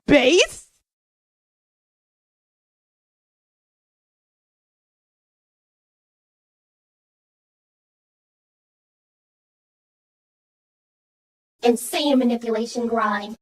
Base? Insane manipulation grind.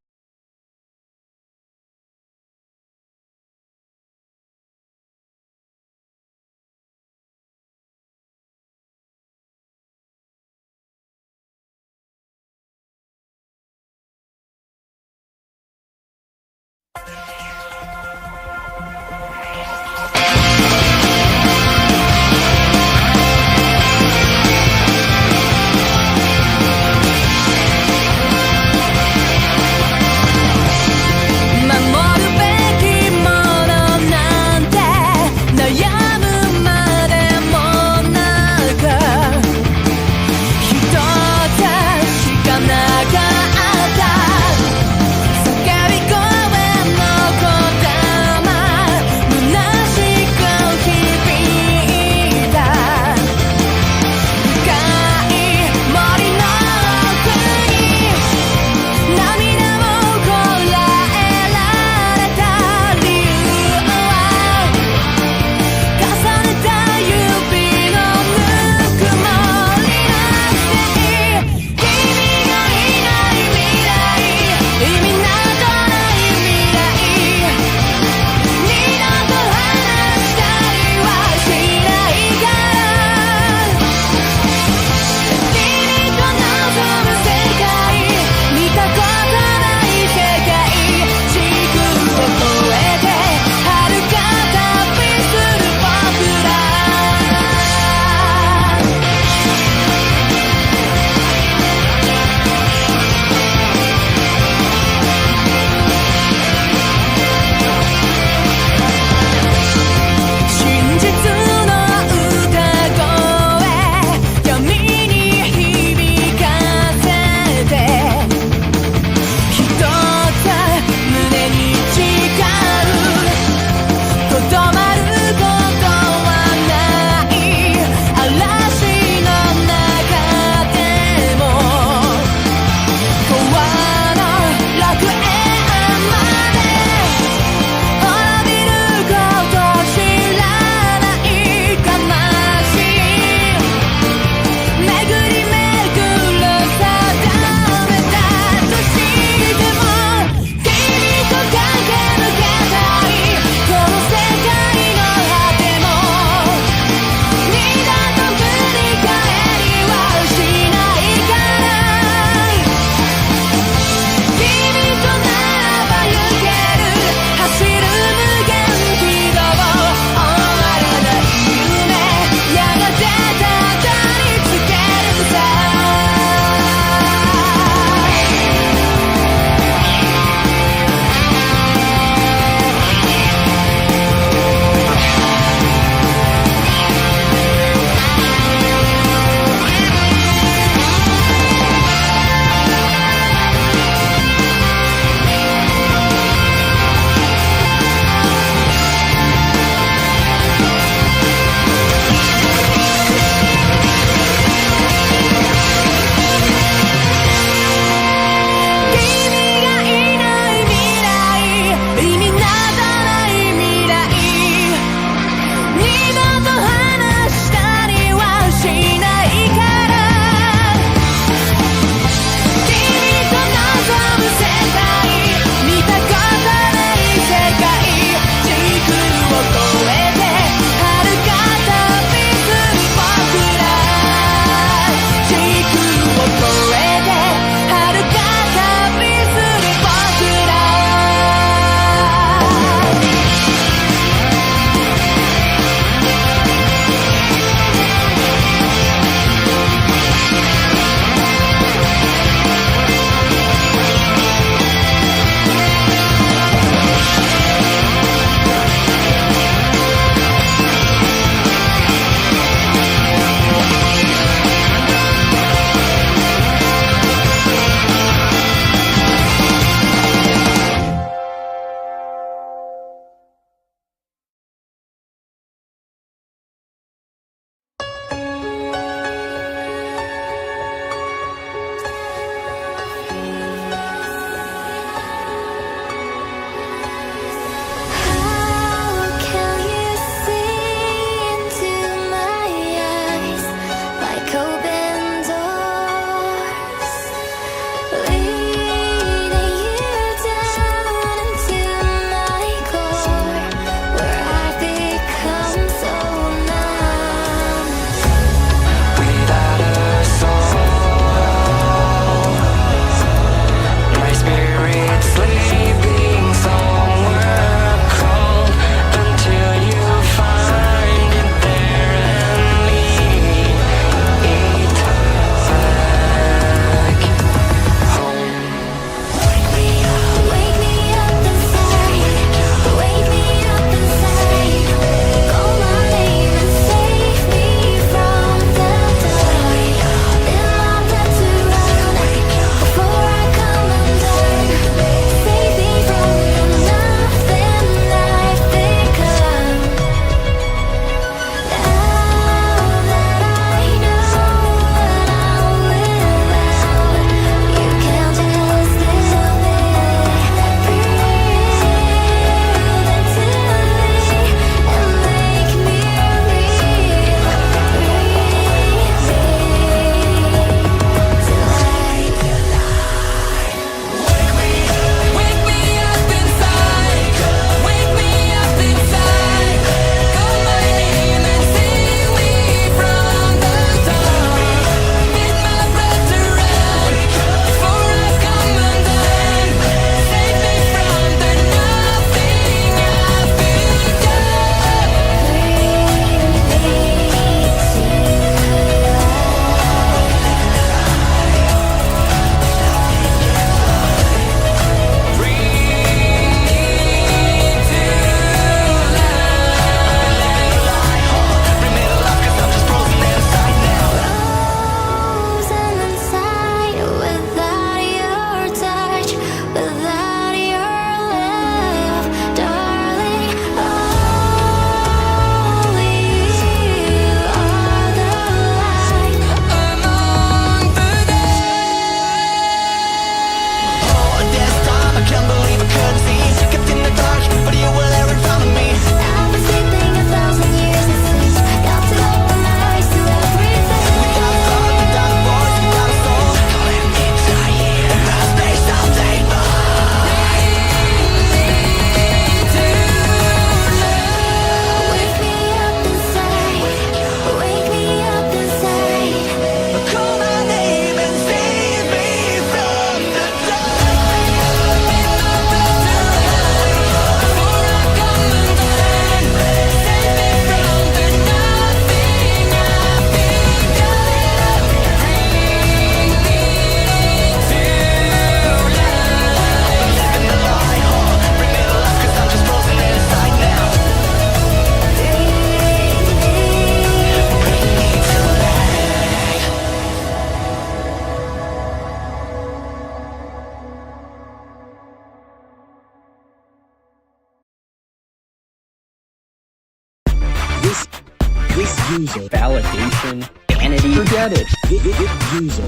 validation, vanity. Forget it.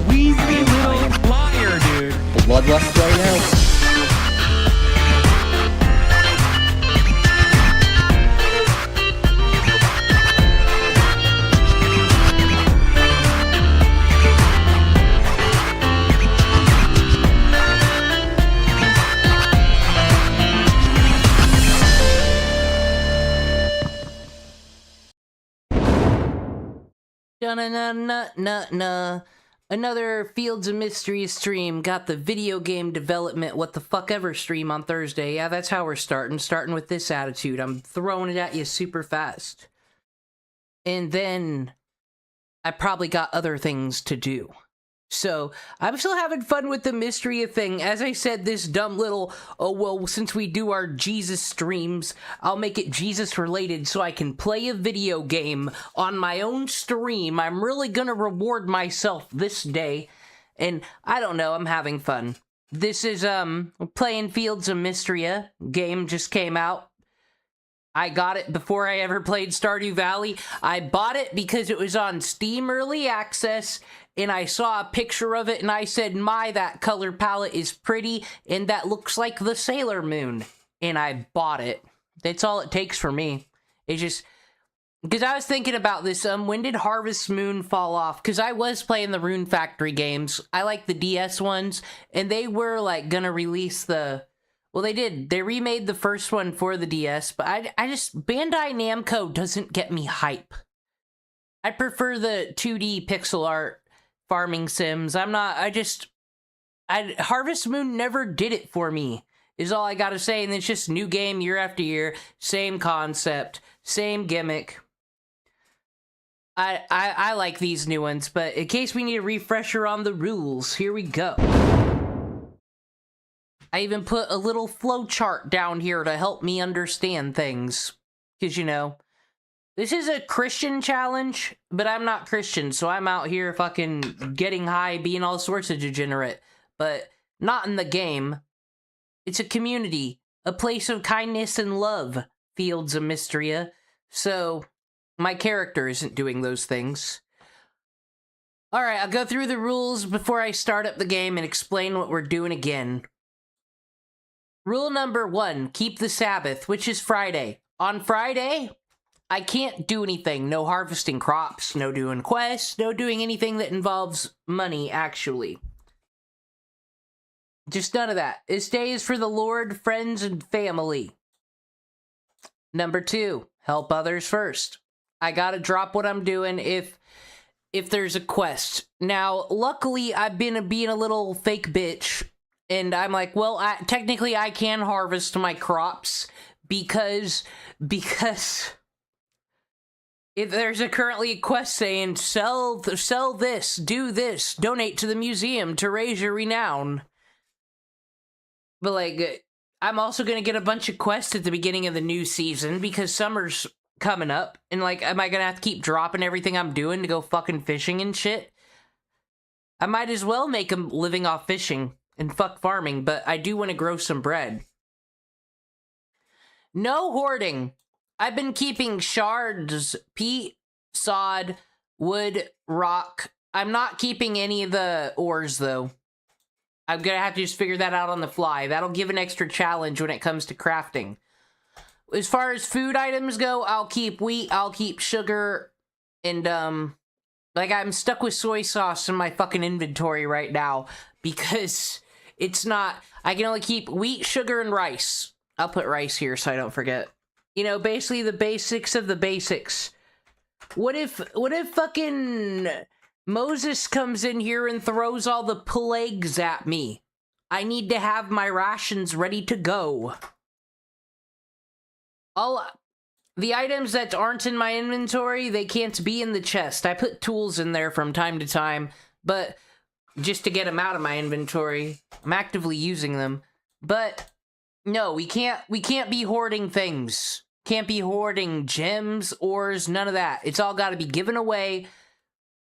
Weasley little liar, dude. Bloodlust right now. Na Another Fields of Mystery stream. Got the video game development what the fuck ever stream on Thursday. Yeah, that's how we're starting with this attitude. I'm throwing it at you super fast. And then I probably got other things to do. So, I'm still having fun with the Mistria thing. As I said, this dumb little, oh well, since we do our Jesus streams, I'll make it Jesus related so I can play a video game on my own stream. I'm really gonna reward myself this day. And I don't know, I'm having fun. This is, playing Fields of Mistria. Game just came out. I got it before I ever played Stardew Valley. I bought it because it was on Steam Early Access, and I saw a picture of it, and I said, my, that color palette is pretty, and that looks like the Sailor Moon. And I bought it. That's all it takes for me. It's just... because I was thinking about this, when did Harvest Moon fall off? Because I was playing the Rune Factory games. I like the DS ones, and they were, like, gonna release the... well, they did. They remade the first one for the DS, but I just... Bandai Namco doesn't get me hype. I prefer the 2D pixel art farming sims. Harvest Moon never did it for me, is all I gotta say, and it's just new game year after year, same concept, same gimmick. I like these new ones, but in case we need a refresher on the rules, here we go. I even put a little flow chart down here to help me understand things. Because, you know, this is a Christian challenge, but I'm not Christian, so I'm out here fucking getting high, being all sorts of degenerate. But not in the game. It's a community, a place of kindness and love, Fields of Mistria. So, my character isn't doing those things. Alright, I'll go through the rules before I start up the game and explain what we're doing again. Rule number 1, keep the Sabbath, which is Friday. On Friday, I can't do anything. No harvesting crops, no doing quests, no doing anything that involves money, actually. Just none of that. This day is for the Lord, friends, and family. Number 2, help others first. I gotta drop what I'm doing if there's a quest. Now, luckily, I've been being a little fake bitch, and I'm like, well, technically I can harvest my crops because if there's currently a quest saying sell this, do this, donate to the museum to raise your renown. But like, I'm also gonna get a bunch of quests at the beginning of the new season because summer's coming up, and like, am I gonna have to keep dropping everything I'm doing to go fucking fishing and shit? I might as well make a living off fishing and fuck farming, but I do want to grow some bread. No hoarding. I've been keeping shards, peat, sod, wood, rock. I'm not keeping any of the ores, though. I'm gonna have to just figure that out on the fly. That'll give an extra challenge when it comes to crafting. As far as food items go, I'll keep wheat, I'll keep sugar, and, like, I'm stuck with soy sauce in my fucking inventory right now, because it's not... I can only keep wheat, sugar, and rice. I'll put rice here so I don't forget. You know, basically the basics of the basics. What if fucking Moses comes in here and throws all the plagues at me? I need to have my rations ready to go. All the items that aren't in my inventory, they can't be in the chest. I put tools in there from time to time, but just to get them out of my inventory. I'm actively using them. But no, we can't be hoarding things. Can't be hoarding gems, ores, none of that. It's all got to be given away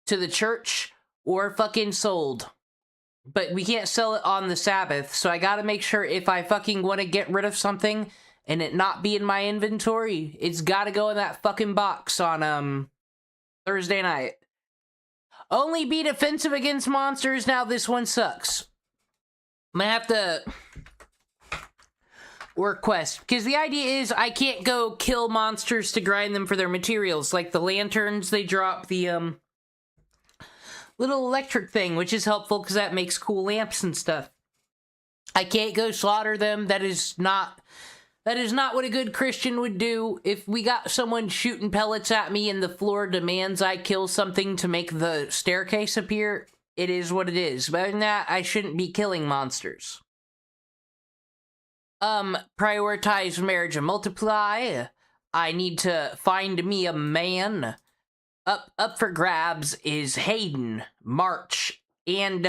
to the church or fucking sold. But we can't sell it on the Sabbath, so I got to make sure if I fucking want to get rid of something and it not be in my inventory, it's got to go in that fucking box on Thursday night. Only be defensive against monsters. Now this one sucks. I'm gonna have to work quest, because the idea is I can't go kill monsters to grind them for their materials. Like the lanterns, they drop the little electric thing, which is helpful because that makes cool lamps and stuff. I can't go slaughter them. That is not what a good Christian would do. If we got someone shooting pellets at me and the floor demands I kill something to make the staircase appear, it is what it is. But other than that, I shouldn't be killing monsters. Prioritize marriage and multiply. I need to find me a man. Up for grabs is Hayden, March, and,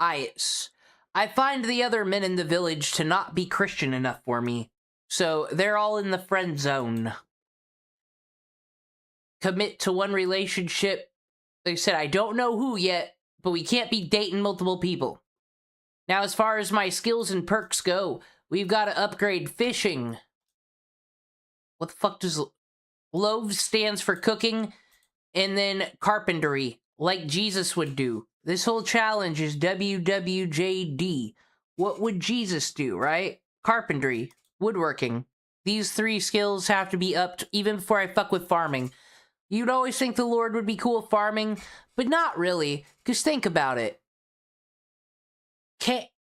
Ias. I find the other men in the village to not be Christian enough for me. So, they're all in the friend zone. Commit to one relationship. Like I said, I don't know who yet, but we can't be dating multiple people. Now, as far as my skills and perks go, we've got to upgrade fishing. What the fuck does... Loaves stands for cooking, and then carpentry, like Jesus would do. This whole challenge is WWJD. What would Jesus do, right? Carpentry. Woodworking. These 3 skills have to be upped even before I fuck with farming. You'd always think the Lord would be cool with farming, but not really, because think about it.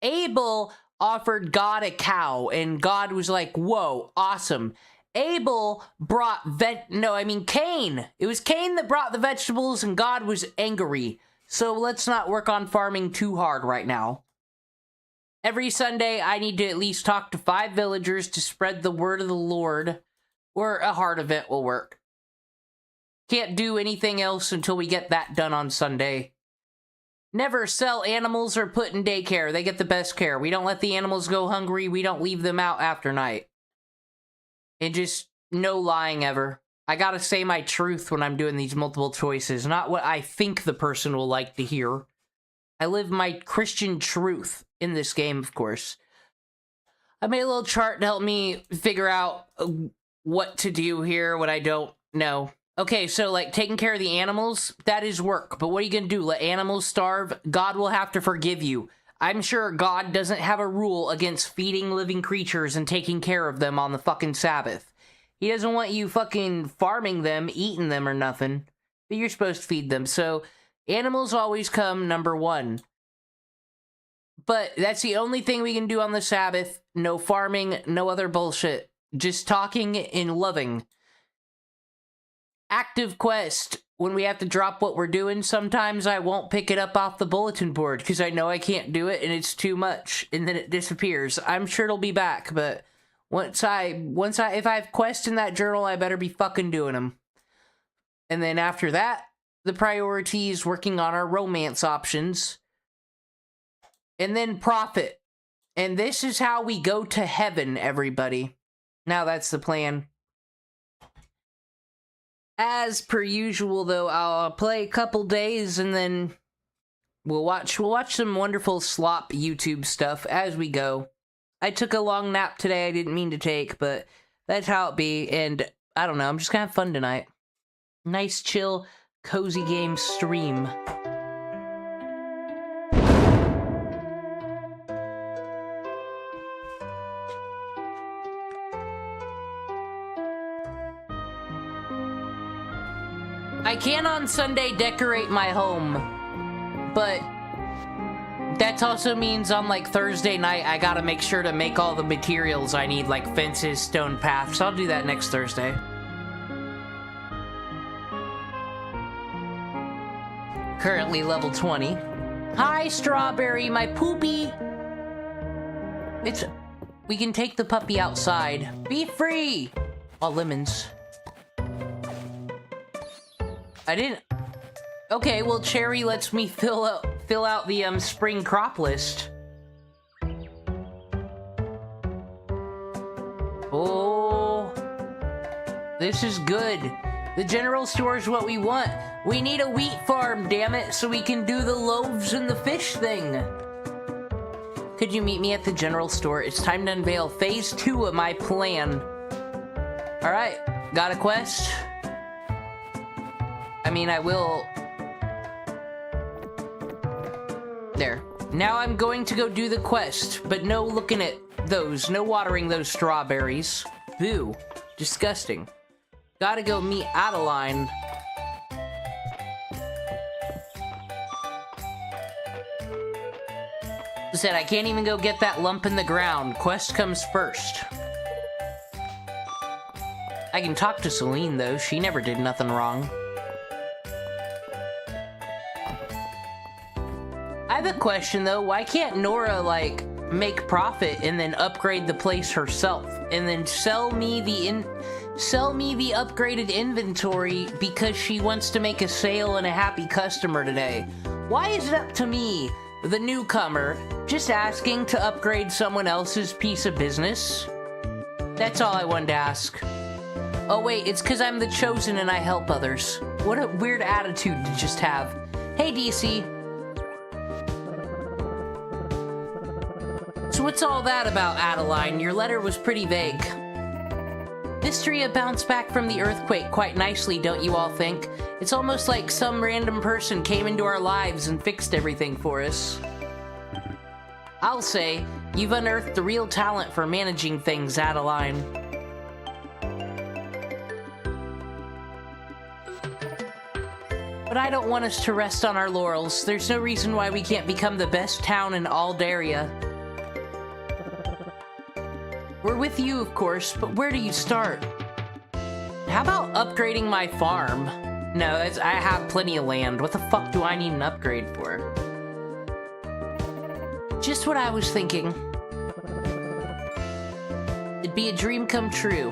Abel offered God a cow, and God was like, whoa, awesome. Abel brought Cain. It was Cain that brought the vegetables, and God was angry. So let's not work on farming too hard right now. Every Sunday, I need to at least talk to 5 villagers to spread the word of the Lord, or a heart event will work. Can't do anything else until we get that done on Sunday. Never sell animals or put in daycare. They get the best care. We don't let the animals go hungry. We don't leave them out after night. And just no lying ever. I gotta say my truth when I'm doing these multiple choices, not what I think the person will like to hear. I live my Christian truth in this game, of course. I made a little chart to help me figure out what to do here, what I don't know. Okay, so, like, taking care of the animals, that is work. But what are you gonna do? Let animals starve? God will have to forgive you. I'm sure God doesn't have a rule against feeding living creatures and taking care of them on the fucking Sabbath. He doesn't want you fucking farming them, eating them or nothing. But you're supposed to feed them, so animals always come number 1. But that's the only thing we can do on the Sabbath. No farming, no other bullshit. Just talking and loving. Active quest. When we have to drop what we're doing, sometimes I won't pick it up off the bulletin board because I know I can't do it and it's too much, and then it disappears. I'm sure it'll be back, but if I have quests in that journal, I better be fucking doing them. And then after that, the priority is working on our romance options. And then profit. And this is how we go to heaven, everybody. Now that's the plan. As per usual, though, I'll play a couple days and then we'll watch some wonderful slop YouTube stuff as we go. I took a long nap today I didn't mean to take, but that's how it be, and I don't know, I'm just gonna have fun tonight. Nice, chill, cozy game stream. I can on Sunday decorate my home, but that also means on like Thursday night I gotta make sure to make all the materials I need, like fences, stone paths. I'll do that next Thursday. Currently level 20. Hi, Strawberry, my poopy. We can take the puppy outside. Be free. Oh, lemons. I didn't... Okay, well, Cherry lets me fill out the, spring crop list. Oh... This is good. The general store is what we want. We need a wheat farm, damn it, so we can do the loaves and the fish thing. Could you meet me at the general store? It's time to unveil phase 2 of my plan. Alright, got a quest? I mean, I will... There. Now I'm going to go do the quest, but no looking at those. No watering those strawberries. Boo. Disgusting. Gotta go meet Adeline. Said I can't even go get that lump in the ground. Quest comes first. I can talk to Celine, though. She never did nothing wrong. I have a question, though. Why can't Nora, like, make profit and then upgrade the place herself? And then sell me the upgraded inventory because she wants to make a sale and a happy customer today? Why is it up to me, the newcomer, just asking to upgrade someone else's piece of business? That's all I wanted to ask. Oh wait, it's because I'm the chosen and I help others. What a weird attitude to just have. Hey DC. So what's all that about, Adeline? Your letter was pretty vague. Mistria bounced back from the earthquake quite nicely, don't you all think? It's almost like some random person came into our lives and fixed everything for us. I'll say, you've unearthed the real talent for managing things, Adeline. But I don't want us to rest on our laurels. There's no reason why we can't become the best town in Aldaria. We're with you, of course, but where do you start? How about upgrading my farm? No, I have plenty of land. What the fuck do I need an upgrade for? Just what I was thinking. It'd be a dream come true.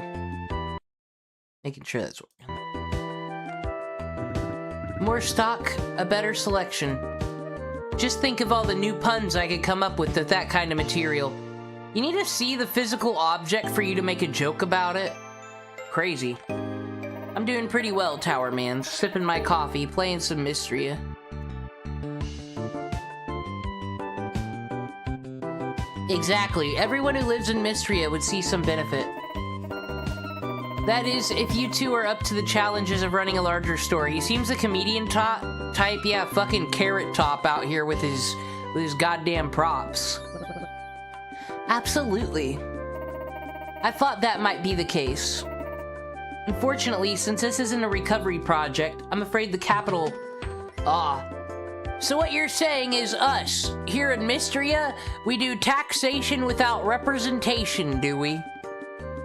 Making sure that's what... More stock, a better selection. Just think of all the new puns I could come up with that kind of material. You need to see the physical object for you to make a joke about it. Crazy. I'm doing pretty well, Tower Man. Sipping my coffee, playing some Mistria. Exactly. Everyone who lives in Mistria would see some benefit. That is, if you two are up to the challenges of running a larger store. He seems a comedian type. Yeah, fucking Carrot Top out here with his goddamn props. Absolutely. I thought that might be the case. Unfortunately, since this isn't a recovery project, I'm afraid the capital... So what you're saying is us, here in Mistria, we do taxation without representation, do we?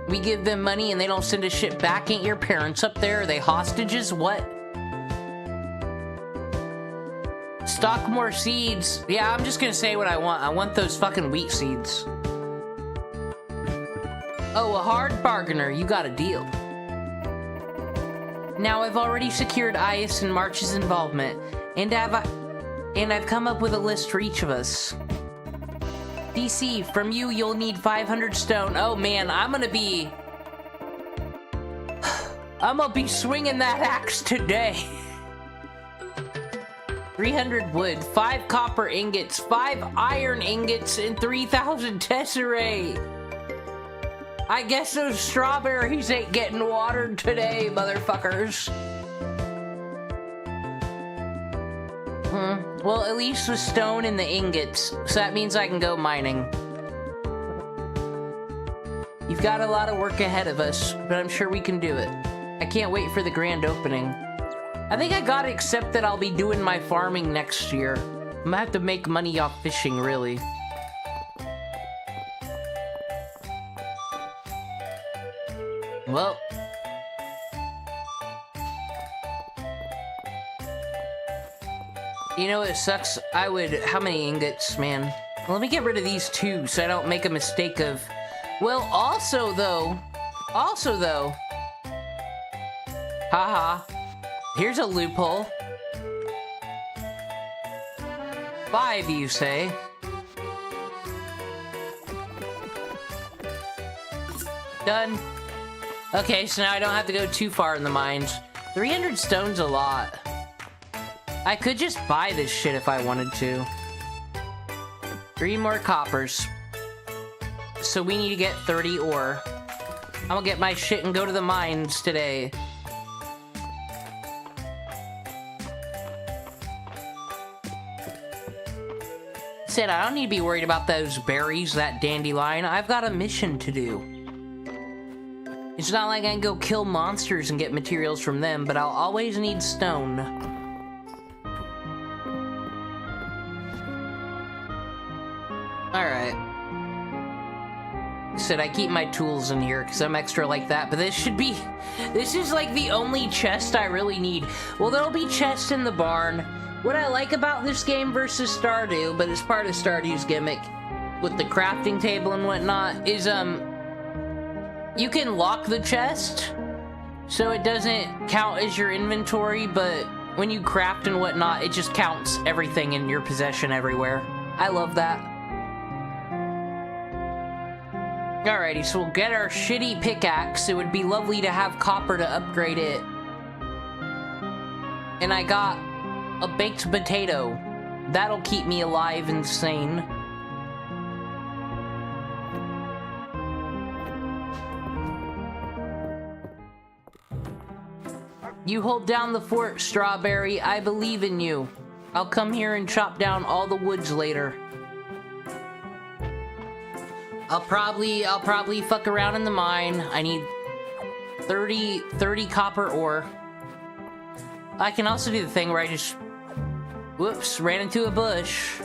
We give them money and they don't send us shit back? Ain't your parents up there? Are they hostages? What? Stock more seeds. Yeah, I'm just gonna say what I want. I want those fucking wheat seeds. Oh, a hard bargainer. You got a deal. Now, I've already secured Ias and March's involvement, and I've come up with a list for each of us. DC, from you, you'll need 500 stone. Oh man, I'm gonna be swinging that axe today. 300 wood, 5 copper ingots, 5 iron ingots, and 3,000 tesserae. I guess those strawberries ain't getting watered today, motherfuckers. Well, at least with stone and the ingots, so that means I can go mining. You've got a lot of work ahead of us, but I'm sure we can do it. I can't wait for the grand opening. I think I gotta accept that I'll be doing my farming next year. I'm gonna have to make money off fishing, really. Well... You know, it sucks. I would... How many ingots, man? Well, let me get rid of these two so I don't make a mistake of... Well, also, though... Haha. Here's a loophole. 5, you say? Done. Okay, so now I don't have to go too far in the mines. 300 stone's a lot. I could just buy this shit if I wanted to. 3 more coppers. So we need to get 30 ore. I'm gonna get my shit and go to the mines today. Said I don't need to be worried about those berries, that dandelion. I've got a mission to do. It's not like I can go kill monsters and get materials from them, but I'll always need stone. Alright. Said I keep my tools in here because I'm extra like that, but this is like the only chest I really need. Well, there'll be chests in the barn. What I like about this game versus Stardew, but it's part of Stardew's gimmick with the crafting table and whatnot, is you can lock the chest so it doesn't count as your inventory, but when you craft and whatnot, it just counts everything in your possession everywhere. I love that. Alrighty, so we'll get our shitty pickaxe. It would be lovely to have copper to upgrade it. And I got a baked potato. That'll keep me alive and sane. You hold down the fort, Strawberry. I believe in you. I'll come here and chop down all the woods later. I'll probably fuck around in the mine. I need 30 copper ore. I can also do the thing where I just, whoops, ran into a bush.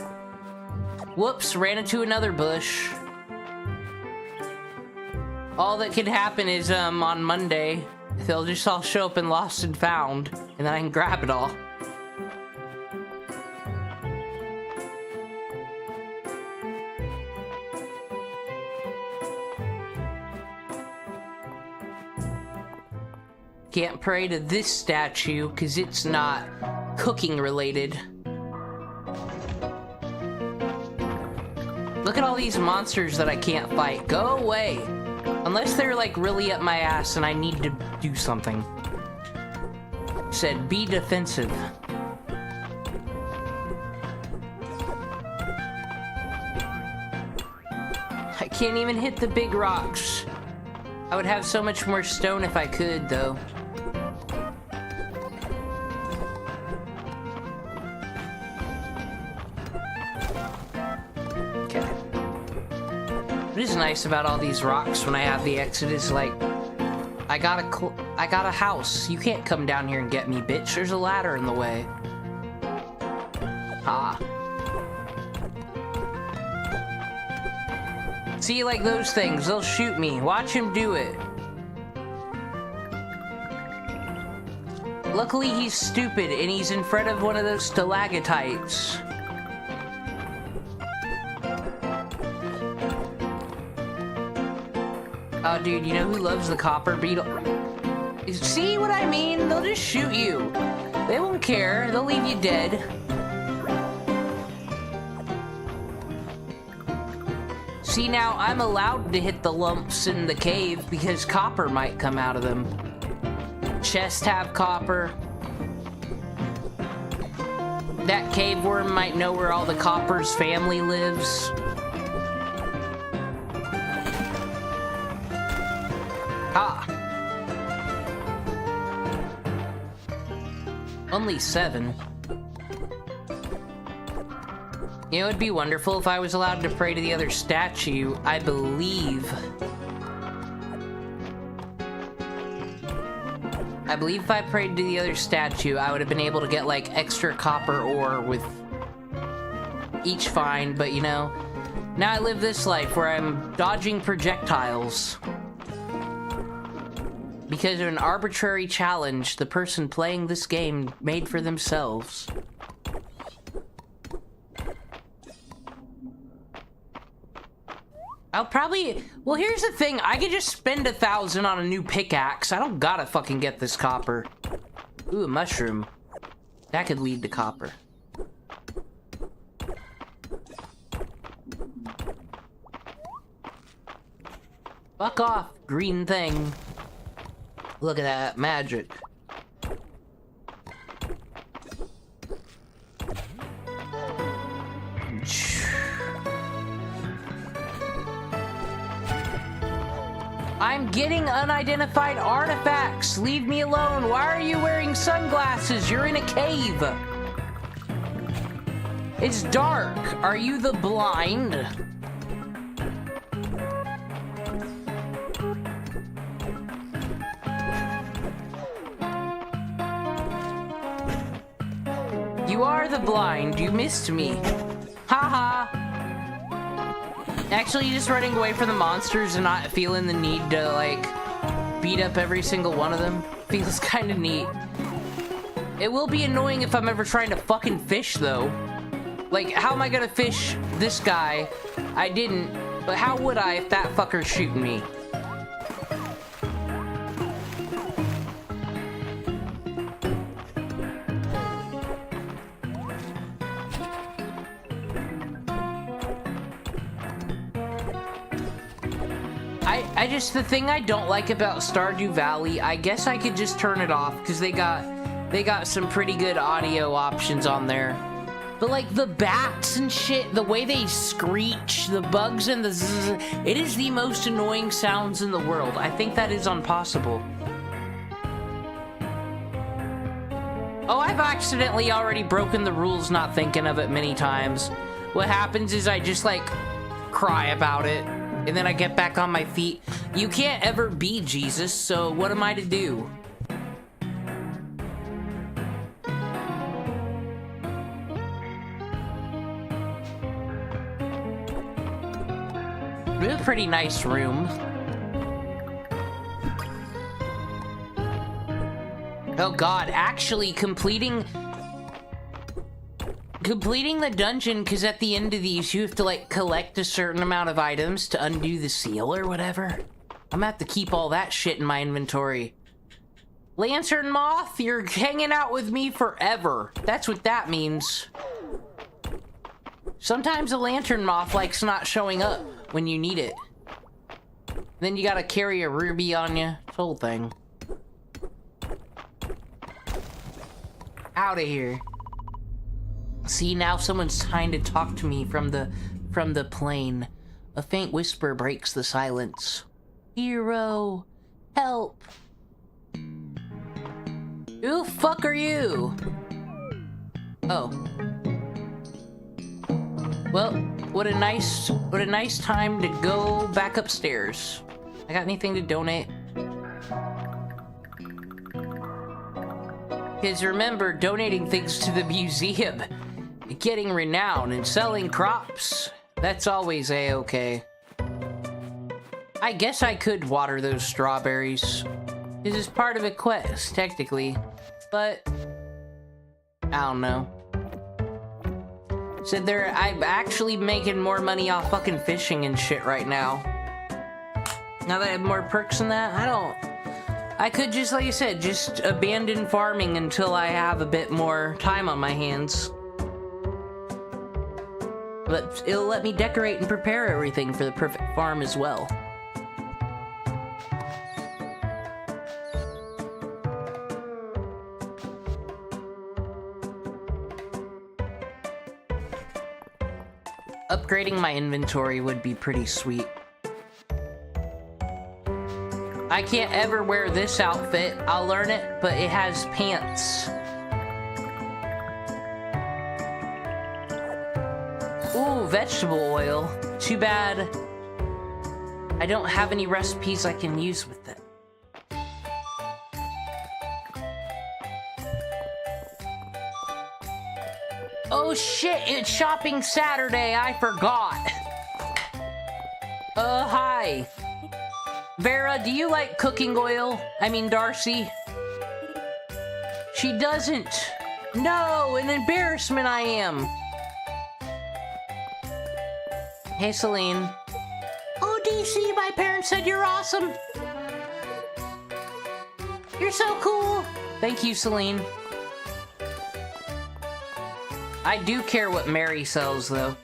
Whoops, ran into another bush. All that could happen is, on Monday, they'll just all show up in Lost and Found, and then I can grab it all. Can't pray to this statue, because it's not cooking related. Look at all these monsters that I can't fight. Go away! Unless they're like really up my ass and I need to do something. Said, be defensive. I can't even hit the big rocks. I would have so much more stone if I could, though. What is nice about all these rocks when I have the exit is like, I got a house. You can't come down here and get me, bitch. There's a ladder in the way. Ha. See, like those things, they'll shoot me. Watch him do it. Luckily, he's stupid and he's in front of one of those stalactites. Oh, dude, you know who loves the copper beetle? See what I mean? They'll just shoot you. They won't care. They'll leave you dead. See, now I'm allowed to hit the lumps in the cave because copper might come out of them. Chests have copper. That cave worm might know where all the copper's family lives. Ah. Only 7. You know, it'd be wonderful if I was allowed to pray to the other statue. I believe if I prayed to the other statue, I would have been able to get, like, extra copper ore with each find, but, you know, now I live this life where I'm dodging projectiles. Because of an arbitrary challenge the person playing this game made for themselves. I'll probably... Well, here's the thing. I could just spend 1,000 on a new pickaxe. I don't gotta fucking get this copper. Ooh, a mushroom. That could lead to copper. Fuck off, green thing. Look at that magic. I'm getting unidentified artifacts. Leave me alone. Why are you wearing sunglasses? You're in a cave. It's dark. Are you the blind? You are the blind. You missed me. Haha. Actually, just running away from the monsters and not feeling the need to, like, beat up every single one of them feels kind of neat. It will be annoying if I'm ever trying to fucking fish, though. Like, how am I gonna fish this guy? I didn't, but how would I if that fucker's shooting me? The thing I don't like about Stardew Valley, I guess I could just turn it off, because they got some pretty good audio options on there. But like the bats and shit, the way they screech, the bugs and the zzz, it is the most annoying sounds in the world. I think that is impossible. Oh, I've accidentally already broken the rules not thinking of it many times. What happens is I just like cry about it. And then I get back on my feet. You can't ever be Jesus, so what am I to do? It's a pretty nice room. Oh god, actually completing the dungeon, because at the end of these you have to like collect a certain amount of items to undo the seal or whatever. I'm gonna have to keep all that shit in my inventory. Lantern Moth, you're hanging out with me forever. That's what that means. Sometimes a Lantern Moth likes not showing up when you need it. Then you gotta carry a ruby on you. This whole thing. Out of here. See, now someone's trying to talk to me from the plane. A faint whisper breaks the silence. Hero, help. Who the fuck are you? Oh. Well, what a nice time to go back upstairs. I got anything to donate? Because remember, donating things to the museum, getting renown, and selling crops, that's always a-okay. I guess I could water those strawberries. This is part of a quest, technically, but I don't know. Said I'm actually making more money off fucking fishing and shit right now. Now that I have more perks than that, I could just, like I said, just abandon farming until I have a bit more time on my hands. But it'll let me decorate and prepare everything for the perfect farm as well. Upgrading my inventory would be pretty sweet. I can't ever wear this outfit. I'll learn it, but it has pants. Ooh, vegetable oil. Too bad I don't have any recipes I can use with it. Oh shit, it's shopping Saturday, I forgot. Hi. Vera, do you like cooking oil? I mean, Darcy. She doesn't. No, an embarrassment I am. Hey, Celine. Oh, DC, my parents said you're awesome. You're so cool. Thank you, Celine. I do care what Mary sells, though.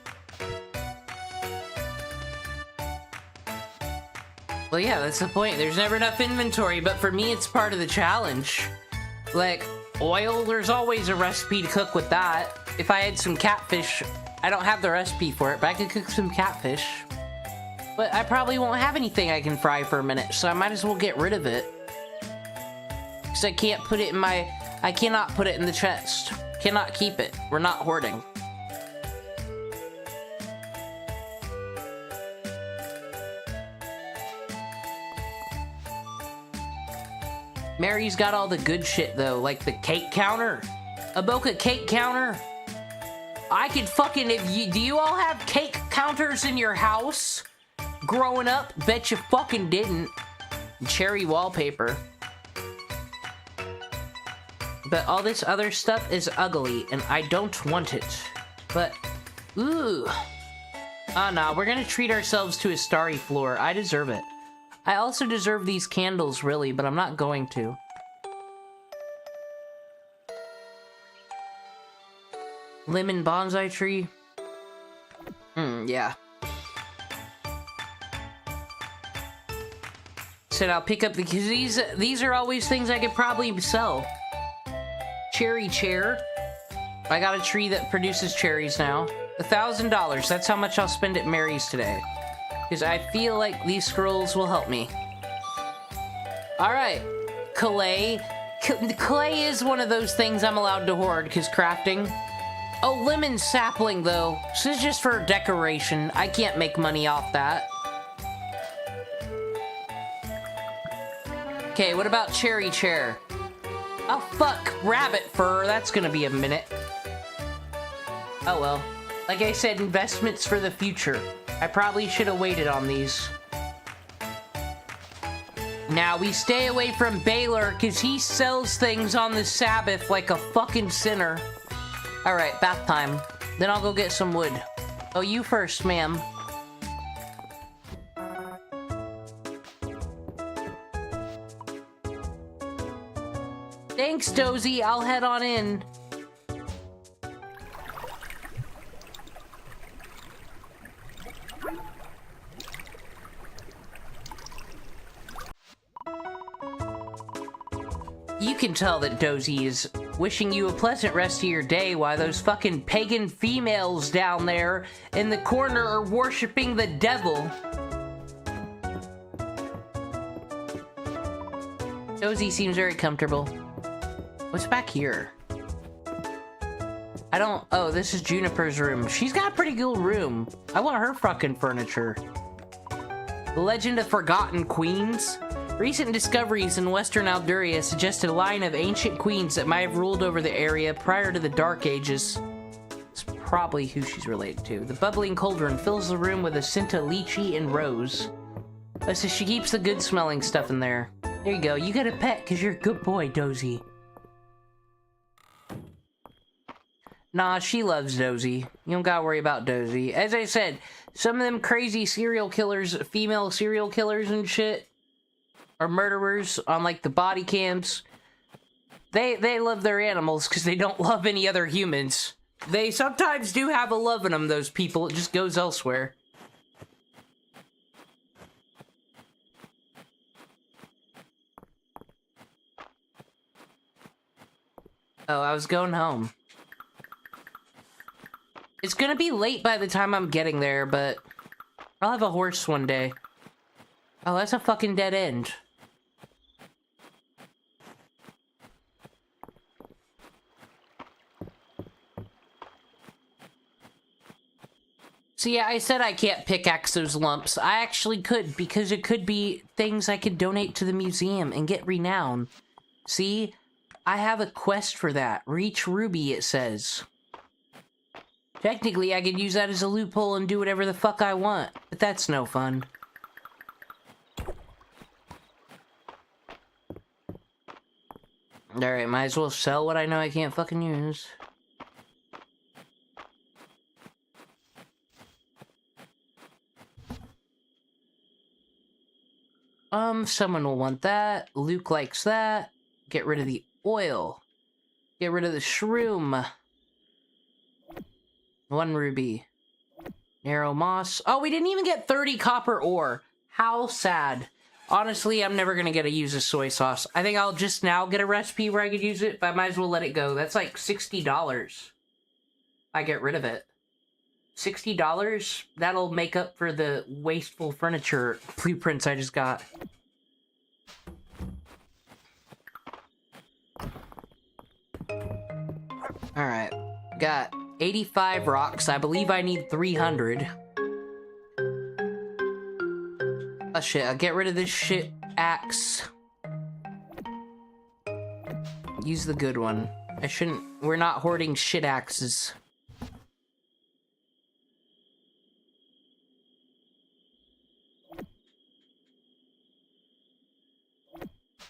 Well, yeah, that's the point. There's never enough inventory, but for me, it's part of the challenge. Like, oil, there's always a recipe to cook with that. If I had some catfish, I don't have the recipe for it, but I could cook some catfish. But I probably won't have anything I can fry for a minute, so I might as well get rid of it. Because I can't put it in my... I cannot put it in the chest. Cannot keep it. We're not hoarding. Mary's got all the good shit, though, like the cake counter. A Boca cake counter. I could fucking... do you all have cake counters in your house? Growing up? Bet you fucking didn't. Cherry wallpaper. But all this other stuff is ugly, and I don't want it. But... ooh. Oh, no, we're gonna treat ourselves to a starry floor. I deserve it. I also deserve these candles, really, but I'm not going to. Lemon bonsai tree. Yeah. Said I'll pick up because these are always things I could probably sell. Cherry chair. I got a tree that produces cherries now. $1,000. That's how much I'll spend at Mary's today. Because I feel like these scrolls will help me. Alright. Clay. Clay is one of those things I'm allowed to hoard because crafting. Oh, lemon sapling, though. So this is just for decoration. I can't make money off that. Okay, what about cherry chair? Oh, fuck. Rabbit fur. That's gonna be a minute. Oh, well. Like I said, investments for the future. I probably should have waited on these. Now, we stay away from Balor, because he sells things on the Sabbath like a fucking sinner. Alright, bath time. Then I'll go get some wood. Oh, you first, ma'am. Thanks, Dozy. I'll head on in. You can tell that Dozy is wishing you a pleasant rest of your day while those fucking pagan females down there in the corner are worshipping the devil. Dozy seems very comfortable. What's back here? I don't... oh, this is Juniper's room. She's got a pretty good room. I want her fucking furniture. The Legend of Forgotten Queens. Recent discoveries in Western Alduria suggested a line of ancient queens that might have ruled over the area prior to the Dark Ages. It's probably who she's related to. The bubbling cauldron fills the room with a scent of lychee and rose. So she keeps the good-smelling stuff in there. There you go. You got a pet because you're a good boy, Dozy. Nah, she loves Dozy. You don't gotta worry about Dozy. As I said, some of them crazy serial killers, female serial killers and shit, or murderers on, like, the body cams, they love their animals because they don't love any other humans. They sometimes do have a love in them, those people. It just goes elsewhere. Oh, I was going home. It's gonna be late by the time I'm getting there, but I'll have a horse one day. Oh, that's a fucking dead end. So yeah, I said I can't pickaxe those lumps. I actually could, because it could be things I could donate to the museum and get renown. See? I have a quest for that. Reach Ruby, it says. Technically, I could use that as a loophole and do whatever the fuck I want, but that's no fun. Alright, might as well sell what I know I can't fucking use. Someone will want that. Luke likes that. Get rid of the oil. Get rid of the shroom. 1 ruby. Narrow moss. Oh, we didn't even get 30 copper ore. How sad. Honestly, I'm never gonna get to use a soy sauce. I think I'll just now get a recipe where I could use it, but I might as well let it go. That's like $60. I get rid of it. $60? That'll make up for the wasteful furniture blueprints I just got. Alright. Got 85 rocks. I believe I need 300. Oh shit, I'll get rid of this shit axe. Use the good one. I shouldn't... We're not hoarding shit axes.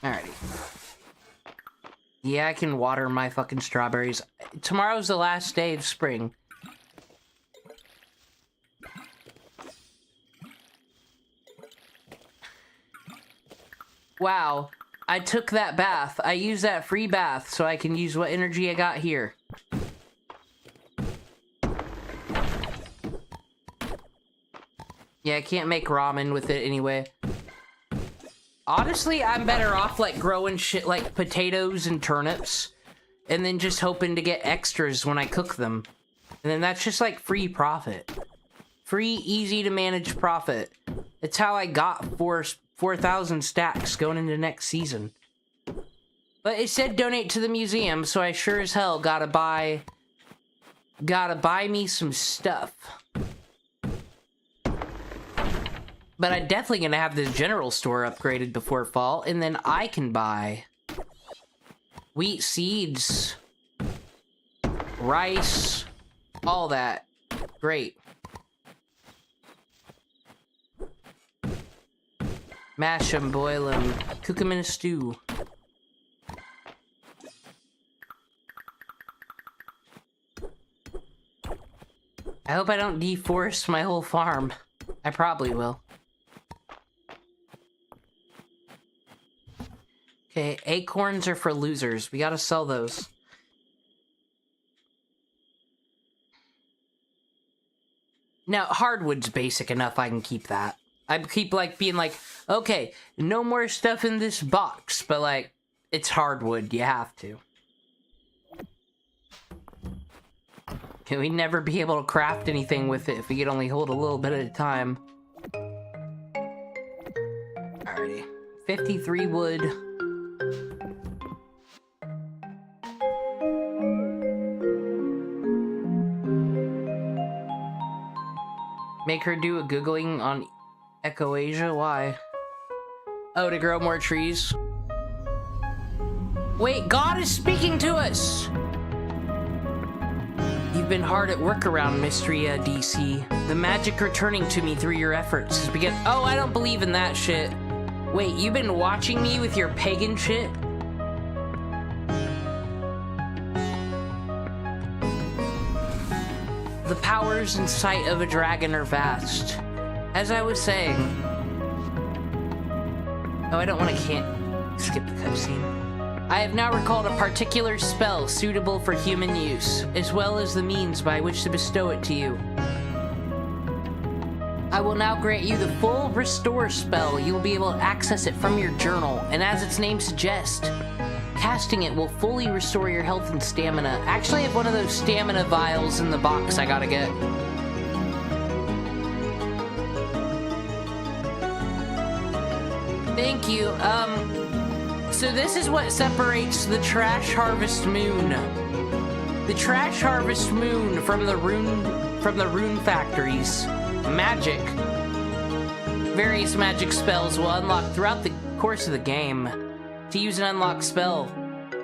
Alrighty. Yeah, I can water my fucking strawberries. Tomorrow's the last day of spring. Wow. I took that bath. I used that free bath so I can use what energy I got here. Yeah, I can't make ramen with it anyway. Honestly, I'm better off, like, growing shit like potatoes and turnips, and then just hoping to get extras when I cook them. And then that's just, like, free profit. Free, easy-to-manage profit. It's how I got 4,000 stacks going into next season. But it said donate to the museum, so I sure as hell gotta buy me some stuff. But I'm definitely gonna have this general store upgraded before fall, and then I can buy wheat seeds, rice, all that. Great. Mash them, boil them, cook them in a stew. I hope I don't deforest my whole farm. I probably will. Okay, acorns are for losers. We gotta sell those. Now, hardwood's basic enough, I can keep that. I keep, like, being like, okay, no more stuff in this box, but, like, it's hardwood, you have to. Can we never be able to craft anything with it if we could only hold a little bit at a time? Alrighty. 53 wood. Make her do a googling on Echoasia? Why? Oh, to grow more trees? Wait, God is speaking to us! You've been hard at work around Mistria, DC. The magic returning to me through your efforts has begun- Oh, I don't believe in that shit. Wait, you've been watching me with your pagan shit? The powers and sight of a dragon are vast. As I was saying... Oh, I don't want to can't skip the cutscene. I have now recalled a particular spell suitable for human use, as well as the means by which to bestow it to you. I will now grant you the full restore spell. You will be able to access it from your journal, and as its name suggests, casting it will fully restore your health and stamina. Actually, I have one of those stamina vials in the box I gotta get. Thank you. So this is what separates the Trash Harvest Moon. The Trash Harvest Moon from the rune factories. Magic. Various magic spells will unlock throughout the course of the game. To use an unlocked spell,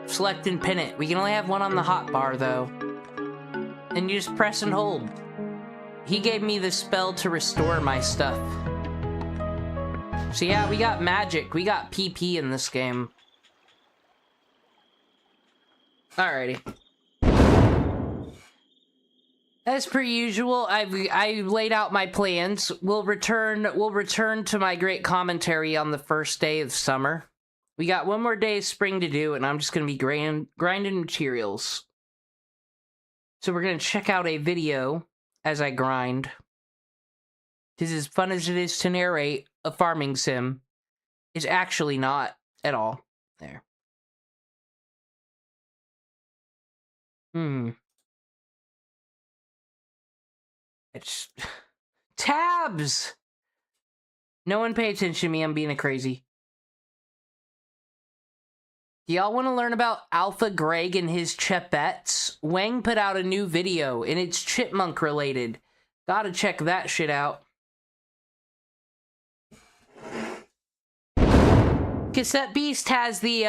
select and pin it. We can only have one on the hotbar though. And you just press and hold. He gave me the spell to restore my stuff. So yeah, we got magic. We got PP in this game. Alrighty. As per usual, I laid out my plans. We'll return to my great commentary on the first day of summer. We got one more day of spring to do, and I'm just gonna be grinding materials. So we're gonna check out a video as I grind. Because as fun as it is to narrate a farming sim, it's actually not at all. There. It's... Tabs! No one pay attention to me, I'm being a crazy. Do y'all want to learn about Alpha Greg and his Chipettes? Wang put out a new video, and it's chipmunk related. Gotta check that shit out. Cassette Beast has the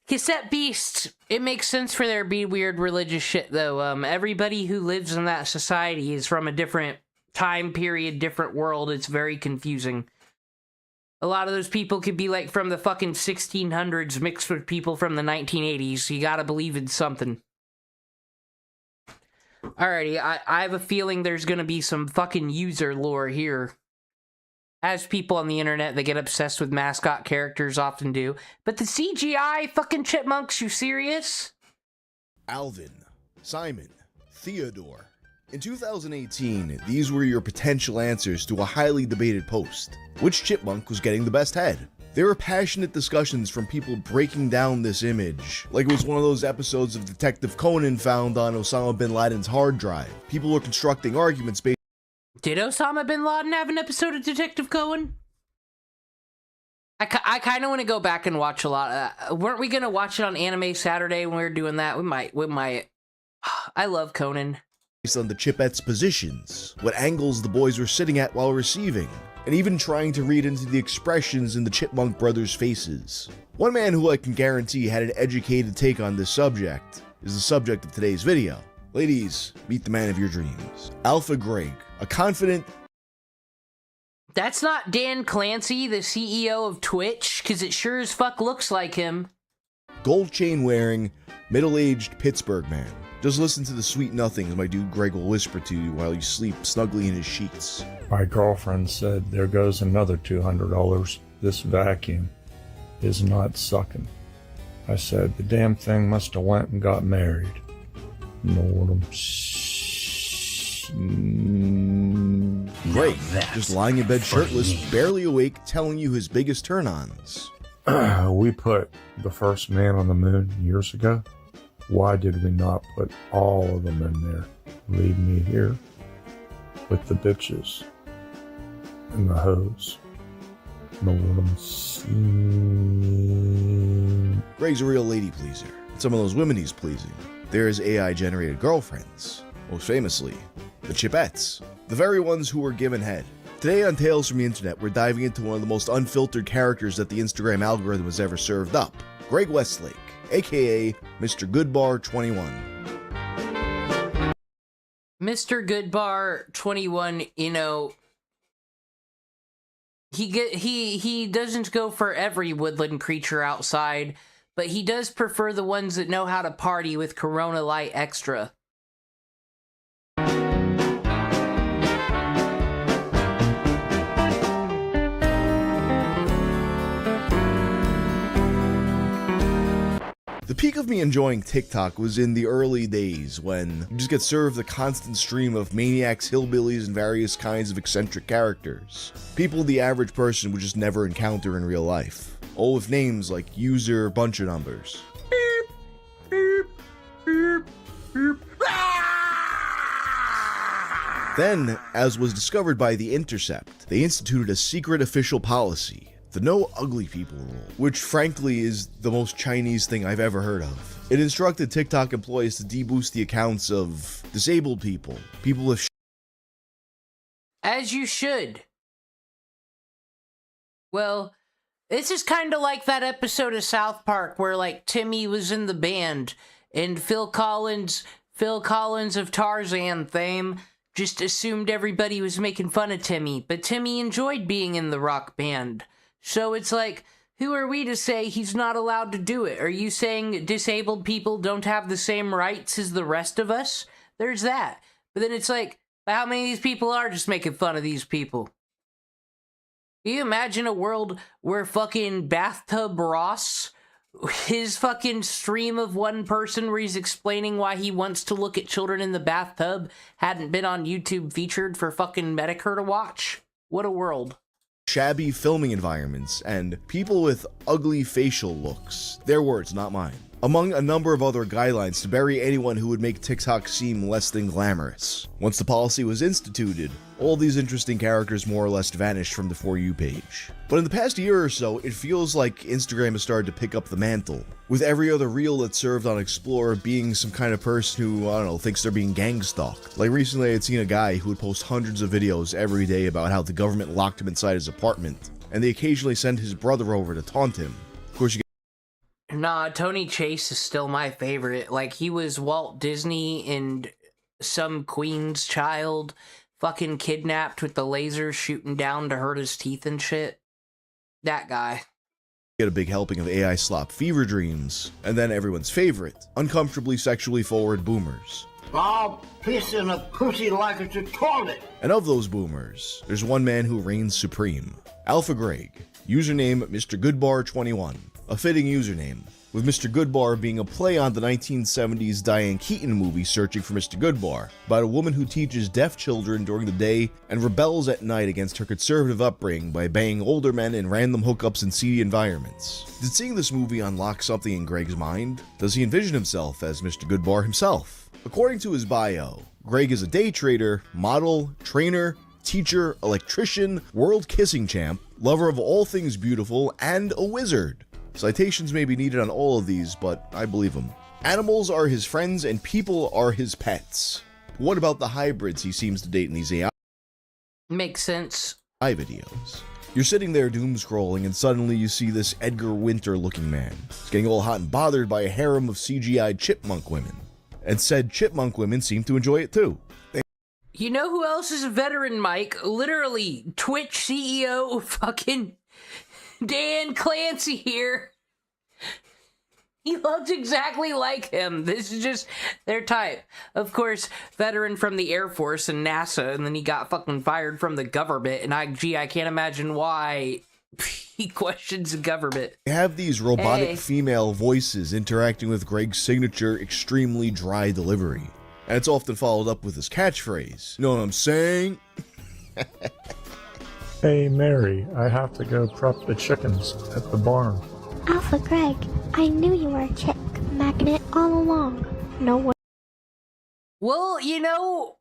Cassette Beast, it makes sense for there to be weird religious shit, though. Everybody who lives in that society is from a different time period, different world. It's very confusing. A lot of those people could be, like, from the fucking 1600s mixed with people from the 1980s. You gotta believe in something. Alrighty, I have a feeling there's gonna be some fucking user lore here. As people on the internet that get obsessed with mascot characters often do. But the CGI fucking chipmunks, you serious? Alvin, Simon, Theodore. In 2018, these were your potential answers to a highly debated post. Which chipmunk was getting the best head? There were passionate discussions from people breaking down this image, like it was one of those episodes of Detective Conan found on Osama bin Laden's hard drive. People were constructing arguments based. Did Osama bin Laden have an episode of Detective Cohen? I kind of want to go back and watch a lot. Weren't we going to watch it on Anime Saturday when we were doing that? We might. I love Conan. Based on the chipettes' positions, what angles the boys were sitting at while receiving, and even trying to read into the expressions in the Chipmunk brothers' faces. One man who I can guarantee had an educated take on this subject is the subject of today's video. Ladies, meet the man of your dreams. Alpha Greg, a confident... That's not Dan Clancy, the CEO of Twitch, because it sure as fuck looks like him. Gold chain wearing, middle-aged Pittsburgh man. Just listen to the sweet nothings my dude Greg will whisper to you while you sleep snugly in his sheets. My girlfriend said, there goes another $200. This vacuum is not sucking. I said, the damn thing must have went and got married. Know what I'm saying? Greg, just lying in bed shirtless, barely awake, telling you his biggest turn-ons. We put the first man on the moon years ago. Why did we not put all of them in there? Leave me here with the bitches and the hoes. Know what I'm saying? Greg's a real lady pleaser. Some of those women he's pleasing. There's AI-generated girlfriends. Most famously, the chipettes. The very ones who were given head. Today on Tales from the Internet, we're diving into one of the most unfiltered characters that the Instagram algorithm has ever served up. Greg Westlake, aka Mr. Goodbar 21. Mr. Goodbar 21, you know, he doesn't go for every woodland creature outside, but he does prefer the ones that know how to party with Corona Light Extra. The peak of me enjoying TikTok was in the early days when you just get served a constant stream of maniacs, hillbillies, and various kinds of eccentric characters. People the average person would just never encounter in real life. All with names like user bunch of numbers. Then, as was discovered by The Intercept, they instituted a secret official policy. The no ugly people rule, which frankly is the most Chinese thing I've ever heard of. It instructed TikTok employees to deboost the accounts of disabled people, people with As you should. Well, this is kind of like that episode of South Park where, like, Timmy was in the band and Phil Collins of Tarzan fame just assumed everybody was making fun of Timmy, but Timmy enjoyed being in the rock band. So it's like, who are we to say he's not allowed to do it? Are you saying disabled people don't have the same rights as the rest of us? There's that. But then it's like, how many of these people are just making fun of these people? Can you imagine a world where fucking Bathtub Ross, his fucking stream of one person where he's explaining why he wants to look at children in the bathtub hadn't been on YouTube featured for fucking Medicare to watch? What a world. Shabby filming environments, and people with ugly facial looks. Their words, not mine. Among a number of other guidelines to bury anyone who would make TikTok seem less than glamorous. Once the policy was instituted, all these interesting characters more or less vanished from the For You page. But in the past year or so, it feels like Instagram has started to pick up the mantle, with every other reel that served on Explore being some kind of person who, I don't know, thinks they're being gang stalked. Like recently I had seen a guy who would post hundreds of videos every day about how the government locked him inside his apartment, and they occasionally send his brother over to taunt him. Of course, you get Nah, Tony Chase is still my favorite. Like, he was Walt Disney and some queen's child fucking kidnapped with the laser shooting down to hurt his teeth and shit. That guy. Get a big helping of AI slop fever dreams, and then everyone's favorite, uncomfortably sexually forward boomers. I'll piss in a pussy like it's a toilet. And of those boomers, there's one man who reigns supreme. Alpha Greg, username Mr. Goodbar21. A fitting username, with Mr. Goodbar being a play on the 1970s Diane Keaton movie Searching for Mr. Goodbar, about a woman who teaches deaf children during the day and rebels at night against her conservative upbringing by banging older men in random hookups in seedy environments. Did seeing this movie unlock something in Greg's mind? Does he envision himself as Mr. Goodbar himself? According to his bio, Greg is a day trader, model, trainer, teacher, electrician, world kissing champ, lover of all things beautiful, and a wizard. Citations may be needed on all of these, but I believe him. Animals are his friends and people are his pets. What about the hybrids he seems to date in these AI Makes sense. videos? You're sitting there doom scrolling and suddenly you see this Edgar Winter looking man. He's getting all hot and bothered by a harem of CGI chipmunk women. And said chipmunk women seem to enjoy it too. You know who else is a veteran, Mike? Literally, Twitch CEO fucking Dan Clancy here. He looks exactly like him. This is just their type. Of course, veteran from the Air Force and NASA, and then he got fucking fired from the government, and I can't imagine why he questions the government. They have these robotic female voices interacting with Greg's signature extremely dry delivery. And it's often followed up with his catchphrase. You know what I'm saying? Hey Mary, I have to go prep the chickens at the barn. Alpha Greg, I knew you were a chick magnet all along. No way. Well, you know,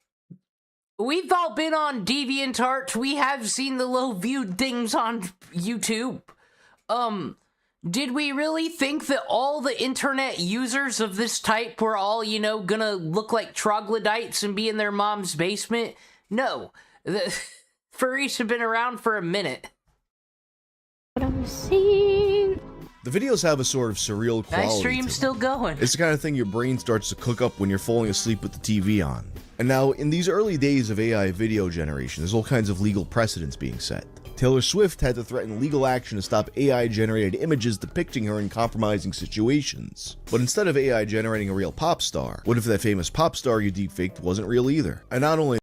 we've all been on DeviantArt. We have seen the low viewed things on YouTube. Did we really think that all the internet users of this type were all, you know, gonna look like troglodytes and be in their mom's basement? No. The furries have been around for a minute. What I'm seeing. The videos have a sort of surreal quality. That stream's still going. It's the kind of thing your brain starts to cook up when you're falling asleep with the TV on. And now, in these early days of AI video generation, there's all kinds of legal precedents being set. Taylor Swift had to threaten legal action to stop AI-generated images depicting her in compromising situations. But instead of AI generating a real pop star, what if that famous pop star you deepfaked wasn't real either? And not only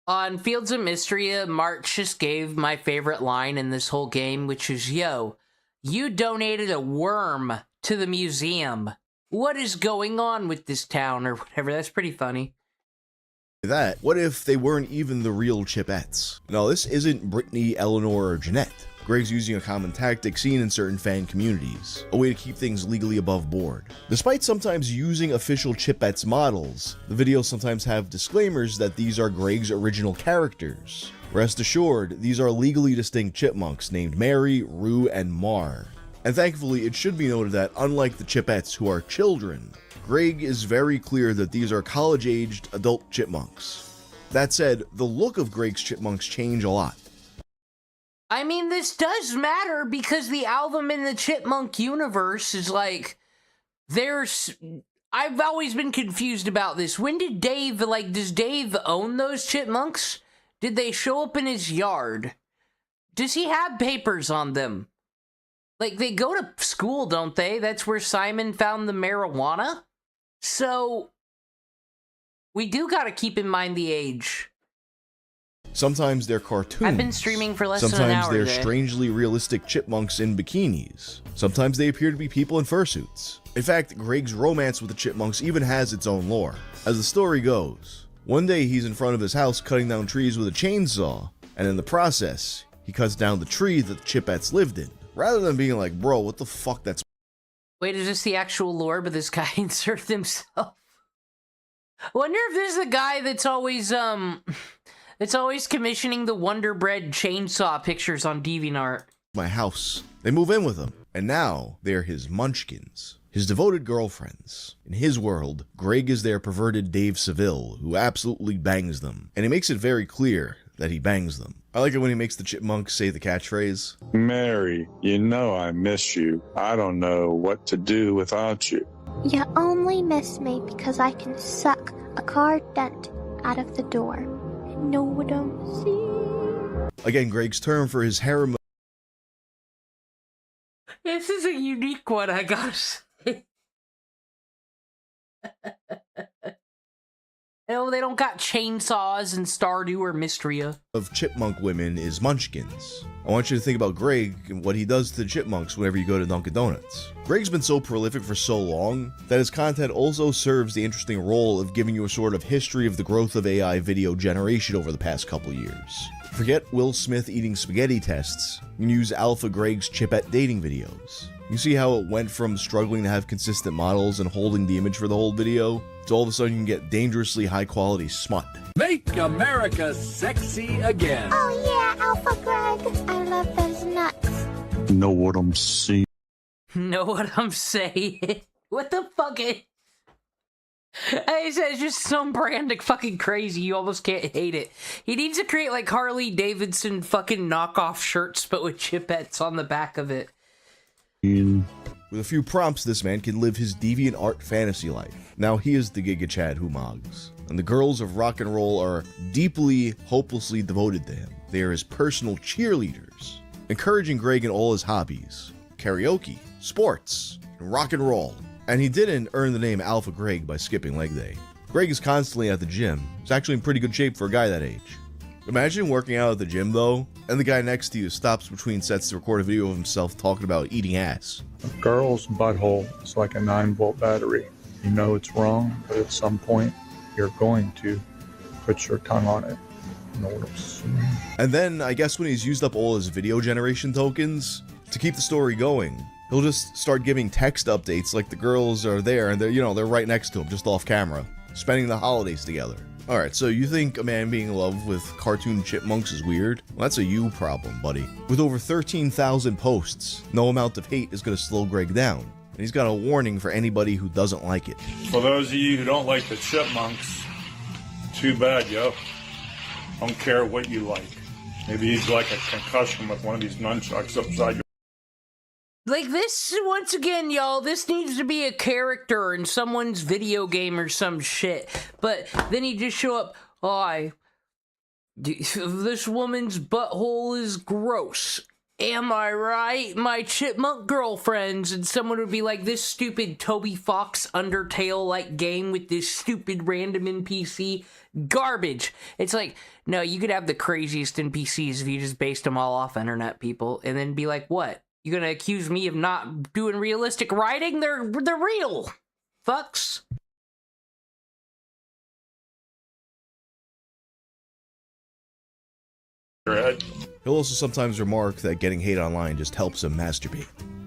On Fields of Mistria, March just gave my favorite line in this whole game, which is, yo, you donated a worm to the museum. What is going on with this town, or whatever? That's pretty funny. that, what if they weren't even the real Chipettes? No, this isn't Brittany, Eleanor, or Jeanette. Greg's using a common tactic seen in certain fan communities, a way to keep things legally above board. Despite sometimes using official Chipettes models, the videos sometimes have disclaimers that these are Greg's original characters. Rest assured, these are legally distinct chipmunks named Mary, Rue, and Mar. And thankfully, it should be noted that unlike the Chipettes who are children, Greg is very clear that these are college-aged adult chipmunks. That said, the look of Greg's chipmunks change a lot. I mean, this does matter because the album in the Chipmunk universe is like, I've always been confused about this. When did Dave, does Dave own those chipmunks? Did they show up in his yard? Does he have papers on them? Like, they go to school, don't they? That's where Simon found the marijuana? So, we do gotta keep in mind the age. Sometimes they're cartoons. I've been streaming for less than an hour Sometimes they're today. strangely realistic chipmunks in bikinis. Sometimes they appear to be people in fursuits. In fact, Greg's romance with the chipmunks even has its own lore. As the story goes, one day he's in front of his house cutting down trees with a chainsaw, and in the process, he cuts down the tree that the Chipettes lived in. Rather than being like, bro, what the fuck, that's... Wait, is this the actual lore, but this guy inserted himself? Wonder if this is the guy that's always commissioning the Wonder Bread chainsaw pictures on DeviantArt. my house. They move in with him, and now they're his munchkins, his devoted girlfriends. In his world, Greg is their perverted Dave Seville, who absolutely bangs them, and he makes it very clear that he bangs them. I like it when he makes the chipmunks say the catchphrase, Mary, you know I miss you. I don't know what to do without you. You only miss me because I can suck a car dent out of the door. And no one don't see. Again, Greg's term for his harem. This is a unique one, I gotta say. No, they don't got chainsaws in Stardew or Mistria. Of chipmunk women is munchkins. I want you to think about Greg and what he does to the chipmunks whenever you go to Dunkin' Donuts. Greg's been so prolific for so long that his content also serves the interesting role of giving you a sort of history of the growth of AI video generation over the past couple years. Forget Will Smith eating spaghetti tests, and use Alpha Greg's chipette dating videos. You see how it went from struggling to have consistent models and holding the image for the whole video, to all of a sudden you can get dangerously high quality smut. Make America sexy again. Oh yeah, Alpha Greg. I love those nuts. Know what I'm saying? Know what I'm saying? What the fuck? It's just some brand fucking crazy. You almost can't hate it. He needs to create like Harley Davidson fucking knockoff shirts, but with chipettes on the back of it. With a few prompts, this man can live his deviant art fantasy life. Now he is the Giga Chad who mogs, and the girls of rock and roll are deeply, hopelessly devoted to him. They are his personal cheerleaders, encouraging Greg in all his hobbies: karaoke, sports, and rock and roll. And he didn't earn the name Alpha Greg by skipping leg day. Greg is constantly at the gym. He's actually in pretty good shape for a guy that age. Imagine working out at the gym though, and the guy next to you stops between sets to record a video of himself talking about eating ass. A girl's butthole is like a 9-volt battery. You know it's wrong, but at some point, you're going to put your tongue on it. You know what I'm saying? And then, I guess when he's used up all his video generation tokens, to keep the story going, he'll just start giving text updates like the girls are there and they're right next to him, just off camera, spending the holidays together. Alright, so you think a man being in love with cartoon chipmunks is weird? Well, that's a you problem, buddy. With over 13,000 posts, no amount of hate is going to slow Greg down. And he's got a warning for anybody who doesn't like it. For those of you who don't like the chipmunks, too bad, yo. I don't care what you like. Maybe you'd like a concussion with one of these nunchucks upside your... Like this, once again, y'all, this needs to be a character in someone's video game or some shit. But then he just show up, this woman's butthole is gross. Am I right? My chipmunk girlfriends. And someone would be like, this stupid Toby Fox Undertale-like game with this stupid random NPC. Garbage. It's like, no, you could have the craziest NPCs if you just based them all off internet people. And then be like, what? You gonna accuse me of not doing realistic writing? They're real. Fucks. He'll also sometimes remark that getting hate online just helps him masturbate.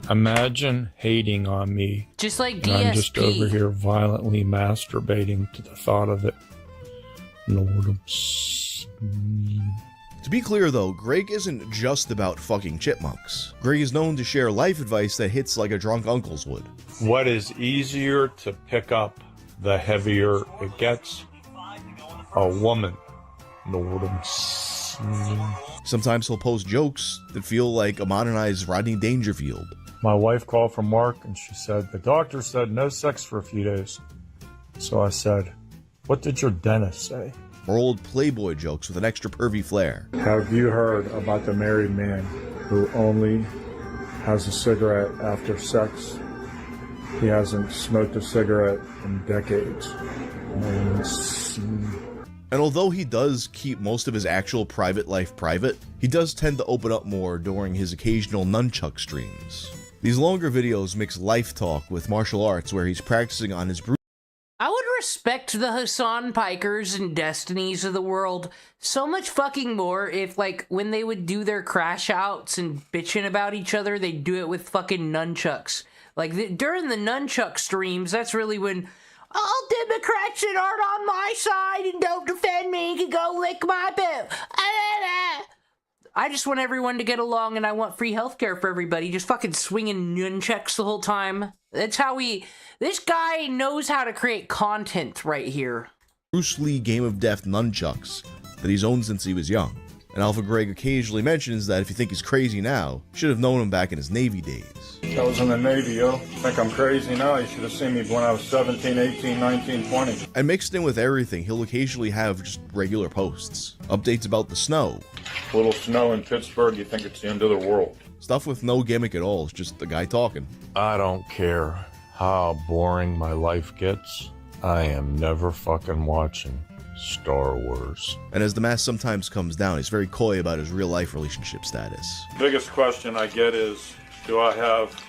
Imagine hating on me. Just like And DSP. I'm just over here violently masturbating to the thought of it. Lord, I'm To be clear though, Greg isn't just about fucking chipmunks. Greg is known to share life advice that hits like a drunk uncle's would. What is easier to pick up, the heavier it gets? A woman. Lord, I'm Sometimes he'll post jokes that feel like a modernized Rodney Dangerfield. My wife called from work and she said, the doctor said no sex for a few days. So I said, what did your dentist say? Or old Playboy jokes with an extra pervy flair. Have you heard about the married man who only has a cigarette after sex? He hasn't smoked a cigarette in decades. And although he does keep most of his actual private life private, he does tend to open up more during his occasional nunchuck streams. These longer videos mix life talk with martial arts where he's practicing on his I would respect the Hassan Pikers and Destinies of the world so much fucking more if, like, when they would do their crash outs and bitching about each other, they'd do it with fucking nunchucks. Like, during the nunchuck streams, that's really when all Democrats that aren't on my side and don't defend me can go lick my boot. I just want everyone to get along and I want free healthcare for everybody. Just fucking swinging nunchucks the whole time. That's how this guy knows how to create content right here. Bruce Lee Game of Death nunchucks that he's owned since he was young. And Alpha Greg occasionally mentions that if you think he's crazy now, you should have known him back in his Navy days. I was in the Navy, yo. Think I'm crazy now? You should have seen me when I was 17, 18, 19, 20. And mixed in with everything, he'll occasionally have just regular posts. Updates about the snow. Little snow in Pittsburgh, you think it's the end of the world. Stuff with no gimmick at all, it's just the guy talking. I don't care how boring my life gets. I am never fucking watching Star Wars. And as the mask sometimes comes down, he's very coy about his real life relationship status. Biggest question I get is, do I have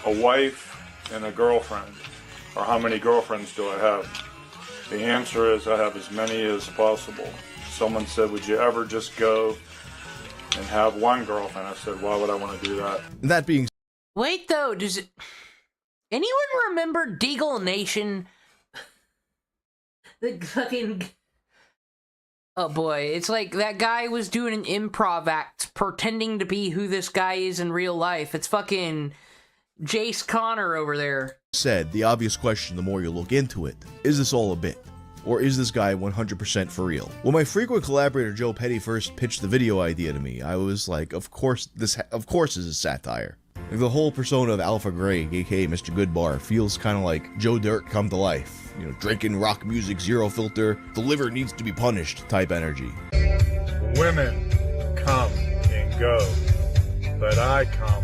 a wife and a girlfriend? Or how many girlfriends do I have? The answer is I have as many as possible. Someone said, would you ever just go and have one girlfriend? I said, why would I want to do that? And that being Wait, though, does it... Anyone remember Deagle Nation? The fucking... Oh boy, it's like that guy was doing an improv act pretending to be who this guy is in real life. It's fucking Jace Connor over there. said, the obvious question the more you look into it, is this all a bit? Or is this guy 100% for real? When my frequent collaborator Joe Petty first pitched the video idea to me, I was like, of course this is satire. Like, the whole persona of Alpha Greg, aka Mr. Goodbar, feels kind of like Joe Dirt come to life. You know, drinking rock music, zero filter, the liver needs to be punished type energy. Women come and go, but I come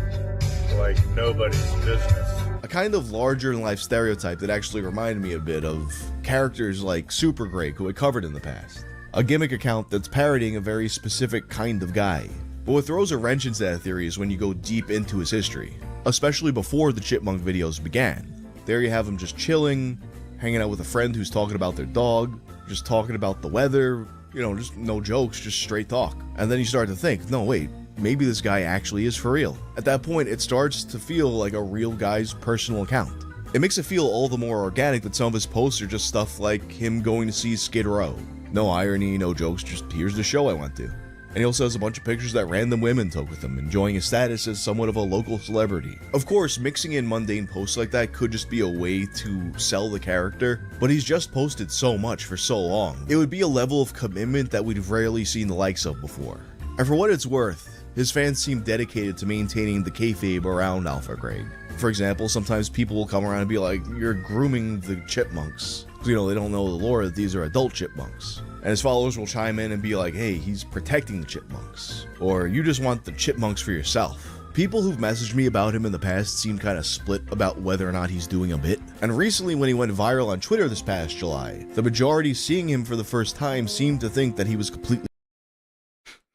like nobody's business. A kind of larger-than-life stereotype that actually reminded me a bit of characters like Super Greg, who I covered in the past. A gimmick account that's parodying a very specific kind of guy. But what throws a wrench into that theory is when you go deep into his history, especially before the Chipmunk videos began. There you have him just chilling, hanging out with a friend who's talking about their dog, just talking about the weather, you know, just no jokes, just straight talk. And then you start to think, no wait, maybe this guy actually is for real. At that point, it starts to feel like a real guy's personal account. It makes it feel all the more organic that some of his posts are just stuff like him going to see Skid Row. No irony, no jokes, just here's the show I went to. And he also has a bunch of pictures that random women took with him, enjoying his status as somewhat of a local celebrity. Of course, mixing in mundane posts like that could just be a way to sell the character, but he's just posted so much for so long. It would be a level of commitment that we've rarely seen the likes of before. And for what it's worth, his fans seem dedicated to maintaining the kayfabe around Alpha Greg. For example, sometimes people will come around and be like, you're grooming the chipmunks. Because, you know, they don't know the lore that these are adult chipmunks. And his followers will chime in and be like, hey, he's protecting the chipmunks. Or you just want the chipmunks for yourself. People who've messaged me about him in the past seem kind of split about whether or not he's doing a bit. And recently when he went viral on Twitter this past July, the majority seeing him for the first time seemed to think that he was completely...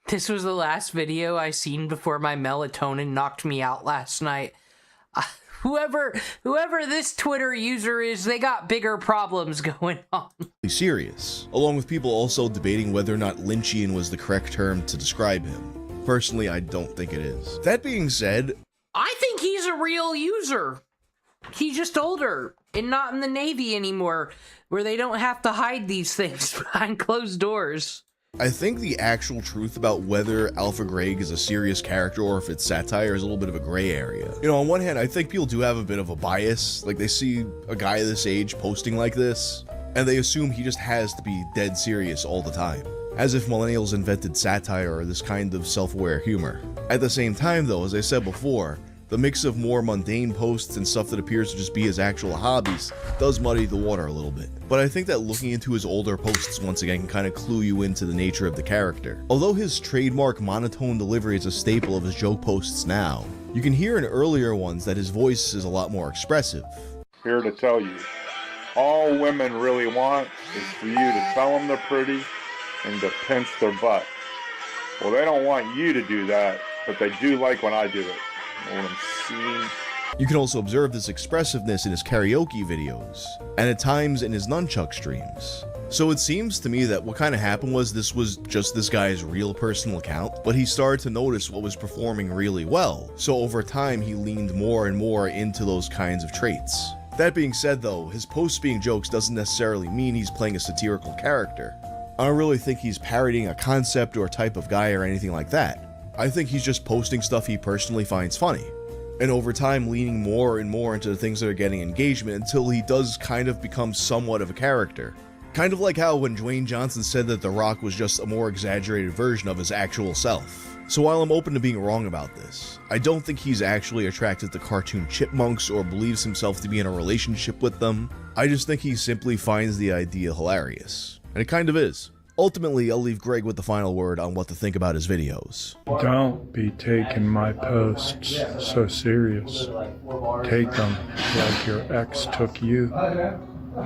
This was the last video I seen before my melatonin knocked me out last night. Whoever this Twitter user is, they got bigger problems going on. serious, along with people also debating whether or not Lynchian was the correct term to describe him. Personally, I don't think it is. That being said, I think he's a real user. He's just older and not in the Navy anymore, where they don't have to hide these things behind closed doors. I think the actual truth about whether Alpha Greg is a serious character or if it's satire is a little bit of a gray area. You know, on one hand, I think people do have a bit of a bias. Like, they see a guy this age posting like this, and they assume he just has to be dead serious all the time. As if millennials invented satire or this kind of self-aware humor. At the same time, though, as I said before, the mix of more mundane posts and stuff that appears to just be his actual hobbies does muddy the water a little bit. But I think that looking into his older posts once again can kind of clue you into the nature of the character. Although his trademark monotone delivery is a staple of his joke posts now, you can hear in earlier ones that his voice is a lot more expressive. Here to tell you, all women really want is for you to tell them they're pretty and to pinch their butt. Well, they don't want you to do that, but they do like when I do it. You know what I'm seeing? You can also observe this expressiveness in his karaoke videos, and at times in his nunchuck streams. So it seems to me that what kind of happened was this was just this guy's real personal account, but he started to notice what was performing really well, so over time he leaned more and more into those kinds of traits. That being said though, his posts being jokes doesn't necessarily mean he's playing a satirical character. I don't really think he's parodying a concept or type of guy or anything like that. I think he's just posting stuff he personally finds funny, and over time leaning more and more into the things that are getting engagement until he does kind of become somewhat of a character. Kind of like how when Dwayne Johnson said that The Rock was just a more exaggerated version of his actual self. So while I'm open to being wrong about this, I don't think he's actually attracted to cartoon chipmunks or believes himself to be in a relationship with them. I just think he simply finds the idea hilarious. And it kind of is. Ultimately, I'll leave Greg with the final word on what to think about his videos. Don't be taking my posts so serious. Take them like your ex took you,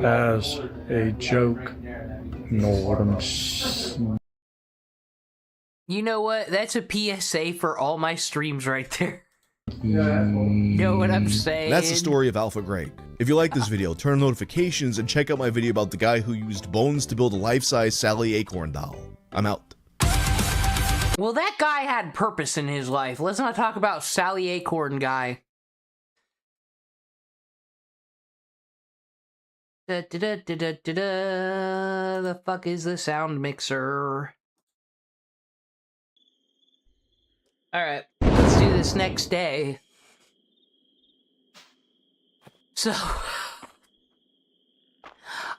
as a joke. Know what I'm saying? You know what? That's a PSA for all my streams right there. Know what I'm saying? That's the story of Alpha Greg. If you like this video, turn on notifications and check out my video about the guy who used bones to build a life-size Sally Acorn doll. I'm out. Well, that guy had purpose in his life. Let's not talk about Sally Acorn guy. The fuck is the sound mixer? Alright, let's do this next day. So,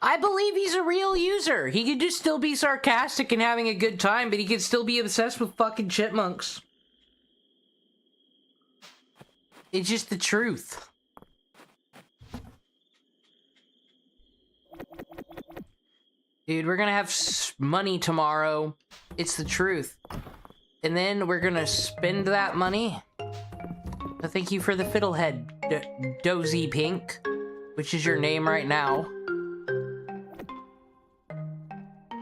I believe he's a real user. He could just still be sarcastic and having a good time, but he could still be obsessed with fucking chipmunks. It's just the truth. Dude, we're gonna have money tomorrow. It's the truth. And then we're gonna spend that money. So thank you for the fiddlehead, Dozy Pink, which is your name right now.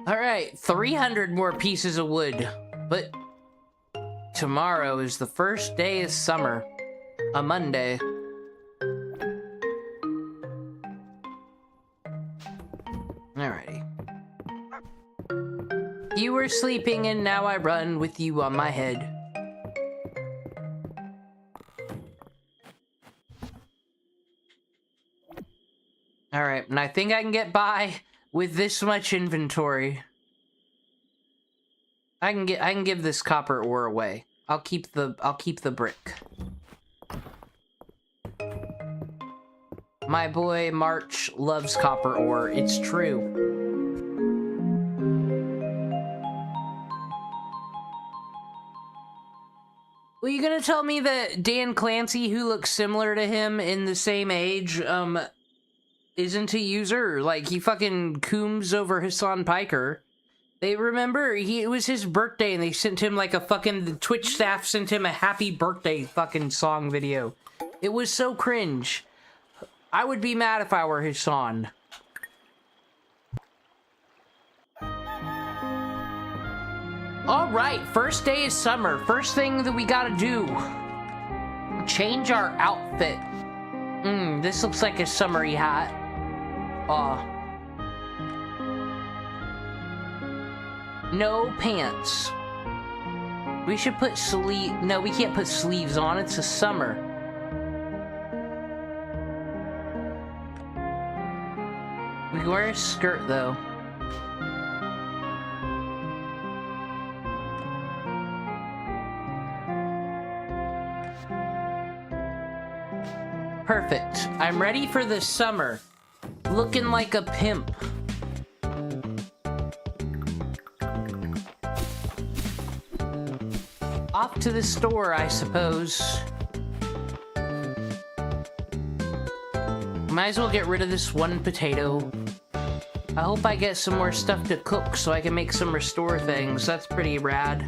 Alright, 300 more pieces of wood. But tomorrow is the first day of summer. A Monday. Alrighty. You were sleeping and now I run with you on my head. Alright, and I think I can get by with this much inventory. I can give this copper ore away. I'll keep the brick. My boy March loves copper ore, it's true. Well, you gonna tell me that Dan Clancy, who looks similar to him in the same age, isn't a user? Like, he fucking cooms over Hassan Piker. They remember, it was his birthday and they sent him like a fucking, the Twitch staff sent him a happy birthday fucking song video. It was so cringe. I would be mad if I were Hassan. Alright, first day of summer. First thing that we gotta do. Change our outfit. This looks like a summery hat. No pants. We should put no, we can't put sleeves on. It's a summer. We can wear a skirt, though. Perfect. I'm ready for the summer. Looking like a pimp. Off to the store, I suppose. Might as well get rid of this one potato. I hope I get some more stuff to cook so I can make some restore things. That's pretty rad.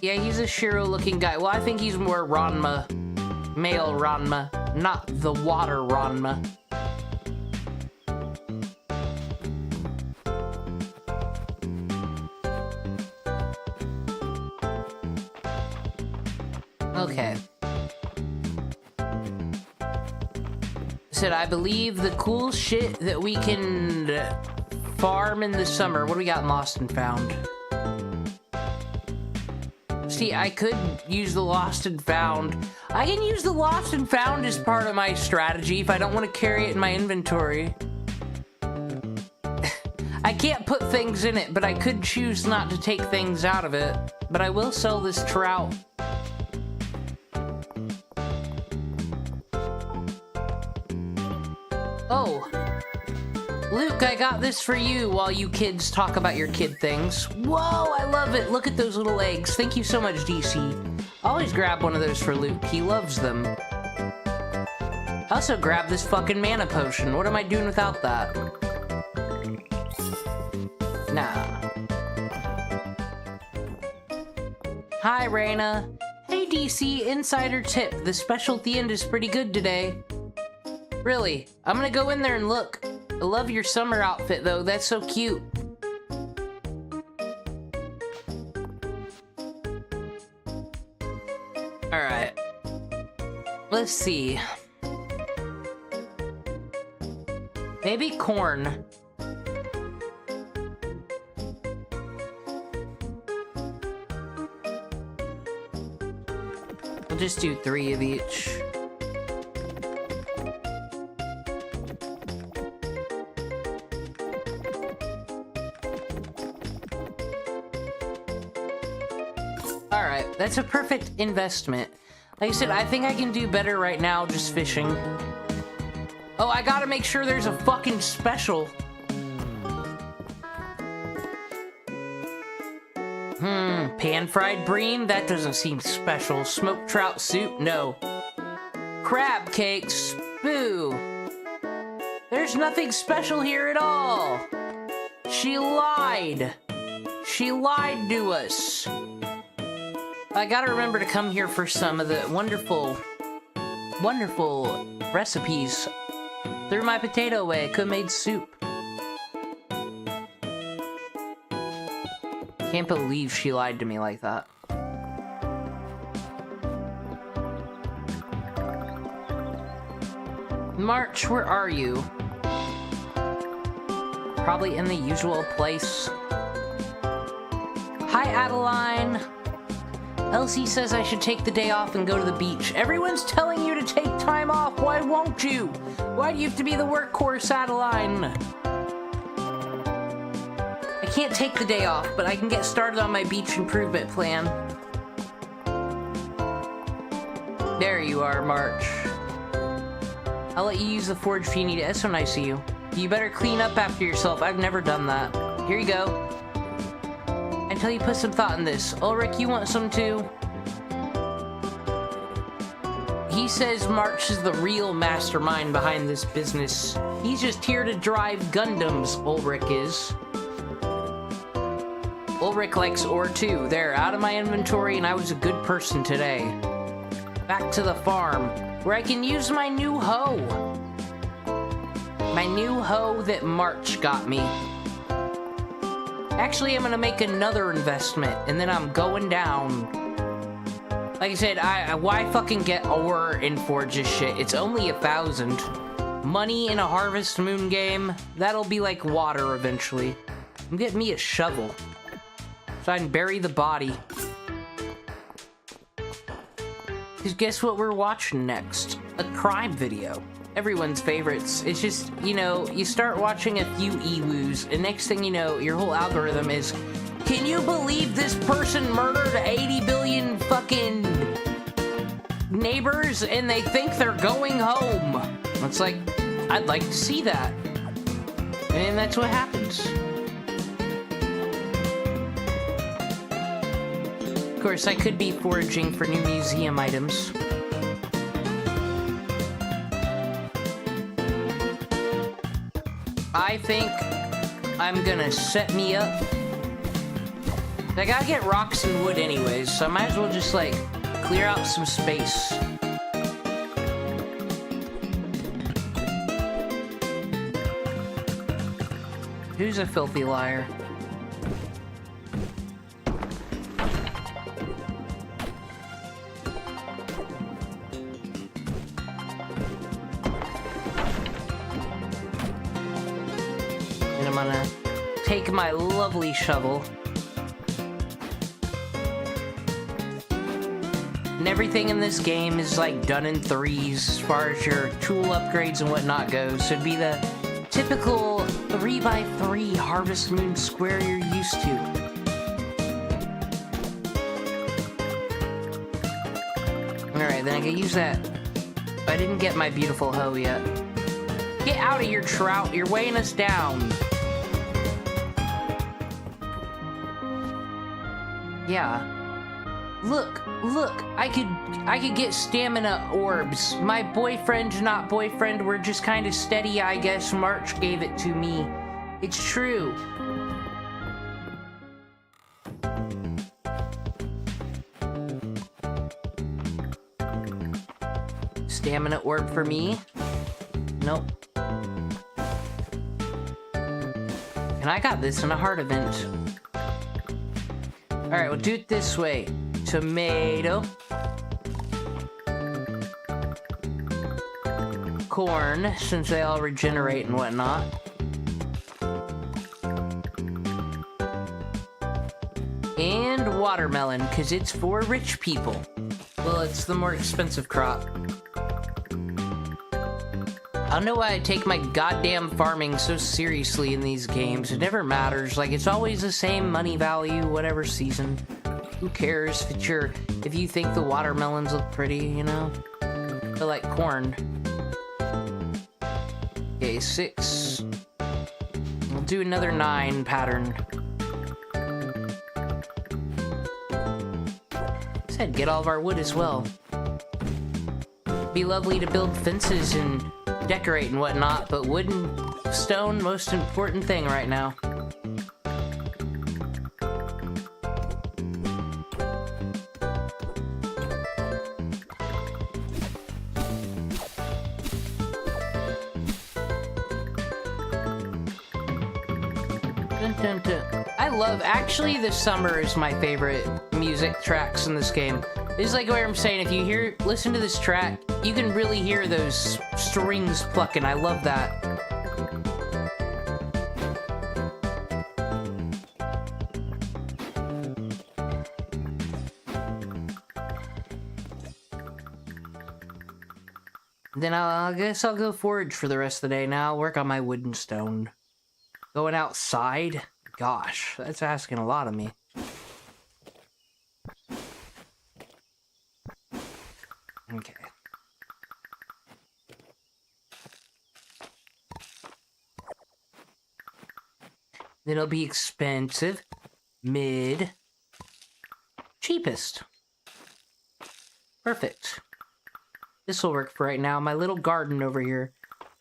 Yeah, he's a Shiro-looking guy. Well, I think he's more Ranma. Male Ranma, not the water Ranma. Okay. Said, I believe the cool shit that we can farm in the summer. What do we got in Lost and Found? See, I could use the Lost and Found. I can use the Lost and Found as part of my strategy if I don't want to carry it in my inventory. I can't put things in it, but I could choose not to take things out of it. But I will sell this trout. Oh, Luke, I got this for you while you kids talk about your kid things. Whoa, I love it. Look at those little eggs. Thank you so much, DC. Always grab one of those for Luke. He loves them. I also grabbed this fucking mana potion. What am I doing without that? Nah. Hi, Raina. Hey, DC, insider tip. The special at the end is pretty good today. Really, I'm gonna go in there and look. I love your summer outfit, though. That's so cute. Alright. Let's see. Maybe corn. We'll just do 3 of each. Alright, that's a perfect investment. Like I said, I think I can do better right now just fishing. Oh, I gotta make sure there's a fucking special. Pan-fried bream? That doesn't seem special. Smoked trout soup? No. Crab cakes? Boo. There's nothing special here at all. She lied. She lied to us. I gotta remember to come here for some of the wonderful, wonderful recipes. Threw my potato away. I could've made soup. Can't believe she lied to me like that. March, where are you? Probably in the usual place. Hi, Adeline. Elsie says I should take the day off and go to the beach. Everyone's telling you to take time off. Why won't you? Why do you have to be the workhorse, Adeline? I can't take the day off, but I can get started on my beach improvement plan. There you are, March. I'll let you use the forge if you need it. That's so nice of you. You better clean up after yourself. I've never done that. Here you go. Until you put some thought in this. Ulrich, you want some too? He says March is the real mastermind behind this business. He's just here to drive Gundams, Ulrich is. Ulrich likes ore too. They're out of my inventory and I was a good person today. Back to the farm, where I can use my new hoe. My new hoe that March got me. Actually, I'm gonna make another investment, and then I'm going down. Like I said, why fucking get ore in Forge's shit? It's only 1,000. Money in a Harvest Moon game, that'll be like water eventually. I'm getting me a shovel, so I can bury the body. Because guess what we're watching next? A crime video. Everyone's favorites. It's just, you know, you start watching a few ewoos, and next thing you know, your whole algorithm is, can you believe this person murdered 80 billion fucking neighbors and they think they're going home? It's like, I'd like to see that. And that's what happens. Of course, I could be foraging for new museum items. I think I'm gonna set me up. I gotta get rocks and wood anyways, so I might as well just, like, clear out some space. Who's a filthy liar? And I'm gonna take my lovely shovel. And everything in this game is like done in threes as far as your tool upgrades and whatnot goes. So it'd be the typical 3x3 Harvest Moon square you're used to. Alright, then I can use that. I didn't get my beautiful hoe yet. Get out of here, Trout. You're weighing us down. Yeah. Look, I could get stamina orbs. My boyfriend's not boyfriend, we're just kind of steady, I guess. March gave it to me. It's true. Stamina orb for me? Nope. And I got this in a heart event. Alright, we'll do it this way. Tomato. Corn, since they all regenerate and whatnot. And watermelon, because it's for rich people. Well, it's the more expensive crop. I don't know why I take my goddamn farming so seriously in these games. It never matters. Like, it's always the same money value, whatever season. Who cares if you think the watermelons look pretty, you know? They're like corn. Okay, 6. We'll do another 9 pattern. Said get all of our wood as well. Be lovely to build fences and decorate and whatnot, but wood and stone, most important thing right now. Dun, dun, dun. Actually, the summer is my favorite music tracks in this game. It's like what I'm saying, if you listen to this track, you can really hear those strings plucking. I love that. Then I guess I'll go forage for the rest of the day now. I'll work on my wood and stone. Going outside? Gosh, that's asking a lot of me. Okay. Then it'll be expensive, mid, cheapest. Perfect. This will work for right now. My little garden over here.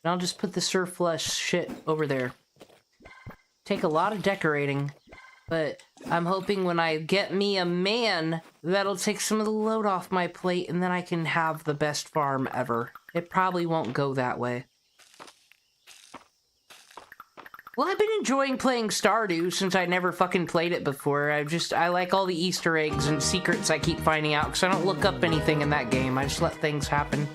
And I'll just put the surplus shit over there. Take a lot of decorating, but I'm hoping when I get me a man, that'll take some of the load off my plate, and then I can have the best farm ever. It probably won't go that way. Well, I've been enjoying playing Stardew since I never fucking played it before. I like all the Easter eggs and secrets I keep finding out, because I don't look up anything in that game. I just let things happen.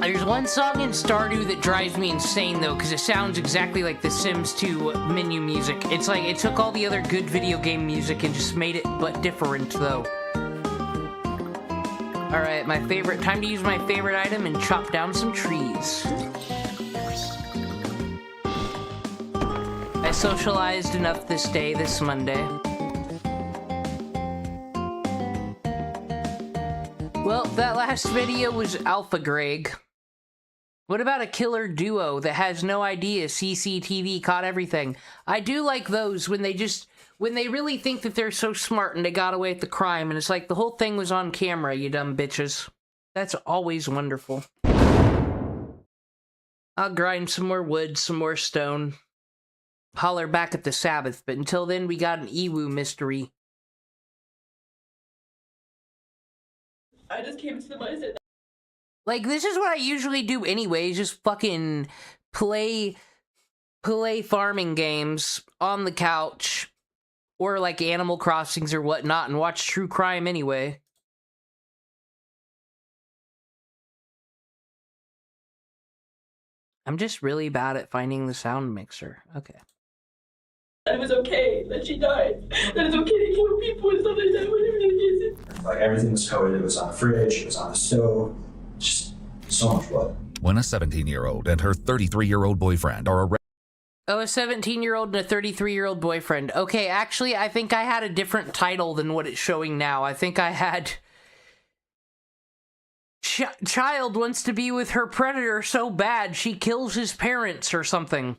There's one song in Stardew that drives me insane, though, because it sounds exactly like the Sims 2 menu music. It's like it took all the other good video game music and just made it but different, though. Alright, time to use my favorite item and chop down some trees. I socialized enough this Monday. Well, that last video was Alpha Greg. What about a killer duo that has no idea CCTV caught everything? I do like those when they really think that they're so smart and they got away with the crime, and it's like the whole thing was on camera, you dumb bitches. That's always wonderful. I'll grind some more wood, some more stone. Holler back at the Sabbath, but until then we got an Ewu mystery. I just came to the mindset. Like, this is what I usually do anyways, just fucking play farming games on the couch, or like Animal Crossings or whatnot, and watch true crime anyway. I'm just really bad at finding the sound mixer. Okay. It was okay that she died. That it's okay to kill people and stuff like that, whatever the case is. Like, everything was coated. It was on the fridge, it was on the stove. Just so much blood. When a 17-year-old and her 33-year-old boyfriend are arrested. Oh, a 17-year-old and a 33-year-old boyfriend. Okay, actually, I think I had a different title than what it's showing now. I think I had child wants to be with her predator so bad she kills his parents or something.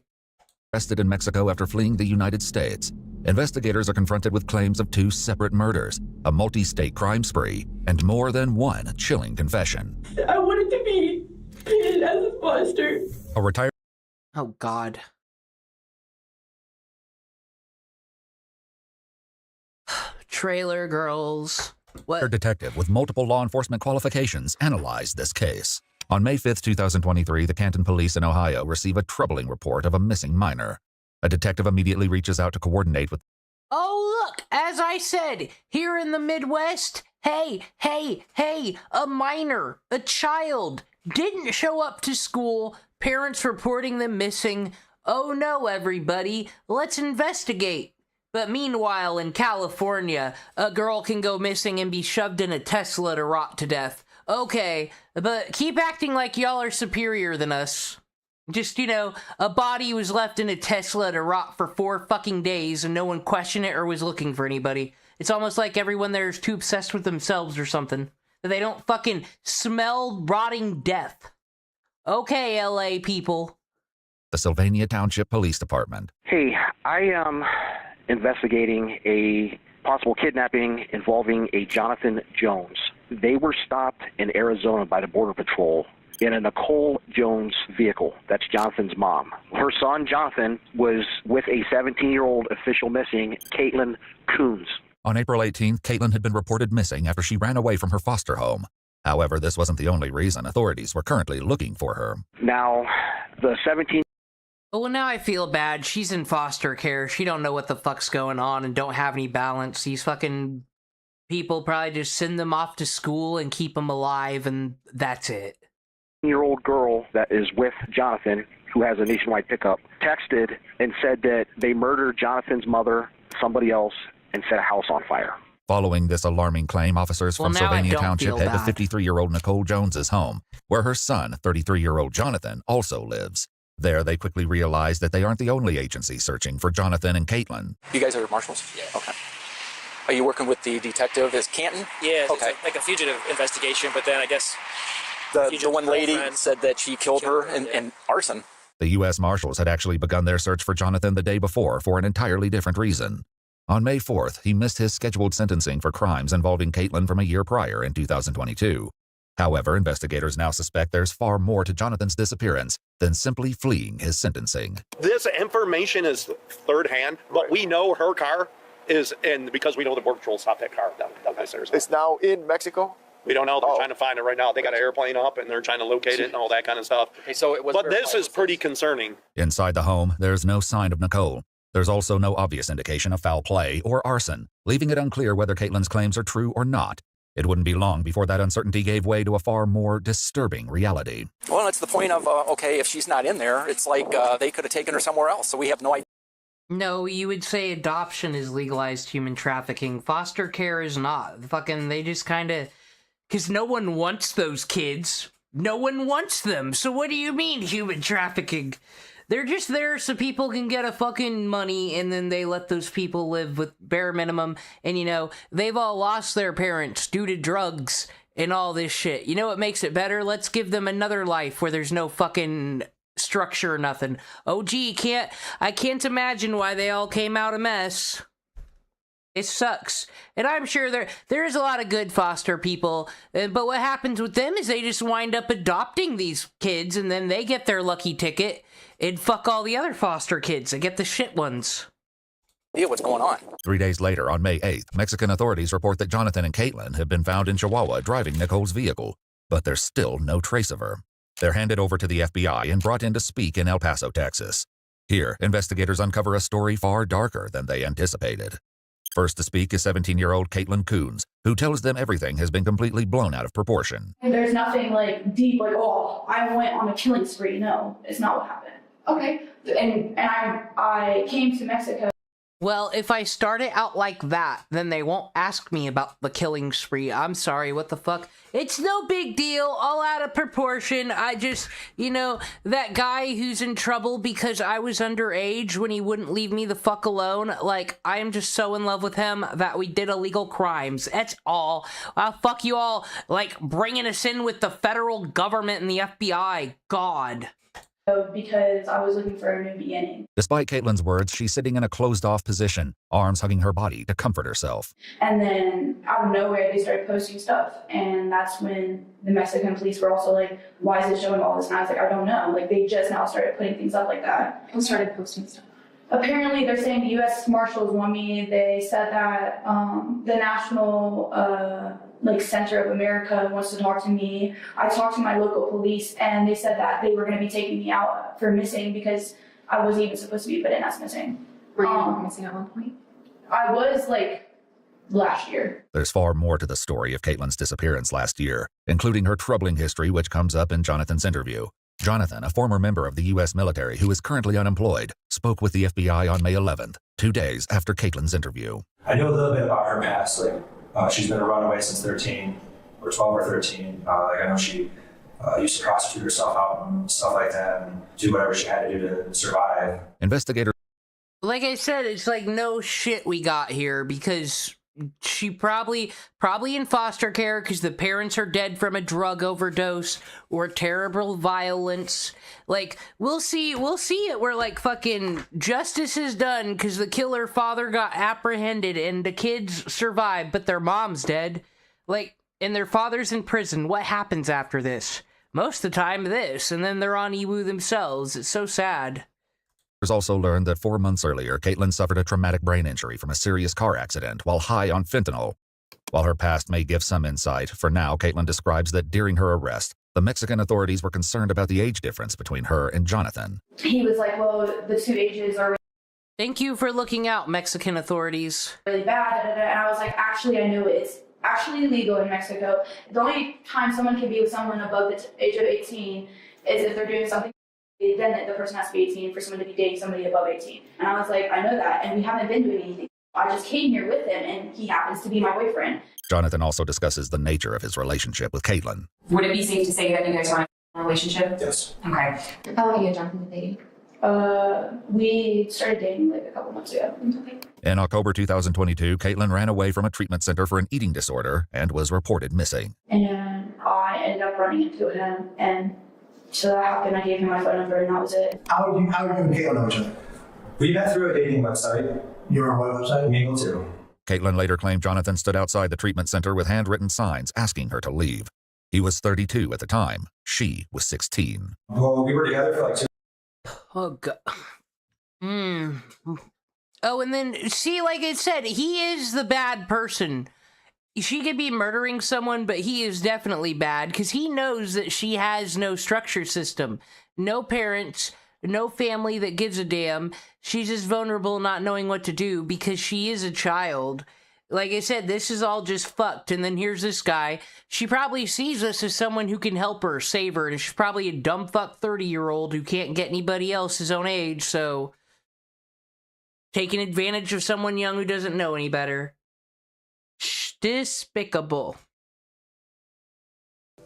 Arrested in Mexico after fleeing the United States. Investigators are confronted with claims of 2 separate murders, a multi-state crime spree, and more than one chilling confession. I wanted to be treated as a foster. A retired... Oh, God. Trailer girls. What? Detective with multiple law enforcement qualifications analyzed this case. On May 5, 2023, the Canton Police in Ohio receive a troubling report of a missing minor. A detective immediately reaches out to coordinate with... Oh, look, as I said, here in the Midwest, hey, a minor, a child, didn't show up to school, parents reporting them missing. Oh no, everybody, let's investigate. But meanwhile, in California, a girl can go missing and be shoved in a Tesla to rot to death. Okay, but keep acting like y'all are superior than us. Just, you know, a body was left in a Tesla to rot for 4 fucking days and no one questioned it or was looking for anybody. It's almost like everyone there is too obsessed with themselves or something. That they don't fucking smell rotting death. Okay, LA people. The Sylvania Township Police Department. Hey, I am investigating a possible kidnapping involving a Jonathan Jones. They were stopped in Arizona by the Border Patrol in a Nicole Jones vehicle. That's Jonathan's mom. Her son, Jonathan, was with a 17-year-old official missing, Caitlin Coons. On April 18th, Caitlin had been reported missing after she ran away from her foster home. However, this wasn't the only reason authorities were currently looking for her. Now, the 17... Well, now I feel bad. She's in foster care. She don't know what the fuck's going on and don't have any balance. These fucking people probably just send them off to school and keep them alive, and that's it. Year-old girl that is with Jonathan, who has a nationwide pickup, texted and said that they murdered Jonathan's mother, somebody else, and set a house on fire. Following this alarming claim, officers from Sylvania Township head to 53-year-old Nicole Jones's home, where her son, 33-year-old Jonathan, also lives. There, they quickly realized that they aren't the only agency searching for Jonathan and Caitlin. You guys are marshals? Yeah. Okay. Are you working with the detective? Is Canton? Yeah, okay. It's like a fugitive investigation, but then I guess... The one lady said that she killed her in arson. The U.S. Marshals had actually begun their search for Jonathan the day before for an entirely different reason. On May 4th, he missed his scheduled sentencing for crimes involving Caitlin from a year prior in 2022. However, investigators now suspect there's far more to Jonathan's disappearance than simply fleeing his sentencing. This information is third hand, but we know her car is, and because we know the Border Patrol stopped that car downstairs. It's now in Mexico? We don't know. They're trying to find it right now. They got an airplane up and they're trying to locate it and all that kind of stuff. Okay, so it was. But this is pretty concerning. Inside the home, there's no sign of Nicole. There's also no obvious indication of foul play or arson, leaving it unclear whether Caitlin's claims are true or not. It wouldn't be long before that uncertainty gave way to a far more disturbing reality. Well, it's the point of, okay, if she's not in there, it's like they could have taken her somewhere else, so we have no idea. No, you would say adoption is legalized human trafficking. Foster care is not. Fucking, they just kind of... Because no one wants those kids. No one wants them. So what do you mean human trafficking? They're just there so people can get a fucking money, and then they let those people live with bare minimum. And, you know, they've all lost their parents due to drugs and all this shit. You know what makes it better? Let's give them another life where there's no fucking structure or nothing. Oh, gee, I can't imagine why they all came out a mess. It sucks. And I'm sure there is a lot of good foster people, but what happens with them is they just wind up adopting these kids, and then they get their lucky ticket, and fuck all the other foster kids. They get the shit ones. Yeah, what's going on? 3 days later, on May 8th, Mexican authorities report that Jonathan and Caitlin have been found in Chihuahua driving Nicole's vehicle, but there's still no trace of her. They're handed over to the FBI and brought in to speak in El Paso, Texas. Here, investigators uncover a story far darker than they anticipated. First to speak is 17-year-old Caitlin Coons, who tells them everything has been completely blown out of proportion. There's nothing like deep, like, oh, I went on a killing spree. No, it's not what happened. Okay. And I came to Mexico. Well, if I start it out like that, then they won't ask me about the killing spree. I'm sorry, what the fuck? It's no big deal, all out of proportion. I just, you know, that guy who's in trouble because I was underage when he wouldn't leave me the fuck alone, like, I am just so in love with him that we did illegal crimes. That's all. Fuck you all, like, bringing us in with the federal government and the FBI. God. Because I was looking for a new beginning. Despite Caitlin's words, she's sitting in a closed-off position, arms hugging her body to comfort herself. And then out of nowhere, they started posting stuff. And that's when the Mexican police were also like, why is it showing all this? And I was like, I don't know. Like, they just now started putting things up like that. Who started posting stuff? Apparently, they're saying the U.S. Marshals want me. They said that the National Center of America wants to talk to me. I talked to my local police, and they said that they were going to be taking me out for missing because I wasn't even supposed to be put in as missing. Were you missing at one point? I was, last year. There's far more to the story of Caitlin's disappearance last year, including her troubling history, which comes up in Jonathan's interview. Jonathan, a former member of the U.S. military who is currently unemployed, spoke with the FBI on May 11th, 2 days after Caitlin's interview. I know a little bit about her past. She's been a runaway since 13, or 12 or 13. I know she used to prostitute herself out and stuff like that and do whatever she had to do to survive. Investigators. Like I said, it's like no shit we got here because she probably in foster care because the parents are dead from a drug overdose or terrible violence. Like, we'll see it where, like, fucking justice is done because the killer father got apprehended and the kids survived, but their mom's dead. Like, and their father's in prison. What happens after this? Most of the time, this, and then they're on EWU themselves. It's so sad. Also learned that 4 months earlier, Caitlin suffered a traumatic brain injury from a serious car accident while high on fentanyl. While her past may give some insight, for now, Caitlin describes that during her arrest, the Mexican authorities were concerned about the age difference between her and Jonathan. He was like, well, the two ages are Thank you for looking out, Mexican authorities. really bad. And I was like, actually, I know it's actually illegal in Mexico. The only time someone can be with someone above the age of 18 is if they're doing something. Then the person has to be 18 for someone to be dating somebody above 18. And I was like, I know that, and we haven't been doing anything. I just came here with him, and he happens to be my boyfriend. Jonathan also discusses the nature of his relationship with Caitlin. Would it be safe to say that you guys are in a relationship? Yes. Okay. How long have you and Jonathan been dating? We started dating a couple months ago. Okay. In October 2022, Caitlin ran away from a treatment center for an eating disorder and was reported missing. And I ended up running into him, and so that happened. I gave him my phone number, and that was it. How did you and Caitlin know each other? We met through a dating website. You were on what website? Mingle too. Caitlin later claimed Jonathan stood outside the treatment center with handwritten signs asking her to leave. He was 32 at the time. She was 16. Well, we were together for 2 Oh, God. Oh, and then, see, like I said, he is the bad person. She could be murdering someone, but he is definitely bad because he knows that she has no structure system, no parents, no family that gives a damn. She's just vulnerable, not knowing what to do because she is a child. Like I said, this is all just fucked. And then here's this guy. She probably sees us as someone who can help her, save her. And she's probably a dumb fuck 30-year-old who can't get anybody else his own age. So taking advantage of someone young who doesn't know any better. Despicable.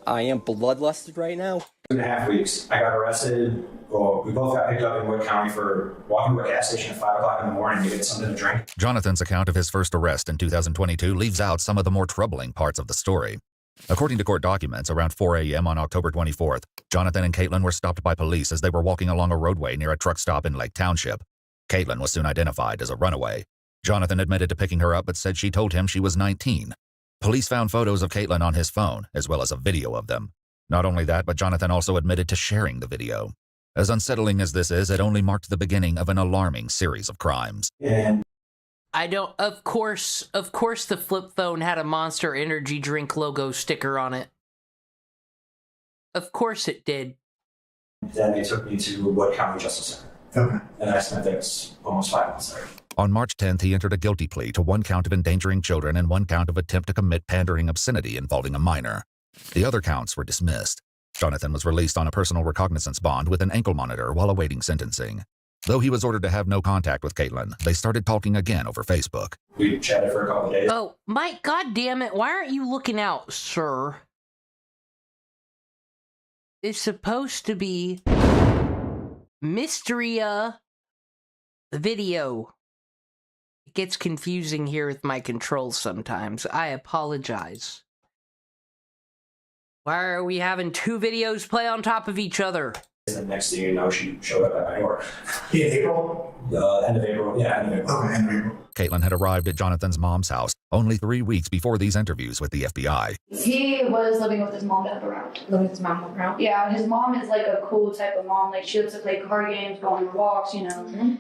I am bloodlusted right now. 2.5 weeks. I got arrested. Well, we both got picked up in Wood County for walking to a gas station at 5 o'clock in the morning to get something to drink. Jonathan's account of his first arrest in 2022 leaves out some of the more troubling parts of the story. According to court documents, around 4 a.m. on October 24th, Jonathan and Caitlin were stopped by police as they were walking along a roadway near a truck stop in Lake Township. Caitlin was soon identified as a runaway. Jonathan admitted to picking her up but said she told him she was 19. Police found photos of Caitlin on his phone, as well as a video of them. Not only that, but Jonathan also admitted to sharing the video. As unsettling as this is, it only marked the beginning of an alarming series of crimes. Of course the flip phone had a Monster Energy drink logo sticker on it. Of course it did. Then they took me to Wood County Justice Center. Okay. And I spent there almost 5 months there. On March 10th, he entered a guilty plea to 1 count of endangering children and 1 count of attempt to commit pandering obscenity involving a minor. The other counts were dismissed. Jonathan was released on a personal recognizance bond with an ankle monitor while awaiting sentencing. Though he was ordered to have no contact with Caitlyn, they started talking again over Facebook. We chatted for a couple of days. Oh, Mike, goddammit, why aren't you looking out, sir? It's supposed to be Mistria video. It gets confusing here with my controls sometimes. I apologize. Why are we having two videos play on top of each other? And the next thing you know, she showed up at my door. In April? End of April. Yeah, end of April. Okay, end of April. Caitlyn had arrived at Jonathan's mom's house only 3 weeks before these interviews with the FBI. He was living with his mom up around. Living with his mom around? Yeah, his mom is like a cool type of mom. Like, she loves to play card games, go on walks, you know.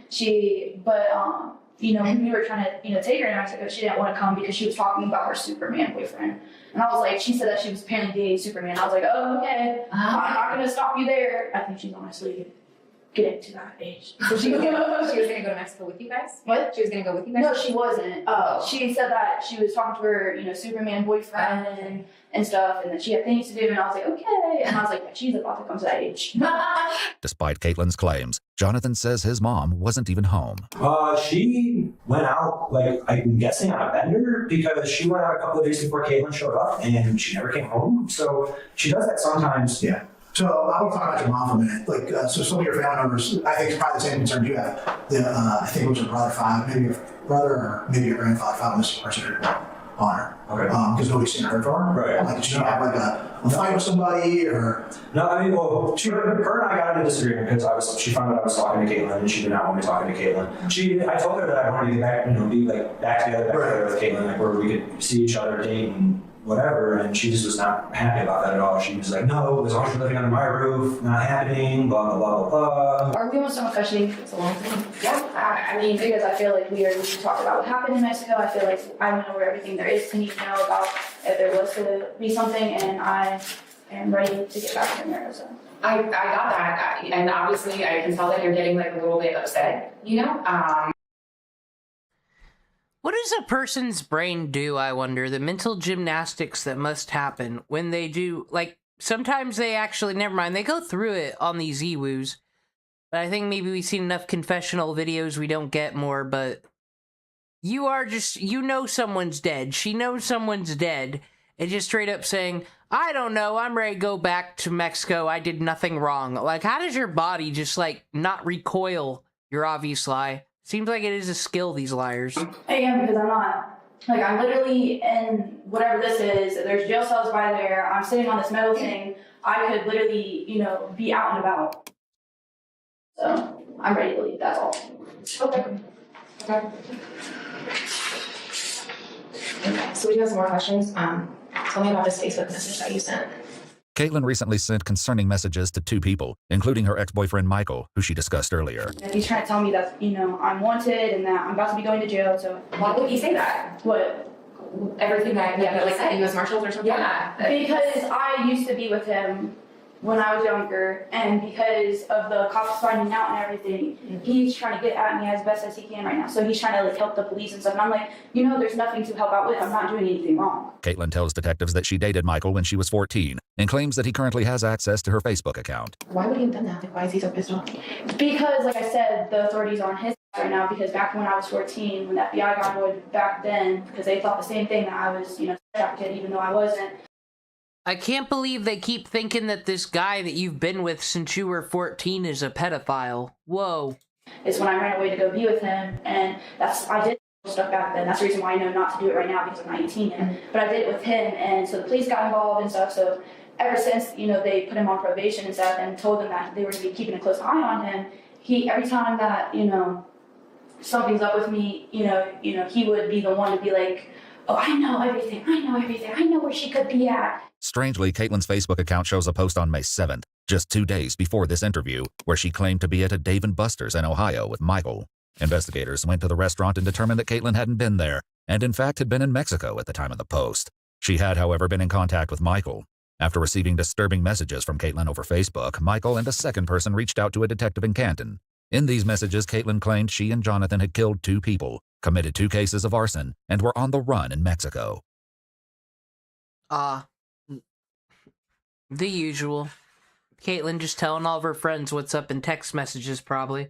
You know, when we were trying to, you know, take her to Mexico, she didn't want to come because she was talking about her Superman boyfriend. And I was like, she said that she was apparently dating Superman. I was like, oh, okay. I'm not going to stop you there. I think she's honestly getting to that age. So she was gonna go to Mexico with you guys? What? She was gonna go with you guys? No, she wasn't. She said that she was talking to her, you know, Superman boyfriend and stuff, and that she had things to do, and I was like, okay. And I was like, yeah, she's about to come to that age. Despite Caitlyn's claims, Jonathan says his mom wasn't even home. She went out, like, I'm guessing on a bender, because she went out a couple of days before Caitlyn showed up, and she never came home. So she does that sometimes. Yeah. So I want to talk about your mom for a minute. Like, so some of your family members, I think it's probably the same concern you have. I think it was your brother, maybe your brother, or maybe your grandfather filed a missing person on her. Okay. Because nobody's seen her from her. Right. Like, did she have like a fight with somebody, or? No, I mean, well, her and I got into disagreement because she found out I was talking to Caitlyn, and she did not want me talking to Caitlyn. I told her that I wanted to get back, you know, be like back together with Caitlyn, like where we could see each other, date, and whatever, and she just was not happy about that at all. She was like, no, as long as you're living under my roof, not happening, blah, blah, blah, blah, blah. Are we almost done with questioning? It's a long time. Yeah, I mean, because I feel like we talked about what happened in Mexico. I feel like I know where everything there is to need to know about if there was to be something, and I am ready to get back in there. So. I got that, and obviously I can tell that you're getting like a little bit upset, you know? What does a person's brain do, I wonder? The mental gymnastics that must happen when they do, like, sometimes they actually, never mind, they go through it on these ewoos. But I think maybe we've seen enough confessional videos we don't get more, but you are just, you know someone's dead. She knows someone's dead. And just straight up saying, I don't know, I'm ready to go back to Mexico. I did nothing wrong. Like, how does your body just, like, not recoil your obvious lie? Seems like it is a skill, these liars. I am, because I'm not. Like, I'm literally in whatever this is. There's jail cells by there. I'm sitting on this metal thing. I could literally, you know, be out and about. So, I'm ready to leave. That's all. Okay. So we do have some more questions. Tell me about this Facebook message that you sent. Caitlyn recently sent concerning messages to 2 people, including her ex-boyfriend Michael, who she discussed earlier. He's trying to tell me that, you know, I'm wanted and that I'm about to be going to jail, so... Why would he say that? What? Everything that, like the U.S. Marshals or something? Yeah, because I used to be with him when I was younger, and because of the cops finding out and everything, he's trying to get at me as best as he can right now. So he's trying to, like, help the police and stuff, and I'm like, you know, there's nothing to help out with. I'm not doing anything wrong. Caitlyn tells detectives that she dated Michael when she was 14 and claims that he currently has access to her Facebook account. Why would he have done that? Like, why is he so pissed off? Because, like I said, the authorities are on his side right now, because back when I was 14, when the FBI got involved back then, because they thought the same thing, that I was, you know, a kid, even though I wasn't. I can't believe they keep thinking that this guy that you've been with since you were 14 is a pedophile. Whoa. It's when I ran away to go be with him, and I did stuff back then. That's the reason why I know not to do it right now, because I'm not 18 yet. But I did it with him, and so the police got involved and stuff. So ever since, you know, they put him on probation and stuff, and told him that they were going to be keeping a close eye on him, every time that, you know, something's up with me, you know, he would be the one to be like, oh, I know everything, I know where she could be at. Strangely, Caitlyn's Facebook account shows a post on May 7th, just 2 days before this interview, where she claimed to be at a Dave & Buster's in Ohio with Michael. Investigators went to the restaurant and determined that Caitlyn hadn't been there, and in fact had been in Mexico at the time of the post. She had, however, been in contact with Michael. After receiving disturbing messages from Caitlyn over Facebook, Michael and a second person reached out to a detective in Canton. In these messages, Caitlyn claimed she and Jonathan had killed 2 people, committed 2 cases of arson, and were on the run in Mexico. The usual. Caitlyn just telling all of her friends what's up in text messages, probably.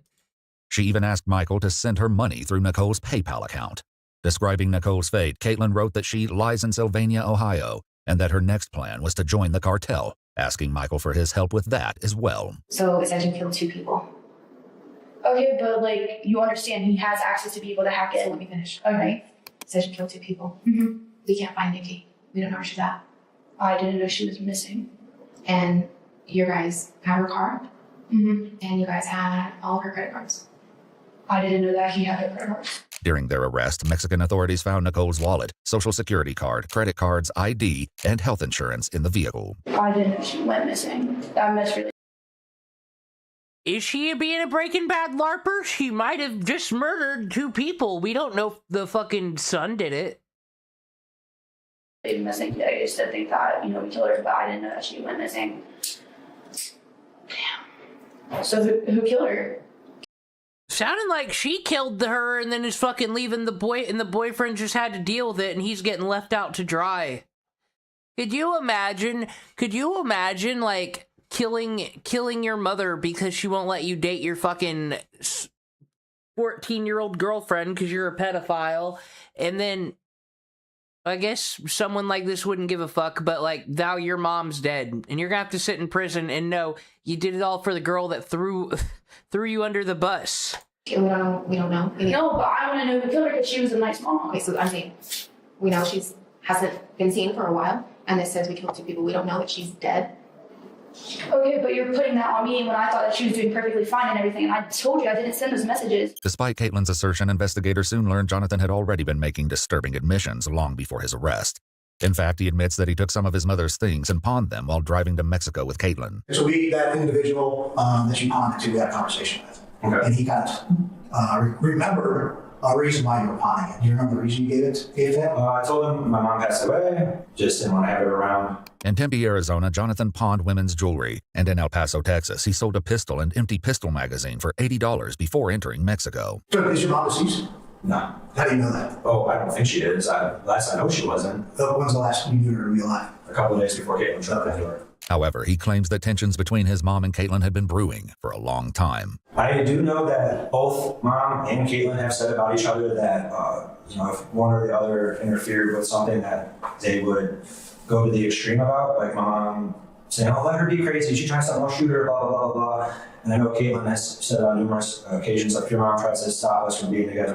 She even asked Michael to send her money through Nicole's PayPal account. Describing Nicole's fate, Caitlin wrote that she lies in Sylvania, Ohio, and that her next plan was to join the cartel, asking Michael for his help with that as well. So it says you killed 2 people. Okay, but like, you understand he has access to be able to hack it. So let me finish. Okay. It says you killed 2 people. Mm-hmm. We can't find Nikki. We don't know where she's at. I didn't know she was missing. And you guys have her card. Mm-hmm. And you guys had all of her credit cards. I didn't know that he had her credit cards. During their arrest, Mexican authorities found Nicole's wallet, social security card, credit cards, ID, and health insurance in the vehicle. I didn't know she went missing. That must really. Is she being a Breaking Bad LARPer? She might have just murdered 2 people. We don't know if the fucking son did it. Missing. I used to think that, we killed her, but I didn't know that she went missing. Damn. So who killed her? Sounded like she killed her and then is fucking leaving the boy, and the boyfriend just had to deal with it, and he's getting left out to dry. Could you imagine, like, killing your mother because she won't let you date your fucking 14-year-old girlfriend because you're a pedophile, and then I guess someone like this wouldn't give a fuck, but like, now your mom's dead and you're gonna have to sit in prison, and no, you did it all for the girl that threw you under the bus. We don't know. No, but I want to know who killed her because she was a nice mom. Okay, so I'm saying, we know hasn't been seen for a while, and it says we killed 2 people. We don't know that she's dead. Okay, but you're putting that on me when I thought that she was doing perfectly fine and everything, and I told you I didn't send those messages. Despite Caitlin's assertion, investigators soon learned Jonathan had already been making disturbing admissions long before his arrest. In fact, he admits that he took some of his mother's things and pawned them while driving to Mexico with Caitlin. So that individual that you pawned it to, we had a conversation with. Okay. And he kind of remembered a reason why you were pawning it. Do you remember the reason you gave it to him? I told him my mom passed away, just didn't want to have it around. In Tempe, Arizona, Jonathan pawned women's jewelry, and in El Paso, Texas, he sold a pistol and empty pistol magazine for $80 before entering Mexico. So is your mom deceased? No. How do you know that? Oh, I don't think she is. Last I know she wasn't. When's the last you knew her to be alive? A couple of days before Caitlin shot that door. However, he claims that tensions between his mom and Caitlin had been brewing for a long time. I do know that both mom and Caitlin have said about each other that, if one or the other interfered with something, that they would go to the extreme about. Like my mom saying, "Oh, let her be crazy. She tries something, I'll shoot her, blah, blah, blah, blah." And I know Caitlin has said on numerous occasions, like, if your mom tries to stop us from being together.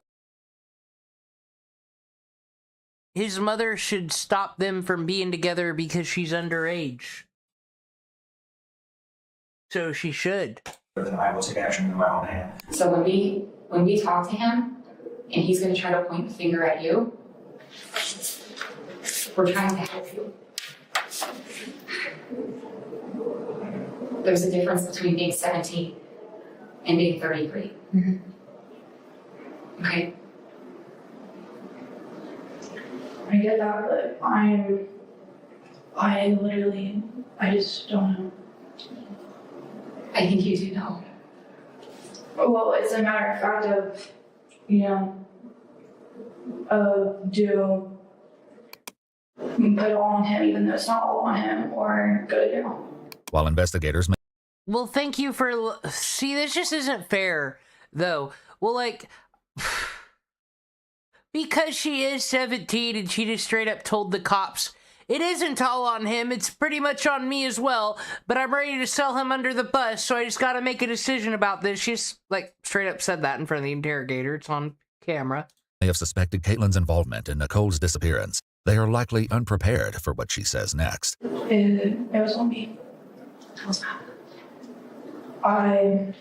His mother should stop them from being together because she's underage. So she should. Then I will take action in my own hand. So when we talk to him, and he's going to try to point the finger at you, we're trying to help you. There's a difference between being 17 and being 33. Mm-hmm. Okay? I get that, but I just don't know. I think you do know. Well, it's a matter of fact of, do put it all on him, even though it's not all on him, or go to jail. While investigators... Well, thank you for... See, this just isn't fair, though. Well, like... Because she is 17 and she just straight up told the cops, it isn't all on him, it's pretty much on me as well, but I'm ready to sell him under the bus, so I just gotta make a decision about this. She's, like, straight up said that in front of the interrogator. It's on camera. They have suspected Caitlin's involvement in Nicole's disappearance. They are likely unprepared for what she says next. It was on me. I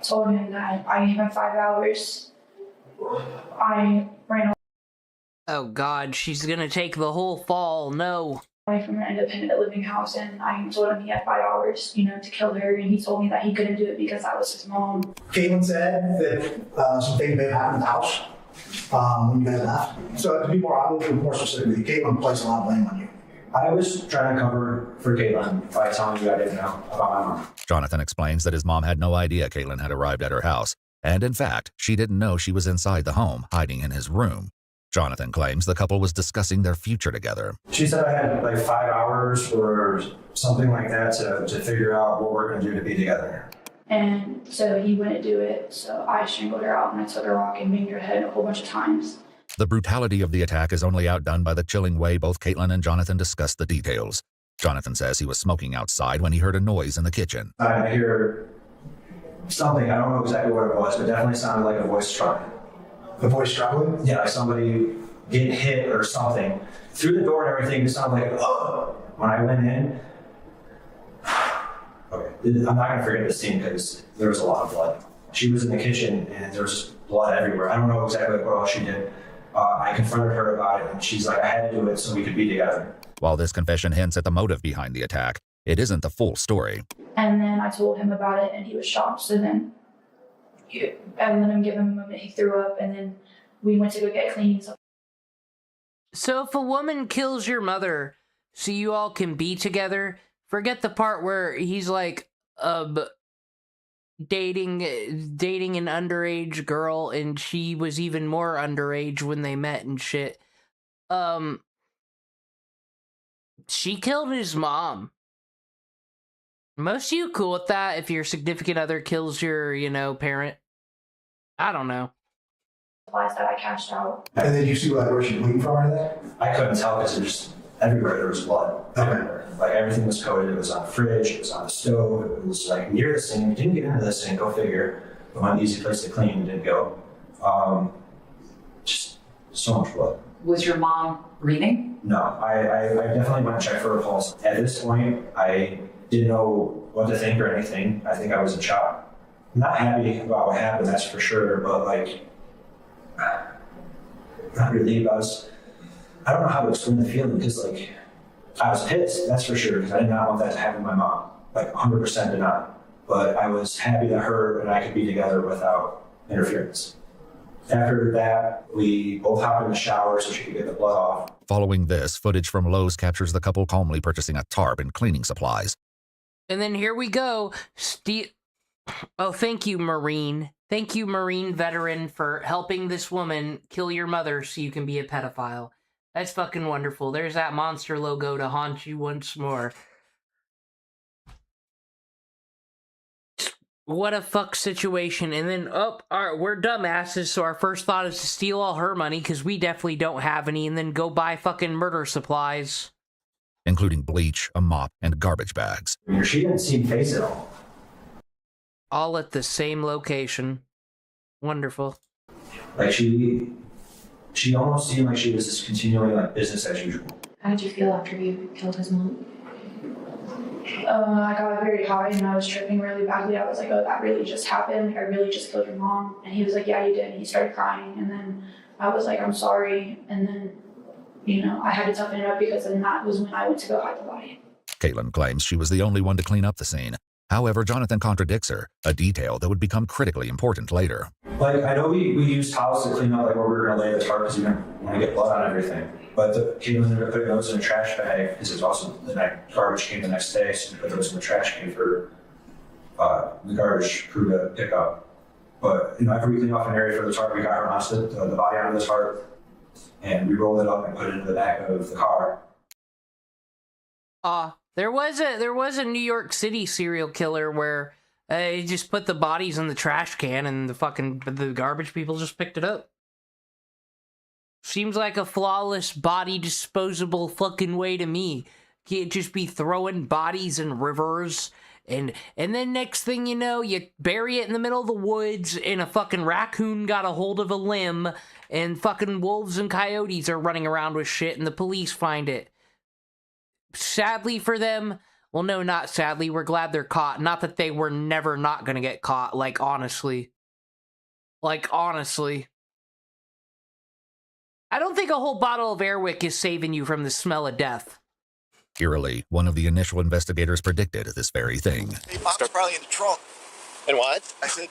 told him that I gave him 5 hours. I ran Oh god, she's gonna take the whole fall, no. away from an independent living house, and I told him he had 5 hours, to kill her, and he told me that he couldn't do it because that was his mom. Caitlin said that some things may have happened in the house when you guys left. So to be more specifically, Caitlin placed a lot of blame on you. I was trying to cover for Caitlin by telling you I didn't know about my mom. Jonathan explains that his mom had no idea Caitlin had arrived at her house, and in fact, she didn't know she was inside the home, hiding in his room. Jonathan claims the couple was discussing their future together. She said I had like 5 hours or something like that to figure out what we're going to do to be together. And so he wouldn't do it. So I strangled her out and I took a rock and banged her head a whole bunch of times. The brutality of the attack is only outdone by the chilling way both Caitlin and Jonathan discuss the details. Jonathan says he was smoking outside when he heard a noise in the kitchen. I hear something, I don't know exactly what it was, but definitely sounded like a voice struggling. The voice struggling? Yeah, like somebody getting hit or something. Through the door and everything, it sounded like, oh! When I went in, okay, I'm not going to forget this scene because there was a lot of blood. She was in the kitchen and there was just blood everywhere. I don't know exactly what else she did. I confronted her about it and she's like, I had to do it so we could be together. While this confession hints at the motive behind the attack, it isn't the full story. And then I told him about it and he was shocked. So then I let him give him a moment. He threw up and then we went to go get clean. So if a woman kills your mother so you all can be together, forget the part where he's like dating an underage girl and she was even more underage when they met and shit. She killed his mom. Most of you cool with that if your significant other kills your, parent? I don't know. Supplies that I cashed out. And then you see where she bleeding from or anything? I couldn't tell because just everywhere there was blood. Everywhere. Like everything was coated. It was on the fridge, it was on the stove, it was like near the sink. It didn't get into the sink, go figure. The one easy place to clean didn't go. Just so much blood. Was your mom breathing? No, I definitely went and checked for a pulse. At this point, I didn't know what to think or anything. I think I was in shock. Not happy about what happened, that's for sure, but like, not relieved. I don't know how to explain the feeling because like, I was pissed, that's for sure, because I did not want that to happen to my mom. Like 100% did not. But I was happy that her and I could be together without interference. After that, we both hopped in the shower so she could get the blood off. Following this, footage from Lowe's captures the couple calmly purchasing a tarp and cleaning supplies. And then here we go. Oh, thank you, Marine. Thank you, Marine veteran, for helping this woman kill your mother so you can be a pedophile. That's fucking wonderful. There's that monster logo to haunt you once more. What a fuck situation. And then, we're dumbasses, so our first thought is to steal all her money, because we definitely don't have any, and then go buy fucking murder supplies. Including bleach, a mop, and garbage bags. She didn't seem face at all. All at the same location. Wonderful. Like she almost seemed like she was just continuing like business as usual. How did you feel after you killed his mom? I got very high and I was tripping really badly. I was like, oh, that really just happened. Like, I really just killed your mom. And he was like, yeah, you did. And he started crying. And then I was like, I'm sorry. And then, I had to toughen it up because then that was when I went to go hide the body. Caitlin claims she was the only one to clean up the scene. However, Jonathan contradicts her, a detail that would become critically important later. Like, I know we used towels to clean up like where we were going to lay the tarp because we didn't want to get blood on everything. But Caitlin ended up putting those in a trash bag because it was also the garbage came the next day, so we put those in the trash can for the garbage crew to pick up. But after we cleaned off an area for the tarp, we got her onto the body onto the tarp, and we rolled it up and put it into the back of the car. There was a New York City serial killer where he just put the bodies in the trash can and the garbage people just picked it up. Seems like a flawless body disposable fucking way to me. Can't just be throwing bodies in rivers and then next thing you know, you bury it in the middle of the woods and a fucking raccoon got a hold of a limb and fucking wolves and coyotes are running around with shit and the police find it. Sadly for them, well, no, not sadly, we're glad they're caught. Not that they were never not gonna get caught, like, honestly. I don't think a whole bottle of Airwick is saving you from the smell of death. Eerily, one of the initial investigators predicted this very thing. Hey, mom's probably in the trunk. And what? I said,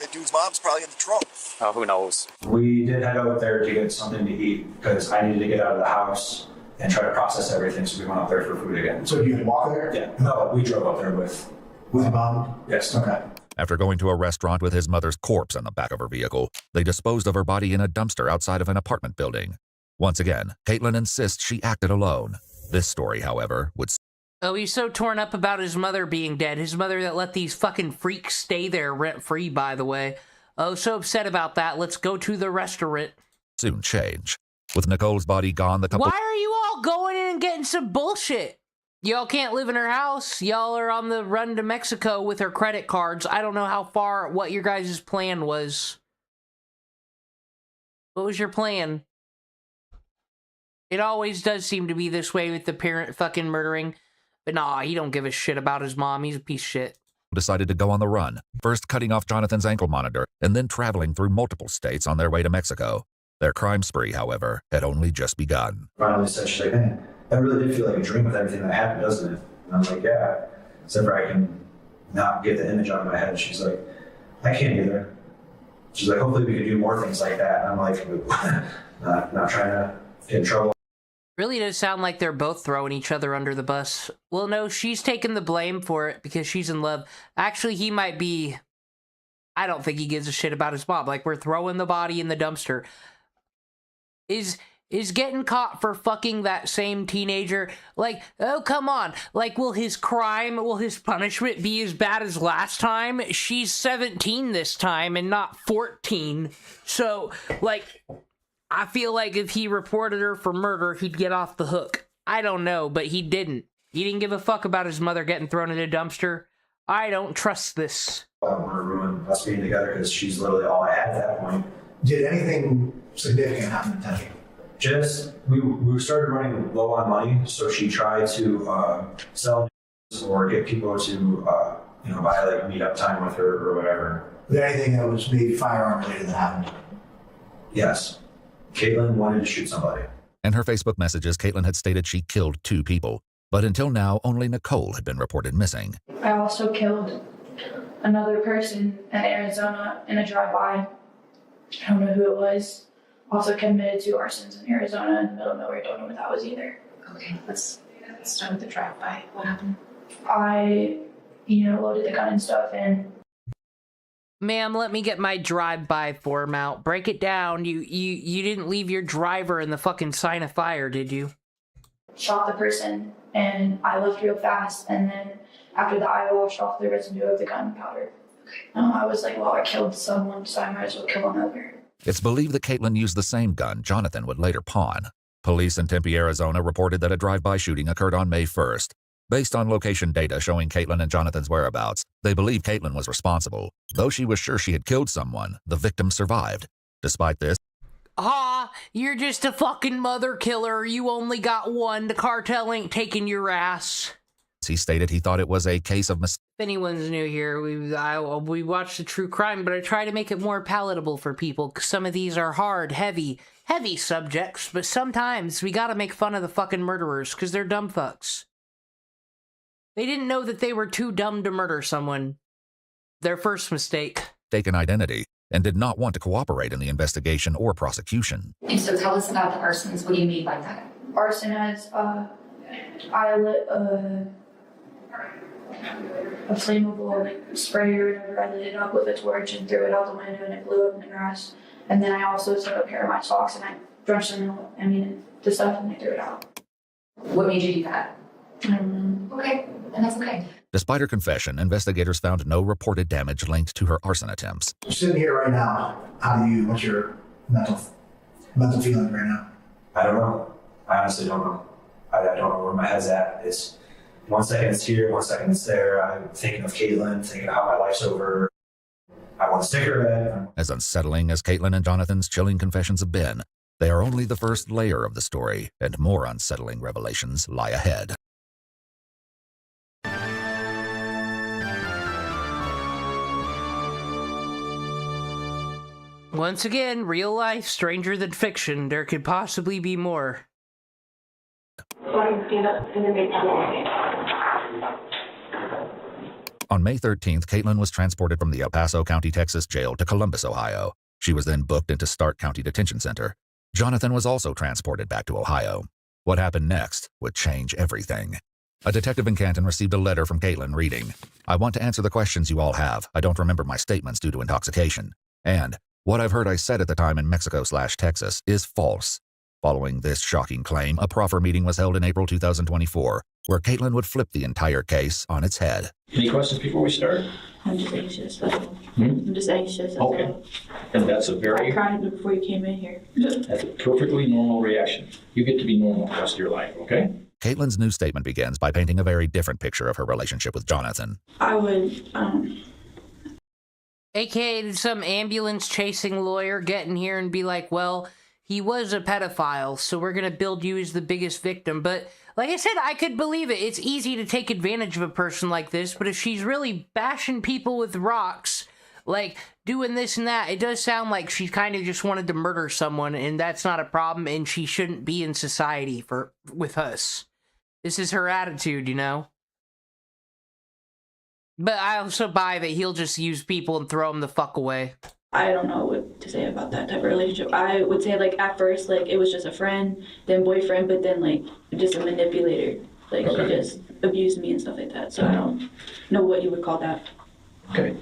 that dude's mom's probably in the trunk. Oh, who knows? We did head out there to get something to eat because I needed to get out of the house and try to process everything, so we went up there for food again. So you had to walk there? Yeah. No, we drove up there with mom? Yes. Okay. After going to a restaurant with his mother's corpse in the back of her vehicle, they disposed of her body in a dumpster outside of an apartment building. Once again, Caitlin insists she acted alone. This story, however, would Oh, he's so torn up about his mother being dead. His mother that let these fucking freaks stay there rent-free, by the way. Oh, so upset about that. Let's go to the restaurant. Soon change. With Nicole's body gone, the couple... Why are you all going in and getting some bullshit? Y'all can't live in her house. Y'all are on the run to Mexico with her credit cards. I don't know what your guys' plan was. What was your plan? It always does seem to be this way with the parent fucking murdering. But nah, he don't give a shit about his mom. He's a piece of shit. Decided to go on the run, first cutting off Jonathan's ankle monitor, and then traveling through multiple states on their way to Mexico. Their crime spree, however, had only just begun. Finally said, she's like, man, that really did feel like a dream with everything that happened, doesn't it? And I'm like, yeah. Except for I can not get the image out of my head. She's like, I can't either. She's like, hopefully we can do more things like that. And I'm like, not trying to get in trouble. Really does sound like they're both throwing each other under the bus. Well, no, she's taking the blame for it because she's in love. Actually, he might be... I don't think he gives a shit about his mom. Like, we're throwing the body in the dumpster. Is getting caught for fucking that same teenager, like, oh, come on. Like, will his punishment be as bad as last time? She's 17 this time and not 14. So, like... I feel like if he reported her for murder, he'd get off the hook. I don't know, but he didn't. He didn't give a fuck about his mother getting thrown in a dumpster. I don't trust this. I don't want to ruin us being together because she's literally all I had at that point. Did anything significant happen in Tension? Just, we started running low on money, so she tried to sell or get people to, buy like meet-up time with her or whatever. Was there anything that was maybe firearm related that happened? Yes. Caitlin wanted to shoot somebody. In her Facebook messages, Caitlin had stated she killed 2 people, but until now, only Nicole had been reported missing. I also killed another person in Arizona in a drive-by. I don't know who it was. Also committed 2 arsons in Arizona in the middle of nowhere. Don't know what that was either. Okay, let's start with the drive-by. What happened? I, loaded the gun and stuff in. Ma'am, let me get my drive-by form out. Break it down. You didn't leave your driver in the fucking sign of fire, did you? Shot the person, and I left real fast, and then after that, I washed off the residue of the gunpowder. I was like, well, I killed someone, so I might as well kill another. It's believed that Caitlin used the same gun Jonathan would later pawn. Police in Tempe, Arizona reported that a drive-by shooting occurred on May 1st. Based on location data showing Caitlin and Jonathan's whereabouts, they believe Caitlin was responsible. Though she was sure she had killed someone, the victim survived. Despite this, you're just a fucking mother killer. You only got one. The cartel ain't taking your ass. he stated he thought it was a case of If anyone's new here, we watch the true crime, but I try to make it more palatable for people, because some of these are hard, heavy subjects, but sometimes we gotta make fun of the fucking murderers, because they're dumb fucks. They didn't know that they were too dumb to murder someone. Their first mistake. Mistaken identity, and did not want to cooperate in the investigation or prosecution. And so tell us about the arsons. What do you mean by that? Arson has, I lit a flammable sprayer, whatever. I lit it up with a torch and threw it out the window, and it blew up in the grass. And then I also took a pair of my socks and I drenched them in the stuff and I threw it out. What made you do that? I don't know. Okay, and that's okay. Despite her confession, investigators found no reported damage linked to her arson attempts. Sitting here right now, what's your mental feeling right now? I don't know. I honestly don't know. I don't know where my head's at. It's 1 second it's here, 1 second it's there. I'm thinking of Caitlin, thinking of how my life's over. I want to stick her in. As unsettling as Caitlin and Jonathan's chilling confessions have been, they are only the first layer of the story, and more unsettling revelations lie ahead. Once again, real life stranger than fiction. There could possibly be more. On May 13th, Caitlin was transported from the El Paso County, Texas jail to Columbus, Ohio. She was then booked into Stark County Detention Center. Jonathan was also transported back to Ohio. What happened next would change everything. A detective in Canton received a letter from Caitlin reading, "I want to answer the questions you all have. I don't remember my statements due to intoxication. And what I've heard I said at the time in Mexico/Texas is false." Following this shocking claim, a proffer meeting was held in April 2024. where Caitlin would flip the entire case on its head. Any questions before we start? I'm just anxious. That's all. I'm just anxious. That's Okay. all. And that's a I very, cried before you came in here. that's a perfectly normal reaction. You get to be normal the rest of your life, okay? Caitlin's new statement begins by painting a very different picture of her relationship with Jonathan. I would, AKA did some ambulance chasing lawyer get in here and be like, well, he was a pedophile, so we're gonna build you as the biggest victim. But like I said, I could believe it. It's easy to take advantage of a person like this, but if she's really bashing people with rocks, like doing this and that, it does sound like she kind of just wanted to murder someone, and that's not a problem, and she shouldn't be in society with us. This is her attitude, you know? But I also buy that he'll just use people and throw them the fuck away. I don't know what to say about that type of relationship. I would say, like, at first, like, it was just a friend, then boyfriend, but then, like, just a manipulator. Like, he just abused me and stuff like that. So I don't know what you would call that. Okay.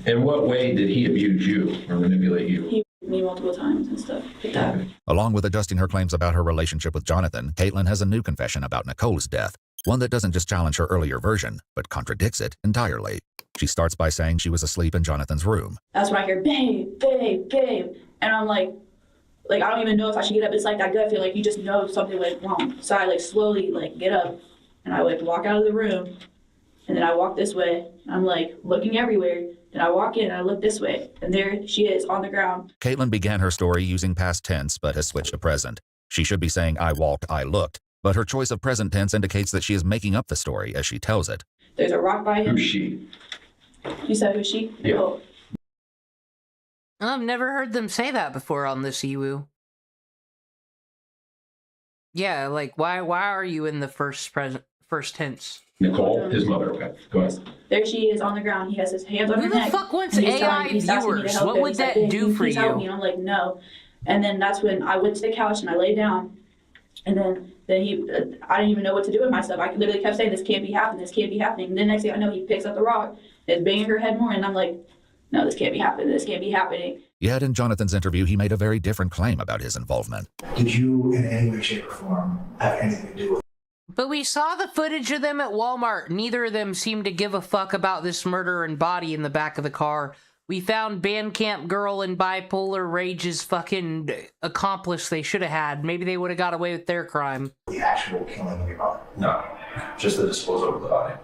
In what way did he abuse you or manipulate you? He abused me multiple times and stuff like that. Along with adjusting her claims about her relationship with Jonathan, Caitlin has a new confession about Nicole's death, one that doesn't just challenge her earlier version, but contradicts it entirely. She starts by saying she was asleep in Jonathan's room. That's when I hear, babe, babe, babe. And I'm like, I don't even know if I should get up. It's like that gut feel, like you just know something went wrong. So I, like, slowly, like, get up, and I, like, walk out of the room, and then I walk this way. I'm, like, looking everywhere. Then I walk in, and I look this way, and there she is on the ground. Caitlin began her story using past tense, but has switched to present. She should be saying, I walked, I looked, but her choice of present tense indicates that she is making up the story as she tells it. There's a rock by him. Who's she? You said who's she? Yeah. Oh. I've never heard them say that before on this Ewu. Yeah, like, why are you in the first tense? Nicole, his mother. Okay, go ahead. There she is on the ground. He has his hands on her Who neck. the fuck wants and he's AI he's asking me to viewers? help What him. would He's like, that "Babe, do can for please help you?" me?" And I'm like, no. And then that's when I went to the couch and I lay down. And then he, I didn't even know what to do with myself. I literally kept saying, this can't be happening, this can't be happening. And then next thing I know, he picks up the rock, is banging her head more, and I'm like, no, this can't be happening, this can't be happening. Yet in Jonathan's interview, he made a very different claim about his involvement. Did you, in any way, shape, or form, have anything to do with it? But we saw the footage of them at Walmart. Neither of them seemed to give a fuck about this murder and body in the back of the car. We found Bandcamp Girl and Bipolar Rage's fucking accomplice they should have had. Maybe they would have got away with their crime. The actual killing of your mother? No, just the disposal of the body.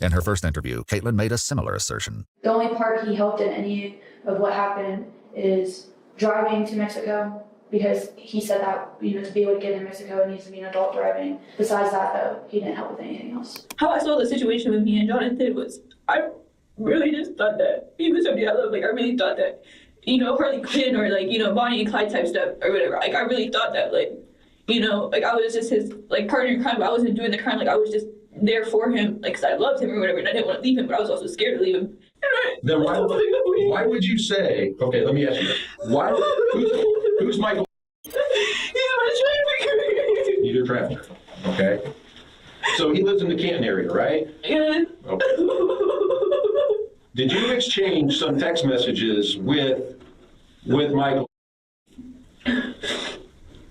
In her first interview, Caitlin made a similar assertion. The only part he helped in any of what happened is driving to Mexico, because he said that, to be able to get in Mexico, it needs to be an adult driving. Besides that, though, he didn't help with anything else. How I saw the situation with me and Jonathan was, I really just thought that he was somebody I love. Like, I really thought that, Harley Quinn or, like, Bonnie and Clyde type stuff or whatever. Like, I really thought that, like, like, I was just his, like, partner in crime, but I wasn't doing the crime. Like, I was just there for him, like, because I loved him or whatever, and I didn't want to leave him, but I was also scared to leave him. Then why would you say, okay, let me ask you this. Who's Michael? He's my trafficker. He's your trafficker, okay? So he lives in the Canton area, right? Yeah. Okay. Did you exchange some text messages with Michael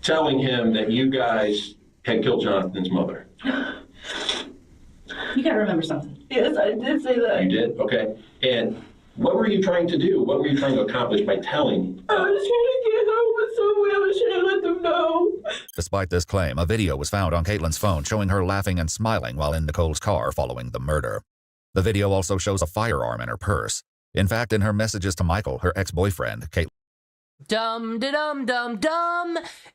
telling him that you guys had killed Jonathan's mother? You gotta remember something. Yes, I did say that. You did? Okay. And what were you trying to do? What were you trying to accomplish by telling? I was trying to get help with someone. I was trying to let them know. Despite this claim, a video was found on Caitlin's phone showing her laughing and smiling while in Nicole's car following the murder. The video also shows a firearm in her purse. In fact, in her messages to Michael, her ex-boyfriend, Caitlin. Dumb.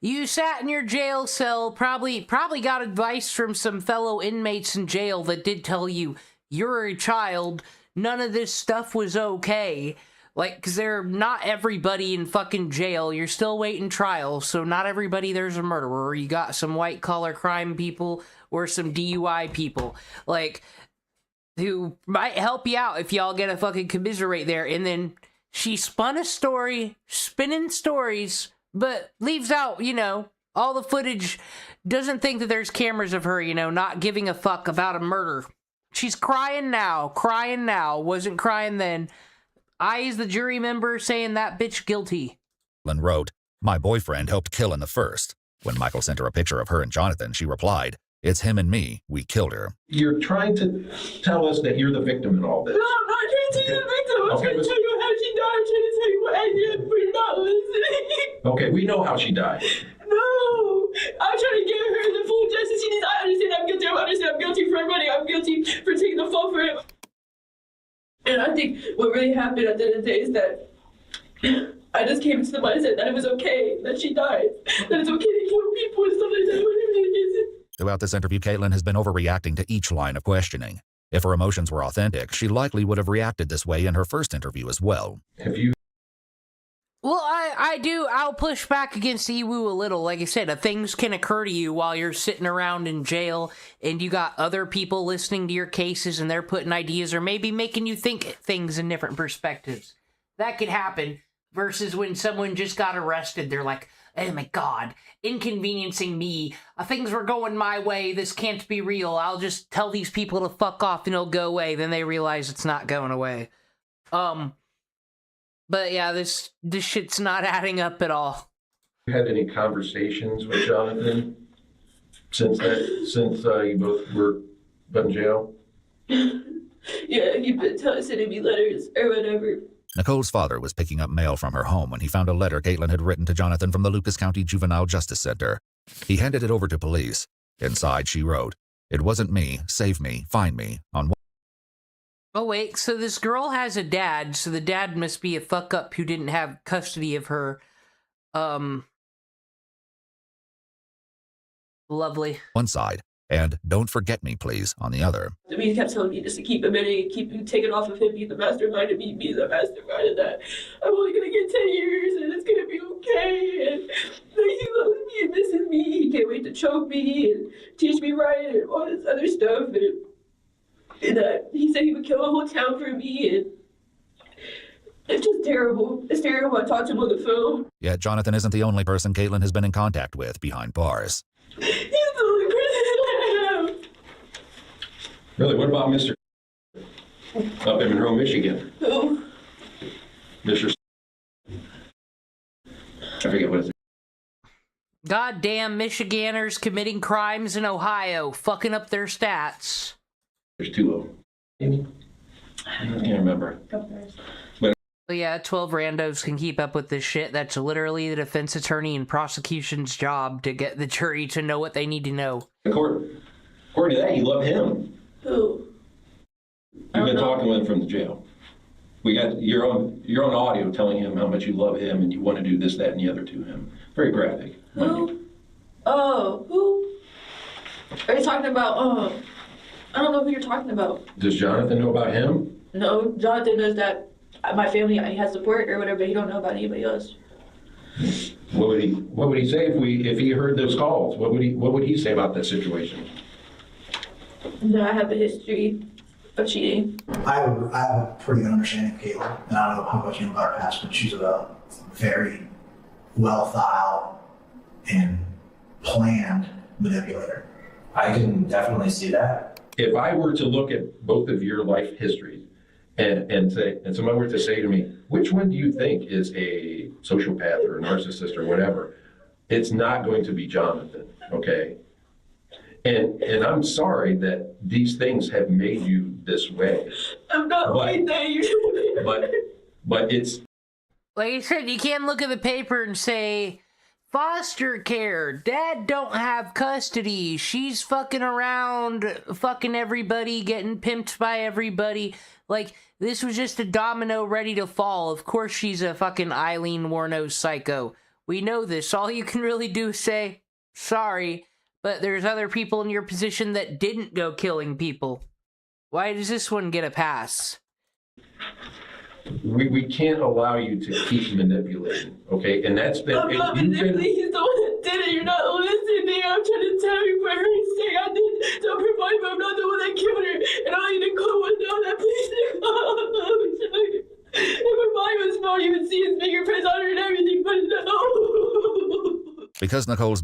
You sat in your jail cell, probably got advice from some fellow inmates in jail that did tell you you're a child, none of this stuff was okay. Like, because they're not everybody in fucking jail. You're still waiting trial, so not everybody there's a murderer. You got some white-collar crime people or some DUI people, like, who might help you out if y'all get a fucking commiserate there. And then she spun a story, spinning stories, but leaves out, all the footage, doesn't think that there's cameras of her, not giving a fuck about a murder. She's crying now, wasn't crying then. I, as the jury member, saying that bitch guilty. Lynn wrote, "My boyfriend helped kill in the first." When Michael sent her a picture of her and Jonathan, she replied, It's him and me. We killed her. You're trying to tell us that you're the victim in all this. No, I'm not trying to tell you the victim. I'm trying to tell you how she died. I'm trying to tell you what I did, but you're not listening. Okay, we know how she died. No, I'm trying to give her the full justice she needs. I understand I'm guilty. I understand I'm guilty for running. I'm guilty for taking the fall for it. And I think what really happened at the end of the day is that I just came to the mindset that it was okay that she died, that it's okay to kill people and stuff like that. Throughout this interview, Caitlin has been overreacting to each line of questioning. If her emotions were authentic, she likely would have reacted this way in her first interview as well. Have you? Well, I'll push back against Iwu a little. Like I said, things can occur to you while you're sitting around in jail and you got other people listening to your cases and they're putting ideas or maybe making you think things in different perspectives. That could happen versus when someone just got arrested, they're like, oh my god, inconveniencing me. Things were going my way. This can't be real. I'll just tell these people to fuck off and it'll go away. Then they realize it's not going away. But yeah, this shit's not adding up at all. You had any conversations with Jonathan since you both were in jail? Yeah, he's been sending me letters or whatever. Nicole's father was picking up mail from her home when he found a letter Caitlin had written to Jonathan from the Lucas County Juvenile Justice Center. He handed it over to police. Inside, she wrote, "It wasn't me. Save me. Find me." Oh wait, so this girl has a dad, so the dad must be a fuck-up who didn't have custody of her. Lovely. One side, and "Don't forget me, please," on the other. I mean, he kept telling me just to keep him in it, keep him taken off of him, be the mastermind, and be the mastermind, and that I'm only gonna get 10 years, and it's gonna be okay, and like, he loves me and misses me, he can't wait to choke me, and teach me right, and all this other stuff, and he said he would kill a whole town for me, and it's just terrible. It's terrible. I talked to him on the phone. Yet Jonathan isn't the only person Caitlin has been in contact with behind bars. He's the only person I have. Really? What about Mr. up in Monroe, Michigan? Who? Mr. I forget what his Goddamn Michiganders committing crimes in Ohio, fucking up their stats. There's two of them. I can't remember. But yeah, 12 randos can keep up with this shit. That's literally the defense attorney and prosecution's job to get the jury to know what they need to know. According to that, you love him. Who? You've been talking with him from the jail. We got you're on audio telling him how much you love him and you want to do this, that, and the other to him. Very graphic. Who? Oh, who? Are you talking about? I don't know who you're talking about. Does Jonathan know about him? No, Jonathan knows that my family has support or whatever, but he don't know about anybody else. What would he say if he heard those calls? What would he say about that situation? No, I have a history of cheating. I have a pretty good understanding of Caitlin, and I don't know how much you know about her past, but she's a very well thought out and planned manipulator. I can definitely see that. If I were to look at both of your life histories and someone were to say to me, which one do you think is a sociopath or a narcissist or whatever, it's not going to be Jonathan, okay? And I'm sorry that these things have made you this way. I'm not like that. But it's... Like I said, you can't look at the paper and say, foster care, dad don't have custody, she's fucking around, fucking everybody, getting pimped by everybody. Like, this was just a domino ready to fall. Of course she's a fucking Eileen Warno psycho. We know this. All you can really do is say, sorry, but there's other people in your position that didn't go killing people. Why does this one get a pass? We can't allow you to keep manipulating, okay? And that's been... I'm not manipulating. He's the one that did it. You're not listening. I'm trying to tell you for her sake. I did to provide, but I'm not the one that killed her. And all you Nicole would know that. Please, Nicole. If her body was small, you would see his fingerprints on her and everything, but no. Because Nicole's...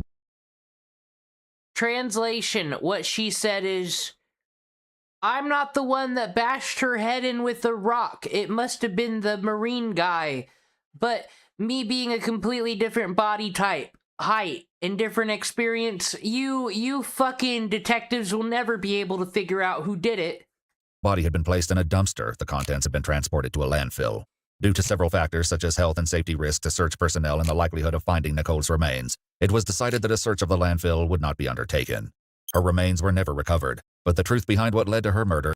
Translation, what she said is, I'm not the one that bashed her head in with a rock. It must have been the Marine guy. But me being a completely different body type, height and different experience, you fucking detectives will never be able to figure out who did it. Body had been placed in a dumpster. The contents had been transported to a landfill. Due to several factors such as health and safety risks to search personnel and the likelihood of finding Nicole's remains, it was decided that a search of the landfill would not be undertaken. Her remains were never recovered, but the truth behind what led to her murder...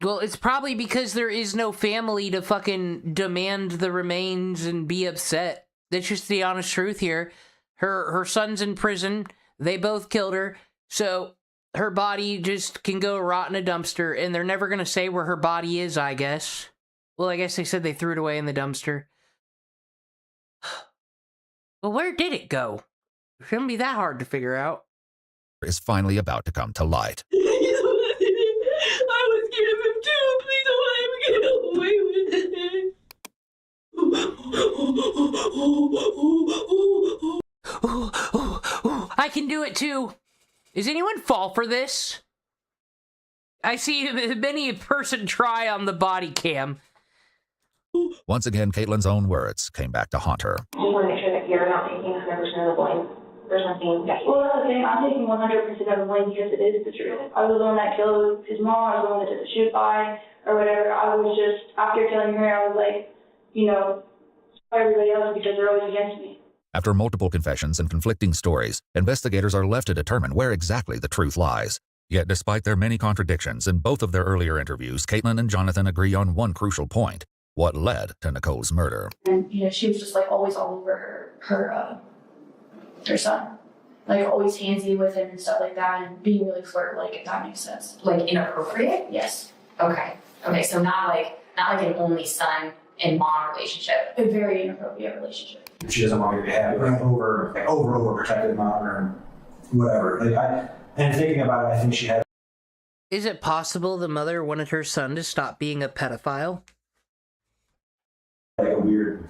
Well, it's probably because there is no family to fucking demand the remains and be upset. That's just the honest truth here. Her son's in prison. They both killed her. So her body just can go rot in a dumpster, and they're never going to say where her body is, I guess. Well, I guess they said they threw it away in the dumpster. Well, where did it go? It shouldn't be that hard to figure out. ...is finally about to come to light. I was scared of him too. Please don't let him get away with it. I can do it too. Is anyone fall for this? I see many a person try on the body cam. Once again, Caitlin's own words came back to haunt her. Just want to make sure that you're not taking 100% of the blame. There's nothing. Well, that's the thing. I'm taking 100% of the blame because it is the truth. I was the one that killed his mom. I was the one that did the shoot by or whatever. I was just, after killing her, I was like, you know, everybody else because they're always against me. After multiple confessions and conflicting stories, investigators are left to determine where exactly the truth lies. Yet, despite their many contradictions in both of their earlier interviews, Caitlin and Jonathan agree on one crucial point: what led to Nicole's murder. And, you know, she was just like always all over her son. Like always handsy with him and stuff like that and being really flirt-like, if that makes sense. Like inappropriate? Yes. Okay. Okay, so not like an only son and mom relationship. A very inappropriate relationship. She doesn't want me to have like over protected mom or whatever. And thinking about it, I think she had. Is it possible the mother wanted her son to stop being a pedophile? Like a weird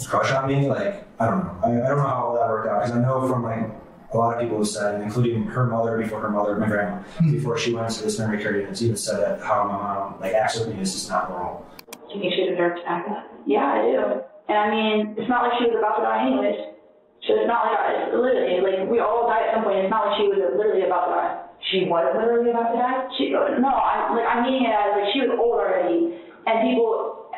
crush on me. Like, I don't know. I don't know how all that worked out because I know from like a lot of people have said, including her mother, my grandma, before she went to this memory care unit, even said that how my mom like acts with me is just not normal. Do you think she deserved to act that? Yeah, I do. And I mean, it's not like she was about to die anyways. So it's not like literally, like we all die at some point. It's not like she was literally about to die. She was literally about to die? I'm meaning it as like she was old already, and people,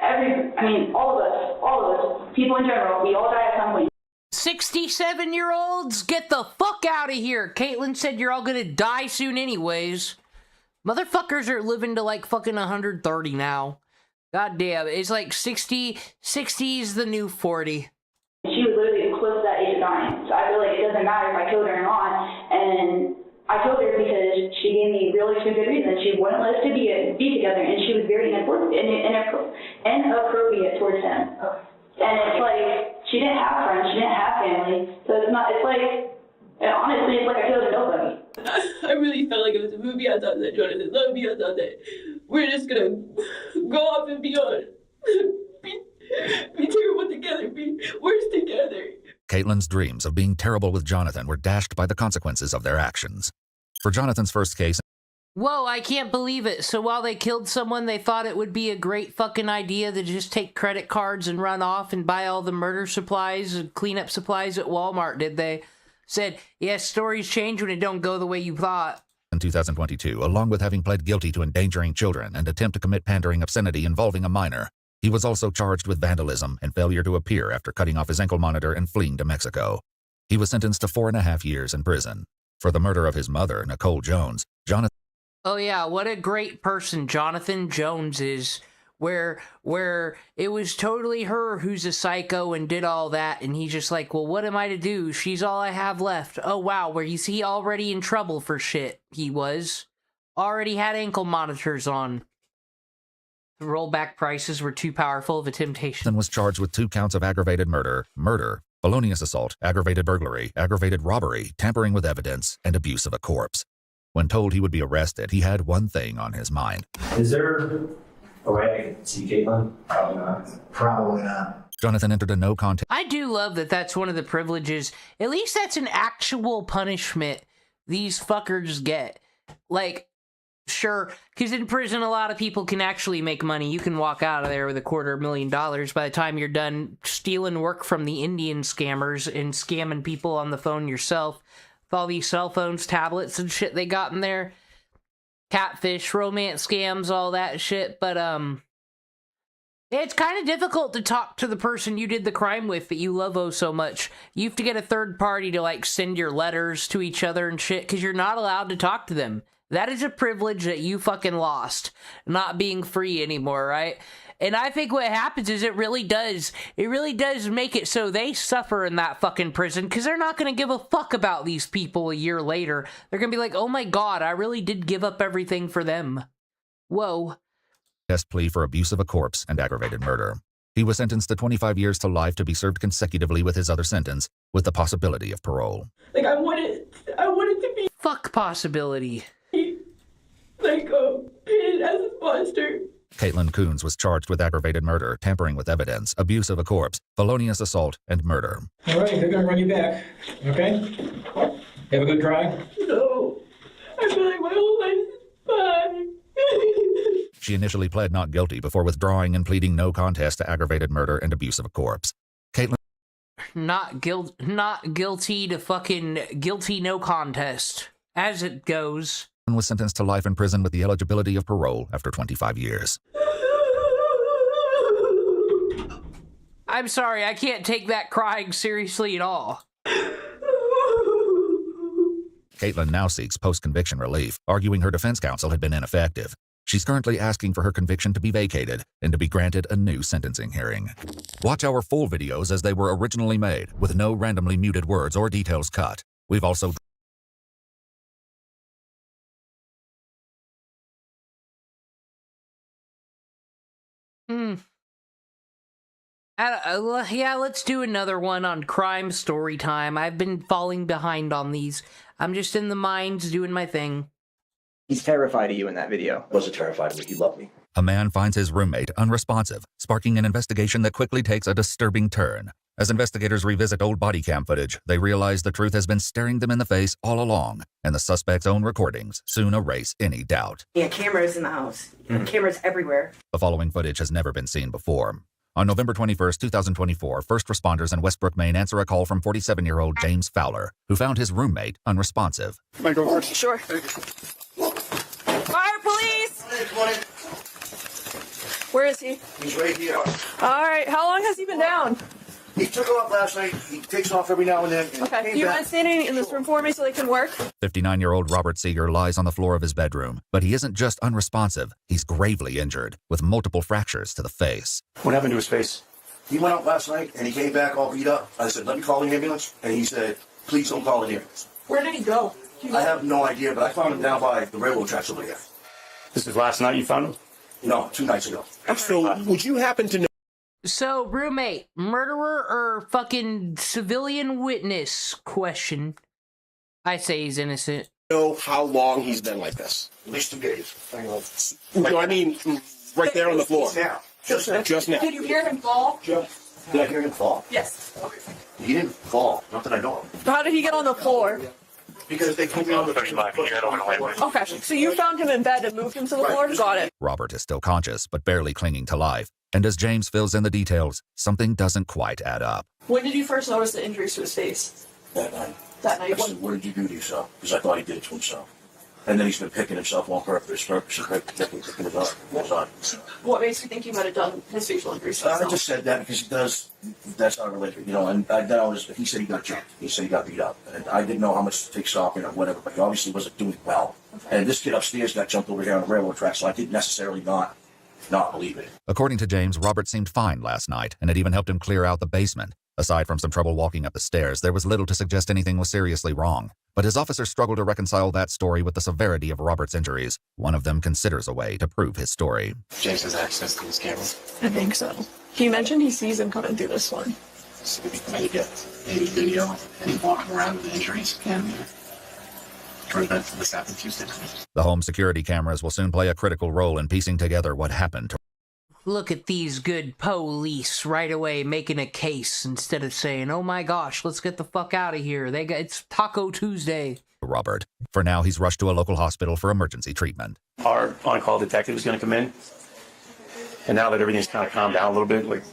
all of us, people in general, we all die at some point. 67-year-olds, get the fuck out of here. Caitlin said you're all gonna die soon anyways. Motherfuckers are living to like fucking 130 now. God damn, it's like 60 is the new 40. She was literally close to that age of dying, so I feel like it doesn't matter if I killed her or not, and I killed her because she gave me really two good reasons. She wouldn't let us to be together, and she was very inappropriate towards him. And it's like, she didn't have friends, she didn't have family, so it's like, honestly, it's like I killed nobody. I really felt like it was a movie. I thought that Jonathan loved me. I thought that we're just gonna go off and beyond. Be terrible together, be worse together. Caitlin's dreams of being terrible with Jonathan were dashed by the consequences of their actions. For Jonathan's first case... Whoa, I can't believe it. So while they killed someone, they thought it would be a great fucking idea to just take credit cards and run off and buy all the murder supplies and cleanup supplies at Walmart, did they? Said, yes, stories change when it don't go the way you thought. In 2022, along with having pled guilty to endangering children and attempt to commit pandering obscenity involving a minor, he was also charged with vandalism and failure to appear after cutting off his ankle monitor and fleeing to Mexico. He was sentenced to 4.5 years in prison. For the murder of his mother, Nicole Jones, Jonathan... Oh yeah, what a great person Jonathan Jones is, where it was totally her who's a psycho and did all that, and he's just like, well, what am I to do? She's all I have left. Oh wow, where you see already in trouble for shit, he was. Already had ankle monitors on. The rollback prices were too powerful of a temptation. Was charged with 2 counts of aggravated murder, felonious assault, aggravated burglary, aggravated robbery, tampering with evidence, and abuse of a corpse. When told he would be arrested, he had one thing on his mind. Is there a way I can see Caitlin? Probably not. Probably not. Jonathan entered a no contest. I do love that that's one of the privileges. At least that's an actual punishment these fuckers get. Like, Sure, because in prison, a lot of people can actually make money. You can walk out of there with $250,000 by the time you're done stealing work from the Indian scammers and scamming people on the phone yourself. With all these cell phones, tablets, and shit they got in there. Catfish, romance scams, all that shit. But, it's kind of difficult to talk to the person you did the crime with that you love oh so much. You have to get a third party to, like, send your letters to each other and shit, because you're not allowed to talk to them. That is a privilege that you fucking lost, not being free anymore, right? And I think what happens is it really does make it so they suffer in that fucking prison, because they're not going to give a fuck about these people a year later. They're going to be like, oh my god, I really did give up everything for them. Whoa. Test plea for abuse of a corpse and aggravated murder. He was sentenced to 25 years to life to be served consecutively with his other sentence, with the possibility of parole. Like, I wanted to be... Fuck possibility. Like, painted as a monster. Caitlin Coons was charged with aggravated murder, tampering with evidence, abuse of a corpse, felonious assault, and murder. All right, they're gonna run you back, okay? Have a good cry? No. I feel like my whole life is fine. She initially pled not guilty before withdrawing and pleading no contest to aggravated murder and abuse of a corpse. Caitlin... Not guilty to fucking guilty no contest, as it goes. Was sentenced to life in prison with the eligibility of parole after 25 years. I'm sorry, I can't take that crying seriously at all. Caitlin now seeks post-conviction relief, arguing her defense counsel had been ineffective. She's currently asking for her conviction to be vacated and to be granted a new sentencing hearing. Watch our full videos as they were originally made, with no randomly muted words or details cut. We've also... Yeah, let's do another one on crime story time. I've been falling behind on these. I'm just in the mines doing my thing. He's terrified of you in that video. Wasn't terrified of me. He loved me. A man finds his roommate unresponsive, sparking an investigation that quickly takes a disturbing turn. As investigators revisit old body cam footage, they realize the truth has been staring them in the face all along, and the suspect's own recordings soon erase any doubt. Yeah, cameras in the house. Cameras everywhere. The following footage has never been seen before. On November 21st, 2024, first responders in Westbrook, Maine answer a call from 47-year-old James Fowler, who found his roommate unresponsive. Can I go first? Sure. Fire police! Where is he? He's right here. All right. How long has he been down? He took off last night. He takes off every now and then. And Okay. Do you mind standing in this room for me so they can work? 59-year-old Robert Seeger lies on the floor of his bedroom, but he isn't just unresponsive, he's gravely injured, with multiple fractures to the face. What happened to his face? He went out last night and he came back all beat up. I said, let me call the ambulance. And he said, please don't call the ambulance. Where did he go? I have no idea, but I found him down by the railroad tracks over there. This is last night you found him? No, 2 nights ago. So, would you happen to know? So, roommate, murderer or fucking civilian witness question? I say he's innocent. Know how long he's been like this? At least 2 days. No, I mean, right there on the floor. Now. Just now. Just now. Did you hear him fall? Did I hear him fall? Yes. He didn't fall. Not that I know of. How did he get on the floor? Because they put me on the Okay, so you found him in bed and moved him to the floor? Got it. Robert is still conscious, but barely clinging to life. And as James fills in the details, something doesn't quite add up. When did you first notice the injuries to his face? That night. That night? I said, what did you do to yourself? Because I thought he did it to himself. And then he's been picking himself on purpose, picking it up. What makes you think he might have done his facial injuries to I himself? just said that because he does, that's not related, you know, and then he said he got jumped. He said he got beat up. And I didn't know how much to take stock in or whatever, but he obviously wasn't doing well. Okay. And this kid upstairs got jumped over here on the railroad track, so I didn't necessarily not believe it. According to James, Robert seemed fine last night, and it even helped him clear out the basement. Aside from some trouble walking up the stairs, there was little to suggest anything was seriously wrong. But his officers struggle to reconcile that story with the severity of Robert's injuries. One of them considers a way to prove his story. James has access to his cameras. I think so. He mentioned he sees him coming through this one. So maybe get maybe video and he walking around with the injuries. Prevent this happened Tuesday. The home security cameras will soon play a critical role in piecing together what happened to Look at these good police right away making a case instead of saying, oh my gosh, let's get the fuck out of here. It's Taco Tuesday. Robert. For now, he's rushed to a local hospital for emergency treatment. Our on-call detective is going to come in. And now that everything's kind of calmed down a little bit, like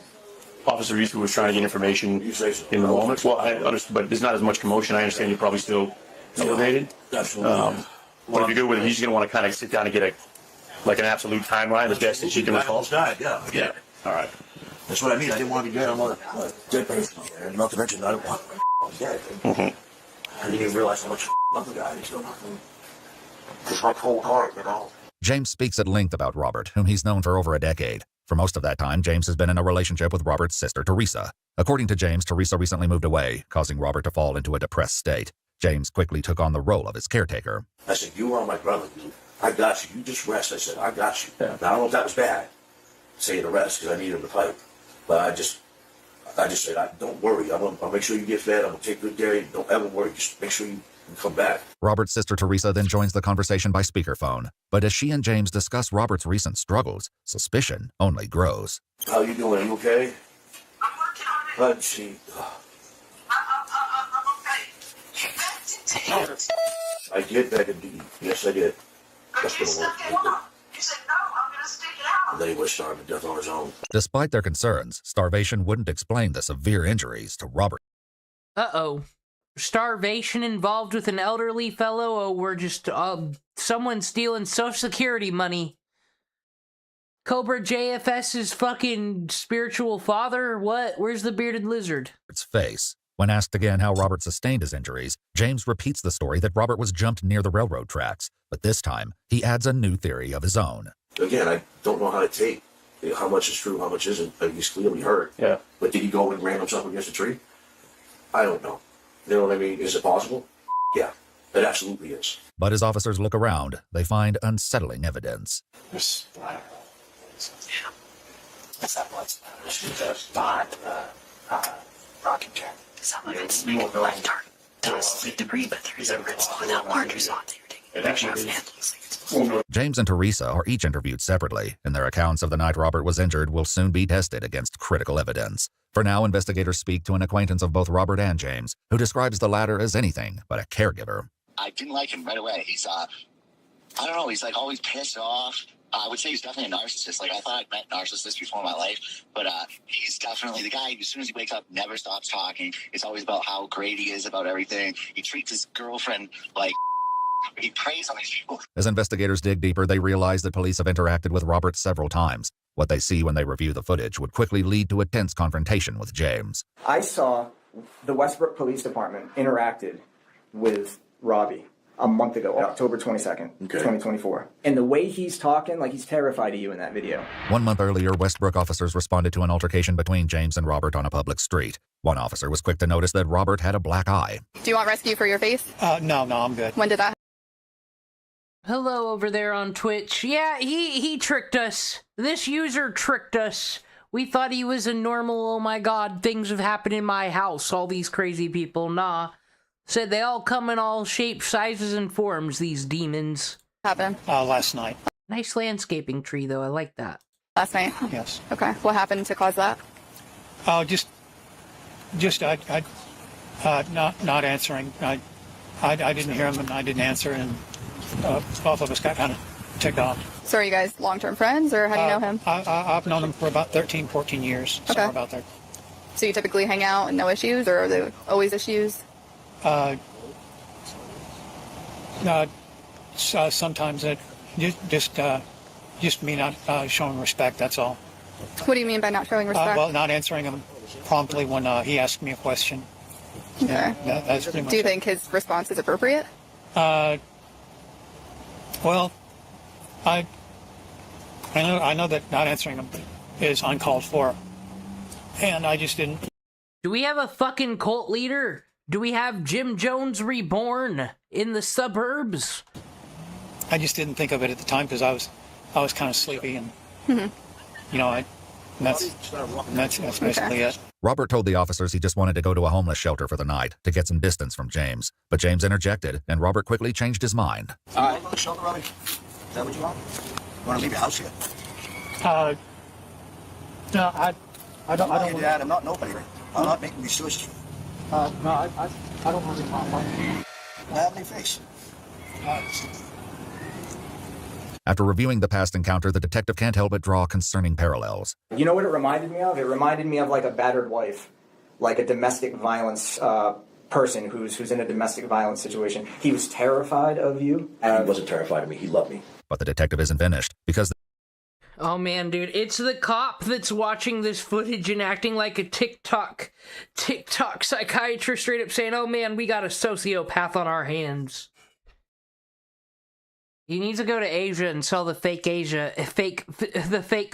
Officer Reese was trying to get information in the moment. Well, I understand, but there's not as much commotion. I understand you're probably still elevated. Absolutely. But if you're good with it, he's going to want to kind of sit down and get an absolute timeline as best as you can recall. Yeah. All right. That's what I mean. I didn't want to be dead. I'm not a dead person. And not to mention, I don't want to be dead. I didn't even realize how much love the guy is doing. Just my cold heart, you know. James speaks at length about Robert, whom he's known for over a decade. For most of that time, James has been in a relationship with Robert's sister, Teresa. According to James, Teresa recently moved away, causing Robert to fall into a depressed state. James quickly took on the role of his caretaker. I said, you are my brother. I got you. You just rest. I said, I got you. Now, I don't know if that was bad, saying the rest, because I needed him to fight. But I just said, don't worry. I'll make sure you get fed. I'm going to take good care of you. Don't ever worry. Just make sure you come back. Robert's sister Teresa then joins the conversation by speakerphone. But as she and James discuss Robert's recent struggles, suspicion only grows. How you doing? Are you okay? I'm working on it. Let's see. I did beg him to eat. Yes, I did. That's gonna work. You said no, I'm gonna stick it out. And then he was starving to death on his own. Despite their concerns, starvation wouldn't explain the severe injuries to Robert. Uh-oh. Starvation involved with an elderly fellow, or we're just someone stealing Social Security money? Cobra JFS's fucking spiritual father? What? Where's the bearded lizard? Robert's face. When asked again how Robert sustained his injuries, James repeats the story that Robert was jumped near the railroad tracks, but this time he adds a new theory of his own. Again, I don't know how to take how much is true, how much isn't. He's clearly hurt. Yeah. But did he go and ran himself against a tree? I don't know. You know what I mean? Is it possible? Yeah, it absolutely is. But as officers look around, they find unsettling evidence. There's blood. Yeah. What's that blood splatter? Behind the rocking chair. Some of it's black dark dust, like debris, but there is a red spot out larger spot that you're taking a picture of, and it looks like it's... James and Teresa are each interviewed separately, and their accounts of the night Robert was injured will soon be tested against critical evidence. For now, investigators speak to an acquaintance of both Robert and James, who describes the latter as anything but a caregiver. I didn't like him right away. He's, I don't know, he's like always pissed off. I would say he's definitely a narcissist. Like, I thought I'd met narcissists before in my life, but he's definitely the guy who, as soon as he wakes up, never stops talking. It's always about how great he is about everything. He treats his girlfriend like he preys on these people. As investigators dig deeper, they realize that police have interacted with Robert several times. What they see when they review the footage would quickly lead to a tense confrontation with James. I saw the Westbrook Police Department interacted with Robbie a month ago, October 22nd, 2024. And the way he's talking, like he's terrified of you in that video. 1 month earlier, Westbrook officers responded to an altercation between James and Robert on a public street. One officer was quick to notice that Robert had a black eye. Do you want rescue for your face? No, I'm good. When did that happen? Hello over there on Twitch. Yeah, he tricked us. This user tricked us. We thought he was a normal, oh my god, things have happened in my house, all these crazy people. Nah. Said they all come in all shapes, sizes, and forms, these demons. Happened? Last night. Nice landscaping tree, though. I like that. Last night? Yes. Okay. What happened to cause that? Not answering. I didn't hear him, and I didn't answer, and both of us got kind of ticked off. So are you guys long-term friends, or how do you know him? I've known him for about 13, 14 years. Okay. Somewhere about there. So you typically hang out and no issues, or are there always issues? Sometimes it just me not showing respect, that's all. What do you mean by not showing respect? Well, not answering him promptly when he asked me a question. Okay. Yeah, that's pretty much do you think his response is appropriate? Well, I know that not answering him is uncalled for, and I just didn't. Do we have a fucking cult leader? Do we have Jim Jones reborn in the suburbs? I just didn't think of it at the time because I was kind of sleepy, and that's basically it. Robert told the officers he just wanted to go to a homeless shelter for the night to get some distance from James, but James interjected, and Robert quickly changed his mind. All right, shelter, Robbie. Is that what you want? You want to leave your house yet? No, I don't. Dad, I'm not nobody. I'm not making excuses. No, I don't want to leave my home. I have any face. After reviewing the past encounter, the detective can't help but draw concerning parallels. You know what it reminded me of? It reminded me of like a battered wife, like a domestic violence person who's in a domestic violence situation. He was terrified of you. And he wasn't terrified of me. He loved me. But the detective isn't finished, because... Oh man, dude, it's the cop that's watching this footage and acting like a TikTok psychiatrist, straight up saying, oh man, we got a sociopath on our hands. You need to go to Asia and sell the fake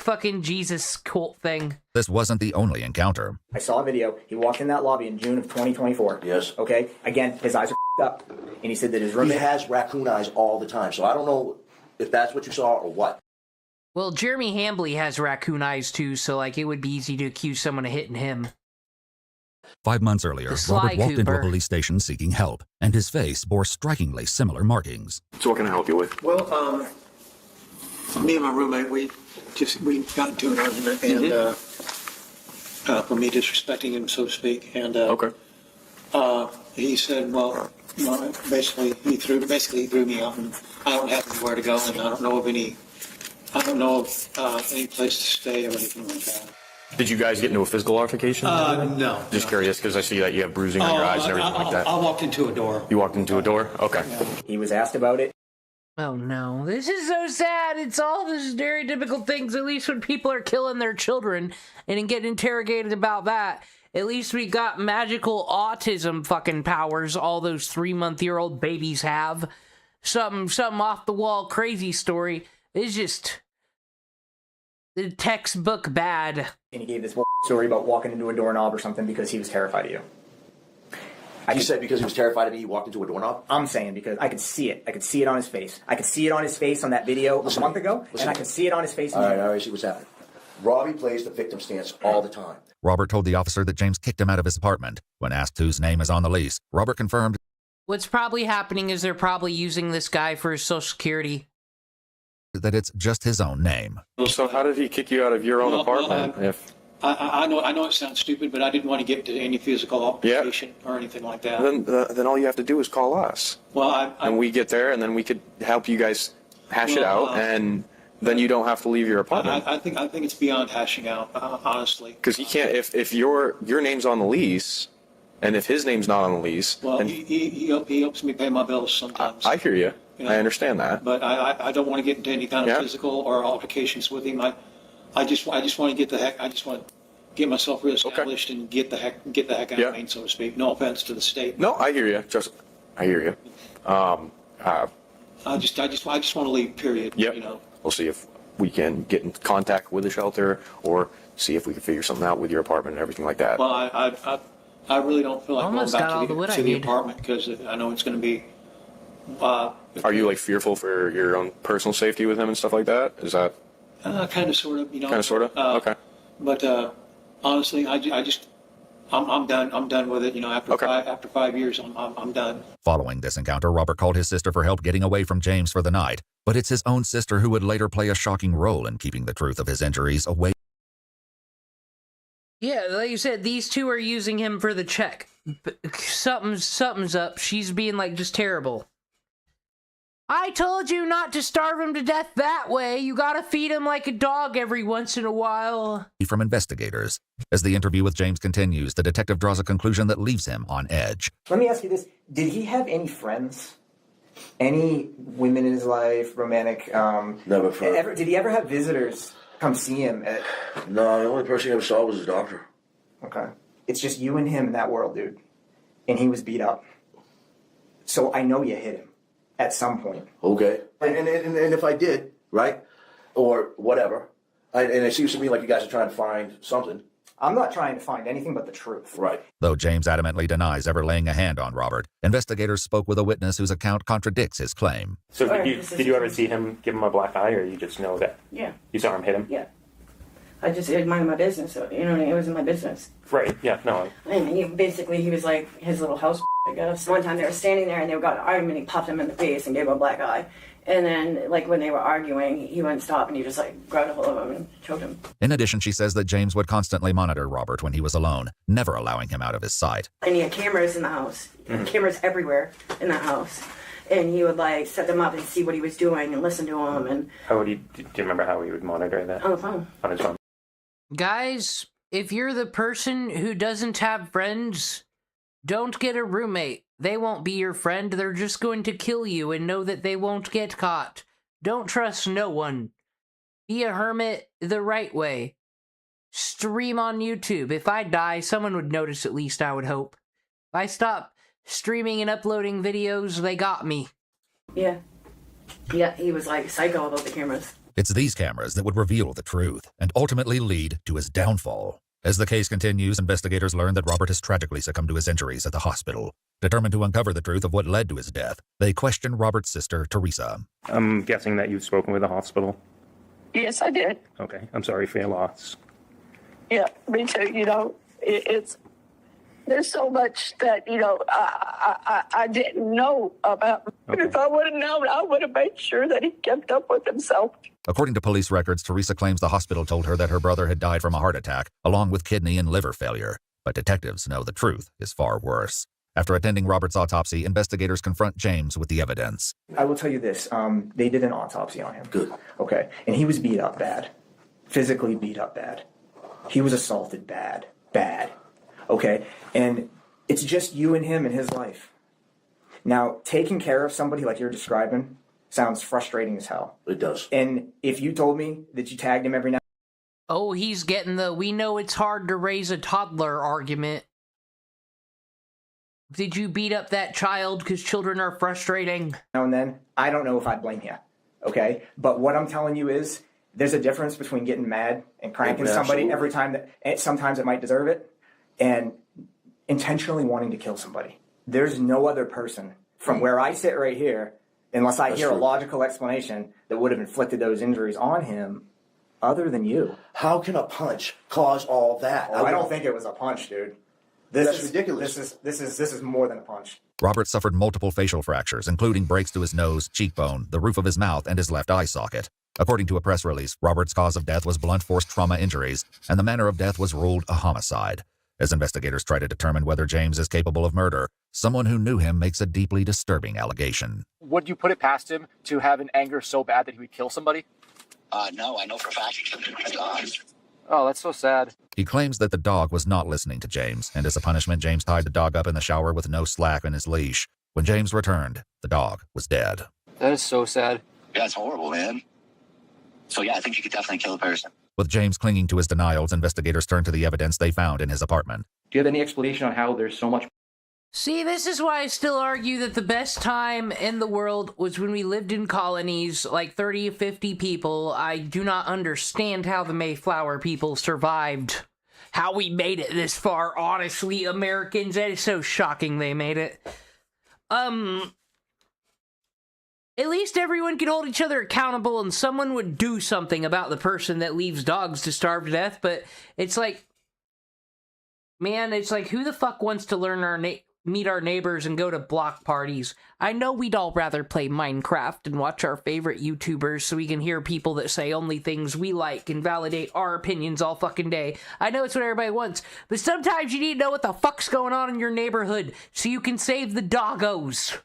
fucking Jesus cult thing. This wasn't the only encounter. I saw a video. He walked in that lobby in June of 2024. Yes. Okay? Again, his eyes are up. And he said that his roommate... He has raccoon eyes all the time, so I don't know if that's what you saw or what. Well, Jeremy Hambley has raccoon eyes too, so like it would be easy to accuse someone of hitting him. 5 months earlier, Robert walked into a police station seeking help, and his face bore strikingly similar markings. So what can I help you with? Well, me and my roommate, we got into an argument, and for me disrespecting him, so to speak, and he said, well, basically he threw me out, and I don't have anywhere to go, and I don't know of any place to stay or anything like that. Did you guys get into a physical altercation? No. Just curious, because I see that you have bruising on your eyes and everything like that. I walked into a door. You walked into a door? Okay. He was asked about it. Oh no, this is so sad. It's all the stereotypical things, at least when people are killing their children and getting interrogated about that. At least we got magical autism fucking powers all those 3-month-old babies have. Something off the wall crazy story. It's just the textbook bad. And he gave this story about walking into a doorknob or something because he was terrified of you. He said because he was terrified of me, he walked into a doorknob? I'm saying because I could see it. I could see it on his face. I could see it on his face on that video a month ago, and I could see it on his face. All right, see what's happening. Robbie plays the victim stance all the time. Robert told the officer that James kicked him out of his apartment. When asked whose name is on the lease, Robert confirmed what's probably happening is they're probably using this guy for his social security. That it's just his own name. So how did he kick you out of your own apartment? I know it sounds stupid, but I didn't want to get into any physical altercation or anything like that. Then all you have to do is call us. Well, and we get there, and then we could help you guys hash it out, and then you don't have to leave your apartment. I think it's beyond hashing out, honestly. Because he can't. If your name's on the lease, and if his name's not on the lease, well, he helps me pay my bills sometimes. I hear you. I understand that. But I don't want to get into any kind of physical or altercations with him. I just want to get the heck. I just want to get myself reestablished and get the heck out of Maine, so to speak. No offense to the state. No, I hear you. I hear you. I just want to leave. Period. Yep. You know. We'll see if we can get in contact with the shelter, or see if we can figure something out with your apartment and everything like that. Well, I really don't feel like almost going back to the apartment because I know it's going to be. Are you like fearful for your own personal safety with him and stuff like that? Is that kind of, sort of, you know? Kind of, sort of. Okay. But honestly, I'm done. I'm done with it. You know, after 5 years, I'm done. Following this encounter, Robert called his sister for help getting away from James for the night. But it's his own sister who would later play a shocking role in keeping the truth of his injuries away. Yeah, like you said, these two are using him for the check. Something's up. She's being like just terrible. I told you not to starve him to death that way. You gotta feed him like a dog every once in a while. From investigators. As the interview with James continues, the detective draws a conclusion that leaves him on edge. Let me ask you this. Did he have any friends? Any women in his life, romantic? Never friends. Did he ever have visitors come see him? No, the only person he ever saw was his doctor. Okay. It's just you and him in that world, dude. And he was beat up. So I know you hit him. At some point. Okay. And if I did, right? Or whatever. And it seems to me like you guys are trying to find something. I'm not trying to find anything but the truth. Right. Though James adamantly denies ever laying a hand on Robert, investigators spoke with a witness whose account contradicts his claim. So did you ever see him give him a black eye, or you just know that? Yeah. You saw him hit him? Yeah. I just minded my business, so, you know, it wasn't my business. Right, yeah, no. I mean, he was like his little house, I guess. One time they were standing there and they got an argument, he popped him in the face and gave him a black eye. And then, like, when they were arguing, he wouldn't stop and he just, like, grabbed a hold of him and choked him. In addition, she says that James would constantly monitor Robert when he was alone, never allowing him out of his sight. And he had cameras in the house. Cameras everywhere in that house. and he would like set them up and see what he was doing and listen to him. And How would he? Do you remember how he would monitor that? On the phone. On his phone. Guys, if you're the person who doesn't have friends, don't get a roommate. They won't be your friend. They're just going to kill you, and know that they won't get caught. Don't trust no one. Be a hermit the right way. Stream on YouTube. If I die, someone would notice at least, I would hope. If I stop streaming and uploading videos, they got me. Yeah. Yeah, he was like psycho about the cameras. It's these cameras that would reveal the truth and ultimately lead to his downfall. As the case continues, investigators learn that Robert has tragically succumbed to his injuries at the hospital. Determined to uncover the truth of what led to his death, they question Robert's sister, Teresa. I'm guessing that you've spoken with the hospital. Yes, I did. Okay, I'm sorry for your loss. Yeah, me too. You know, there's so much that, you know, I didn't know about. Okay. If I would have known, I would have made sure that he kept up with himself. According to police records, Teresa claims the hospital told her that her brother had died from a heart attack, along with kidney and liver failure. But detectives know the truth is far worse. After attending Robert's autopsy, investigators confront James with the evidence. I will tell you this. They did an autopsy on him. Good. Okay. And he was beat up bad. Physically beat up bad. He was assaulted bad. Bad. Okay? And it's just you and him in his life. Now, taking care of somebody like you're describing sounds frustrating as hell. It does. And if you told me that you tagged him every now. Oh, he's getting the "we know it's hard to raise a toddler" argument. Did you beat up that child because children are frustrating? Now and then, I don't know if I'd blame you. Okay? But what I'm telling you is, there's a difference between getting mad and cranking somebody every time that sometimes it might deserve it, and intentionally wanting to kill somebody. There's no other person from where I sit right here, unless I hear a logical explanation, that would have inflicted those injuries on him other than you. How can a punch cause all that? Oh, I don't think it was a punch, dude. That's ridiculous. This is more than a punch. Robert suffered multiple facial fractures, including breaks to his nose, cheekbone, the roof of his mouth, and his left eye socket. According to a press release, Robert's cause of death was blunt force trauma injuries, and the manner of death was ruled a homicide. As investigators try to determine whether James is capable of murder, someone who knew him makes a deeply disturbing allegation. Would you put it past him to have an anger so bad that he would kill somebody? No, I know for a fact he killed a dog. Oh, that's so sad. He claims that the dog was not listening to James, and as a punishment, James tied the dog up in the shower with no slack in his leash. When James returned, the dog was dead. That is so sad. Yeah, it's horrible, man. So yeah, I think you could definitely kill a person. With James clinging to his denials, investigators turn to the evidence they found in his apartment. Do you have any explanation on how there's so much? See, this is why I still argue that the best time in the world was when we lived in colonies, like 30 or 50 people. I do not understand how the Mayflower people survived. How we made it this far, honestly, Americans. That is so shocking they made it. At least everyone could hold each other accountable and someone would do something about the person that leaves dogs to starve to death, but it's like, man, it's like, who the fuck wants to learn meet our neighbors and go to block parties? I know we'd all rather play Minecraft and watch our favorite YouTubers so we can hear people that say only things we like and validate our opinions all fucking day. I know it's what everybody wants, but sometimes you need to know what the fuck's going on in your neighborhood so you can save the doggos.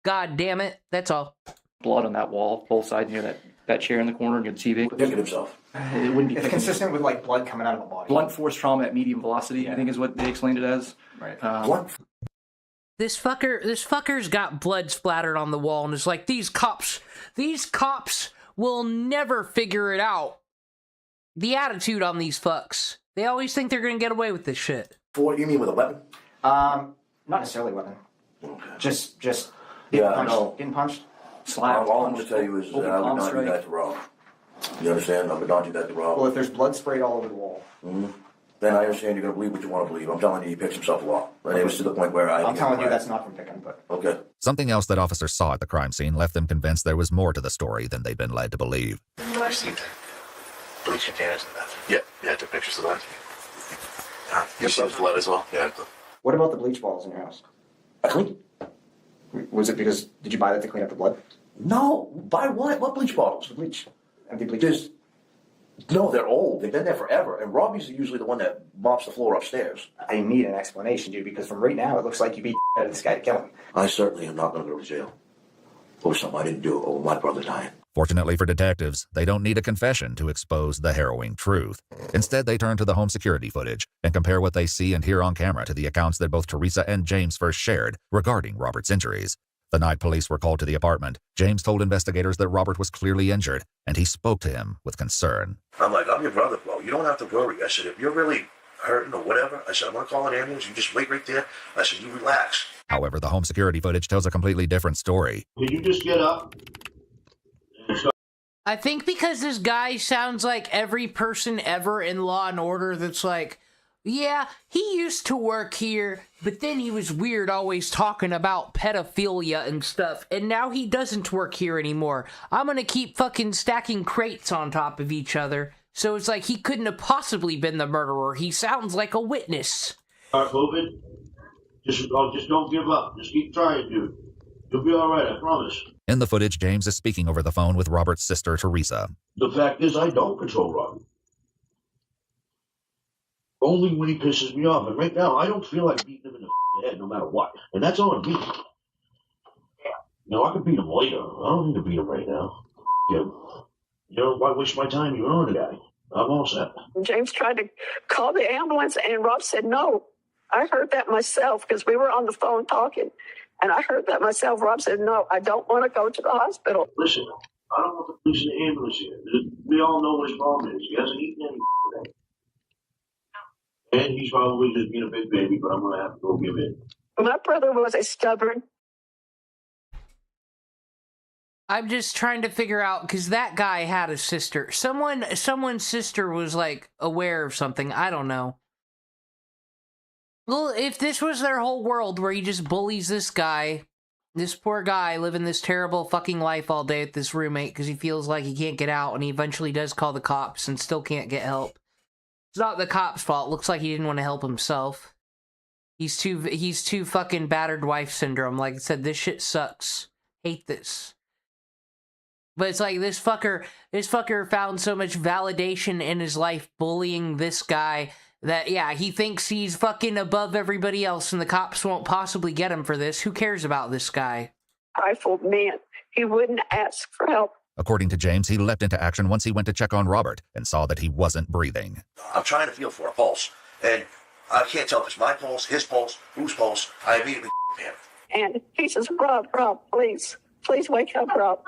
God damn it, that's all. Blood on that wall, both sides near that chair in the corner near the TV. Protected himself. It wouldn't be. It's consistent with like blood coming out of the body. Blunt force trauma at medium velocity, I think is what they explained it as. Right. This fucker's got blood splattered on the wall and is like, these cops will never figure it out. The attitude on these fucks. They always think they're gonna get away with this shit. For you mean with a weapon? Not necessarily a weapon. Okay. Just getting punched. Slap. All I'm going to tell you is I would not do that to Rob. You understand? I would not do that to Rob. Well, if there's blood sprayed all over the wall. Mm-hmm. Then I understand you're going to believe what you want to believe. I'm telling you, he picks himself a lot. And it was to the point where I'm telling you that's not from picking, but... Okay. Something else that officers saw at the crime scene left them convinced there was more to the story than they'd been led to believe. I've seen that. Bleach containers and that. Yeah, I took pictures of that. You saw blood as well? Yeah. What about the bleach bottles in your house? I cleaned. Was it because, did you buy that to clean up the blood? No. Buy what? What bleach bottles? The bleach. Empty bleach. No, they're old. They've been there forever. And Robbie's usually the one that mops the floor upstairs. I need an explanation, dude, because from right now, it looks like you beat out of this guy to kill him. I certainly am not going to go to jail. over something I didn't do, over my brother dying. Fortunately for detectives, they don't need a confession to expose the harrowing truth. Instead, they turn to the home security footage and compare what they see and hear on camera to the accounts that both Teresa and James first shared regarding Robert's injuries. The night police were called to the apartment, James told investigators that Robert was clearly injured, and he spoke to him with concern. I'm like, I'm your brother, bro. You don't have to worry. I said, if you're really hurting or whatever, I said, I'm going to call an ambulance. You just wait right there. I said, you relax. However, the home security footage tells a completely different story. Can you just get up? I think because this guy sounds like every person ever in Law and Order that's like, yeah, he used to work here, but then he was weird always talking about pedophilia and stuff, and now he doesn't work here anymore. I'm gonna keep fucking stacking crates on top of each other. So it's like he couldn't have possibly been the murderer. He sounds like a witness. Start moving. Just don't give up. Just keep trying, dude. You'll be all right, I promise. In the footage, James is speaking over the phone with Robert's sister, Teresa. The fact is, I don't control Robbie. Only when he pisses me off. And right now, I don't feel like beating him in the head no matter what. And that's on me. No, I can beat him later. I don't need to beat him right now. You know, why waste my time? You're on the guy. I'm all set. James tried to call the ambulance, and Rob said no. I heard that myself because we were on the phone talking. And I heard that myself. Rob said, no, I don't want to go to the hospital. Listen, I don't want the police in the ambulance here. We all know what his problem is. He hasn't eaten anything today. And he's probably just being a big baby, but I'm going to have to go give in. My brother was a stubborn. I'm just trying to figure out, because that guy had a sister. Someone's sister was, like, aware of something. I don't know. Well, if this was their whole world where he just bullies this guy, this poor guy living this terrible fucking life all day with this roommate because he feels like he can't get out, and he eventually does call the cops and still can't get help. It's not the cops' fault. Looks like he didn't want to help himself. He's too fucking battered wife syndrome. Like I said, this shit sucks. Hate this. But it's like this fucker found so much validation in his life bullying this guy that, yeah, he thinks he's fucking above everybody else and the cops won't possibly get him for this. Who cares about this guy? Prideful man. He wouldn't ask for help. According to James, he leapt into action once he went to check on Robert and saw that he wasn't breathing. I'm trying to feel for a pulse. And I can't tell if it's my pulse, his pulse, whose pulse. I immediately panicked. And he says, Rob, please wake up, Rob.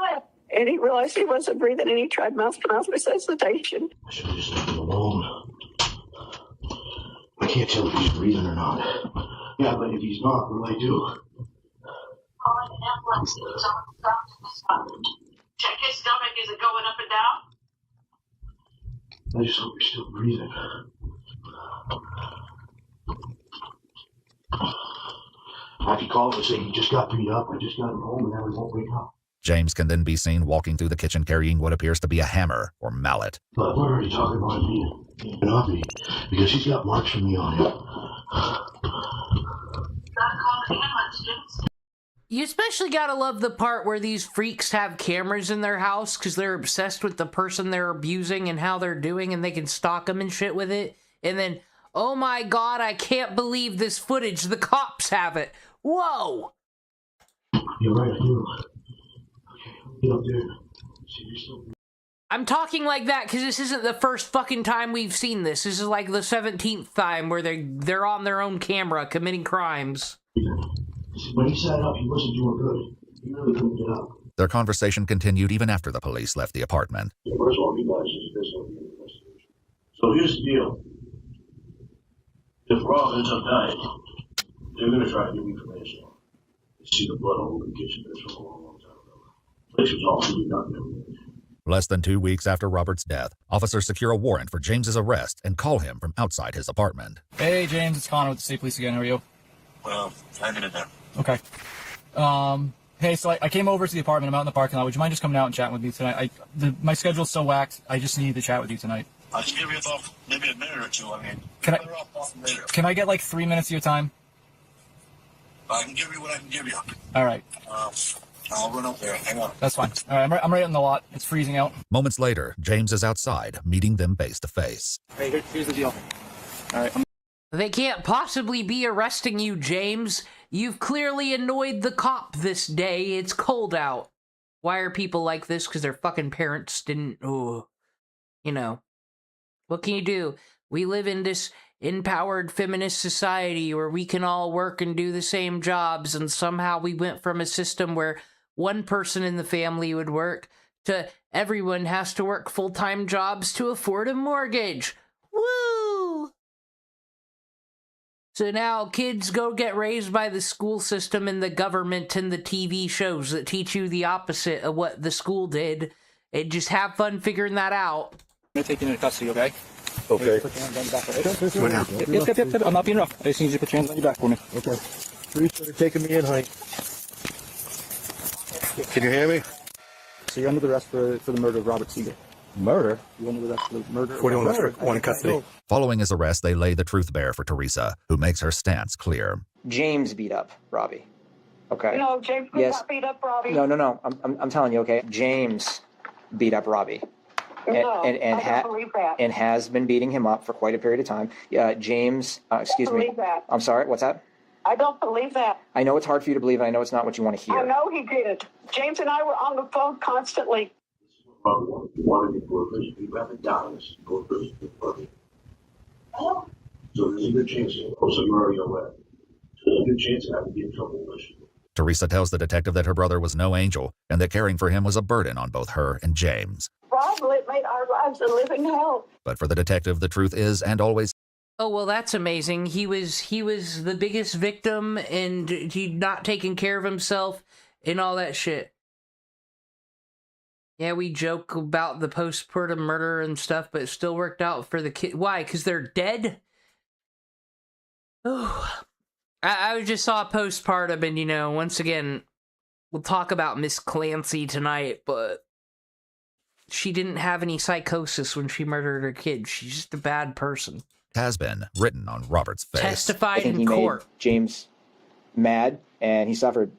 And he realized he wasn't breathing, and he tried mouth-to-mouth resuscitation. I should have just left him alone. I can't tell if he's breathing or not. Yeah, but if he's not, what do I do? Call an ambulance. Check his stomach. Is it going up and down? I just hope you're still breathing. I could call him and say he just got beat up. I just got him home and now he won't wake up. James can then be seen walking through the kitchen carrying what appears to be a hammer or mallet. But we're already talking about me. Not me. Because he's got marks from me on him. You especially gotta love the part where these freaks have cameras in their house because they're obsessed with the person they're abusing and how they're doing, and they can stalk them and shit with it. And then, oh my god, I can't believe this footage. The cops have it. Whoa! You're right, I do. Get up there. See, you're still... I'm talking like that because this isn't the first fucking time we've seen this. This is like the 17th time where they're on their own camera committing crimes. When he sat up, he wasn't doing good. He really couldn't get up. Their conversation continued even after the police left the apartment. Yeah, first of all, you guys is this on the investigation. So here's the deal. If Rob ends up dying, they're going to try to give information. You see the blood all over the kitchen. That's from a long time ago. The place was all really done. Less than 2 weeks after Robert's death, officers secure a warrant for James's arrest and call him from outside his apartment. Hey, James, it's Connor with the State Police again. How are you? Well, I'm in it now. Okay. Hey, so I came over to the apartment. I'm out in the parking lot. Would you mind just coming out and chatting with me tonight? My schedule's so whacked. I just need to chat with you tonight. I can give you off maybe a minute or two. I mean, Can I get like 3 minutes of your time? I can give you what I can give you. All right. I'll run up there. Hang on. That's fine. All right, I'm right in the lot. It's freezing out. Moments later, James is outside, meeting them face to face. Hey, here's the deal. All right. They can't possibly be arresting you, James. You've clearly annoyed the cop this day. It's cold out. Why are people like this? Because their fucking parents didn't, you know. What can you do? We live in this empowered feminist society where we can all work and do the same jobs, and somehow we went from a system where one person in the family would work to everyone has to work full-time jobs to afford a mortgage. Woo! So now kids go get raised by the school system and the government and the TV shows that teach you the opposite of what the school did. And just have fun figuring that out. I'm going to take you into custody, okay? Okay. Put your hands on your back, okay? Yep. I'm not being rough. I just need you to put your hands on your back for me. Okay. Thanks for taking me in, honey. Can you hear me? So you're under arrest for the murder of Robert Siegel. Murder? You're under arrest for the murder of 41 Robert one in custody. Following his arrest, they lay the truth bare for Teresa, who makes her stance clear. James beat up Robbie. Okay. No, James did not beat up Robbie. No. I'm telling you, okay? James beat up Robbie. No, I don't believe that. And has been beating him up for quite a period of time. James, excuse me. Believe that. I'm sorry, what's that? I don't believe that. I know it's hard for you to believe, and I know it's not what you want to hear. I know he did it. James and I were on the phone constantly. Probably wanted to go first. You have Dallas. Go first. So there's a good chance. Also, you're already aware. So there's a good chance I would be in trouble with you. Teresa tells the detective that her brother was no angel and that caring for him was a burden on both her and James. Rob made our lives a living hell. But for the detective, the truth is, and always, Oh, well, that's amazing. He was the biggest victim, and he'd not taken care of himself and all that shit. Yeah, we joke about the postpartum murder and stuff, but it still worked out for the kid. Why? Because they're dead? Oh, I just saw postpartum, and, you know, once again, we'll talk about Miss Clancy tonight, but she didn't have any psychosis when she murdered her kid. She's just a bad person. has been written on Robert's face. Testified in court. Made James mad, and he suffered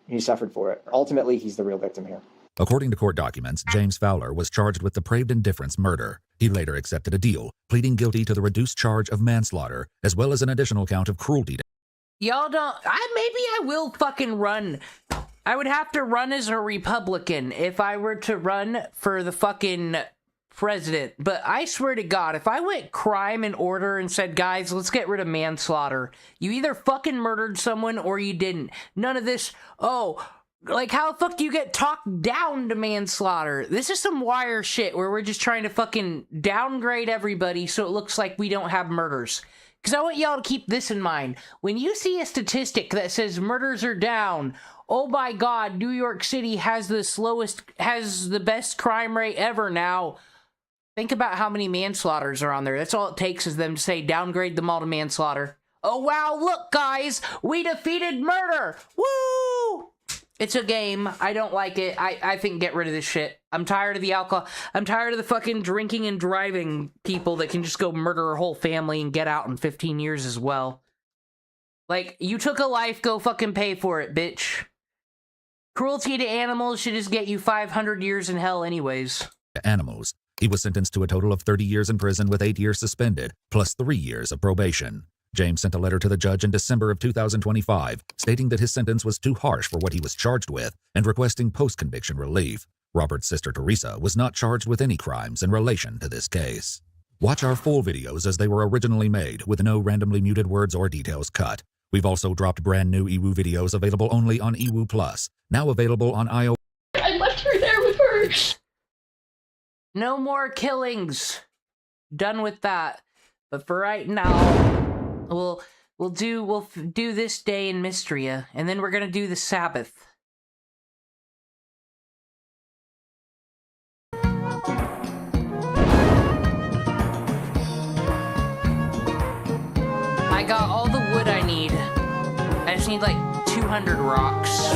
for it. Ultimately, he's the real victim here. According to court documents, James Fowler was charged with depraved indifference murder. He later accepted a deal, pleading guilty to the reduced charge of manslaughter, as well as an additional count of cruelty. Y'all don't... maybe I will fucking run. I would have to run as a Republican if I were to run for the fucking president. But I swear to God, if I went crime and order and said, guys, let's get rid of manslaughter, you either fucking murdered someone or you didn't. None of this, like, how the fuck do you get talked down to manslaughter? This is some wire shit where we're just trying to fucking downgrade everybody so it looks like we don't have murders. Because I want y'all to keep this in mind. When you see a statistic that says murders are down, oh my God, New York City has the best crime rate ever now. Think about how many manslaughters are on there. That's all it takes is them to say downgrade them all to manslaughter. Oh wow, look guys, we defeated murder! Woo! It's a game. I don't like it. I think get rid of this shit. I'm tired of the alcohol. I'm tired of the fucking drinking and driving people that can just go murder a whole family and get out in 15 years as well. Like, you took a life, go fucking pay for it, bitch. Cruelty to animals should just get you 500 years in hell anyways. Animals. He was sentenced to a total of 30 years in prison with 8 years suspended, plus 3 years of probation. James sent a letter to the judge in December of 2025, stating that his sentence was too harsh for what he was charged with and requesting post-conviction relief. Robert's sister Teresa was not charged with any crimes in relation to this case. Watch our full videos as they were originally made, with no randomly muted words or details cut. We've also dropped brand new EWU videos available only on EWU Plus, now available on iOS. I left her there with her. No more killings. Done with that. But for right now, we'll do this day in Mistria, and then we're gonna do the Sabbath. I got all the wood I need. I just need like 200 rocks.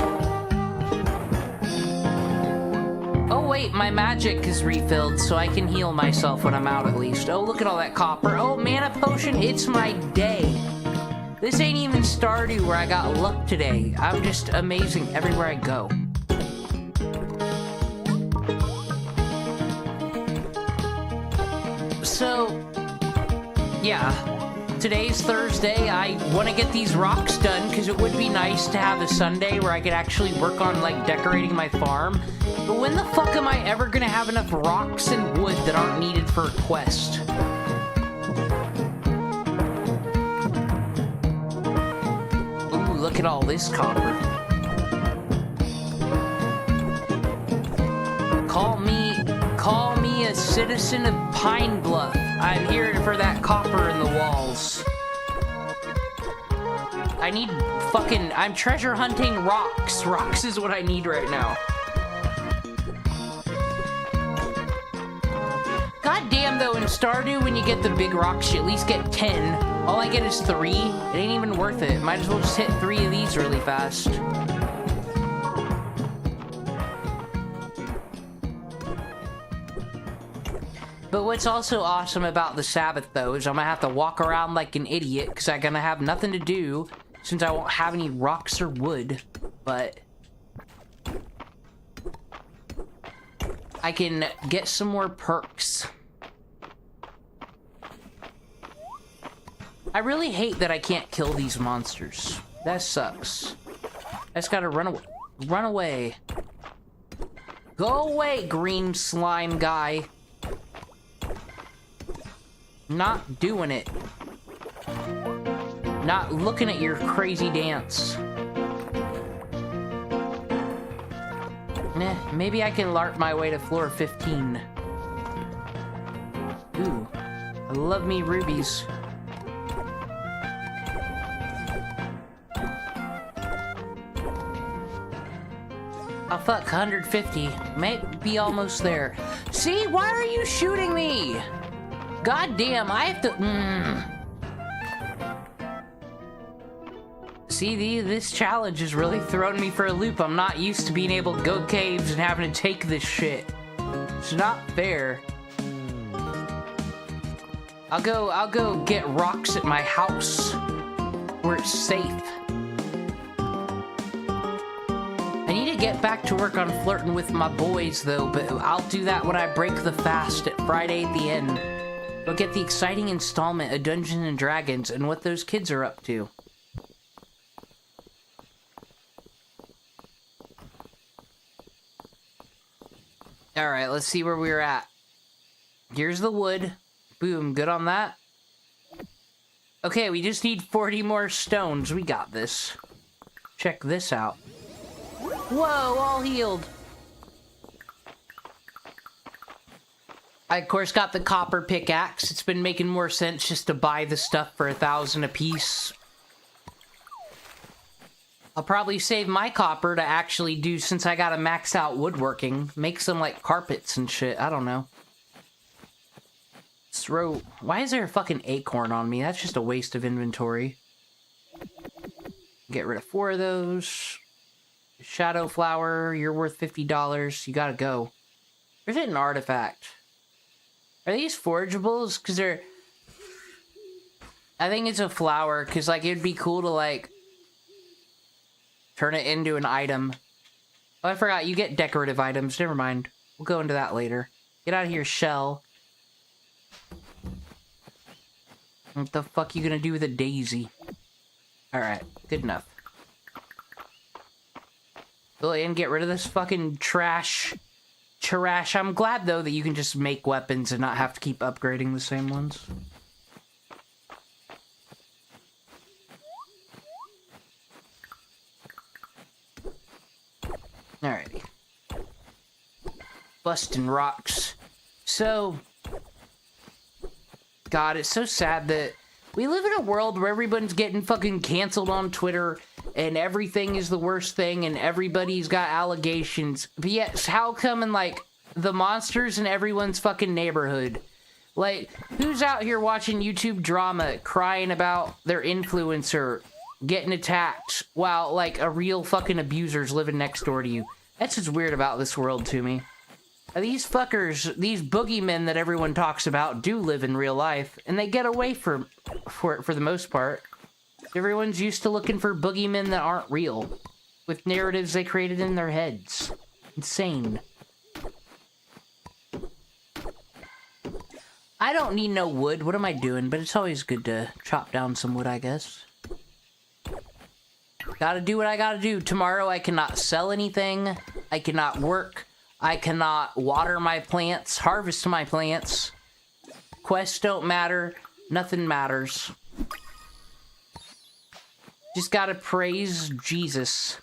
Oh wait, my magic is refilled, so I can heal myself when I'm out at least. Oh, look at all that copper. Oh, mana potion, it's my day. This ain't even Stardew where I got luck today. I'm just amazing everywhere I go. So, yeah. today's Thursday. I want to get these rocks done because it would be nice to have a Sunday where I could actually work on, like, decorating my farm. But when the fuck am I ever going to have enough rocks and wood that aren't needed for a quest? Ooh, look at all this copper. Call me a citizen of Pine Bluff. I'm here for that copper in the walls. I need fucking... I'm treasure hunting rocks. Rocks is what I need right now. God damn, though, in Stardew, when you get the big rocks, you at least get 10. All I get is 3. It ain't even worth it. Might as well just hit 3 of these really fast. But what's also awesome about the Sabbath, though, is I'm gonna have to walk around like an idiot because I'm gonna have nothing to do since I won't have any rocks or wood. But I can get some more perks. I really hate that I can't kill these monsters. That sucks. I just gotta run away. Run away. Go away, green slime guy. Not doing it. Not looking at your crazy dance. Maybe I can LARP my way to floor 15. Ooh, I love me rubies. Oh fuck, 150. Might be almost there. See, why are you shooting me? God damn, I have to... See, this challenge is really throwing me for a loop. I'm not used to being able to go caves and having to take this shit. It's not fair. I'll go get rocks at my house where it's safe. I need to get back to work on flirting with my boys, though, but I'll do that when I break the fast at Friday at the end. We'll get the exciting installment of Dungeons & Dragons and what those kids are up to. Alright, let's see where we're at. Here's the wood. Boom, good on that. Okay, we just need 40 more stones. We got this. Check this out. Whoa, all healed. I, of course, got the copper pickaxe. It's been making more sense just to buy the stuff for 1,000 apiece. I'll probably save my copper to actually do, since I gotta max out woodworking. Make some, like, carpets and shit. I don't know. Throw... Why is there a fucking acorn on me? That's just a waste of inventory. Get rid of 4 of those. Shadow flower, you're worth $50. You gotta go. Or is it an artifact? Are these forgeables? Because they're... I think it's a flower, because, like, it'd be cool to, like... turn it into an item. Oh, I forgot, you get decorative items. Never mind. We'll go into that later. Get out of here, shell. What the fuck you gonna do with a daisy? Alright, good enough. Go in, get rid of this fucking trash. I'm glad, though, that you can just make weapons and not have to keep upgrading the same ones. Alrighty. Busting rocks. So... God, it's so sad that we live in a world where everyone's getting fucking canceled on Twitter and everything is the worst thing and everybody's got allegations. But yet, how come in, like, the monsters in everyone's fucking neighborhood? Like, who's out here watching YouTube drama crying about their influencer getting attacked while, like, a real fucking abuser's living next door to you? That's what's weird about this world to me. These fuckers, these boogeymen that everyone talks about do live in real life, and they get away for it for the most part. Everyone's used to looking for boogeymen that aren't real, with narratives they created in their heads. Insane. I don't need no wood. What am I doing? But it's always good to chop down some wood, I guess. Gotta do what I gotta do. Tomorrow I cannot sell anything. I cannot work. I cannot water my plants, harvest my plants. Quests don't matter. Nothing matters. Just gotta praise Jesus.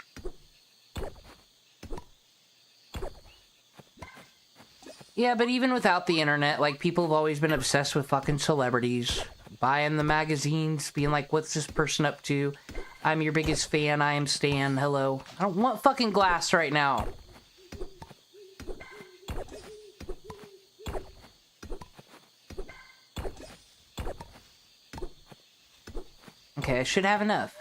Yeah, but even without the internet, like, people have always been obsessed with fucking celebrities. Buying the magazines, being like, what's this person up to? I'm your biggest fan, I am Stan, hello. I don't want fucking glass right now. Okay, I should have enough.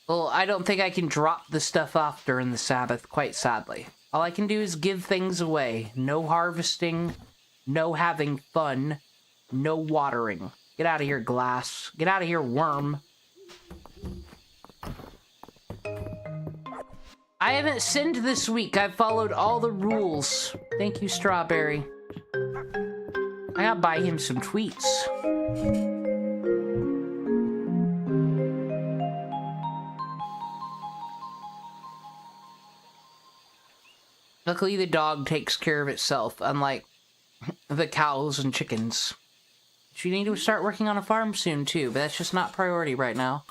Well, I don't think I can drop the stuff off during the Sabbath, quite sadly. All I can do is give things away. No harvesting, no having fun, no watering. Get out of here, glass. Get out of here, worm. I haven't sinned this week. I've followed all the rules. Thank you, Strawberry. I gotta buy him some tweets. Luckily, the dog takes care of itself, unlike the cows and chickens. She need to start working on a farm soon, too, but that's just not priority right now.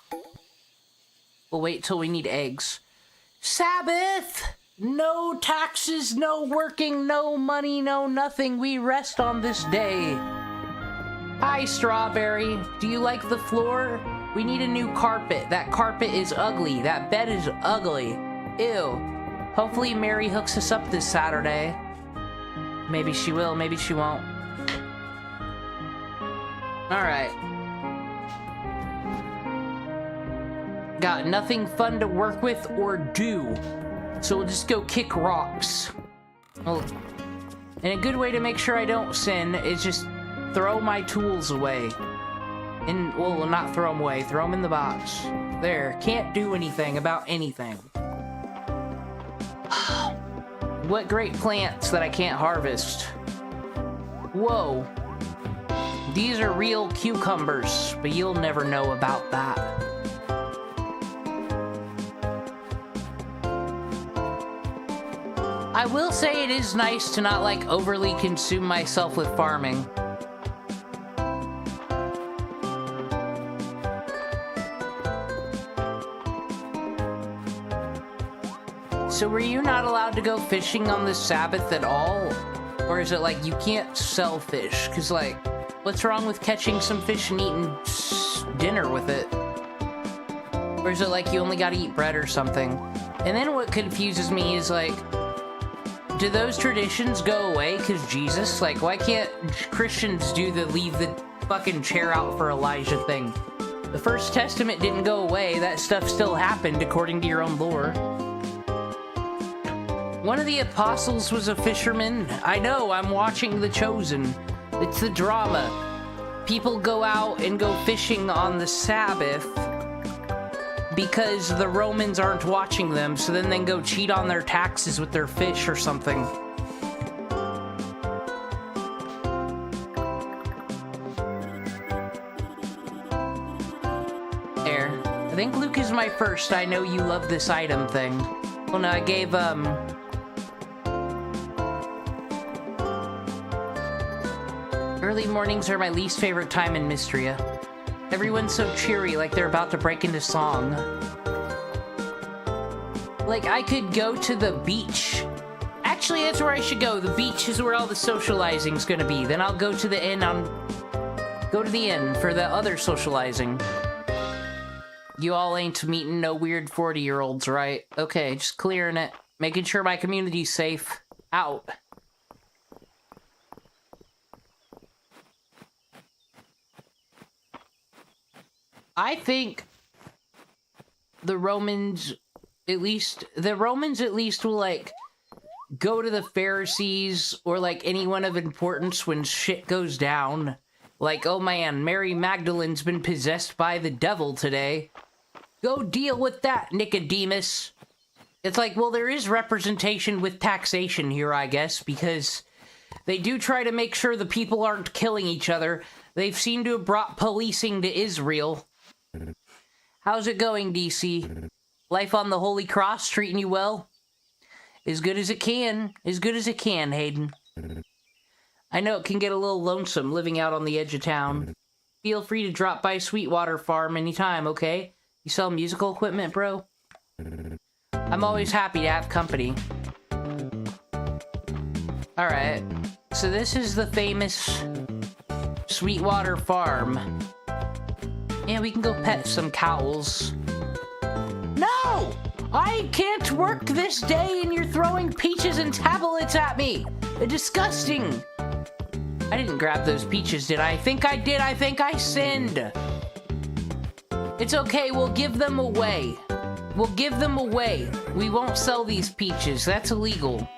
We'll wait till we need eggs. Sabbath! No taxes, no working, no money, no nothing. We rest on this day. Hi, Strawberry. Do you like the floor? We need a new carpet. That carpet is ugly. That bed is ugly. Ew. Hopefully Mary hooks us up this Saturday. Maybe she will, maybe she won't. Alright. Got nothing fun to work with or do. So we'll just go kick rocks. Well, and a good way to make sure I don't sin is just throw my tools away. And, well, not throw them away, throw them in the box. There, can't do anything about anything. What great plants that I can't harvest. Whoa. These are real cucumbers, but you'll never know about that. I will say it is nice to not, like, overly consume myself with farming. So were you not allowed to go fishing on the Sabbath at all? Or is it like you can't sell fish? Because, like, what's wrong with catching some fish and eating dinner with it? Or is it like you only gotta eat bread or something? And then what confuses me is, like, do those traditions go away because Jesus? Like, why can't Christians do the leave the fucking chair out for Elijah thing? The First Testament didn't go away. That stuff still happened according to your own lore. One of the apostles was a fisherman. I know, I'm watching The Chosen. It's the drama. People go out and go fishing on the Sabbath because the Romans aren't watching them, so then they go cheat on their taxes with their fish or something. There. I think Luke is my first. I know you love this item thing. Well, no, I gave, early mornings are my least favorite time in Mistria. Everyone's so cheery, like they're about to break into song. Like, I could go to the beach. Actually, that's where I should go. The beach is where all the socializing's gonna be. Then I'll go to the inn go to the inn for the other socializing. You all ain't meeting no weird 40-year-olds, right? Okay, just clearing it. Making sure my community's safe. Out. I think the Romans at least will, like, go to the Pharisees or, like, anyone of importance when shit goes down. Like, oh man, Mary Magdalene's been possessed by the devil today. Go deal with that, Nicodemus. It's like, well, there is representation with taxation here, I guess, because They do try to make sure the people aren't killing each other. They've seemed to have brought policing to Israel. How's it going, DC? Life on the Holy Cross treating you well? As good as it can. As good as it can, Hayden. I know it can get a little lonesome living out on the edge of town. Feel free to drop by Sweetwater Farm anytime, okay? You sell musical equipment, bro? I'm always happy to have company. Alright, so this is the famous Sweetwater Farm. Yeah, we can go pet some cows. No! I can't work this day and you're throwing peaches and tablets at me! Disgusting! I didn't grab those peaches, did I? I think I did. I think I sinned. It's okay. We'll give them away. We'll give them away. We won't sell these peaches. That's illegal.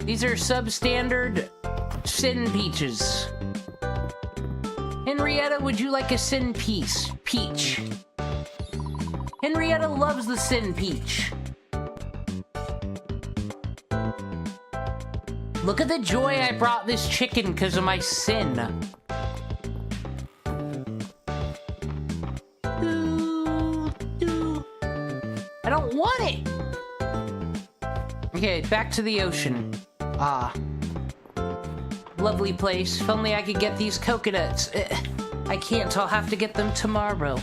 These are substandard sin peaches. Henrietta, would you like a sin peach? Henrietta loves the sin peach. Look at the joy I brought this chicken because of my sin. I don't want it! Okay, back to the ocean. Ah. Lovely place. If only I could get these coconuts. I can't, I'll have to get them tomorrow.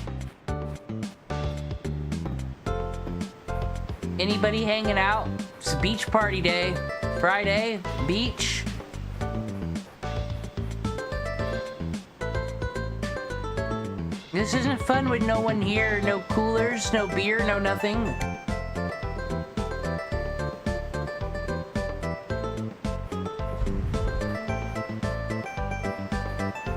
Anybody hanging out? It's a beach party day. Friday, beach. This isn't fun with no one here, no coolers, no beer, no nothing.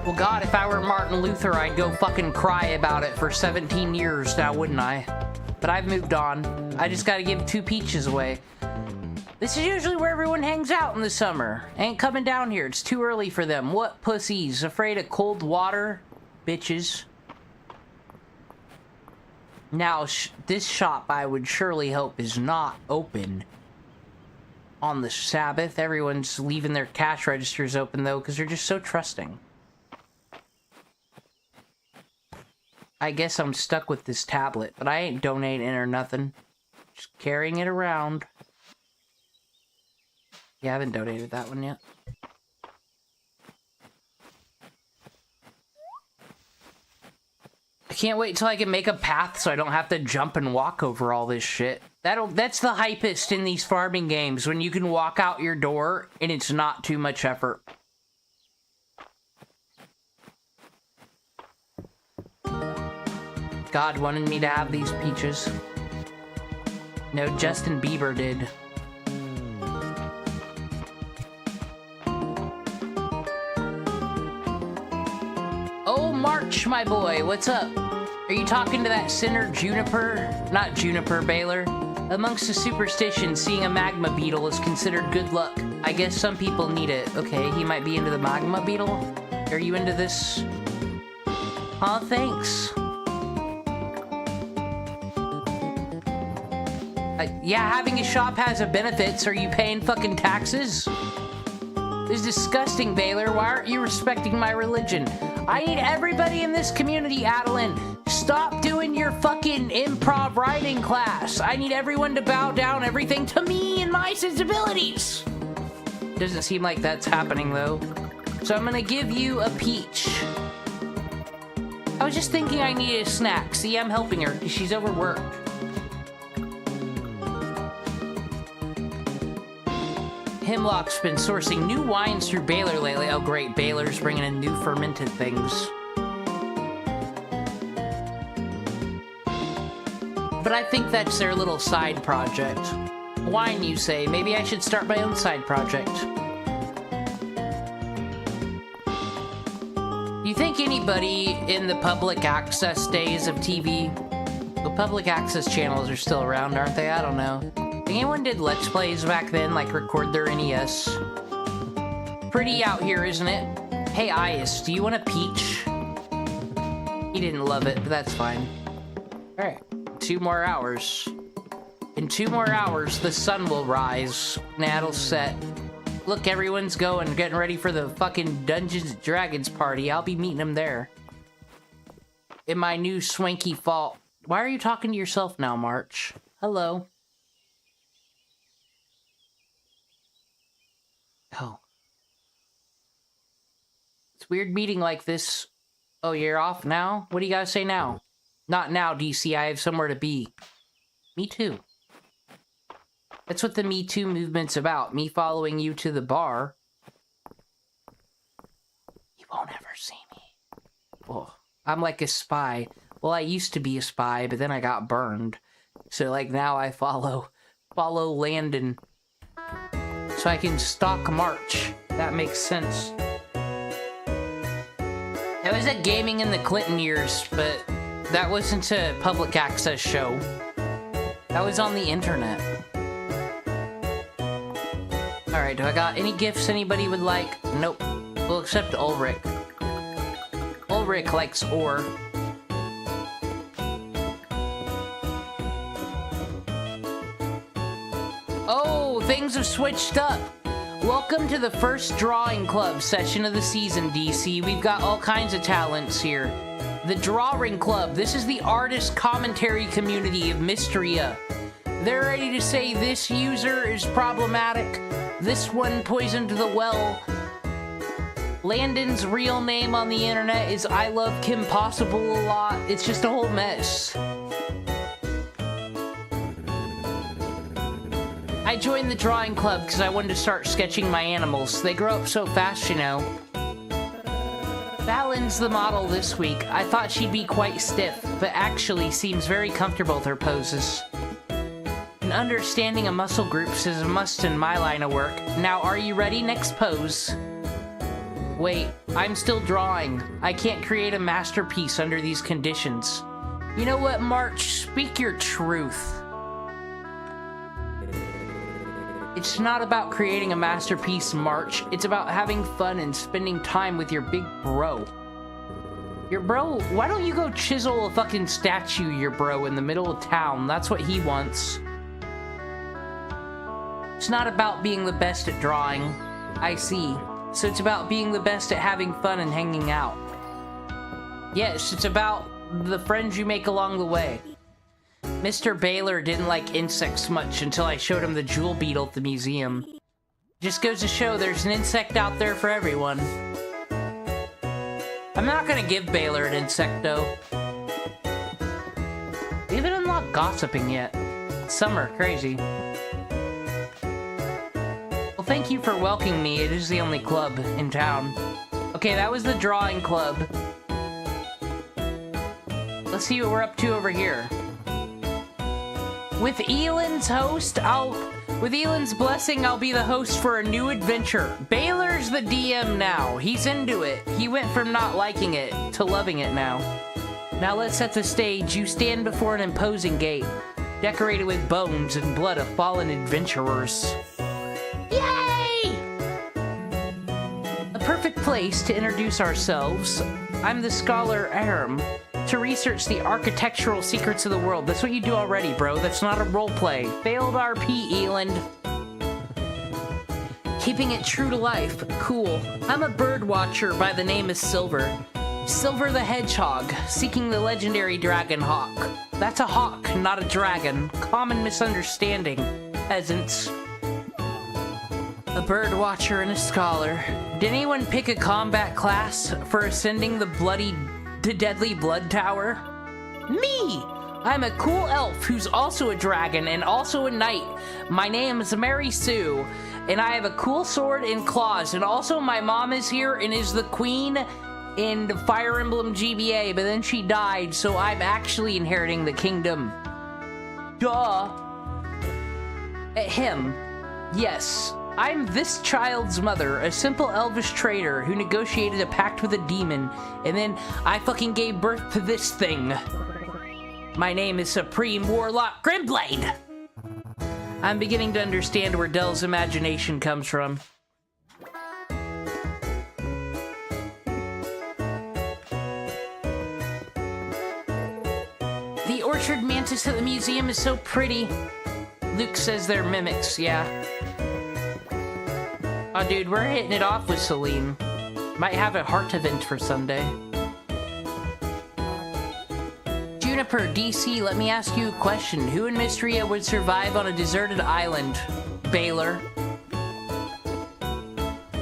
Well, God, if I were Martin Luther, I'd go fucking cry about it for 17 years now, wouldn't I? But I've moved on. I just gotta give 2 peaches away. This is usually where everyone hangs out in the summer. Ain't coming down here. It's too early for them. What pussies? Afraid of cold water? Bitches. Now, this shop, I would surely hope, is not open on the Sabbath. Everyone's leaving their cash registers open, though, because they're just so trusting. I guess I'm stuck with this tablet, but I ain't donating or nothing. Just carrying it around. Yeah, I haven't donated that one yet. I can't wait till I can make a path so I don't have to jump and walk over all this shit. That's the hypest in these farming games, when you can walk out your door and it's not too much effort. God wanted me to have these peaches. No, Justin Bieber did. Oh, March, my boy, what's up? Are you talking to that sinner Juniper? Not Juniper, Baylor. Amongst the superstitions, seeing a magma beetle is considered good luck. I guess some people need it. Okay, he might be into the magma beetle? Are you into this? Aw, thanks. Yeah, having a shop has a benefits. Are you paying fucking taxes? This is disgusting, Baylor. Why aren't you respecting my religion? I need everybody in this community, Adeline. Stop doing your fucking improv writing class. I need everyone to bow down everything to me and my sensibilities. Doesn't seem like that's happening, though. So I'm gonna give you a peach. I was just thinking I needed a snack. See, I'm helping her because she's overworked. Hemlock's been sourcing new wines through Baylor lately. Oh great, Baylor's bringing in new fermented things. But I think that's their little side project. Wine, you say? Maybe I should start my own side project. You think anybody in the public access days of TV? The public access channels are still around, aren't they? I don't know. Anyone did Let's Plays back then, like record their NES? Pretty out here, isn't it? Hey, Ias, do you want a peach? He didn't love it, but that's fine. Alright, 2 more hours. In 2 more hours, the sun will rise. Nah, it'll set. Look, everyone's getting ready for the fucking Dungeons & Dragons party. I'll be meeting them there. In my new swanky vault. Why are you talking to yourself now, March? Hello. Oh. It's weird meeting like this. Oh, you're off now? What do you gotta say now? Not now, DC. I have somewhere to be. Me too. That's what the Me Too movement's about. Me following you to the bar. You won't ever see me. Oh, I'm like a spy. Well, I used to be a spy, but then I got burned. So, like, now I follow Landon. So I can stalk March. That makes sense. I was at Gaming in the Clinton years, but that wasn't a public access show. That was on the internet. Alright, do I got any gifts anybody would like? Nope. We'll accept Ulrich. Ulrich likes ore. Oh, things have switched up. Welcome to the first drawing club session of the season, DC. We've got all kinds of talents here. The Drawing Club. This is the artist commentary community of Mistria. They're ready to say this user is problematic. This one poisoned the well. Landon's real name on the internet is I Love Kim Possible a lot. It's just a whole mess. I joined the drawing club because I wanted to start sketching my animals. They grow up so fast, you know. Fallon's the model this week. I thought she'd be quite stiff, but actually seems very comfortable with her poses. And understanding a muscle groups is a must in my line of work. Now, are you ready? Next pose. Wait, I'm still drawing. I can't create a masterpiece under these conditions. You know what, March? Speak your truth. It's not about creating a masterpiece, March. It's about having fun and spending time with your big bro. Your bro? Why don't you go chisel a fucking statue, your bro, in the middle of town? That's what he wants. It's not about being the best at drawing. I see. So it's about being the best at having fun and hanging out. Yes, it's about the friends you make along the way. Mr. Balor didn't like insects much until I showed him the jewel beetle at the museum. Just goes to show there's an insect out there for everyone. I'm not gonna give Balor an insect, though. We haven't unlocked gossiping yet. Summer, crazy. Well, thank you for welcoming me. It is the only club in town. Okay, that was the drawing club. Let's see what we're up to over here. With Elan's blessing, I'll be the host for a new adventure. Balor's the DM now. He's into it. He went from not liking it to loving it now. Now let's set the stage. You stand before an imposing gate, decorated with bones and blood of fallen adventurers. Yay! A perfect place to introduce ourselves. I'm the scholar Aram. To research the architectural secrets of the world. That's what you do already, bro. That's not a roleplay. Failed RP, Eland. Keeping it true to life. Cool. I'm a bird watcher by the name of Silver. Silver the Hedgehog, seeking the legendary dragon hawk. That's a hawk, not a dragon. Common misunderstanding, peasants. A bird watcher and a scholar. Did anyone pick a combat class for ascending the deadly blood tower? Me! I'm a cool elf who's also a dragon and also a knight. My name is Mary Sue, and I have a cool sword and claws, and also my mom is here and is the queen in Fire Emblem GBA, but then she died, so I'm actually inheriting the kingdom. Duh! Him. Yes. I'm this child's mother, a simple elvish trader who negotiated a pact with a demon, and then I fucking gave birth to this thing. My name is Supreme Warlock Grimblade! I'm beginning to understand where Dell's imagination comes from. The orchard mantis at the museum is so pretty. Luke says they're mimics, yeah. Oh, dude, we're hitting it off with Celine. Might have a heart event for Sunday. Juniper, DC, let me ask you a question. Who in Mistria would survive on a deserted island? Balor.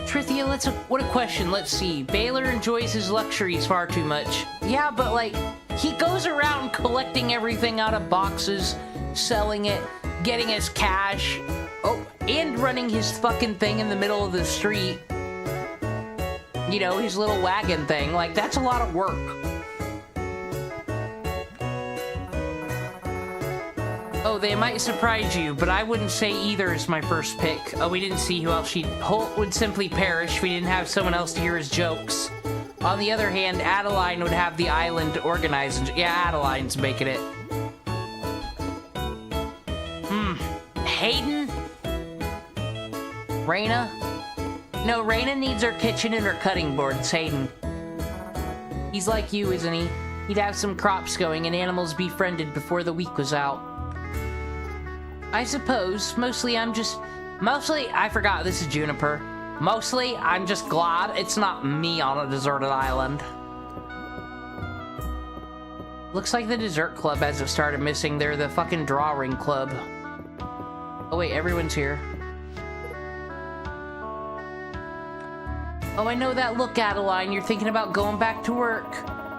Trithia, what a question. Let's see. Balor enjoys his luxuries far too much. Yeah, but like, he goes around collecting everything out of boxes, selling it, getting his cash, oh, and running his fucking thing in the middle of the street. You know, his little wagon thing. Like, that's a lot of work. Oh, they might surprise you, but I wouldn't say either is my first pick. Oh, we didn't see who else Holt would simply perish if we didn't have someone else to hear his jokes. On the other hand, Adeline would have the island organized. Yeah, Adeline's making it. Hayden? Raina? No, Raina needs her kitchen and her cutting boards, Hayden. He's like you, isn't he? He'd have some crops going and animals befriended before the week was out. I suppose. Mostly, I forgot this is Juniper. Mostly, I'm just glad it's not me on a deserted island. Looks like the dessert club hasn't started missing. They're the fucking drawing club. Oh wait, everyone's here. Oh, I know that look, Adeline. You're thinking about going back to work.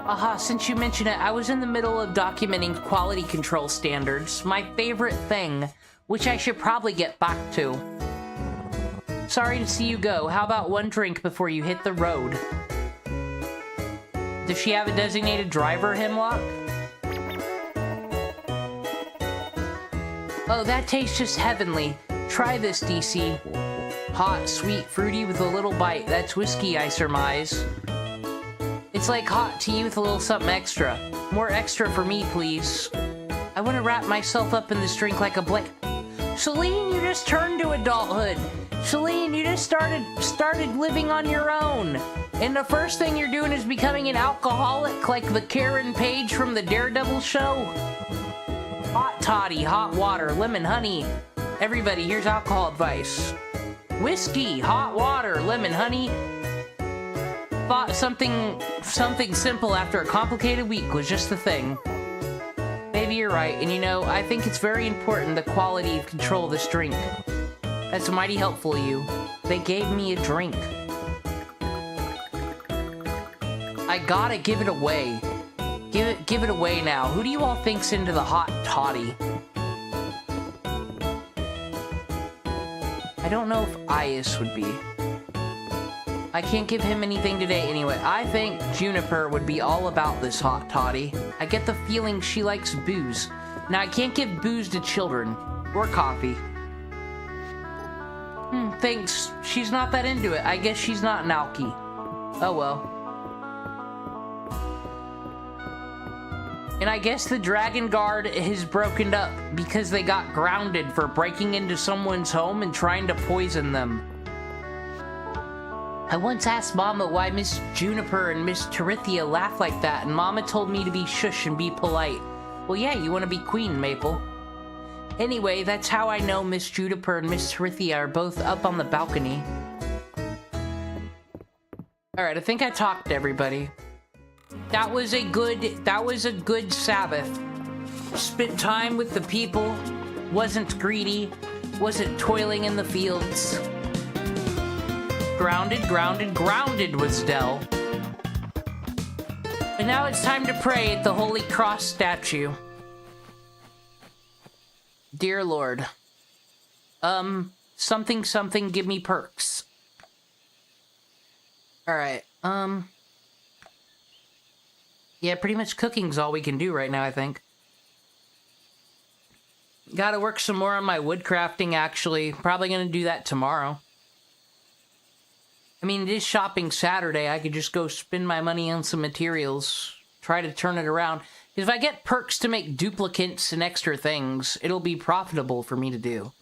Aha, since you mention it, I was in the middle of documenting quality control standards. My favorite thing, which I should probably get back to. Sorry to see you go. How about one drink before you hit the road? Does she have a designated driver, Hemlock? Oh, that tastes just heavenly. Try this, DC. Hot, sweet, fruity with a little bite. That's whiskey, I surmise. It's like hot tea with a little something extra. More extra for me, please. I want to wrap myself up in this drink like a blanket. Celine, you just turned to adulthood. Celine, you just started living on your own. And the first thing you're doing is becoming an alcoholic like the Karen Page from the Daredevil show. Hot toddy, hot water, lemon, honey. Everybody, here's alcohol advice. Whiskey, hot water, lemon, honey. Thought something simple after a complicated week was just the thing. Maybe you're right, and you know, I think it's very important the quality of control of this drink. That's mighty helpful of you. They gave me a drink. I gotta give it away. Give it away now. Who do you all think's into the hot toddy? I don't know if Ias would be. I can't give him anything today anyway. I think Juniper would be all about this hot toddy. I get the feeling she likes booze. Now, I can't give booze to children. Or coffee. Thanks. She's not that into it. I guess she's not an alkie. Oh well. And I guess the Dragon Guard has broken up because they got grounded for breaking into someone's home and trying to poison them. I once asked Mama why Miss Juniper and Miss Terithia laugh like that, and Mama told me to be shush and be polite. Well, yeah, you want to be queen, Maple. Anyway, that's how I know Miss Juniper and Miss Terithia are both up on the balcony. Alright, I think I talked to everybody. That was a good Sabbath. Spent time with the people, wasn't greedy, wasn't toiling in the fields. Grounded was Dell. And now it's time to pray at the Holy Cross statue. Dear Lord. Something, give me perks. Alright, yeah, pretty much cooking's all we can do right now, I think. Gotta work some more on my woodcrafting, actually. Probably gonna do that tomorrow. I mean, it is shopping Saturday. I could just go spend my money on some materials. Try to turn it around. If I get perks to make duplicates and extra things, it'll be profitable for me to do.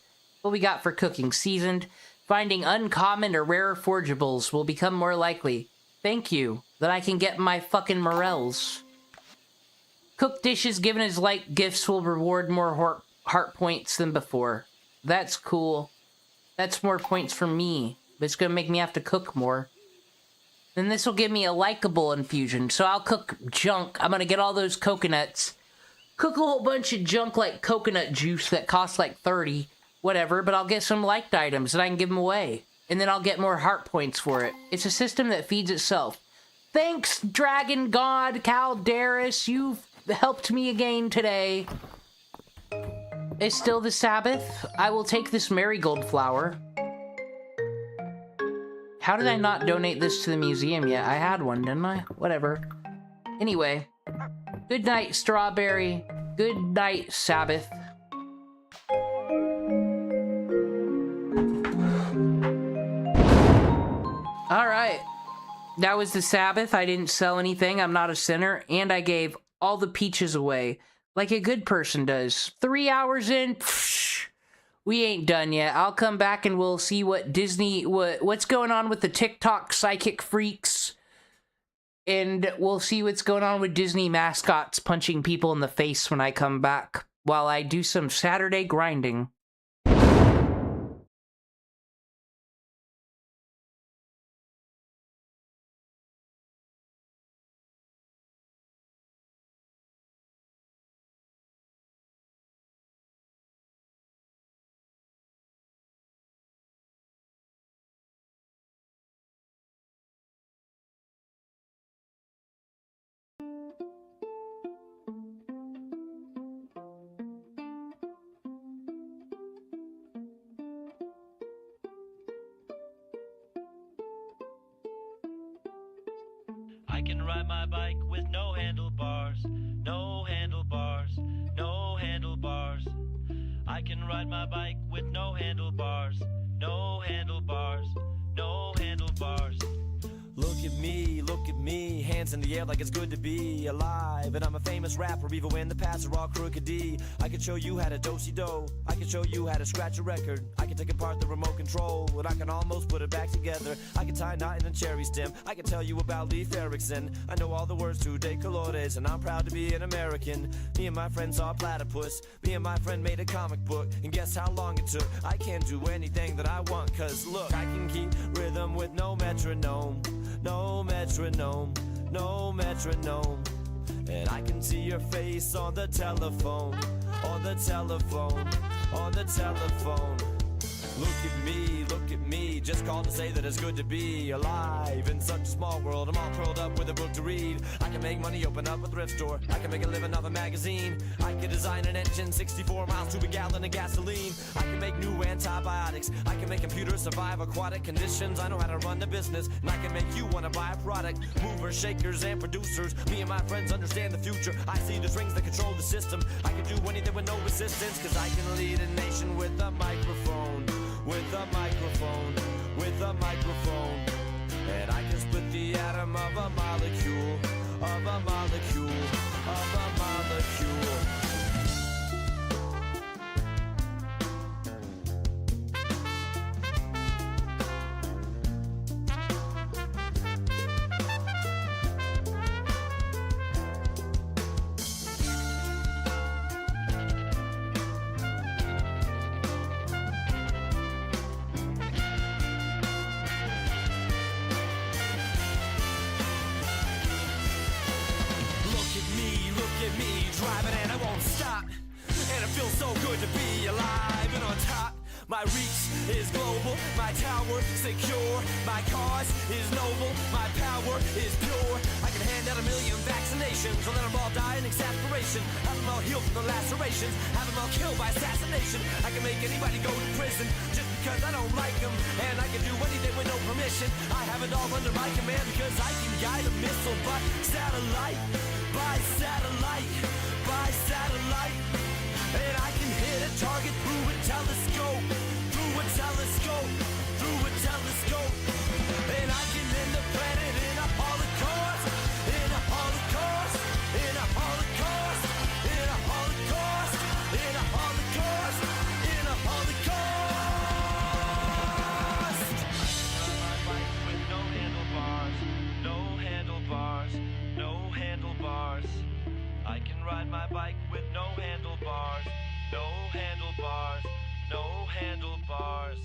What we got for cooking? Seasoned. Finding uncommon or rare forgeables will become more likely. Thank you. That I can get my fucking morels. Cooked dishes given as light gifts will reward more heart points than before. That's cool. That's more points for me. but it's gonna make me have to cook more. Then this will give me a likable infusion, so I'll cook junk. I'm gonna get all those coconuts, cook a whole bunch of junk like coconut juice that costs like 30, whatever, but I'll get some liked items that I can give them away. And then I'll get more heart points for it. It's a system that feeds itself. Thanks, Dragon God Calderis, you've helped me again today. It's still the Sabbath. I will take this marigold flower. How did I not donate this to the museum yet? I had one, didn't I? Whatever. Anyway. Good night, Strawberry. Good night, Sabbath. Alright. That was the Sabbath. I didn't sell anything. I'm not a sinner. And I gave all the peaches away. Like a good person does. 3 hours in, psh, we ain't done yet. I'll come back and we'll see what Disney, what's going on with the TikTok psychic freaks. And we'll see what's going on with Disney mascots punching people in the face when I come back. While I do some Saturday grinding. I can ride my bike with no handlebars, no handlebars, no handlebars. I can ride my bike with no handlebars, no handlebars, no handlebars. Look at me, hands in the air like it's good to be alive. And I'm a famous rapper, even when the paths are all crooked D. I can show you how to do-si-do, I can show you how to scratch a record. I can take apart the remote control, and I can almost put it back together. I can tie a knot in a cherry stem, I can tell you about Leif Erikson. I know all the words to De Colores, and I'm proud to be an American. Me and my friend saw a platypus, me and my friend made a comic book, and guess how long it took? I can do anything that I want, cause look, I can keep rhythm with no metronome. No metronome, no metronome. And I can see your face on the telephone, on the telephone, on the telephone. Look at me, just called to say that it's good to be alive in such a small world. I'm all curled up with a book to read. I can make money, open up a thrift store. I can make a living off a magazine. I can design an engine, 64 miles to a gallon of gasoline. I can make new antibiotics. I can make computers survive aquatic conditions. I know how to run the business, and I can make you want to buy a product. Movers, shakers, and producers. Me and my friends understand the future. I see the strings that control the system. I can do anything with no resistance, cause I can lead a nation with a microphone. With a microphone, with a microphone. And I can split the atom of a molecule, of a molecule, of a molecule. Driving and I won't stop, and it feels so good to be alive and on top. My reach is global, my tower secure, my cause is noble, my power is pure. I can hand out 1 million vaccinations, or let them all die in exasperation. Have them all healed from the lacerations, have them all killed by assassination. I can make anybody go to prison just because I don't like them, and I can do anything with no permission. I have it all under my command because I can guide a missile by satellite, by satellite, by satellite. And I can hit a target through a telescope, through a telescope, through a telescope. And I can end the planet in a holocaust, in a holocaust, in a holocaust, in a holocaust, in a holocaust, in a holocaust. With no handlebars, no handlebars, no handlebars. I can ride my bike with no handlebars, no handlebars, no handlebars.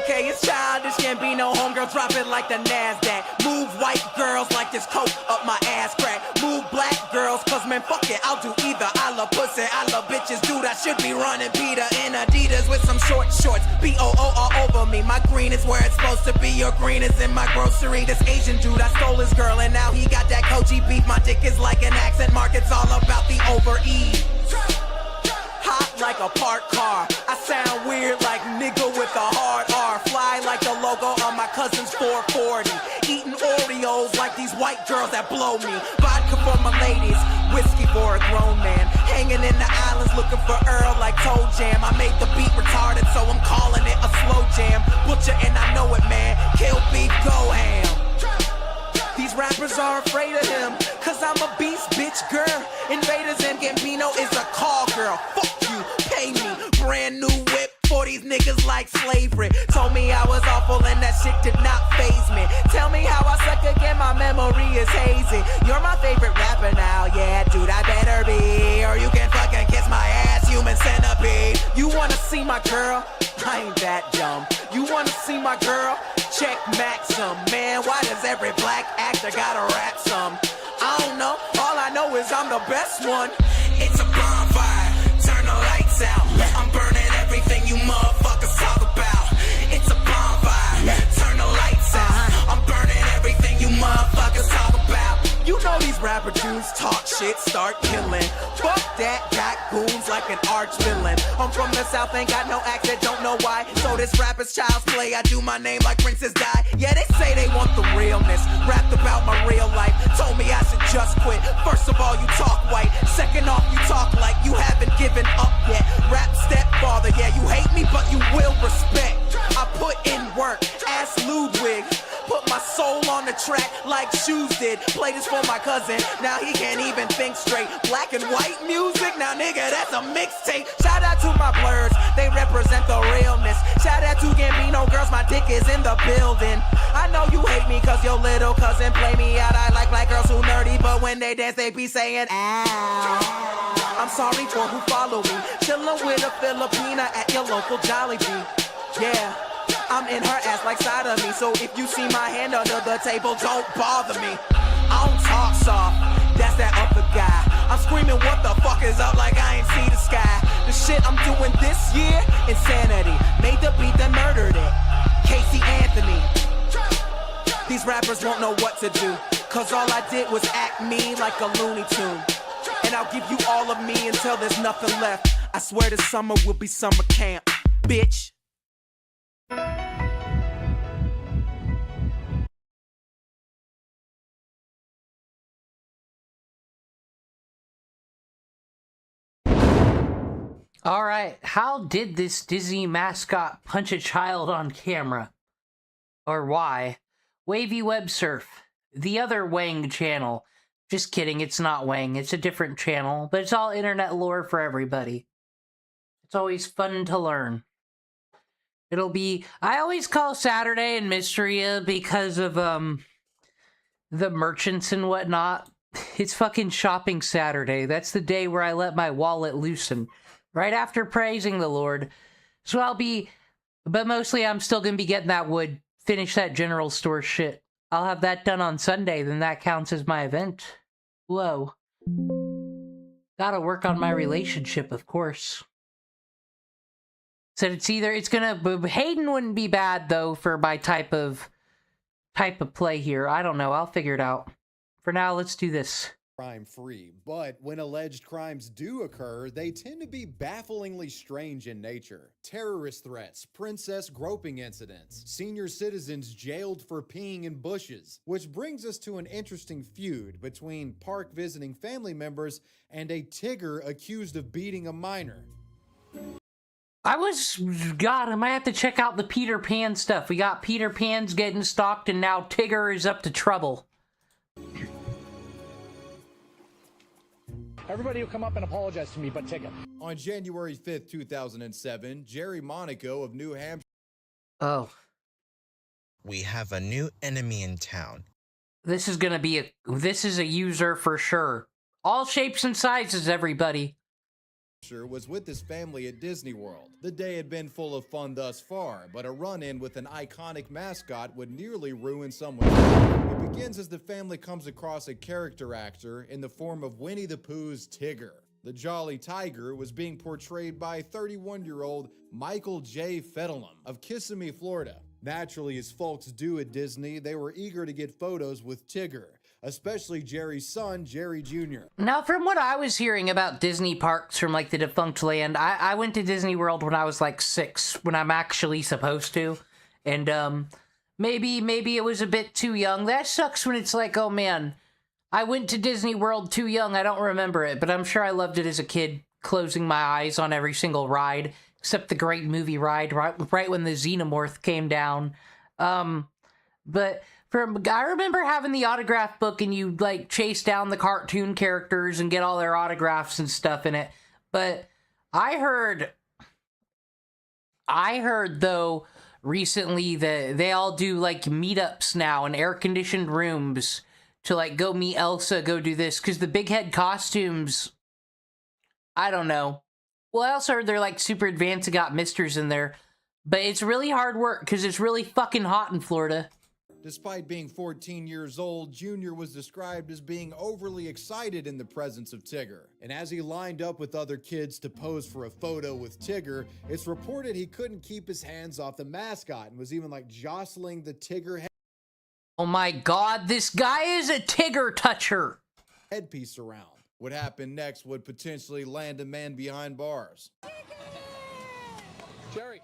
okay, it's childish. Can't be no homegirl, drop it like the NASDAQ. Move white girls like this coke up my ass crack. Move black girls, cause man, fuck it, I'll do either. I love pussy, I love bitches, dude. I should be running Peter in Adidas with some short shorts. B-O-O all over me. My green is where it's supposed to be. Your green is in my grocery. This Asian dude, I stole his girl, and now he got that Koji beef. My dick is like an accent mark, it's all about the over-E. Hot like a parked car. I sound weird like nigga with a hard R. Fly like the logo on my cousin's 440. Eating Oreos like these white girls that blow me. Vodka for my ladies, whiskey for a grown man. Hanging in the islands looking for Earl like Toe Jam. I made the beat retarded, so I'm calling it a slow jam. Butcher and I know it, man. Kill beef, go ham. These rappers are afraid of him, cause I'm a beast, bitch, girl. Invaders and Gambino is a call girl. Fuck you, pay me. Brand new whip for these niggas like slavery. Told me I was awful and that shit did not faze me. Tell me how I suck again, my memory is hazy. You're my favorite rapper now, yeah, dude, I better be. Or you can fucking kiss my ass, human centipede. You wanna see my girl? I ain't that dumb. You wanna see my girl? Check Maxim. Man, why does every black actor gotta rap some? I don't know, all I know is I'm the best one. It's a bonfire, turn the lights out. I'm burning everything you motherfuckers talk about. It's a bonfire, turn the lights out. I'm burning everything you motherfuckers talk about. You know these rapper dudes talk shit, start killing. Fuck that, got goons like an arch villain. I'm from the south, ain't got no accent, don't know why. So this rapper's child's play, I do my name like Princess Di. Yeah, they say they want the realness, rapped about my real life. Told me I should just quit. First of all, you talk white. Second off, you talk like you haven't given up yet. Rap stepfather, yeah, you hate me, but you will respect. I put in work, ask Ludwig. Put my soul on the track like Shoes did. Play this for my cousin, now he can't even think straight. Black and white music, now nigga, that's a mixtape. Shout out to my blurs, they represent the realness. Shout out to Gambino girls, my dick is in the building. I know you hate me cause your little cousin play me out. I like black girls who nerdy, but when they dance they be saying ow. I'm sorry for who follow me. Chillin' with a Filipina at your local Jollibee. Yeah, I'm in her ass like side of me. So if you see my hand under the table, don't bother me. I don't talk soft, that's that other guy. I'm screaming what the fuck is up like I ain't see the sky. The shit I'm doing this year, insanity. Made the beat that murdered it, Casey Anthony. These rappers won't know what to do, cause all I did was act me like a Looney Tune. And I'll give you all of me until there's nothing left. I swear this summer will be summer camp, bitch. All right, how did this Disney mascot punch a child on camera? Or why? Wavy Web Surf, the other Wang channel. Just kidding, it's not Wang, it's a different channel, but it's all internet lore for everybody. It's always fun to learn. It'll be, I always call Saturday in Mistria because of, the merchants and whatnot. It's fucking shopping Saturday. That's the day where I let my wallet loosen. Right after praising the Lord. So I'll be, but mostly I'm still gonna be getting that wood, finish that general store shit. I'll have that done on Sunday, then that counts as my event. Whoa. Gotta work on my relationship, of course. Said it's either, it's gonna, Hayden wouldn't be bad though for my type of play here. I don't know, I'll figure it out. For now, let's do this. Crime-free, but when alleged crimes do occur, they tend to be bafflingly strange in nature. Terrorist threats, princess groping incidents, senior citizens jailed for peeing in bushes, which brings us to an interesting feud between park visiting family members and a Tigger accused of beating a minor. God, I might have to check out the Peter Pan stuff. We got Peter Pan's getting stalked and now Tigger is up to trouble. Everybody will come up and apologize to me, but Tigger. On January 5th, 2007, Jerry Monaco of New Hampshire. Oh. We have a new enemy in town. This is gonna be this is a user for sure. All shapes and sizes, everybody. was with his family at Disney World. The day had been full of fun thus far, but a run-in with an iconic mascot would nearly ruin someone's day. It begins as the family comes across a character actor in the form of Winnie the Pooh's Tigger. The Jolly Tiger was being portrayed by 31-year-old Michael J. Fettelum of Kissimmee, Florida. Naturally, as folks do at Disney, they were eager to get photos with Tigger, especially Jerry's son, Jerry Jr. Now, from what I was hearing about Disney parks from, like, the defunct land, I went to Disney World when I was, like, 6, when I'm actually supposed to. And, maybe it was a bit too young. That sucks when it's like, oh, man, I went to Disney World too young. I don't remember it, but I'm sure I loved it as a kid, closing my eyes on every single ride, except the Great Movie Ride, right when the Xenomorph came down. But... I remember having the autograph book and you, like, chase down the cartoon characters and get all their autographs and stuff in it. But I heard, though, recently that they all do, like, meetups now in air-conditioned rooms to, like, go meet Elsa, go do this, because the big head costumes, I don't know. Well, I also heard they're, like, super advanced and got misters in there. But it's really hard work, because it's really fucking hot in Florida. Despite being 14 years old, Junior was described as being overly excited in the presence of Tigger. And as he lined up with other kids to pose for a photo with Tigger, it's reported he couldn't keep his hands off the mascot and was even like jostling the Tigger Oh my god, this guy is a Tigger toucher! Headpiece around. What happened next would potentially land a man behind bars. Jerry!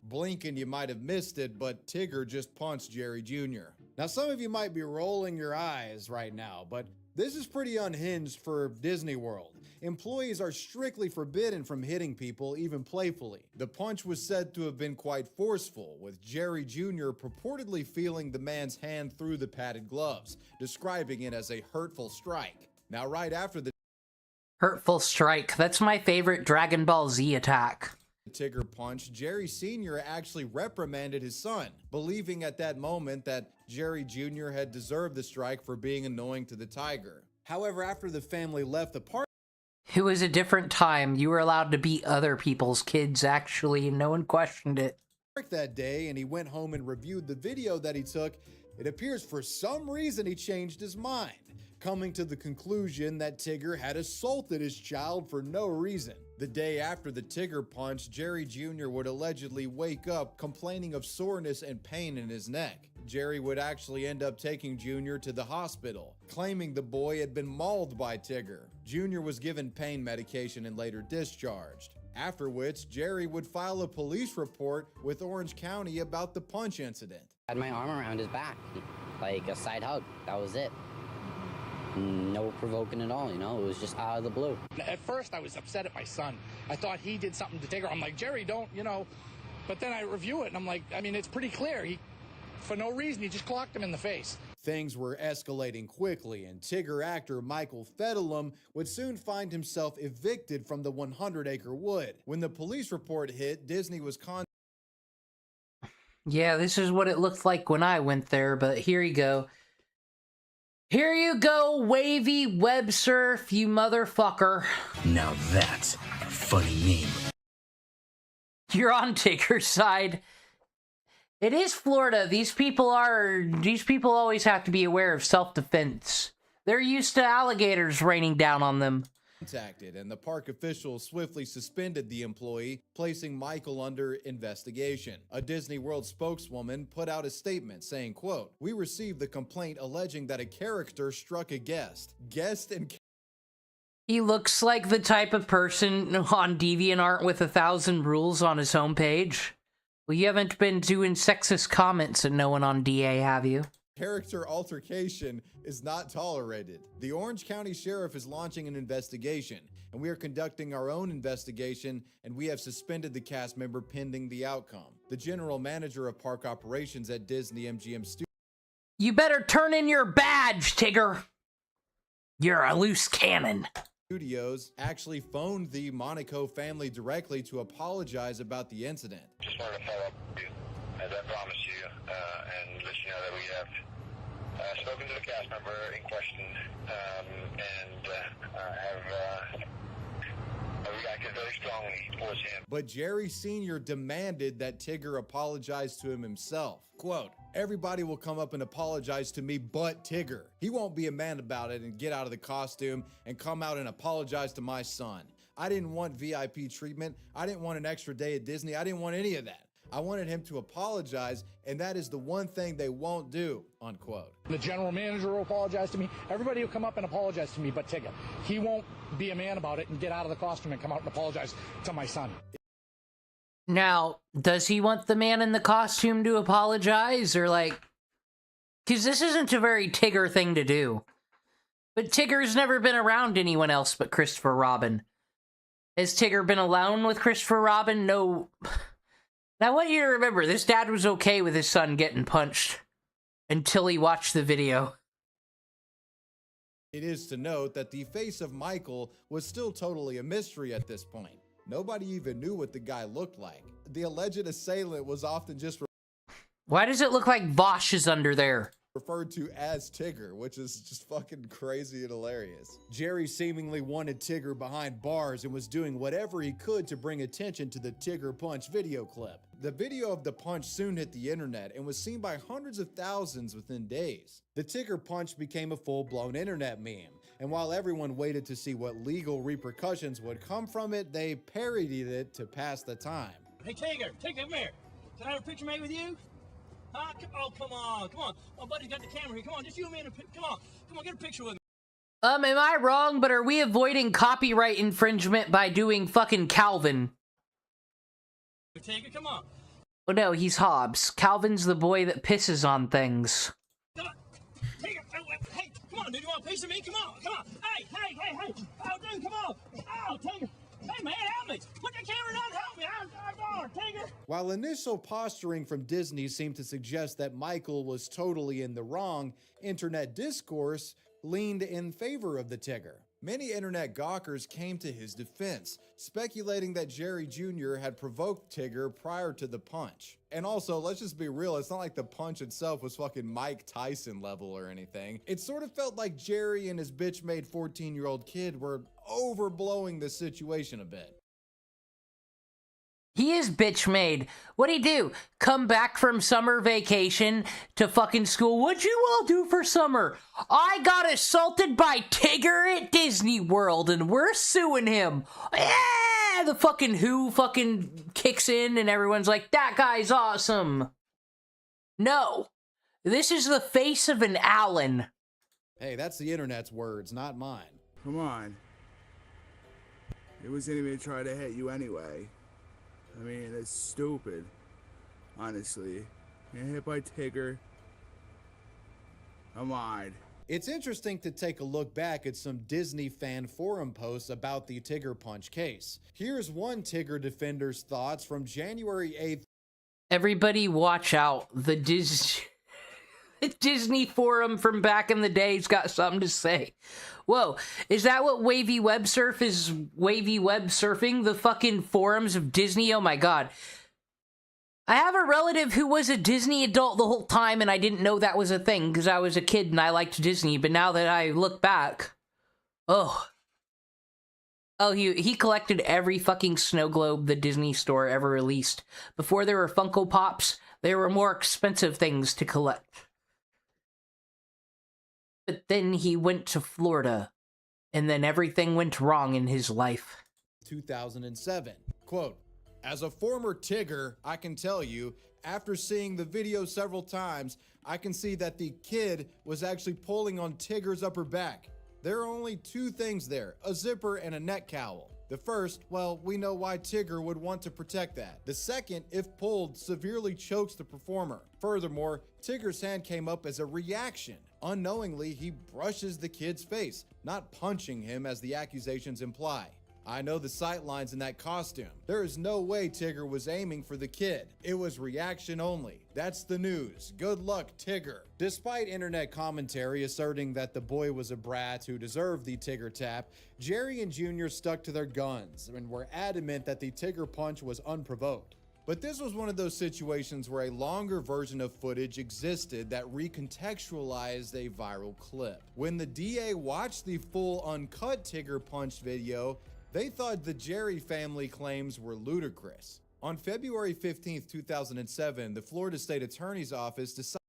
Blink and you might have missed it, but Tigger just punched Jerry Jr. Now, some of you might be rolling your eyes right now, but this is pretty unhinged for Disney World. Employees are strictly forbidden from hitting people, even playfully. The punch was said to have been quite forceful, with Jerry Jr. purportedly feeling the man's hand through the padded gloves, describing it as a hurtful strike. Now, right after the Hurtful strike, that's my favorite Dragon Ball Z attack. Tigger punch, Jerry Sr. actually reprimanded his son, believing at that moment that Jerry Jr. had deserved the strike for being annoying to the Tiger. However, after the family left the park, it was a different time. You were allowed to beat other people's kids, actually, and no one questioned it. That day, and he went home and reviewed the video that he took, it appears for some reason he changed his mind, coming to the conclusion that Tigger had assaulted his child for no reason. The day after the Tigger punch, Jerry Jr. would allegedly wake up complaining of soreness and pain in his neck. Jerry would actually end up taking Jr. to the hospital, claiming the boy had been mauled by Tigger. Jr. was given pain medication and later discharged. After which, Jerry would file a police report with Orange County about the punch incident. I had my arm around his back, like a side hug. That was it. No provoking at all, you know, it was just out of the blue. At first, I was upset at my son. I thought he did something to Tigger. I'm like, Jerry, don't, you know. But then I review it, and I'm like, I mean, it's pretty clear. He, for no reason, he just clocked him in the face. Things were escalating quickly, and Tigger actor Michael Fettelum would soon find himself evicted from the 100-acre wood. When the police report hit, Disney was Yeah, this is what it looked like when I went there, but here you go. Here you go, wavy web surf, you motherfucker. Now that's a funny meme. You're on Tigger's side. It is Florida. These people always have to be aware of self-defense. They're used to alligators raining down on them. Contacted, and the park officials swiftly suspended the employee, placing Michael under investigation. A Disney World spokeswoman put out a statement saying, quote, "We received the complaint alleging that a character struck a guest. He looks like the type of person on DeviantArt with 1,000 rules on his homepage. Well, you haven't been doing sexist comments at no one on DA, have you? Character altercation is not tolerated. The Orange County Sheriff is launching an investigation, and we are conducting our own investigation, and we have suspended the cast member pending the outcome." The general manager of park operations at Disney MGM Studios. You better turn in your badge, Tigger. You're a loose cannon. Studios actually phoned the Monaco family directly to apologize about the incident. Just wanted to follow up with you, as I promised you, and let you know that we have spoken to the cast member in question, and have reacted very strongly towards him. But Jerry Sr. demanded that Tigger apologize to him himself. Quote, "Everybody will come up and apologize to me but Tigger. He won't be a man about it and get out of the costume and come out and apologize to my son. I didn't want VIP treatment. I didn't want an extra day at Disney. I didn't want any of that. I wanted him to apologize, and that is the one thing they won't do," unquote. The general manager will apologize to me. Everybody will come up and apologize to me but Tigger. He won't be a man about it and get out of the costume and come out and apologize to my son. Now, does he want the man in the costume to apologize, or like... Because this isn't a very Tigger thing to do. But Tigger's never been around anyone else but Christopher Robin. Has Tigger been alone with Christopher Robin? No... Now, I want you to remember, this dad was okay with his son getting punched until he watched the video. It is to note that the face of Michael was still totally a mystery at this point. Nobody even knew what the guy looked like. The alleged assailant was often just Why does it look like Vosh is under there? Referred to as Tigger, which is just fucking crazy and hilarious. Jerry seemingly wanted Tigger behind bars and was doing whatever he could to bring attention to the Tigger punch video clip. The video of the punch soon hit the internet and was seen by hundreds of thousands within days. The Tigger punch became a full-blown internet meme, and while everyone waited to see what legal repercussions would come from it, they parodied it to pass the time. Hey Tigger, come here. Can I have a picture made with you? Huh? Oh, come on. My buddy's got the camera here. Come on, just you and me in a picture. Come on, get a picture with me. Am I wrong, but are we avoiding copyright infringement by doing fucking Calvin? Tigger, come on. Oh no, he's Hobbs. Calvin's the boy that pisses on things. Come on. Tigger, hey, come on, dude, you want a piece of me? Come on. Hey. Oh, dude, come on. Oh, Tigger. Hey, man, help me. Put the camera down, help me. I'm Tigger. While initial posturing from Disney seemed to suggest that Michael was totally in the wrong, internet discourse leaned in favor of the Tigger. Many internet gawkers came to his defense, speculating that Jerry Jr. had provoked Tigger prior to the punch. And also, let's just be real, it's not like the punch itself was fucking Mike Tyson level or anything. It sort of felt like Jerry and his bitch-made 14-year-old kid were overblowing the situation a bit. He is bitch made. What'd he do? Come back from summer vacation to fucking school. What'd you all do for summer? I got assaulted by Tigger at Disney World and we're suing him. Yeah! The fucking Who fucking kicks in and everyone's like, that guy's awesome. No. This is the face of an Allen. Hey, that's the internet's words, not mine. Come on. It wasn't even trying to hit you anyway. I mean, it's stupid, honestly. Get hit by Tigger. Come on. It's interesting to take a look back at some Disney fan forum posts about the Tigger punch case. Here's one Tigger defender's thoughts from January 8th. Everybody watch out. The Disney forum from back in the day's got something to say. Whoa, is that what wavy web surf is? Wavy web surfing? The fucking forums of Disney? Oh my god. I have a relative who was a Disney adult the whole time and I didn't know that was a thing because I was a kid and I liked Disney, but now that I look back, oh, he collected every fucking snow globe the Disney store ever released. Before there were Funko Pops, there were more expensive things to collect. But then he went to Florida, and then everything went wrong in his life. 2007. Quote, "As a former Tigger, I can tell you, after seeing the video several times, I can see that the kid was actually pulling on Tigger's upper back. There are only two things there, a zipper and a neck cowl. The first, well, we know why Tigger would want to protect that. The second, if pulled, severely chokes the performer. Furthermore, Tigger's hand came up as a reaction. Unknowingly, he brushes the kid's face, not punching him as the accusations imply. I know the sightlines in that costume. There is no way Tigger was aiming for the kid. It was reaction only. That's the news. Good luck, Tigger." Despite internet commentary asserting that the boy was a brat who deserved the Tigger tap, Jerry and Jr. stuck to their guns and were adamant that the Tigger punch was unprovoked. But this was one of those situations where a longer version of footage existed that recontextualized a viral clip. When the DA watched the full uncut Tigger punch video, They thought the Jerry family claims were ludicrous. On February 15th, 2007, the Florida State Attorney's Office decided.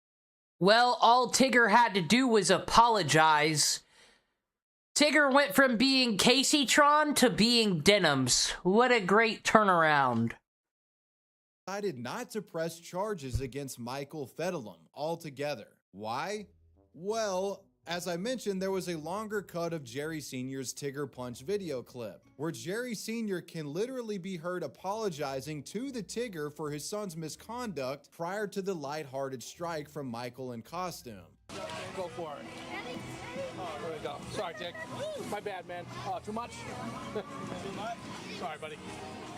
Well, all Tigger had to do was apologize. Tigger went from being Casey-tron to being Denims. What a great turnaround. Decided not to press charges against Michael Fedelum altogether. Why? Well, as I mentioned, there was a longer cut of Jerry Sr.'s Tigger Punch video clip, where Jerry Sr. can literally be heard apologizing to the Tigger for his son's misconduct prior to the lighthearted strike from Michael in costume. Go for it. Oh, there we go. Sorry, Dick. My bad, man. Oh, too much? Too much? Sorry, buddy.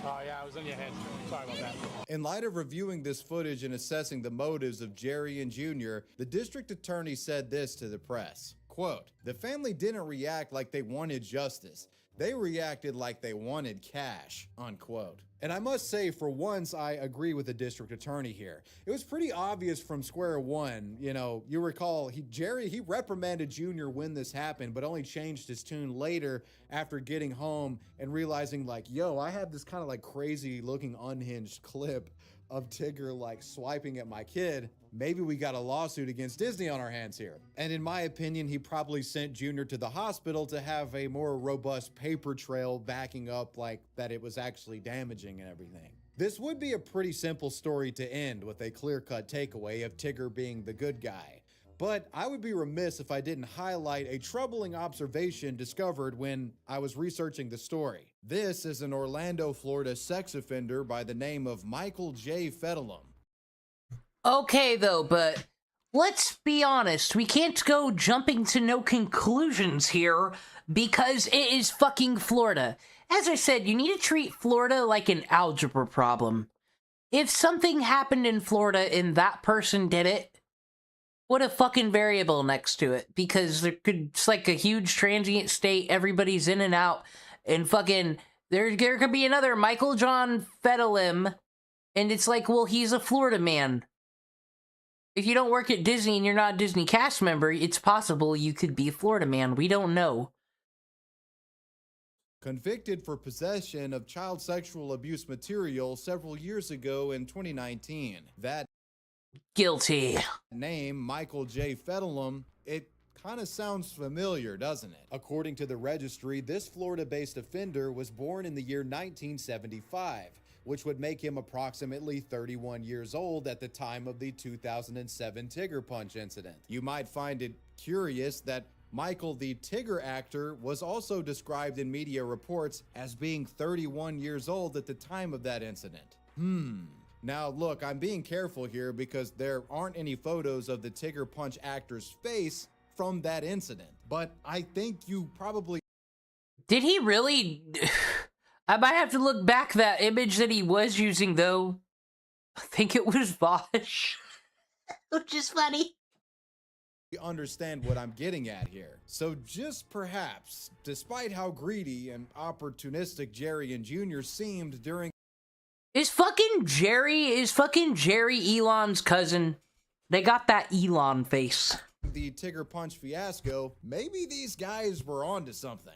Oh, yeah, I was in your head. Sorry about that. In light of reviewing this footage and assessing the motives of Jerry and Jr., the district attorney said this to the press, quote, "The family didn't react like they wanted justice. They reacted like they wanted cash," unquote. And I must say, for once, I agree with the district attorney here. It was pretty obvious from square one. You know, you recall, Jerry reprimanded Junior when this happened, but only changed his tune later after getting home and realizing, like, yo, I have this kind of like crazy looking unhinged clip of Tigger like swiping at my kid. Maybe we got a lawsuit against Disney on our hands here. And in my opinion, he probably sent Junior to the hospital to have a more robust paper trail backing up like that it was actually damaging and everything. This would be a pretty simple story to end with a clear-cut takeaway of Tigger being the good guy. But I would be remiss if I didn't highlight a troubling observation discovered when I was researching the story. This is an Orlando, Florida sex offender by the name of Michael J. Fedelum. Okay, though, but let's be honest. We can't go jumping to no conclusions here because it is fucking Florida. As I said, you need to treat Florida like an algebra problem. If something happened in Florida and that person did it, put a fucking variable next to it, because it's like a huge transient state, everybody's in and out, and fucking, there could be another Michael John Fedelum, and it's like, well, he's a Florida man. If you don't work at Disney and you're not a Disney cast member, it's possible you could be a Florida man. We don't know. Convicted for possession of child sexual abuse material several years ago in 2019. That guilty name, Michael J. Fedelum, it kind of sounds familiar, doesn't it? According to the registry, this Florida-based offender was born in the year 1975, which would make him approximately 31 years old at the time of the 2007 Tigger Punch incident. You might find it curious that Michael, the Tigger actor, was also described in media reports as being 31 years old at the time of that incident. Now, look, I'm being careful here because there aren't any photos of the Tigger Punch actor's face from that incident, but I think you probably... Did he really... I might have to look back that image that he was using, though. I think it was Vosh. Which is funny. You understand what I'm getting at here. So just perhaps, despite how greedy and opportunistic Jerry and Junior seemed during... Is fucking Jerry Elon's cousin? They got that Elon face. The Tigger Punch fiasco, maybe these guys were onto something.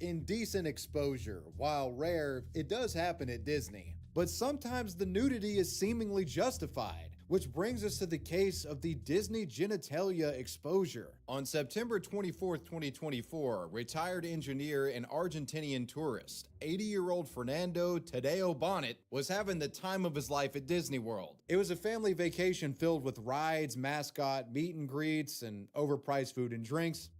Indecent exposure, while rare, it does happen at Disney. But sometimes the nudity is seemingly justified. Which brings us to the case of the Disney genitalia exposure. On September 24th, 2024, retired engineer and Argentinian tourist, 80-year-old Fernando Tadeo Bonnet, was having the time of his life at Disney World. It was a family vacation filled with rides, mascot, meet and greets, and overpriced food and drinks.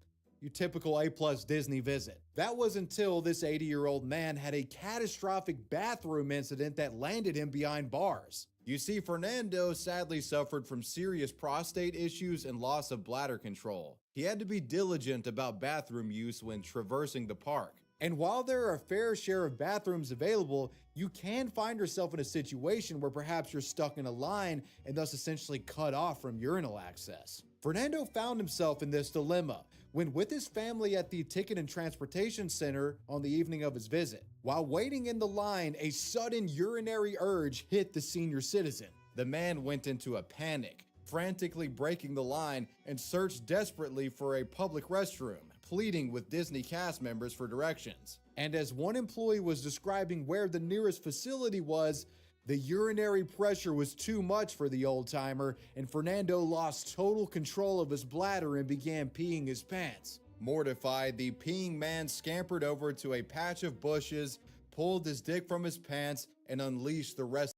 Your typical A+ Disney visit. That was until this 80-year-old man had a catastrophic bathroom incident that landed him behind bars. You see, Fernando sadly suffered from serious prostate issues and loss of bladder control. He had to be diligent about bathroom use when traversing the park. And while there are a fair share of bathrooms available, you can find yourself in a situation where perhaps you're stuck in a line and thus essentially cut off from urinal access. Fernando found himself in this dilemma when with his family at the Ticket and Transportation Center on the evening of his visit. While waiting in the line, a sudden urinary urge hit the senior citizen. The man went into a panic, frantically breaking the line and searched desperately for a public restroom, pleading with Disney cast members for directions. And as one employee was describing where the nearest facility was, the urinary pressure was too much for the old-timer, and Fernando lost total control of his bladder and began peeing his pants. Mortified, the peeing man scampered over to a patch of bushes, pulled his dick from his pants, and unleashed the rest.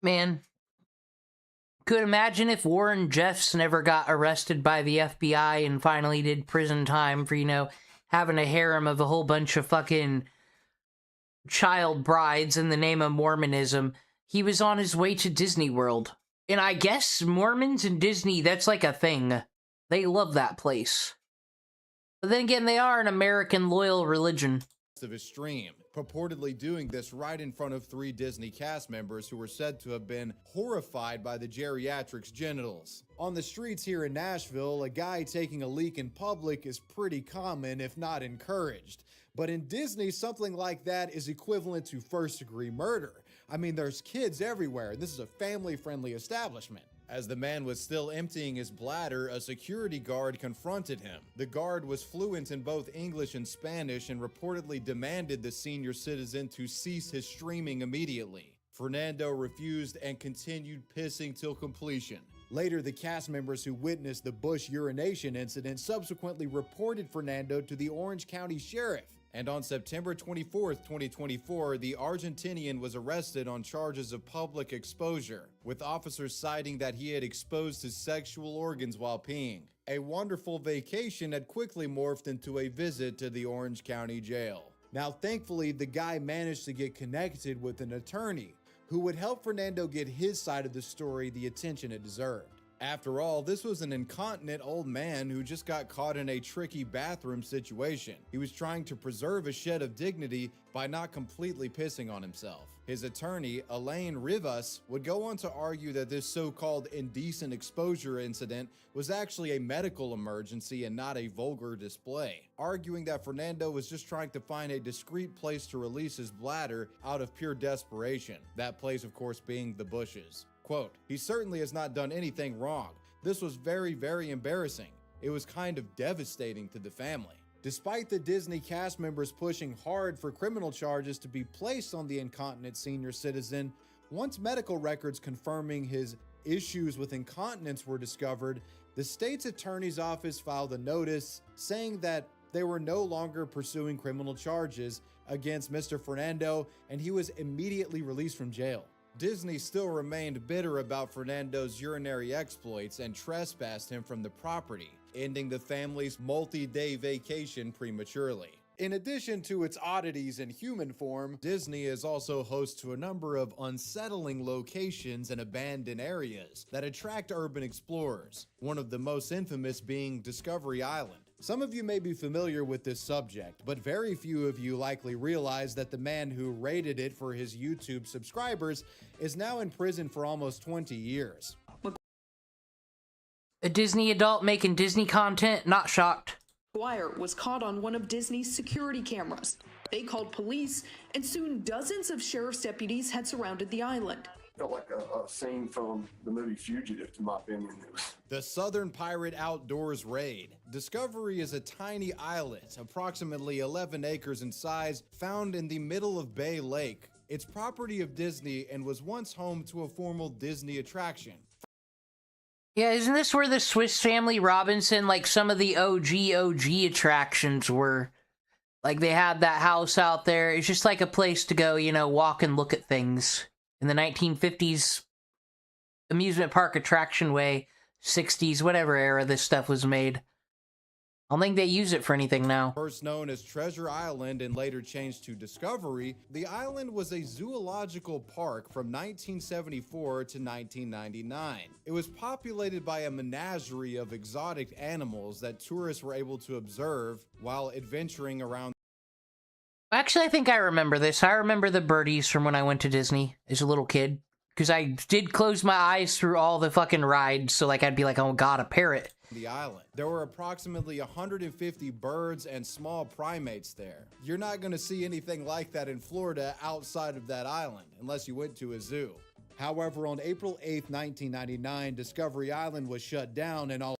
Man, could imagine if Warren Jeffs never got arrested by the FBI and finally did prison time for, you know, having a harem of a whole bunch of fucking child brides in the name of Mormonism. He was on his way to Disney World. And I guess Mormons and Disney, that's like a thing. They love that place. But then again, they are an American loyal religion. Of his stream, purportedly doing this right in front of 3 Disney cast members who were said to have been horrified by the geriatric's genitals. On the streets here in Nashville, a guy taking a leak in public is pretty common, if not encouraged. But in Disney, something like that is equivalent to first-degree murder. I mean, there's kids everywhere, and this is a family-friendly establishment. As the man was still emptying his bladder, a security guard confronted him. The guard was fluent in both English and Spanish and reportedly demanded the senior citizen to cease his streaming immediately. Fernando refused and continued pissing till completion. Later, the cast members who witnessed the bush urination incident subsequently reported Fernando to the Orange County Sheriff. And on September 24, 2024, the Argentinian was arrested on charges of public exposure, with officers citing that he had exposed his sexual organs while peeing. A wonderful vacation had quickly morphed into a visit to the Orange County Jail. Now, thankfully, the guy managed to get connected with an attorney who would help Fernando get his side of the story the attention it deserved. After all, this was an incontinent old man who just got caught in a tricky bathroom situation. He was trying to preserve a shed of dignity by not completely pissing on himself. His attorney, Elaine Rivas, would go on to argue that this so-called indecent exposure incident was actually a medical emergency and not a vulgar display, arguing that Fernando was just trying to find a discreet place to release his bladder out of pure desperation. That place, of course, being the bushes. Quote, "He certainly has not done anything wrong. This was very, very embarrassing. It was kind of devastating to the family." Despite the Disney cast members pushing hard for criminal charges to be placed on the incontinent senior citizen, once medical records confirming his issues with incontinence were discovered, the state's attorney's office filed a notice saying that they were no longer pursuing criminal charges against Mr. Fernando, and he was immediately released from jail. Disney still remained bitter about Fernando's urinary exploits and trespassed him from the property, ending the family's multi-day vacation prematurely. In addition to its oddities in human form, Disney is also host to a number of unsettling locations and abandoned areas that attract urban explorers, one of the most infamous being Discovery Island. Some of you may be familiar with this subject, but very few of you likely realize that the man who raided it for his YouTube subscribers is now in prison for almost 20 years. A Disney adult making Disney content? Not shocked. Dwyer was caught on one of Disney's security cameras. They called police, and soon dozens of sheriff's deputies had surrounded the island. Felt like a scene from the movie Fugitive, in my opinion. The Southern Pirate Outdoors Raid. Discovery is a tiny islet, approximately 11 acres in size, found in the middle of Bay Lake. It's property of Disney and was once home to a formal Disney attraction. Yeah, isn't this where the Swiss Family Robinson, like some of the OG attractions were? Like they had that house out there. It's just like a place to go, you know, walk and look at things. In the 1950s amusement park attraction way, 60s, whatever era this stuff was made. I don't think they use it for anything now. First known as Treasure Island and later changed to Discovery, the island was a zoological park from 1974 to 1999. It was populated by a menagerie of exotic animals that tourists were able to observe while adventuring around. Actually, I think I remember this. I remember the birdies from when I went to Disney as a little kid. Because I did close my eyes through all the fucking rides, so like I'd be like, oh god, a parrot. The island. There were approximately 150 birds and small primates there. You're not going to see anything like that in Florida outside of that island, unless you went to a zoo. However, on April 8th, 1999, Discovery Island was shut down and all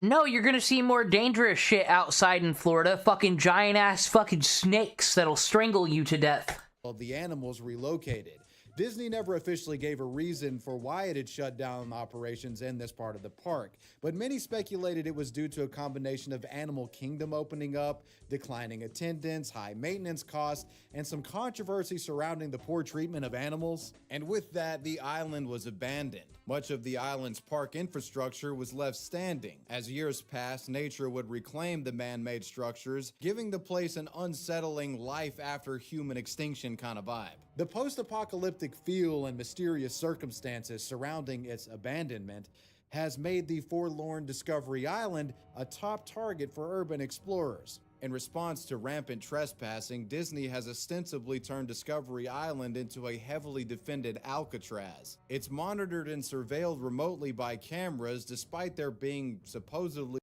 No, you're gonna see more dangerous shit outside in Florida. Fucking giant-ass fucking snakes that'll strangle you to death. Of the animals relocated. Disney never officially gave a reason for why it had shut down operations in this part of the park, but many speculated it was due to a combination of Animal Kingdom opening up, declining attendance, high maintenance costs, and some controversy surrounding the poor treatment of animals. And with that, the island was abandoned. Much of the island's park infrastructure was left standing. As years passed, nature would reclaim the man-made structures, giving the place an unsettling life after human extinction kind of vibe. The post-apocalyptic feel and mysterious circumstances surrounding its abandonment has made the forlorn Discovery Island a top target for urban explorers. In response to rampant trespassing, Disney has ostensibly turned Discovery Island into a heavily defended Alcatraz. It's monitored and surveilled remotely by cameras, despite there being supposedly...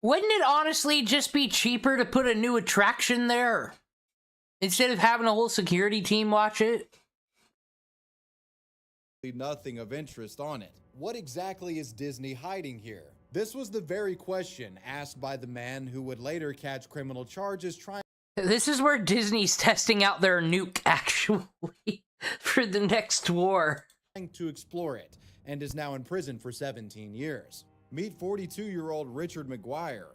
Wouldn't it honestly just be cheaper to put a new attraction there? Instead of having a whole security team watch it? Nothing of interest on it. What exactly is Disney hiding here? This was the very question asked by the man who would later catch criminal charges trying... This is where Disney's testing out their nuke, actually, for the next war. ...to explore it, and is now in prison for 17 years. Meet 42-year-old Richard McGuire.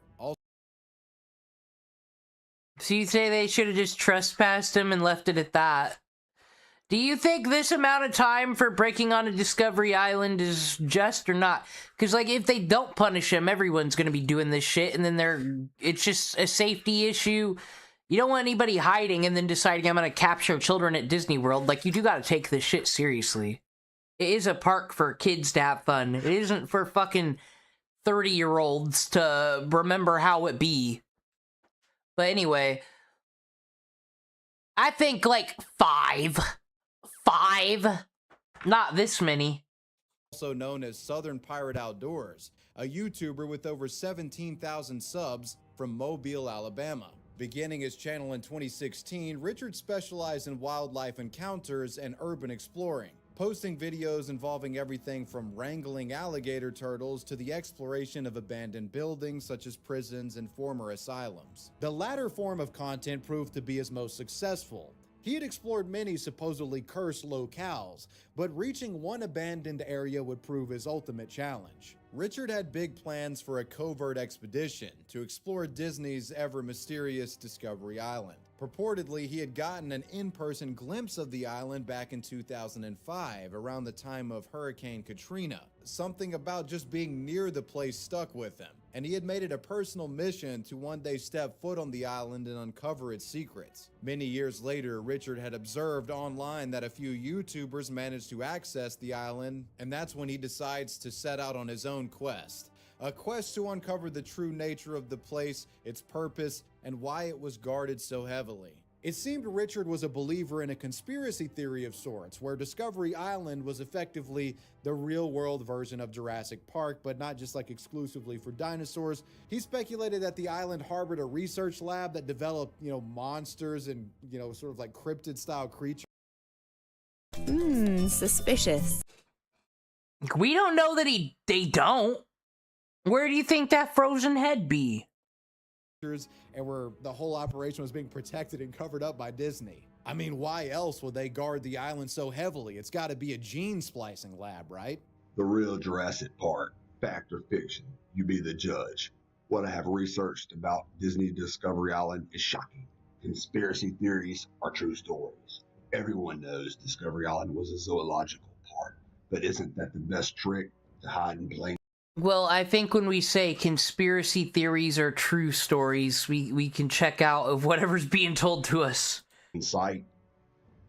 So you say they should have just trespassed him and left it at that? Do you think this amount of time for breaking onto Discovery Island is just or not? Because, like, if they don't punish him, everyone's going to be doing this shit, and then it's just a safety issue. You don't want anybody hiding and then deciding I'm going to capture children at Disney World. Like, you do got to take this shit seriously. It is a park for kids to have fun. It isn't for fucking 30-year-olds to remember how it be. But anyway, I think, like, five, not this many. Also known as Southern Pirate Outdoors, a YouTuber with over 17,000 subs from Mobile, Alabama. Beginning his channel in 2016, Richard specialized in wildlife encounters and urban exploring, posting videos involving everything from wrangling alligator turtles to the exploration of abandoned buildings such as prisons and former asylums. The latter form of content proved to be his most successful. He had explored many supposedly cursed locales, but reaching one abandoned area would prove his ultimate challenge. Richard had big plans for a covert expedition to explore Disney's ever-mysterious Discovery Island. Purportedly, he had gotten an in-person glimpse of the island back in 2005, around the time of Hurricane Katrina. Something about just being near the place stuck with him, and he had made it a personal mission to one day step foot on the island and uncover its secrets. Many years later, Richard had observed online that a few YouTubers managed to access the island, and that's when he decides to set out on his own quest. A quest to uncover the true nature of the place, its purpose, and why it was guarded so heavily. It seemed Richard was a believer in a conspiracy theory of sorts, where Discovery Island was effectively the real-world version of Jurassic Park, but not just like exclusively for dinosaurs. He speculated that the island harbored a research lab that developed, monsters and, sort of like cryptid-style creatures. Suspicious. We don't know that they don't. Where do you think that frozen head be? And where the whole operation was being protected and covered up by Disney. I mean, why else would they guard the island so heavily? It's got to be a gene splicing lab, right? The real Jurassic Park, fact or fiction, you be the judge. What I have researched about Disney Discovery Island is shocking. Conspiracy theories are true stories. Everyone knows Discovery Island was a zoological park, but isn't that the best trick to hide in plain? Well, I think when we say conspiracy theories are true stories, we can check out of whatever's being told to us. Insight.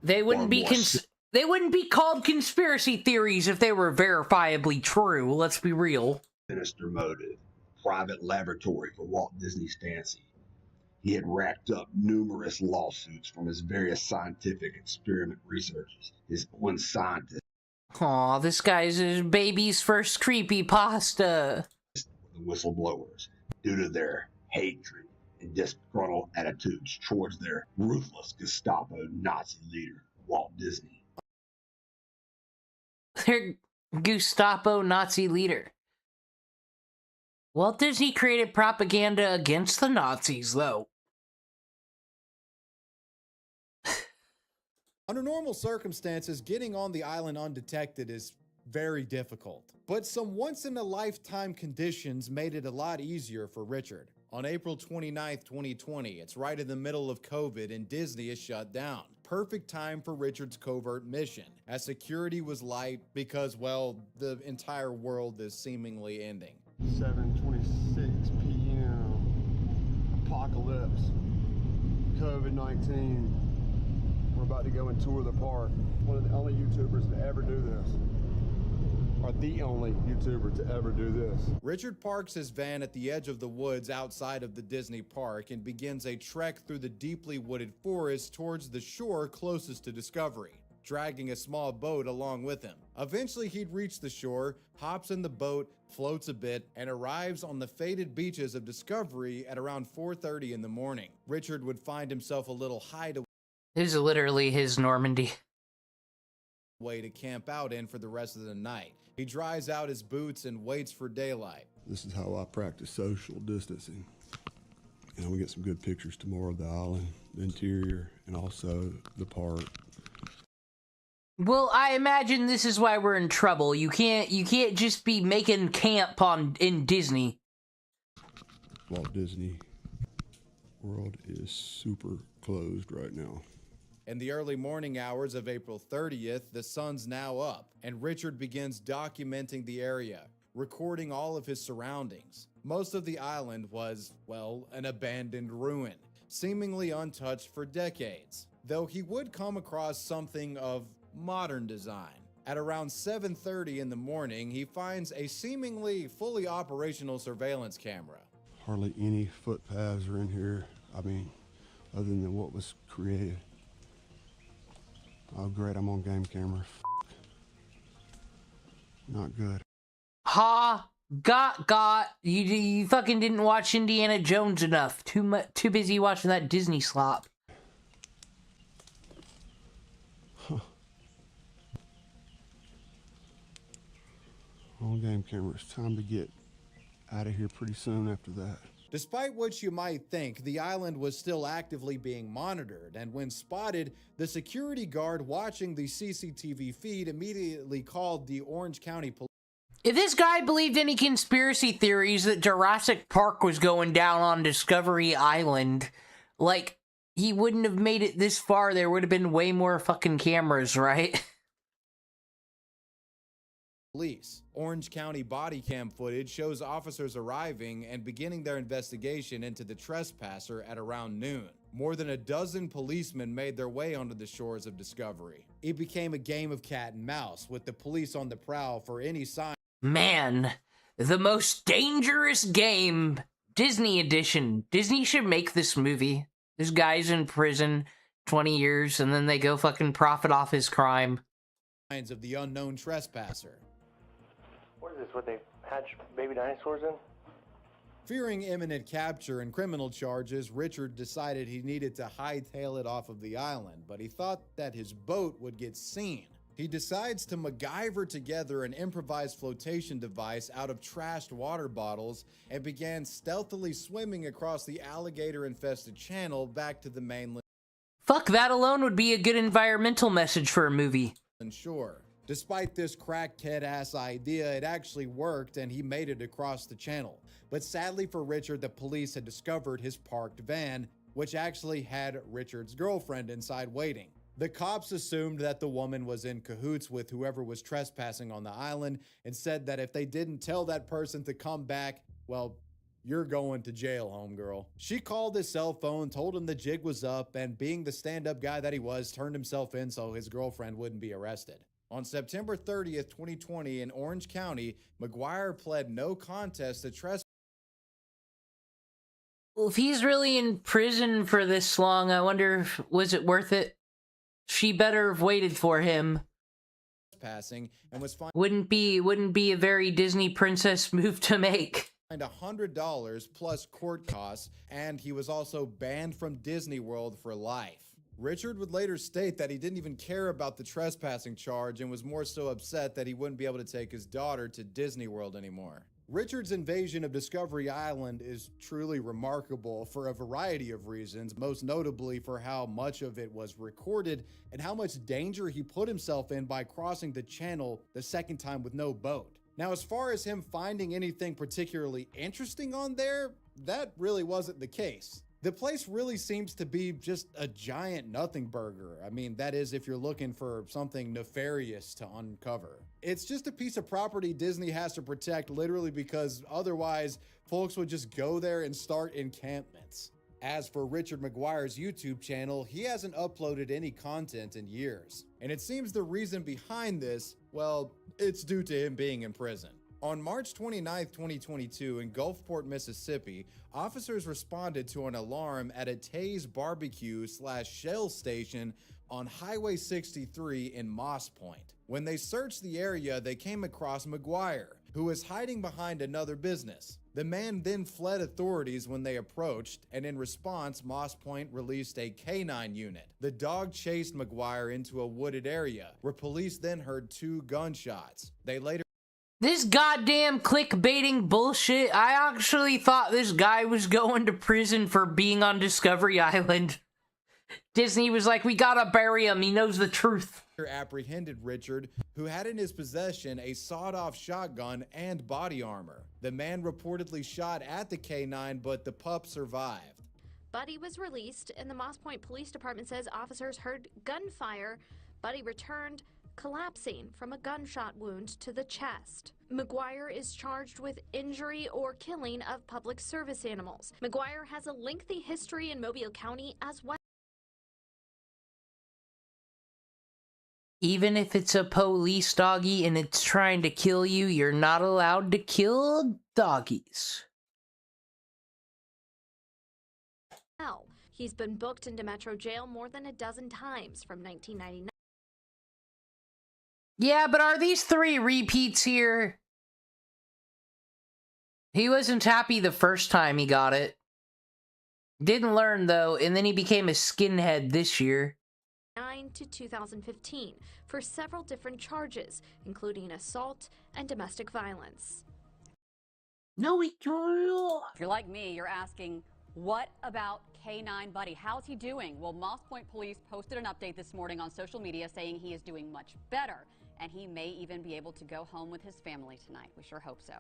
They wouldn't be called conspiracy theories if they were verifiably true. Let's be real. Sinister motive. Private laboratory for Walt Disney's fancy. He had racked up numerous lawsuits from his various scientific experiment researches. His one scientist. Aw, this guy's his baby's first creepypasta. The whistleblowers, due to their hatred and disgruntled attitudes towards their ruthless Gestapo Nazi leader, Walt Disney. Their Gestapo Nazi leader. Walt Disney created propaganda against the Nazis, though. Under normal circumstances, getting on the island undetected is very difficult. But some once-in-a-lifetime conditions made it a lot easier for Richard. On April 29th, 2020, it's right in the middle of COVID and Disney is shut down. Perfect time for Richard's covert mission, as security was light because, well, the entire world is seemingly ending. 7:26 p.m. Apocalypse. COVID-19. We're about to go and tour the park. One of the only YouTubers to ever do this. Or the only YouTuber to ever do this. Richard parks his van at the edge of the woods outside of the Disney park and begins a trek through the deeply wooded forest towards the shore closest to Discovery, dragging a small boat along with him. Eventually he'd reach the shore, hops in the boat, floats a bit, and arrives on the faded beaches of Discovery at around 4:30 in the morning. Richard would find himself a little hideaway. This is literally his Normandy. Way to camp out in for the rest of the night. He dries out his boots and waits for daylight. This is how I practice social distancing. And I'm gonna get some good pictures tomorrow of the island, the interior, and also the park. Well, I imagine this is why we're in trouble. You can't just be making camp in Disney. Walt Disney World is super closed right now. In the early morning hours of April 30th, the sun's now up, and Richard begins documenting the area, recording all of his surroundings. Most of the island was, well, an abandoned ruin, seemingly untouched for decades, though he would come across something of modern design. At around 7:30 in the morning, he finds a seemingly fully operational surveillance camera. Hardly any footpaths are in here. I mean, other than what was created. Oh great, I'm on game camera. Not good. Got. You fucking didn't watch Indiana Jones enough. Too busy watching that Disney slop. On game camera. It's time to get out of here pretty soon after that. Despite what you might think, the island was still actively being monitored, and when spotted, the security guard watching the CCTV feed immediately called the Orange County Police. If this guy believed any conspiracy theories that Jurassic Park was going down on Discovery Island, like, he wouldn't have made it this far. There would have been way more fucking cameras, right? Police. Orange County body cam footage shows officers arriving and beginning their investigation into the trespasser at around noon. More than a dozen policemen made their way onto the shores of Discovery. It became a game of cat and mouse, with the police on the prowl for any sign. Man, the most dangerous game. Disney edition. Disney should make this movie. This guy's in prison 20 years and then they go fucking profit off his crime. Signs of the unknown trespasser. What is this, what they hatch baby dinosaurs in? Fearing imminent capture and criminal charges, Richard decided he needed to hightail it off of the island, but he thought that his boat would get seen. He decides to MacGyver together an improvised flotation device out of trashed water bottles and began stealthily swimming across the alligator-infested channel back to the mainland. Fuck, that alone would be a good environmental message for a movie. Shore. Despite this crackhead-ass idea, it actually worked and he made it across the channel. But sadly for Richard, the police had discovered his parked van, which actually had Richard's girlfriend inside waiting. The cops assumed that the woman was in cahoots with whoever was trespassing on the island and said that if they didn't tell that person to come back, well, you're going to jail, homegirl. She called his cell phone, told him the jig was up, and being the stand-up guy that he was, turned himself in so his girlfriend wouldn't be arrested. On September 30th, 2020, in Orange County, McGuire pled no contest to trespass. Well, if he's really in prison for this long, I wonder, was it worth it? She better have waited for him. Passing and was fined. Wouldn't be a very Disney princess move to make. $100 plus court costs, and he was also banned from Disney World for life. Richard would later state that he didn't even care about the trespassing charge and was more so upset that he wouldn't be able to take his daughter to Disney World anymore. Richard's invasion of Discovery Island is truly remarkable for a variety of reasons, most notably for how much of it was recorded and how much danger he put himself in by crossing the channel the second time with no boat. Now, as far as him finding anything particularly interesting on there, that really wasn't the case. The place really seems to be just a giant nothing burger. I mean, that is if you're looking for something nefarious to uncover. It's just a piece of property Disney has to protect literally because otherwise folks would just go there and start encampments. As for Richard McGuire's YouTube channel, he hasn't uploaded any content in years. And it seems the reason behind this, well, it's due to him being in prison. On March 29, 2022, in Gulfport, Mississippi, officers responded to an alarm at a Tay's barbecue/shell station on Highway 63 in Moss Point. When they searched the area, they came across McGuire, who was hiding behind another business. The man then fled authorities when they approached, and in response, Moss Point released a K9 unit. The dog chased McGuire into a wooded area, where police then heard 2 gunshots. They later This goddamn clickbaiting bullshit. I actually thought this guy was going to prison for being on Discovery Island. Disney was like, we gotta bury him, he knows the truth. Apprehended Richard, who had in his possession a sawed-off shotgun and body armor. The man reportedly shot at the K9, but the pup survived. Buddy was released, and the Moss Point Police Department says officers heard gunfire. Buddy returned, collapsing from a gunshot wound to the chest. McGuire is charged with injury or killing of public service animals. McGuire has a lengthy history in Mobile County as well. Even if it's a police doggy and it's trying to kill you, you're not allowed to kill doggies. He's been booked into Metro Jail more than a dozen times from 1999. Yeah, but are these 3 repeats here? He wasn't happy the first time he got it. Didn't learn, though, and then he became a skinhead this year. To 2015 for several different charges, including assault and domestic violence. No, If you're like me, you're asking, what about K9 Buddy? How's he doing? Well, Moss Point Police posted an update this morning on social media saying he is doing much better, and he may even be able to go home with his family tonight. We sure hope so.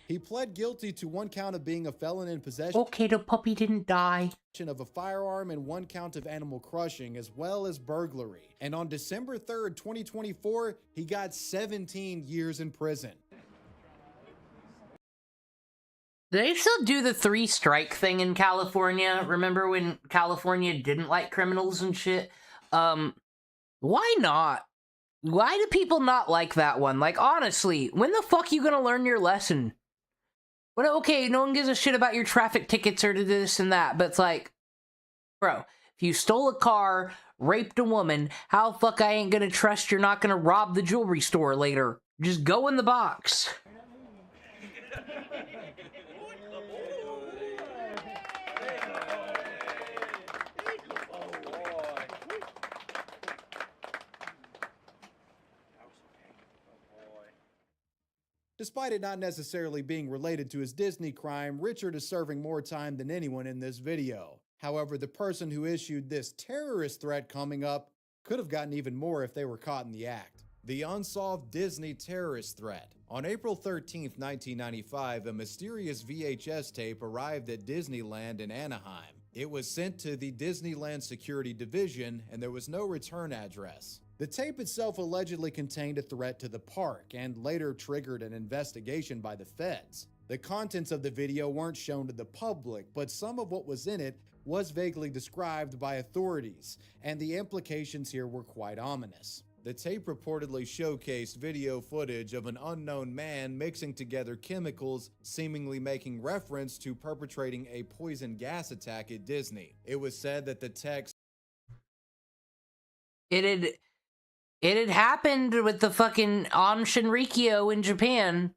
He pled guilty to 1 count of being a felon in possession. Okay, the puppy didn't die. Of a firearm and 1 count of animal crushing, as well as burglary. And on December 3rd, 2024, he got 17 years in prison. Do they still do the 3-strike thing in California? Remember when California didn't like criminals and shit? Why not? Why do people not like that one? Like, honestly, when the fuck you gonna learn your lesson? Well, okay, no one gives a shit about your traffic tickets or this and that, but it's like, bro, if you stole a car, raped a woman, how the fuck I ain't gonna trust you're not gonna rob the jewelry store later? Just go in the box. Despite it not necessarily being related to his Disney crime, Richard is serving more time than anyone in this video. However, the person who issued this terrorist threat coming up could have gotten even more if they were caught in the act. The unsolved Disney terrorist threat. On April 13th, 1995, a mysterious VHS tape arrived at Disneyland in Anaheim. It was sent to the Disneyland Security Division, and there was no return address. The tape itself allegedly contained a threat to the park and later triggered an investigation by the feds. The contents of the video weren't shown to the public, but some of what was in it was vaguely described by authorities, and the implications here were quite ominous. The tape reportedly showcased video footage of an unknown man mixing together chemicals, seemingly making reference to perpetrating a poison gas attack at Disney. It was said that the text It had happened with the fucking An Shinrikyo in Japan.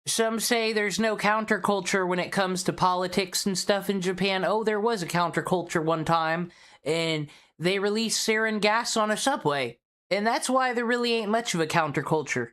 Some say there's no counterculture when it comes to politics and stuff in Japan. Oh, there was a counterculture one time, and they released sarin gas on a subway. And that's why there really ain't much of a counterculture.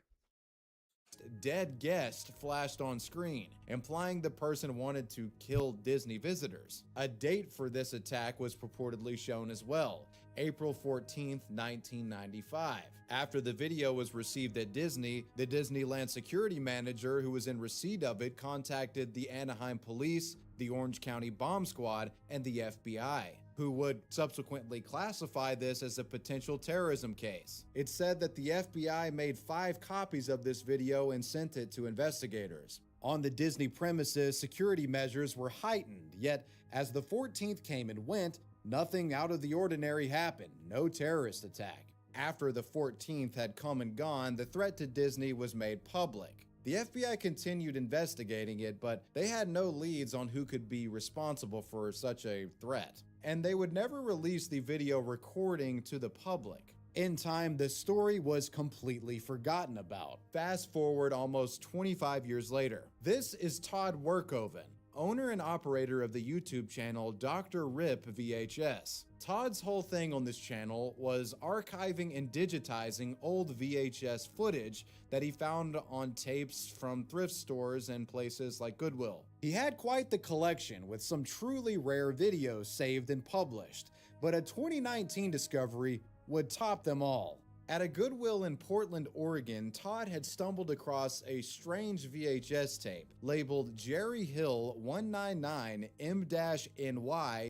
dead guest flashed on screen, implying the person wanted to kill Disney visitors. A date for this attack was purportedly shown as well, April 14th, 1995. After the video was received at Disney, the Disneyland security manager who was in receipt of it contacted the Anaheim Police, the Orange County Bomb Squad, and the FBI, who would subsequently classify this as a potential terrorism case. It's said that the FBI made 5 copies of this video and sent it to investigators. On the Disney premises, security measures were heightened, yet as the 14th came and went, nothing out of the ordinary happened, no terrorist attack. After the 14th had come and gone, the threat to Disney was made public. The FBI continued investigating it, but they had no leads on who could be responsible for such a threat, and they would never release the video recording to the public. In time, the story was completely forgotten about. Fast forward almost 25 years later. This is Todd Workoven, owner and operator of the YouTube channel Dr. Rip VHS. Todd's whole thing on this channel was archiving and digitizing old VHS footage that he found on tapes from thrift stores and places like Goodwill. He had quite the collection with some truly rare videos saved and published, but a 2019 discovery would top them all. At a Goodwill in Portland, Oregon, Todd had stumbled across a strange VHS tape labeled Jerry Hill 199 M-NY.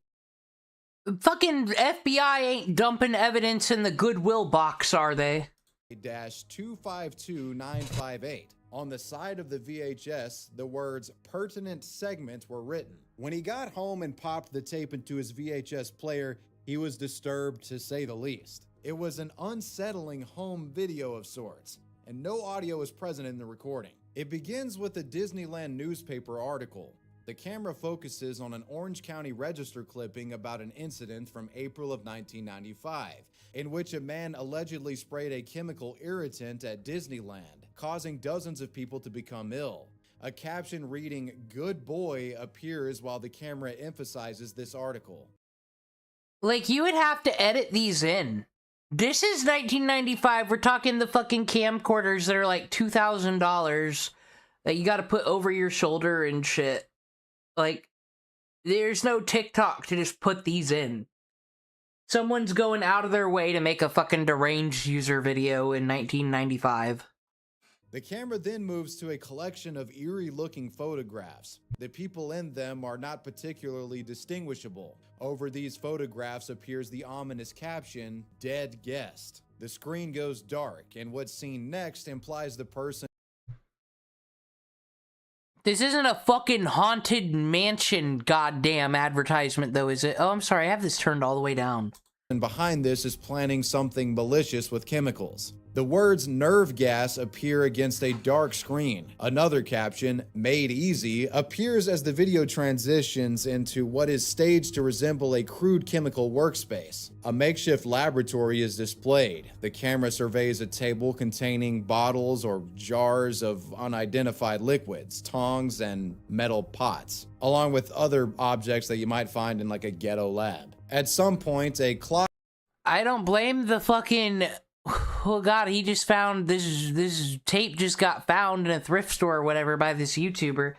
Fucking FBI ain't dumping evidence in the Goodwill box, are they? -252958. On the side of the VHS, the words pertinent segment were written. When he got home and popped the tape into his VHS player, he was disturbed to say the least. It was an unsettling home video of sorts, and no audio is present in the recording. It begins with a Disneyland newspaper article. The camera focuses on an Orange County Register clipping about an incident from April of 1995, in which a man allegedly sprayed a chemical irritant at Disneyland, causing dozens of people to become ill. A caption reading, "Good boy," appears while the camera emphasizes this article. Like, you would have to edit these in. This is 1995. We're talking the fucking camcorders that are like $2,000 that you gotta put over your shoulder and shit. Like, there's no TikTok to just put these in. Someone's going out of their way to make a fucking deranged user video in 1995. The camera then moves to a collection of eerie-looking photographs. The people in them are not particularly distinguishable. Over these photographs appears the ominous caption, "Dead Guest." The screen goes dark, and what's seen next implies the person. This isn't a fucking haunted mansion goddamn advertisement, though, is it? Oh, I'm sorry, I have this turned all the way down. And behind this is planning something malicious with chemicals. The words nerve gas appear against a dark screen. Another caption, "Made Easy," appears as the video transitions into what is staged to resemble a crude chemical workspace. A makeshift laboratory is displayed. The camera surveys a table containing bottles or jars of unidentified liquids, tongs, and metal pots, along with other objects that you might find in like a ghetto lab. At some point, a clock. I don't blame the fucking... Oh god, he just found this tape just got found in a thrift store or whatever by this YouTuber.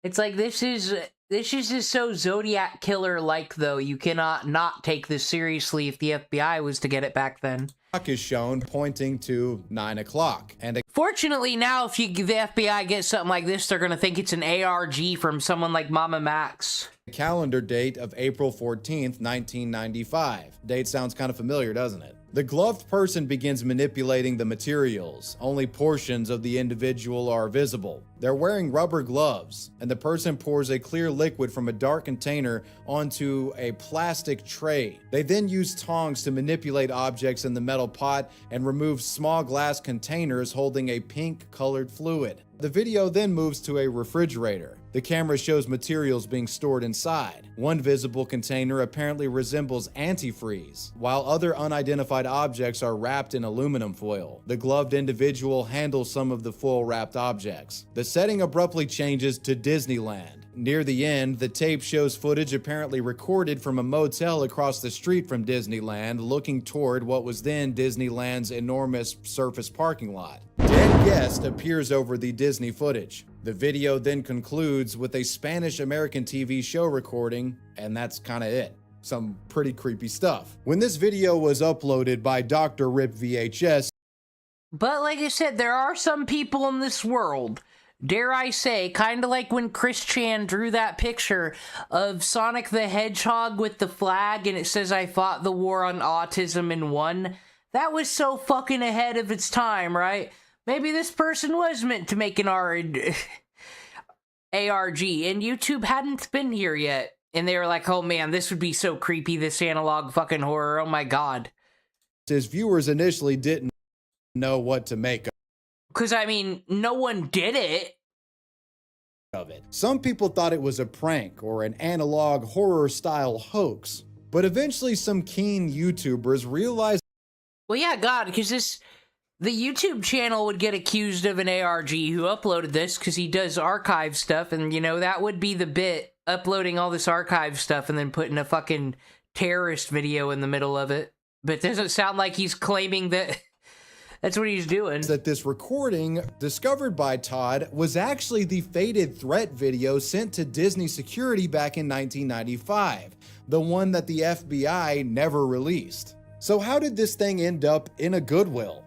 It's like this is just so Zodiac Killer like, though. You cannot not take this seriously if the FBI was to get it back then. Clock is shown pointing to 9 o'clock, and fortunately now if the FBI gets something like this, they're gonna think it's an ARG from someone like Mama Max. Calendar date of April 14th, 1995. Date sounds kind of familiar, doesn't it? The gloved person begins manipulating the materials. Only portions of the individual are visible. They're wearing rubber gloves, and the person pours a clear liquid from a dark container onto a plastic tray. They then use tongs to manipulate objects in the metal pot and remove small glass containers holding a pink-colored fluid. The video then moves to a refrigerator. The camera shows materials being stored inside. One visible container apparently resembles antifreeze, while other unidentified objects are wrapped in aluminum foil. The gloved individual handles some of the foil-wrapped objects. The setting abruptly changes to Disneyland. Near the end, the tape shows footage apparently recorded from a motel across the street from Disneyland, looking toward what was then Disneyland's enormous surface parking lot. Dead guest appears over the Disney footage. The video then concludes with a Spanish-American TV show recording, and that's kinda it. Some pretty creepy stuff. When this video was uploaded by Dr. Rip VHS, but like I said, there are some people in this world, dare I say, kind of like when Chris Chan drew that picture of Sonic the Hedgehog with the flag and it says, "I fought the war on autism and won." That was so fucking ahead of its time, right? Maybe this person was meant to make an ARG, and YouTube hadn't been here yet. And they were like, oh man, this would be so creepy, this analog fucking horror, oh my god. His viewers initially didn't know what to make because, I mean, no one did it. Of it. Some people thought it was a prank or an analog horror-style hoax, but eventually some keen YouTubers realized... Well, yeah, God, because the YouTube channel would get accused of an ARG who uploaded this because he does archive stuff, and, you know, that would be the bit, uploading all this archive stuff and then putting a fucking terrorist video in the middle of it. But it doesn't sound like he's claiming that... That's what he's doing. That this recording, discovered by Todd, was actually the fated threat video sent to Disney security back in 1995, the one that the FBI never released. So how did this thing end up in a Goodwill?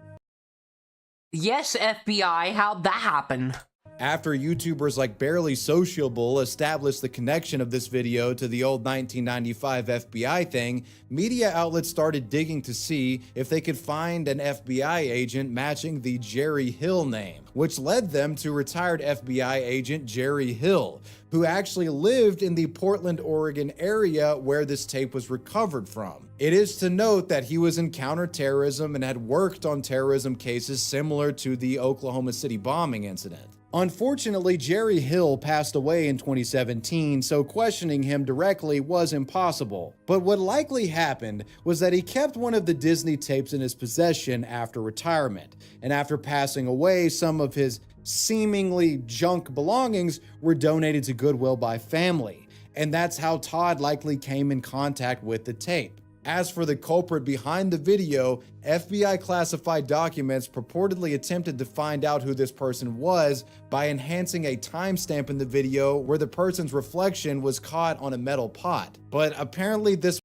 Yes, FBI, how'd that happen? After YouTubers like Barely Sociable established the connection of this video to the old 1995 FBI thing, media outlets started digging to see if they could find an FBI agent matching the Jerry Hill name, which led them to retired FBI agent Jerry Hill, who actually lived in the Portland, Oregon area where this tape was recovered from. It is to note that he was in counterterrorism and had worked on terrorism cases similar to the Oklahoma City bombing incident. Unfortunately, Jerry Hill passed away in 2017, so questioning him directly was impossible. But what likely happened was that he kept one of the Disney tapes in his possession after retirement, and after passing away, some of his seemingly junk belongings were donated to Goodwill by family, and that's how Todd likely came in contact with the tape. As for the culprit behind the video, FBI classified documents purportedly attempted to find out who this person was by enhancing a timestamp in the video where the person's reflection was caught on a metal pot. But apparently this...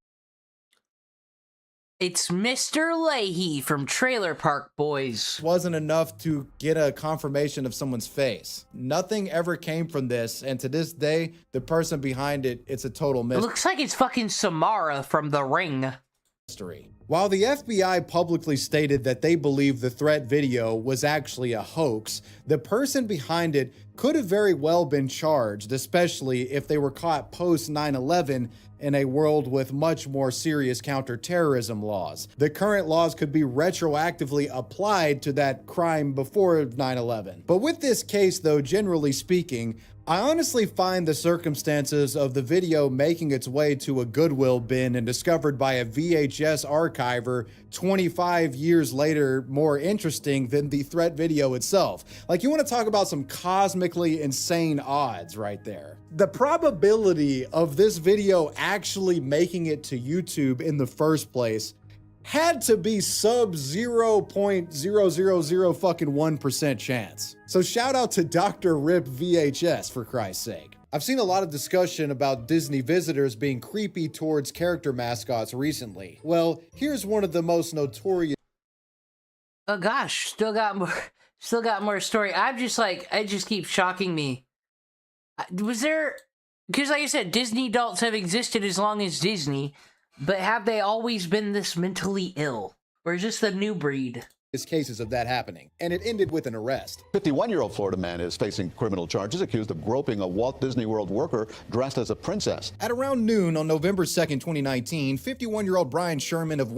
It's Mr. Leahy from Trailer Park Boys. ...wasn't enough to get a confirmation of someone's face. Nothing ever came from this, and to this day, the person behind it, it's a total mystery. It looks like it's fucking Samara from The Ring. While the FBI publicly stated that they believe the threat video was actually a hoax, the person behind it could have very well been charged, especially if they were caught post 9/11 in a world with much more serious counterterrorism laws. The current laws could be retroactively applied to that crime before 9/11. But with this case, though, generally speaking, I honestly find the circumstances of the video making its way to a Goodwill bin and discovered by a VHS archiver 25 years later more interesting than the threat video itself. Like, you want to talk about some cosmically insane odds right there. The probability of this video actually making it to YouTube in the first place had to be sub 0.000 fucking 1% chance. So shout out to Dr. Rip VHS, for Christ's sake. I've seen a lot of discussion about Disney visitors being creepy towards character mascots recently. Well, here's one of the most notorious... Oh gosh, still got more story. It just keeps shocking me. Was there... Because like I said, Disney adults have existed as long as Disney, but have they always been this mentally ill? Or is this the new breed? Cases of that happening, and it ended with an arrest. 51-year-old Florida man is facing criminal charges accused of groping a Walt Disney World worker dressed as a princess. At around noon on November 2nd, 2019, 51-year-old Brian Sherman of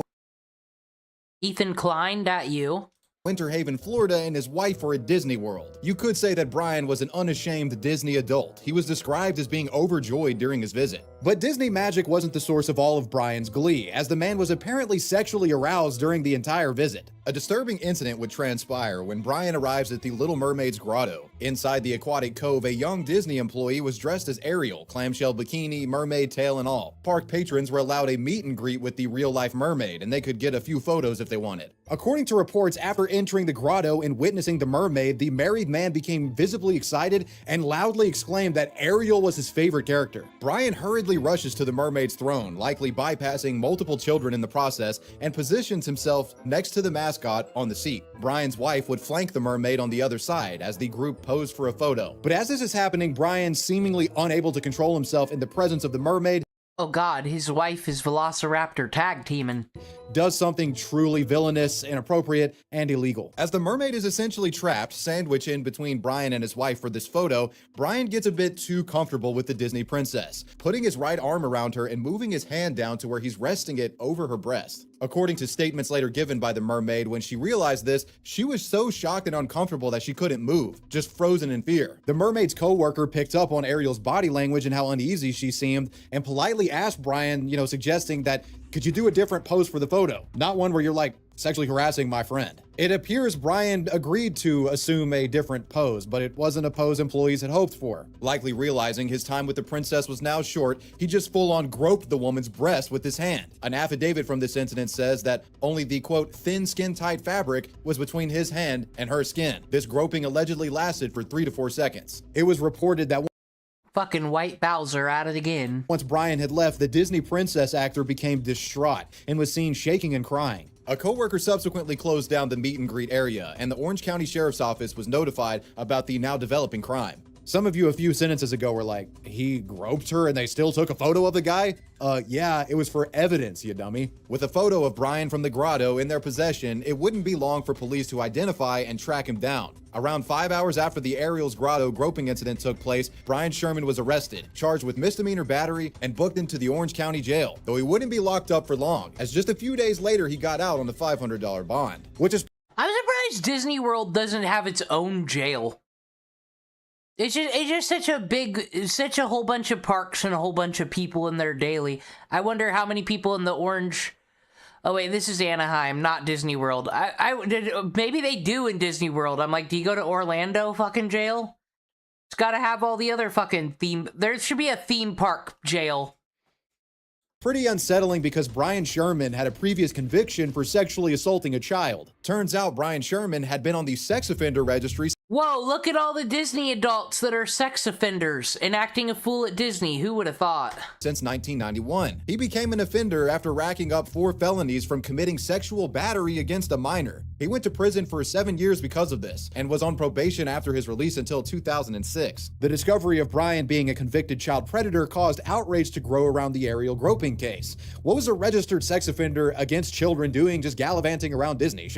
Ethan Klein, you. Winter Haven, Florida, and his wife were at Disney World. You could say that Brian was an unashamed Disney adult. He was described as being overjoyed during his visit. But Disney magic wasn't the source of all of Brian's glee, as the man was apparently sexually aroused during the entire visit. A disturbing incident would transpire when Brian arrives at the Little Mermaid's grotto. Inside the aquatic cove, a young Disney employee was dressed as Ariel, clamshell bikini, mermaid tail and all. Park patrons were allowed a meet and greet with the real-life mermaid, and they could get a few photos if they wanted. According to reports, after entering the grotto and witnessing the mermaid, the married man became visibly excited and loudly exclaimed that Ariel was his favorite character. Brian hurriedly rushes to the mermaid's throne, likely bypassing multiple children in the process, and positions himself next to the mascot on the seat. Brian's wife would flank the mermaid on the other side as the group posed for a photo. But as this is happening, Brian, seemingly unable to control himself in the presence of the mermaid, oh god, his wife is Velociraptor tag teaming, does something truly villainous, inappropriate, and illegal. As the mermaid is essentially trapped, sandwiched in between Brian and his wife for this photo, Brian gets a bit too comfortable with the Disney princess, putting his right arm around her and moving his hand down to where he's resting it over her breast. According to statements later given by the mermaid, when she realized this, she was so shocked and uncomfortable that she couldn't move, just frozen in fear. The mermaid's co-worker picked up on Ariel's body language and how uneasy she seemed, and politely asked Brian, suggesting that, could you do a different pose for the photo? Not one where you're like sexually harassing my friend. It appears Brian agreed to assume a different pose, but it wasn't a pose employees had hoped for. Likely realizing his time with the princess was now short, he just full-on groped the woman's breast with his hand. An affidavit from this incident says that only the, quote, thin skin-tight fabric was between his hand and her skin. This groping allegedly lasted for 3 to 4 seconds. It was reported that fucking White Bowser at it again. Once Brian had left, the Disney princess actor became distraught and was seen shaking and crying. A coworker subsequently closed down the meet and greet area, and the Orange County Sheriff's Office was notified about the now developing crime. Some of you a few sentences ago were like, he groped her and they still took a photo of the guy? Yeah, it was for evidence, you dummy. With a photo of Brian from the grotto in their possession, it wouldn't be long for police to identify and track him down. Around 5 hours after the Ariel's Grotto groping incident took place, Brian Sherman was arrested, charged with misdemeanor battery, and booked into the Orange County Jail, though he wouldn't be locked up for long, as just a few days later he got out on a $500 bond, which is— I'm surprised Disney World doesn't have its own jail. It's just such a whole bunch of parks and a whole bunch of people in there daily. I wonder how many people in the Orange... Oh wait, this is Anaheim, not Disney World. Maybe they do in Disney World. I'm like, do you go to Orlando fucking jail? It's gotta have all the other fucking theme... There should be a theme park jail. Pretty unsettling because Brian Sherman had a previous conviction for sexually assaulting a child. Turns out Brian Sherman had been on the sex offender registry. Whoa, look at all the Disney adults that are sex offenders and acting a fool at Disney. Who would have thought? Since 1991. He became an offender after racking up 4 felonies from committing sexual battery against a minor. He went to prison for 7 years because of this, and was on probation after his release until 2006. The discovery of Brian being a convicted child predator caused outrage to grow around the Ariel groping case. What was a registered sex offender against children doing just gallivanting around Disney?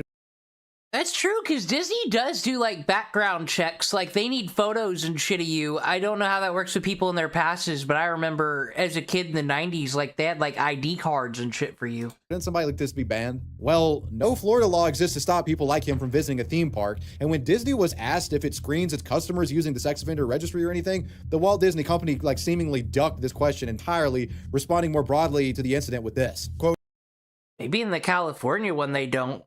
That's true, because Disney does do, like, background checks. Like, they need photos and shit of you. I don't know how that works with people in their passes, but I remember as a kid in the 90s, like, they had, like, ID cards and shit for you. Shouldn't somebody like this be banned? Well, no Florida law exists to stop people like him from visiting a theme park, and when Disney was asked if it screens its customers using the sex offender registry or anything, the Walt Disney Company, like, seemingly ducked this question entirely, responding more broadly to the incident with this. Quote, maybe in the California one they don't.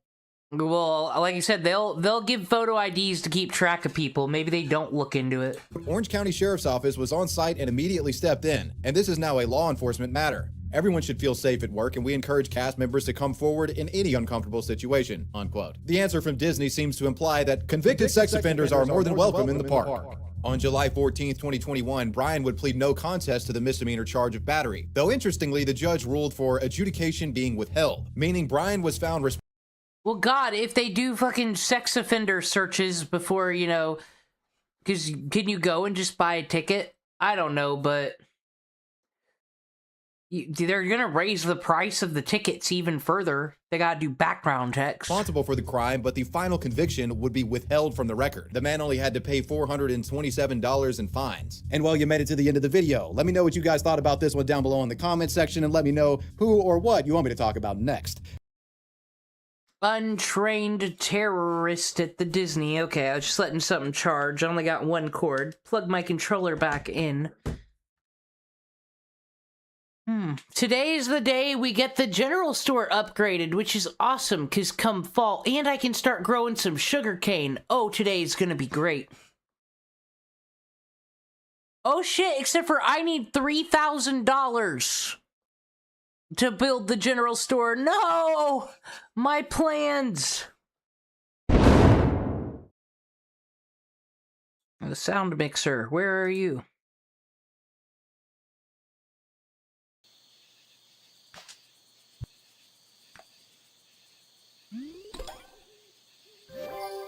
Well, like you said, they'll give photo IDs to keep track of people. Maybe they don't look into it. Orange County Sheriff's Office was on site and immediately stepped in, and this is now a law enforcement matter. Everyone should feel safe at work, and we encourage cast members to come forward in any uncomfortable situation, unquote. The answer from Disney seems to imply that convicted sex offenders are more than welcome in the park. On July 14, 2021, Brian would plead no contest to the misdemeanor charge of battery, though interestingly, the judge ruled for adjudication being withheld, meaning Brian was found responsible. Well, God, if they do fucking sex offender searches before, because can you go and just buy a ticket? I don't know, but they're going to raise the price of the tickets even further. They got to do background checks. Responsible for the crime, but the final conviction would be withheld from the record. The man only had to pay $427 in fines. And while you made it to the end of the video, let me know what you guys thought about this one down below in the comment section, and let me know who or what you want me to talk about next. Untrained terrorist at the Disney. Okay, I was just letting something charge. I only got one cord. Plug my controller back in. Today is the day we get the general store upgraded, which is awesome, because come fall, and I can start growing some sugarcane. Oh, today's gonna be great. Oh shit, except for I need $3,000 to build the general store. No! My plans! The sound mixer, where are you?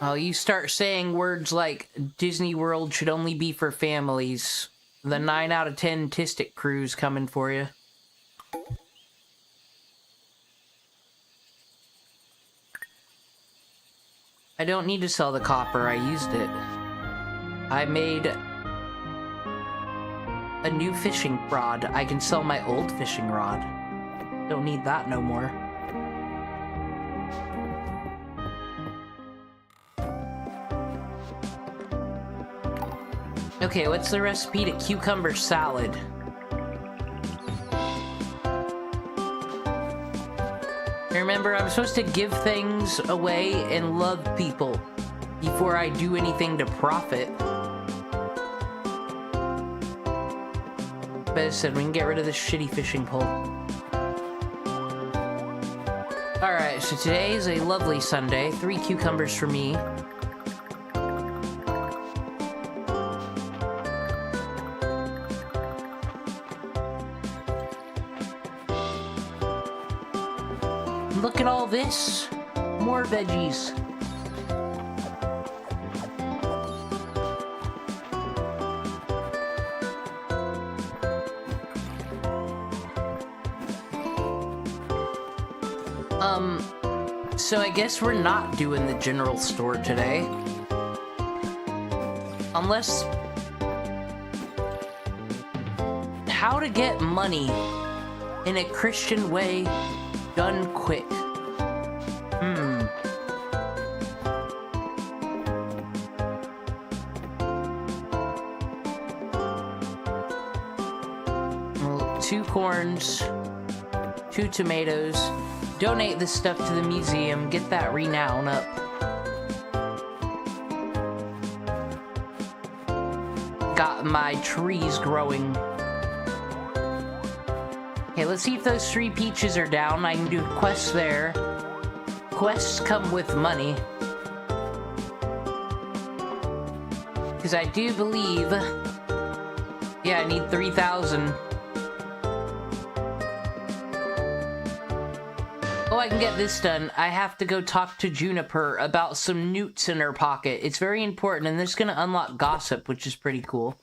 Oh, you start saying words like Disney World should only be for families. The 9 out of 10 Tistic crew's coming for you. I don't need to sell the copper, I used it. I made a new fishing rod. I can sell my old fishing rod. Don't need that no more. Okay, what's the recipe to cucumber salad? Remember, I'm supposed to give things away and love people before I do anything to profit. But I said we can get rid of this shitty fishing pole. Alright, so today is a lovely Sunday. 3 cucumbers for me. Look at all this. More veggies. So I guess we're not doing the general store today. Unless... How to get money in a Christian way done quick. Well, 2 corns, 2 tomatoes. Donate this stuff to the museum. Get that renown up. Got my trees growing. Okay, let's see if those 3 peaches are down. I can do quests there. Quests come with money. Because I do believe... Yeah, I need 3,000. Oh, I can get this done. I have to go talk to Juniper about some newts in her pocket. It's very important, and this is going to unlock gossip, which is pretty cool.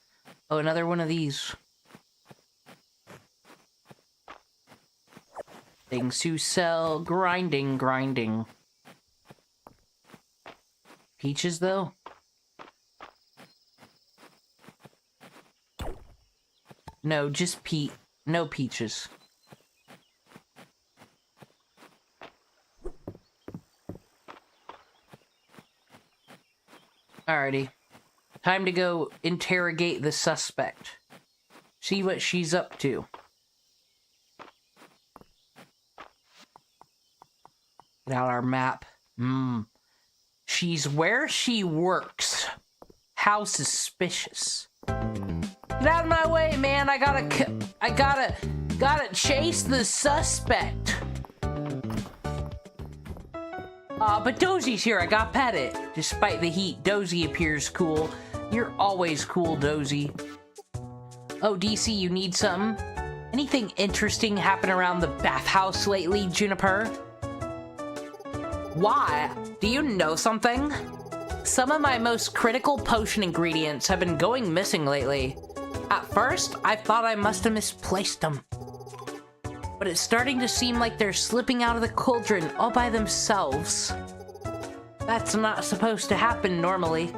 Oh, another one of these. Things to sell. Grinding. Peaches, though? No, just no peaches. Alrighty. Time to go interrogate the suspect. See what she's up to. Get out our map. She's where she works. How suspicious. Get out of my way, man. I gotta chase the suspect. But Dozie's here. I got pet it. Despite the heat, Dozie appears cool. You're always cool, Dozie. Oh, DC, you need something? Anything interesting happen around the bathhouse lately, Juniper? Why? Do you know something? Some of my most critical potion ingredients have been going missing lately. At first, I thought I must have misplaced them. But it's starting to seem like they're slipping out of the cauldron all by themselves. That's not supposed to happen normally.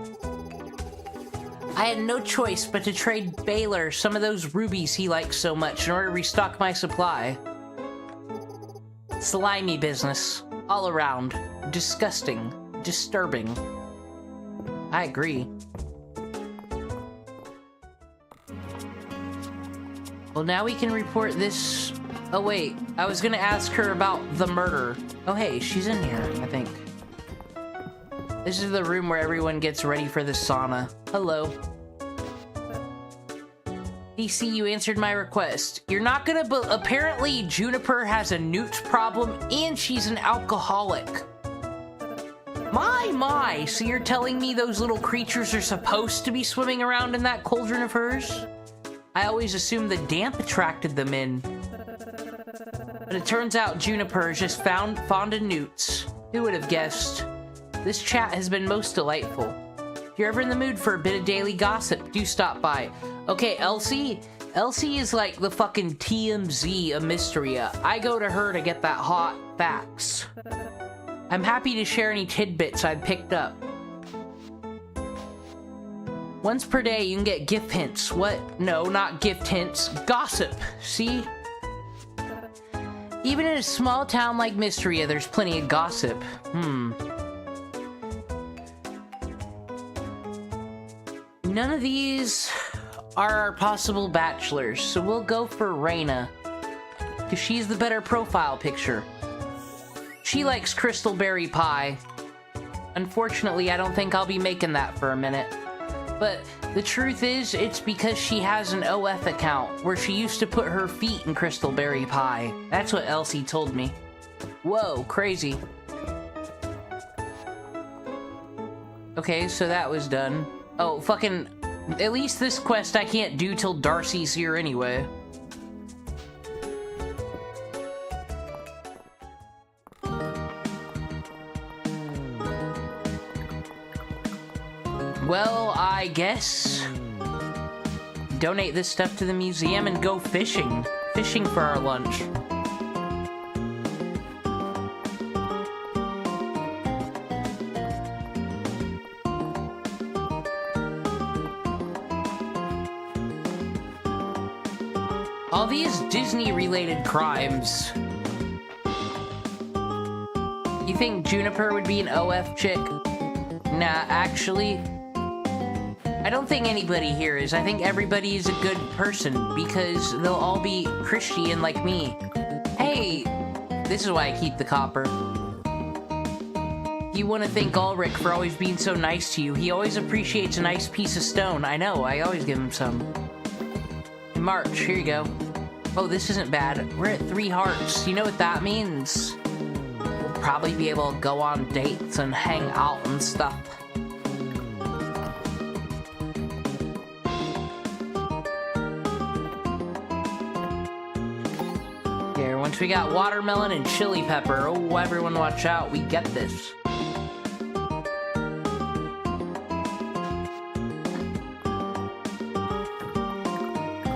I had no choice but to trade Balor some of those rubies he likes so much in order to restock my supply. Slimy business. All around. Disgusting. Disturbing. I agree. Well, now we can report this Oh wait, I was gonna ask her about the murder. Oh hey, she's in here, I think. This is the room where everyone gets ready for the sauna. Hello. DC, you answered my request. You're not gonna apparently Juniper has a newt problem and she's an alcoholic. My, so you're telling me those little creatures are supposed to be swimming around in that cauldron of hers? I always assumed the damp attracted them in. But it turns out Juniper is just fond of newts. Who would have guessed? This chat has been most delightful. If you're ever in the mood for a bit of daily gossip, do stop by. Okay, Elsie? Elsie is like the fucking TMZ of Mistria. I go to her to get that hot facts. I'm happy to share any tidbits I've picked up. Once per day, you can get gift hints. What? No, not gift hints. Gossip. See? Even in a small town like Mistria, there's plenty of gossip. None of these are our possible bachelors, so we'll go for Raina. Because she's the better profile picture. She likes crystal berry pie. Unfortunately, I don't think I'll be making that for a minute. But the truth is, it's because she has an OF account where she used to put her feet in crystal berry pie. That's what Elsie told me. Whoa, crazy. Okay, so that was done. Oh, fucking... At least this quest I can't do till Darcy's here anyway. Well, I guess... donate this stuff to the museum and go fishing. Fishing for our lunch. All these Disney-related crimes. You think Juniper would be an OF chick? Nah, actually, I don't think anybody here is. I think everybody is a good person because they'll all be Christian like me. Hey, this is why I keep the copper. You want to thank Ulrich for always being so nice to you. He always appreciates a nice piece of stone. I know, I always give him some. March, here you go. Oh, this isn't bad. We're at 3 hearts. You know what that means? We'll probably be able to go on dates and hang out and stuff. Here, once we got watermelon and chili pepper, oh, everyone watch out, we get this.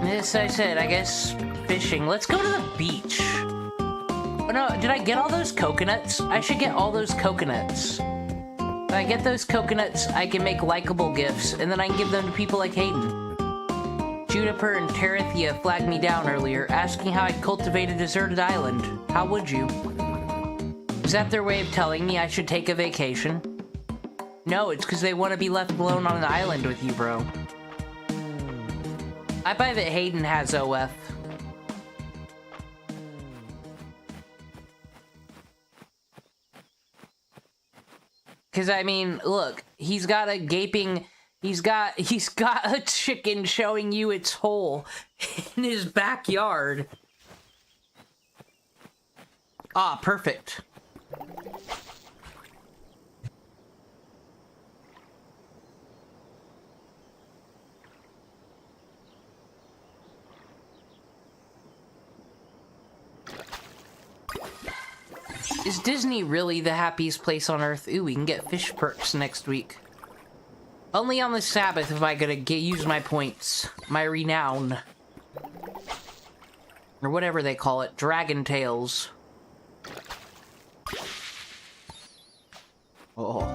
This, I said, I guess, fishing. Let's go to the beach. Oh no, did I get all those coconuts? I should get all those coconuts. If I get those coconuts, I can make likable gifts, and then I can give them to people like Hayden. Juniper and Terethia flagged me down earlier, asking how I'd cultivate a deserted island. How would you? Is that their way of telling me I should take a vacation? No, it's because they want to be left alone on an island with you, bro. I buy that Hayden has OF. Cause I mean, look, he's got a gaping, he's got a chicken showing you its hole in his backyard. Ah, perfect. Is Disney really the happiest place on Earth? Ooh, we can get fish perks next week. Only on the Sabbath if I gotta use my points. My renown. Or whatever they call it. Dragon tails. Oh.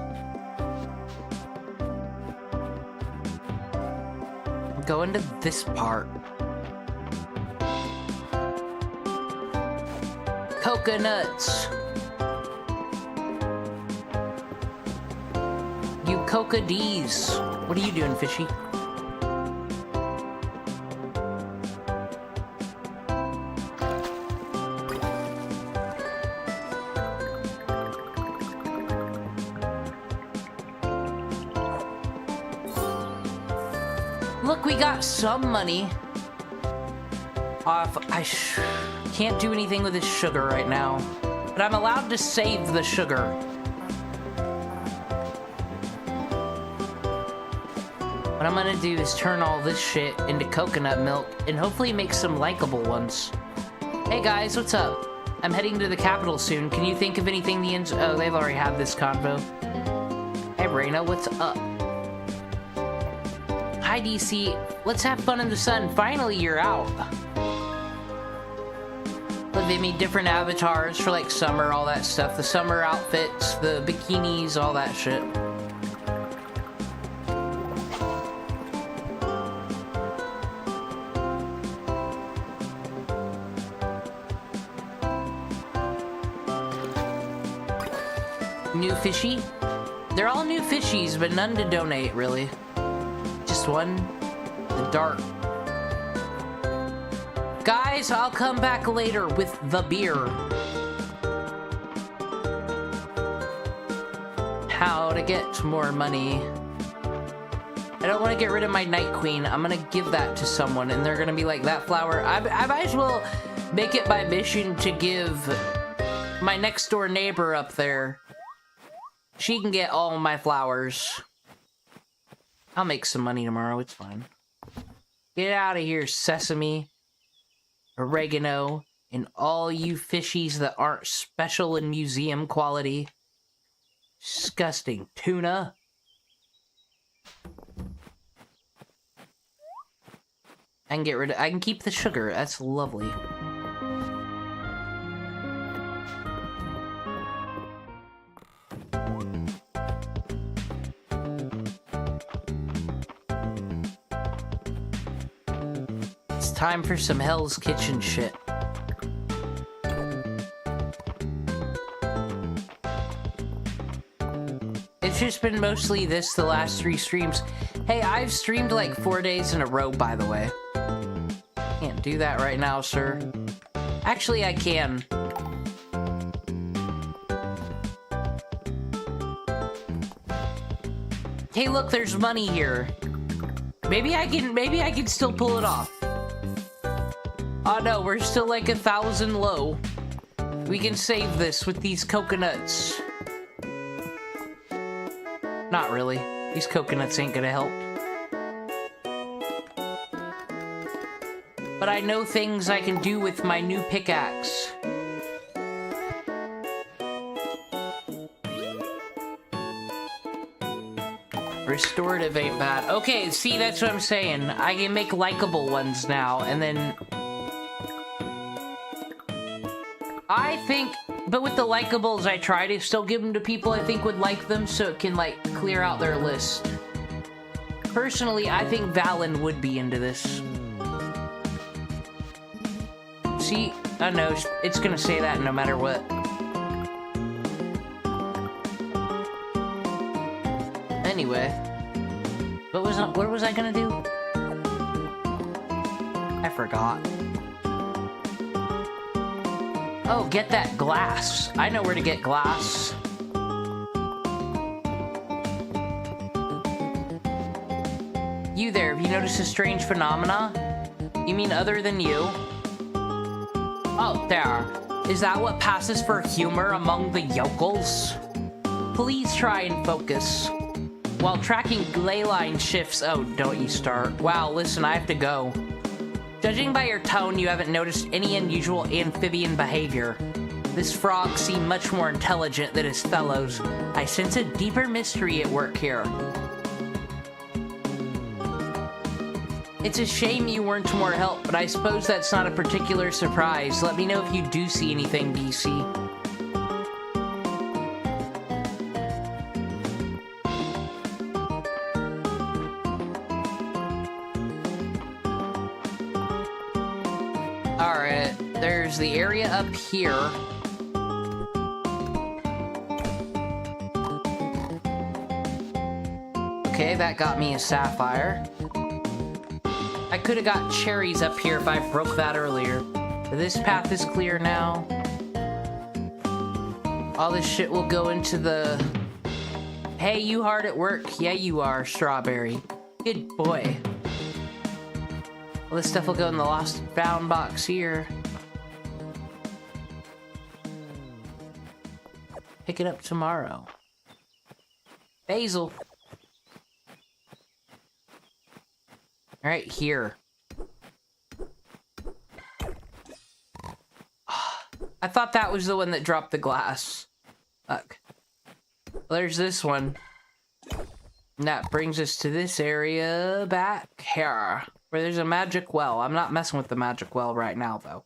Go into this part. Coconuts. You Coca D's. What are you doing, fishy? Look, we got some money off. I can't do anything with this sugar right now, but I'm allowed to save the sugar. What I'm gonna do is turn all this shit into coconut milk and hopefully make some likable ones. Hey guys, what's up? I'm heading to the capital soon. Can you think of anything oh, they've already had this convo. Hey Reina, what's up? Hi DC, let's have fun in the sun. Finally, you're out. Look, they made different avatars for like summer, all that stuff. The summer outfits, the bikinis, all that shit. New fishy? They're all new fishies, but none to donate, really. Just one. The dark. Guys, I'll come back later with the beer. How to get more money. I don't want to get rid of my Night Queen. I'm gonna give that to someone, and they're gonna be like, that flower. I might as well make it my mission to give my next door neighbor up there. She can get all my flowers. I'll make some money tomorrow, it's fine. Get out of here, sesame, oregano, and all you fishies that aren't special and museum quality. Disgusting tuna. I can get rid of, I can keep the sugar, that's lovely. Time for some Hell's Kitchen shit. It's just been mostly this the last 3 streams. Hey, I've streamed like 4 days in a row, by the way. Can't do that right now, sir. Actually, I can. Hey, look, there's money here. Maybe I can still pull it off. Oh no, we're still like 1,000 low. We can save this with these coconuts. Not really. These coconuts ain't gonna help. But I know things I can do with my new pickaxe. Restorative ain't bad. Okay, see, that's what I'm saying. I can make likable ones now, and then... I think, but with the likables, I try to still give them to people I think would like them, so it can, like, clear out their list. Personally, I think Valen would be into this. See? I know, it's gonna say that no matter what. Anyway. What was I gonna do? I forgot. Oh, get that glass. I know where to get glass. You there, have you noticed a strange phenomena? You mean other than you? Oh, there. Is that what passes for humor among the yokels? Please try and focus. While tracking ley line shifts... Oh, don't you start. Wow, listen, I have to go. Judging by your tone, you haven't noticed any unusual amphibian behavior. This frog seemed much more intelligent than his fellows. I sense a deeper mystery at work here. It's a shame you weren't more help, but I suppose that's not a particular surprise. Let me know if you do see anything, DC. Alright, there's the area up here. Okay, that got me a sapphire. I could have got cherries up here if I broke that earlier. But this path is clear now. All this shit will go into the... Hey, you hard at work? Yeah, you are, Strawberry. Good boy. Well, this stuff will go in the lost and found box here. Pick it up tomorrow. Basil. Right here. I thought that was the one that dropped the glass. Look. Well, there's this one. And that brings us to this area back here, where there's a magic well. I'm not messing with the magic well right now, though.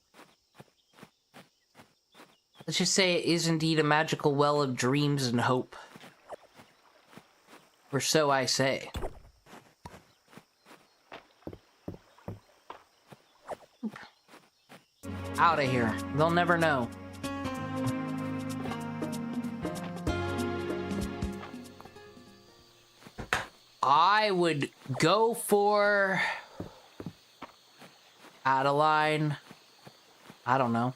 Let's just say it is indeed a magical well of dreams and hope. Or so I say. Out of here. They'll never know. I would go for Adeline. I don't know.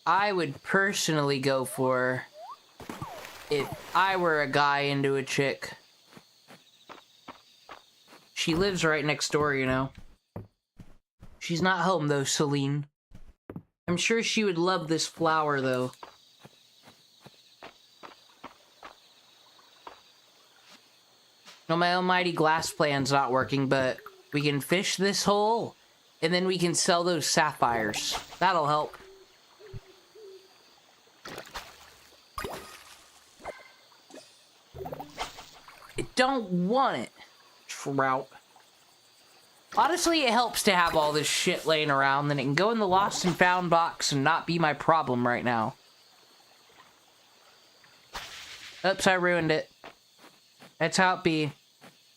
I would personally go for, if I were a guy into a chick. She lives right next door, you know. She's not home though, Celine. I'm sure she would love this flower though. No, my almighty glass plan's not working, but we can fish this hole, and then we can sell those sapphires. That'll help. I don't want it, trout. Honestly, it helps to have all this shit laying around, then it can go in the lost and found box and not be my problem right now. Oops, I ruined it. That's how it be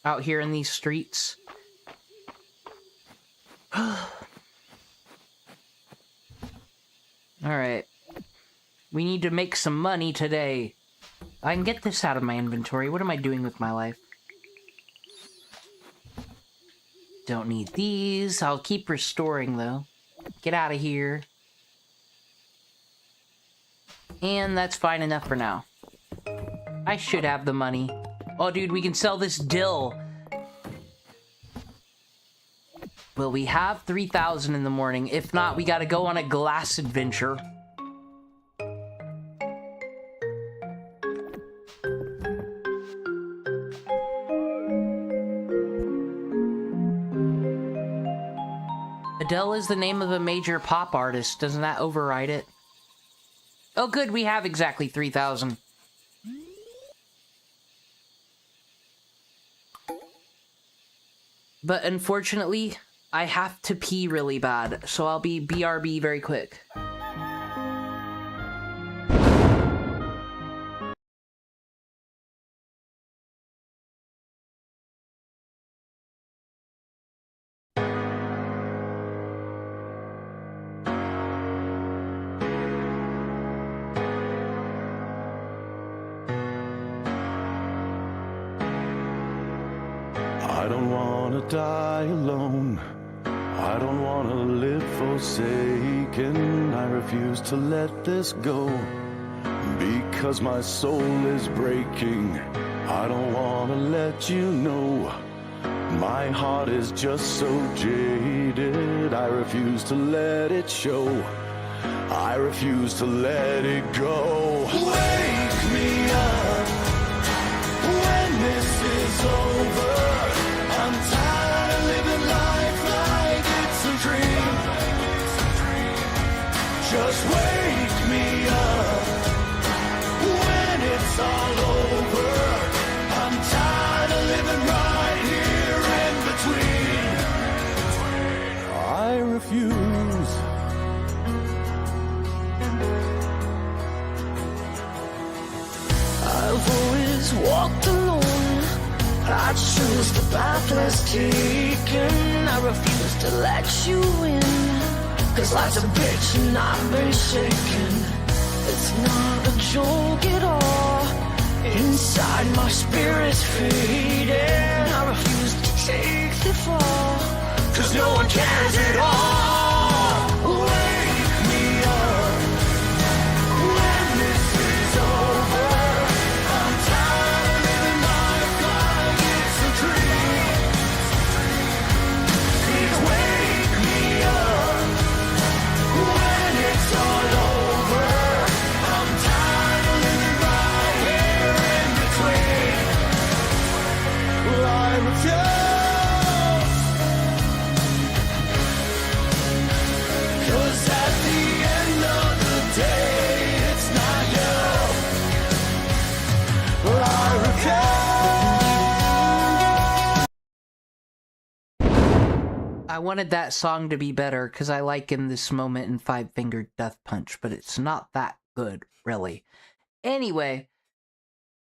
out here in these streets. Alright. We need to make some money today. I can get this out of my inventory. What am I doing with my life? Don't need these. I'll keep restoring, though. Get out of here. And that's fine enough for now. I should have the money. Oh, dude, we can sell this dill. Will we have 3,000 in the morning? If not, we gotta go on a glass adventure. Adele is the name of a major pop artist. Doesn't that override it? Oh, good. We have exactly 3,000. But unfortunately, I have to pee really bad, so I'll be BRB very quick. I don't wanna die alone. I don't wanna live forsaken. I refuse to let this go because my soul is breaking. I don't wanna let you know. My heart is just so jaded. I refuse to let it show. I refuse to let it go. Wake me up when this is over. I'm tired of living life like it's a dream. Just wake me up when it's all over. I'm tired of living right here in between. I refuse. I've always walked alone. I choose the path less taken. I refuse to let you in. Cause life's a bitch and I've been shaken. It's not a joke at all. Inside my spirit's fading. I refuse to take the fall. Cause no one cares at all. Wake me up when this is over. I'm tired 'Cause at the end of the day, it's not you I regret. I wanted that song to be better because I like In This Moment in Five Finger Death Punch, but it's not that good, really. Anyway,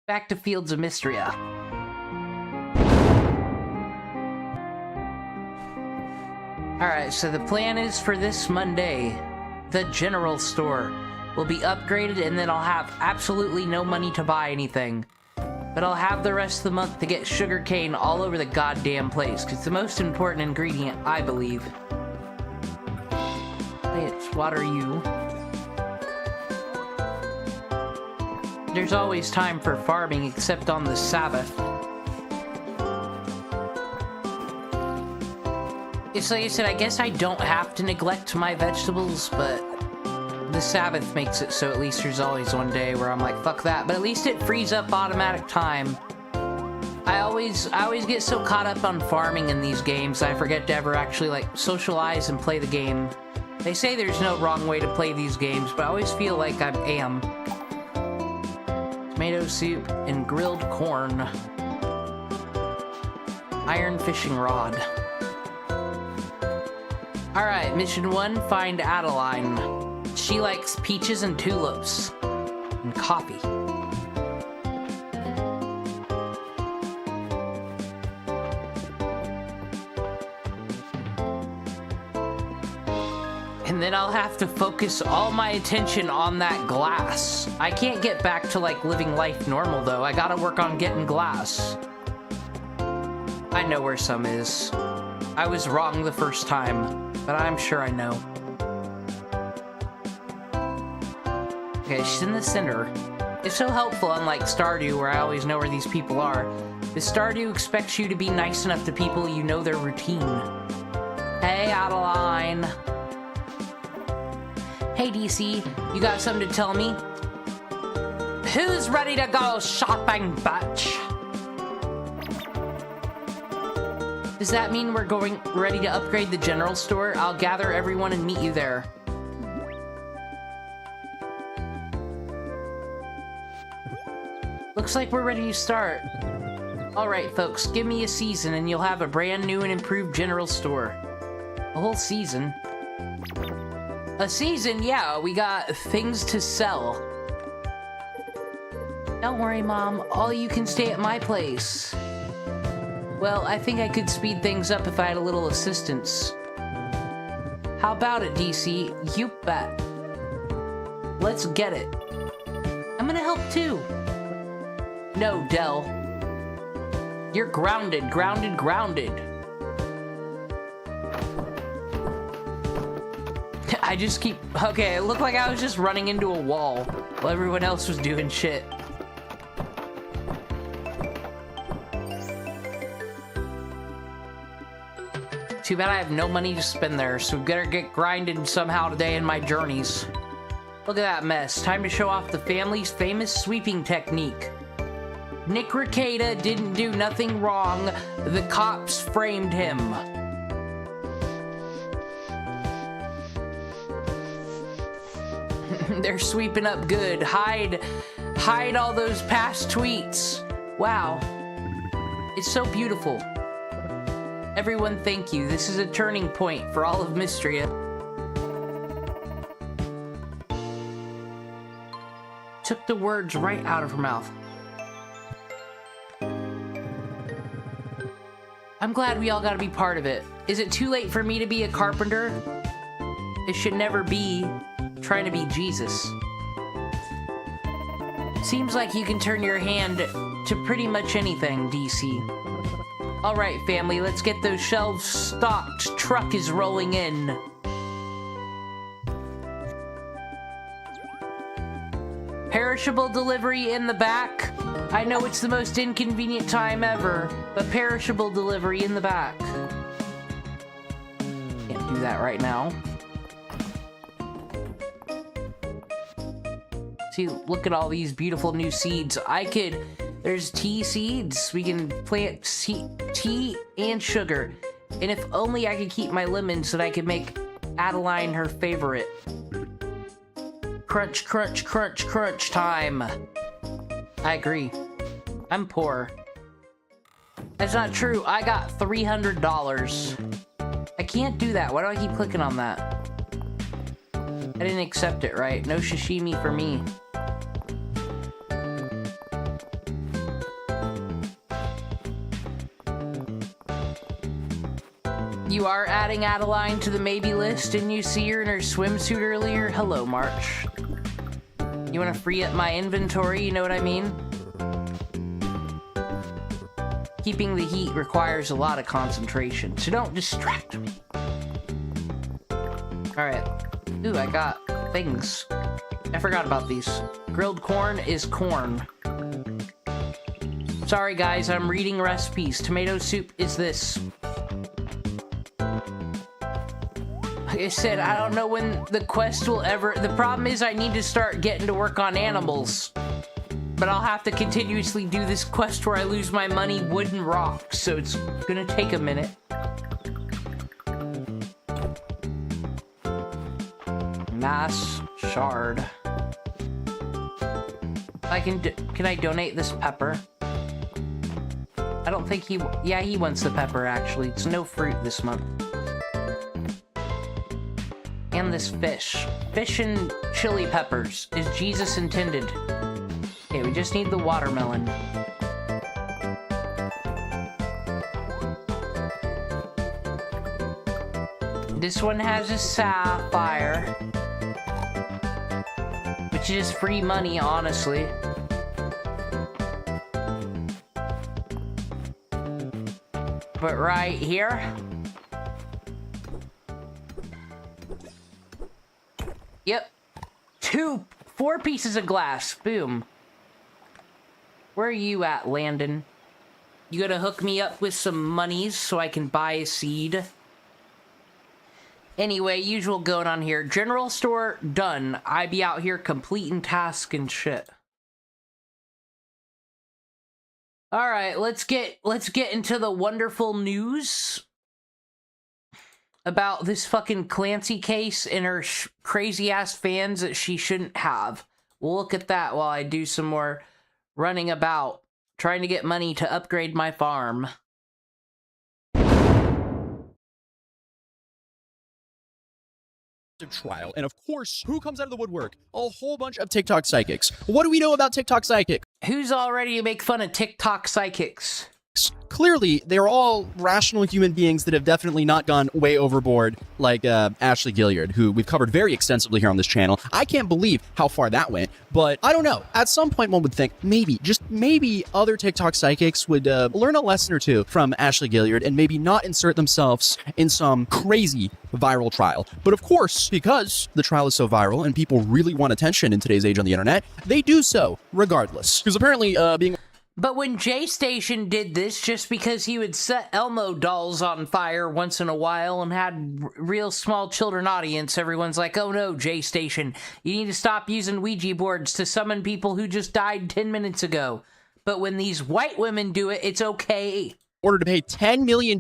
back to Fields of Mistria. Alright, so the plan is for this Monday, the general store will be upgraded and then I'll have absolutely no money to buy anything. But I'll have the rest of the month to get sugarcane all over the goddamn place, because it's the most important ingredient, I believe. Let's water you. There's always time for farming except on the Sabbath. It's like I said, I guess I don't have to neglect my vegetables, but the Sabbath makes it so at least there's always one day where I'm like, fuck that. But at least it frees up automatic time. I always get so caught up on farming in these games, I forget to ever actually, like, socialize and play the game. They say there's no wrong way to play these games, but I always feel like I am. Tomato soup and grilled corn. Iron fishing rod. Alright, mission 1, find Adeline. She likes peaches and tulips. And coffee. And then I'll have to focus all my attention on that glass. I can't get back to, like, living life normal, though. I gotta work on getting glass. I know where some is. I was wrong the first time, but I'm sure I know. Okay, she's in the center. It's so helpful, unlike Stardew, where I always know where these people are. The Stardew expects you to be nice enough to people you know their routine. Hey, Adeline. Hey, DC, you got something to tell me? Who's ready to go shopping, bitch? Does that mean we're ready to upgrade the general store? I'll gather everyone and meet you there. Looks like we're ready to start. Alright, folks, give me a season and you'll have a brand new and improved general store. A whole season? A season? Yeah, we got things to sell. Don't worry, Mom. All you can stay at my place. Well, I think I could speed things up if I had a little assistance. How about it, DC? You bet. Let's get it. I'm gonna help too. No, Del. You're grounded, grounded, grounded. I just keep... Okay, it looked like I was just running into a wall while everyone else was doing shit. Too bad I have no money to spend there, so we better get grinding somehow today in my journeys. Look at that mess. Time to show off the family's famous sweeping technique. Nick Rekieta didn't do nothing wrong. The cops framed him. They're sweeping up good. Hide all those past tweets. Wow. It's so beautiful. Everyone, thank you. This is a turning point for all of Mistria. Took the words right out of her mouth. I'm glad we all got to be part of it. Is it too late for me to be a carpenter? It should never be trying to be Jesus. Seems like you can turn your hand to pretty much anything, DC. Alright, family, let's get those shelves stocked. Truck is rolling in. Perishable delivery in the back. I know it's the most inconvenient time ever, but perishable delivery in the back. Can't do that right now. See, look at all these beautiful new seeds. There's tea seeds. We can plant tea and sugar. And if only I could keep my lemons so that I could make Adeline her favorite. Crunch, crunch, crunch, crunch time. I agree. I'm poor. That's not true. I got $300. I can't do that. Why do I keep clicking on that? I didn't accept it, right? No sashimi for me. You are adding Adeline to the maybe list. Didn't you see her in her swimsuit earlier? Hello, March. You want to free up my inventory? You know what I mean? Keeping the heat requires a lot of concentration, so don't distract me. Alright. Ooh, I got things. I forgot about these. Grilled corn is corn. Sorry guys, I'm reading recipes. Tomato soup is this. Like I said, I don't know when the quest will ever... The problem is I need to start getting to work on animals. But I'll have to continuously do this quest where I lose my money wooden rocks, so it's gonna take a minute. Mass shard. Can I donate this pepper? I don't think he... Yeah, he wants the pepper, actually. It's no fruit this month. And this fish. Fish and chili peppers. Is Jesus intended? Okay, we just need the watermelon. This one has a sapphire, which is free money, honestly. But right here... Yep. 4 pieces of glass. Boom. Where are you at, Landon? You gonna hook me up with some monies so I can buy a seed? Anyway, usual going on here. General store, done. I be out here completing tasks and shit. Alright, let's get into the wonderful news about this fucking Clancy case and her crazy-ass fans that she shouldn't have. We'll look at that while I do some more running about, trying to get money to upgrade my farm. Trial. And of course, who comes out of the woodwork? A whole bunch of TikTok psychics. What do we know about TikTok psychics? Who's all ready to make fun of TikTok psychics? Clearly, they're all rational human beings that have definitely not gone way overboard, like Ashley Gilliard, who we've covered very extensively here on this channel. I can't believe how far that went, but I don't know. At some point, one would think maybe, just maybe, other TikTok psychics would learn a lesson or two from Ashley Gilliard and maybe not insert themselves in some crazy viral trial. But of course, because the trial is so viral and people really want attention in today's age on the internet, they do so regardless. Because apparently, being... But when J-Station did this just because he would set Elmo dolls on fire once in a while and had real small children audience, everyone's like, oh no, J-Station, you need to stop using Ouija boards to summon people who just died 10 minutes ago. But when these white women do it, it's okay. Order to pay $10 million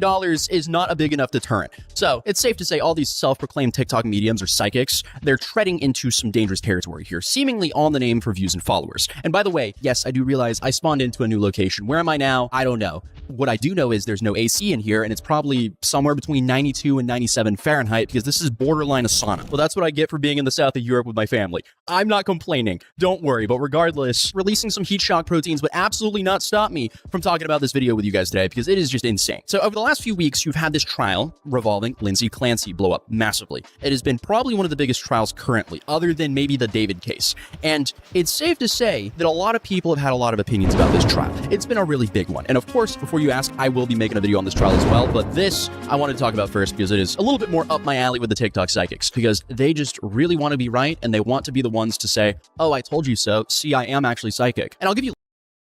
is not a big enough deterrent. So it's safe to say all these self-proclaimed TikTok mediums or psychics, they're treading into some dangerous territory here, seemingly on the name for views and followers. And by the way, yes, I do realize I spawned into a new location. Where am I now? I don't know. What I do know is there's no AC in here, and it's probably somewhere between 92 and 97 Fahrenheit because this is borderline a sauna. Well, that's what I get for being in the south of Europe with my family. I'm not complaining. Don't worry. But regardless, releasing some heat shock proteins would absolutely not stop me from talking about this video with you guys today because it is just insane. So over the last few weeks, you've had this trial revolving Lindsay Clancy blow up massively. It has been probably one of the biggest trials currently, other than maybe the David case. And it's safe to say that a lot of people have had a lot of opinions about this trial. It's been a really big one. And of course, before you ask, I will be making a video on this trial as well. But this, I want to talk about first because it is a little bit more up my alley with the TikTok psychics because they just really want to be right and they want to be the ones to say, oh, I told you so. See, I am actually psychic. And I'll give you...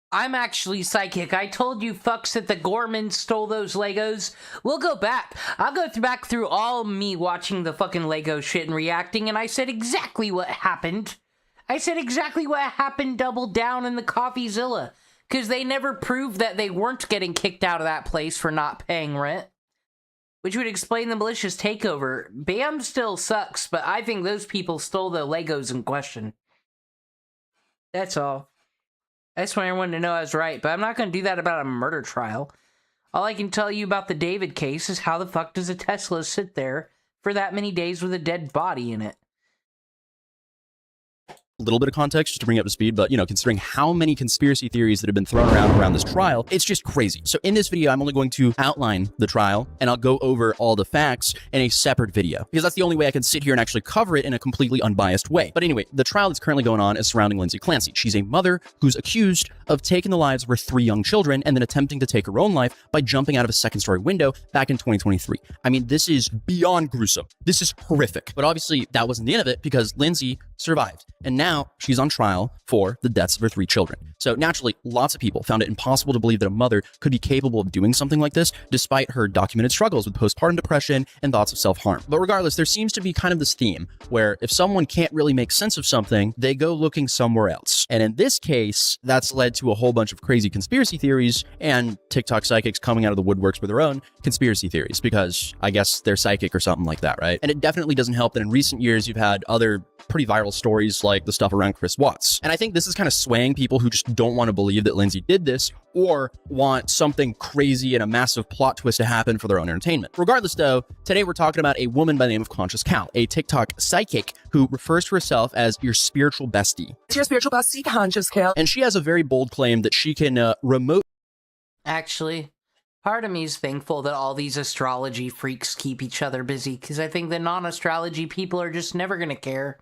I'm actually psychic. I told you fucks that the Gormans stole those Legos. We'll go back. I'll go back through all me watching the fucking Lego shit and reacting, and I said exactly what happened. I said exactly what happened double down in the CoffeeZilla. Because they never proved that they weren't getting kicked out of that place for not paying rent. which would explain the malicious takeover. Bam still sucks, but I think those people stole the Legos in question. That's all. I just want everyone to know I was right, but I'm not going to do that about a murder trial. All I can tell you about the David case is how the fuck does a Tesla sit there for that many days with a dead body in it? A little bit of context just to bring you up to speed, but considering how many conspiracy theories that have been thrown around this trial, it's just crazy. So in this video, I'm only going to outline the trial and I'll go over all the facts in a separate video because that's the only way I can sit here and actually cover it in a completely unbiased way. But anyway, the trial that's currently going on is surrounding Lindsay Clancy. She's a mother who's accused of taking the lives of her 3 young children and then attempting to take her own life by jumping out of a second-story window back in 2023. I mean, this is beyond gruesome. This is horrific. But obviously, that wasn't the end of it because Lindsay survived. And now she's on trial for the deaths of her 3 children. So naturally, lots of people found it impossible to believe that a mother could be capable of doing something like this, despite her documented struggles with postpartum depression and thoughts of self-harm. But regardless, there seems to be kind of this theme where if someone can't really make sense of something, they go looking somewhere else. And in this case, that's led to a whole bunch of crazy conspiracy theories and TikTok psychics coming out of the woodworks with their own conspiracy theories, because I guess they're psychic or something like that, right? And it definitely doesn't help that in recent years, you've had other pretty viral stories like the stuff around Chris Watts. And I think this is kind of swaying people who just don't want to believe that Lindsay did this or want something crazy and a massive plot twist to happen for their own entertainment. Regardless though, today we're talking about a woman by the name of Conscious Cal, a TikTok psychic who refers to herself as your spiritual bestie. It's your spiritual bestie, Conscious Cal. And she has a very bold claim that she can remote... Actually, part of me is thankful that all these astrology freaks keep each other busy, because I think the non-astrology people are just never going to care.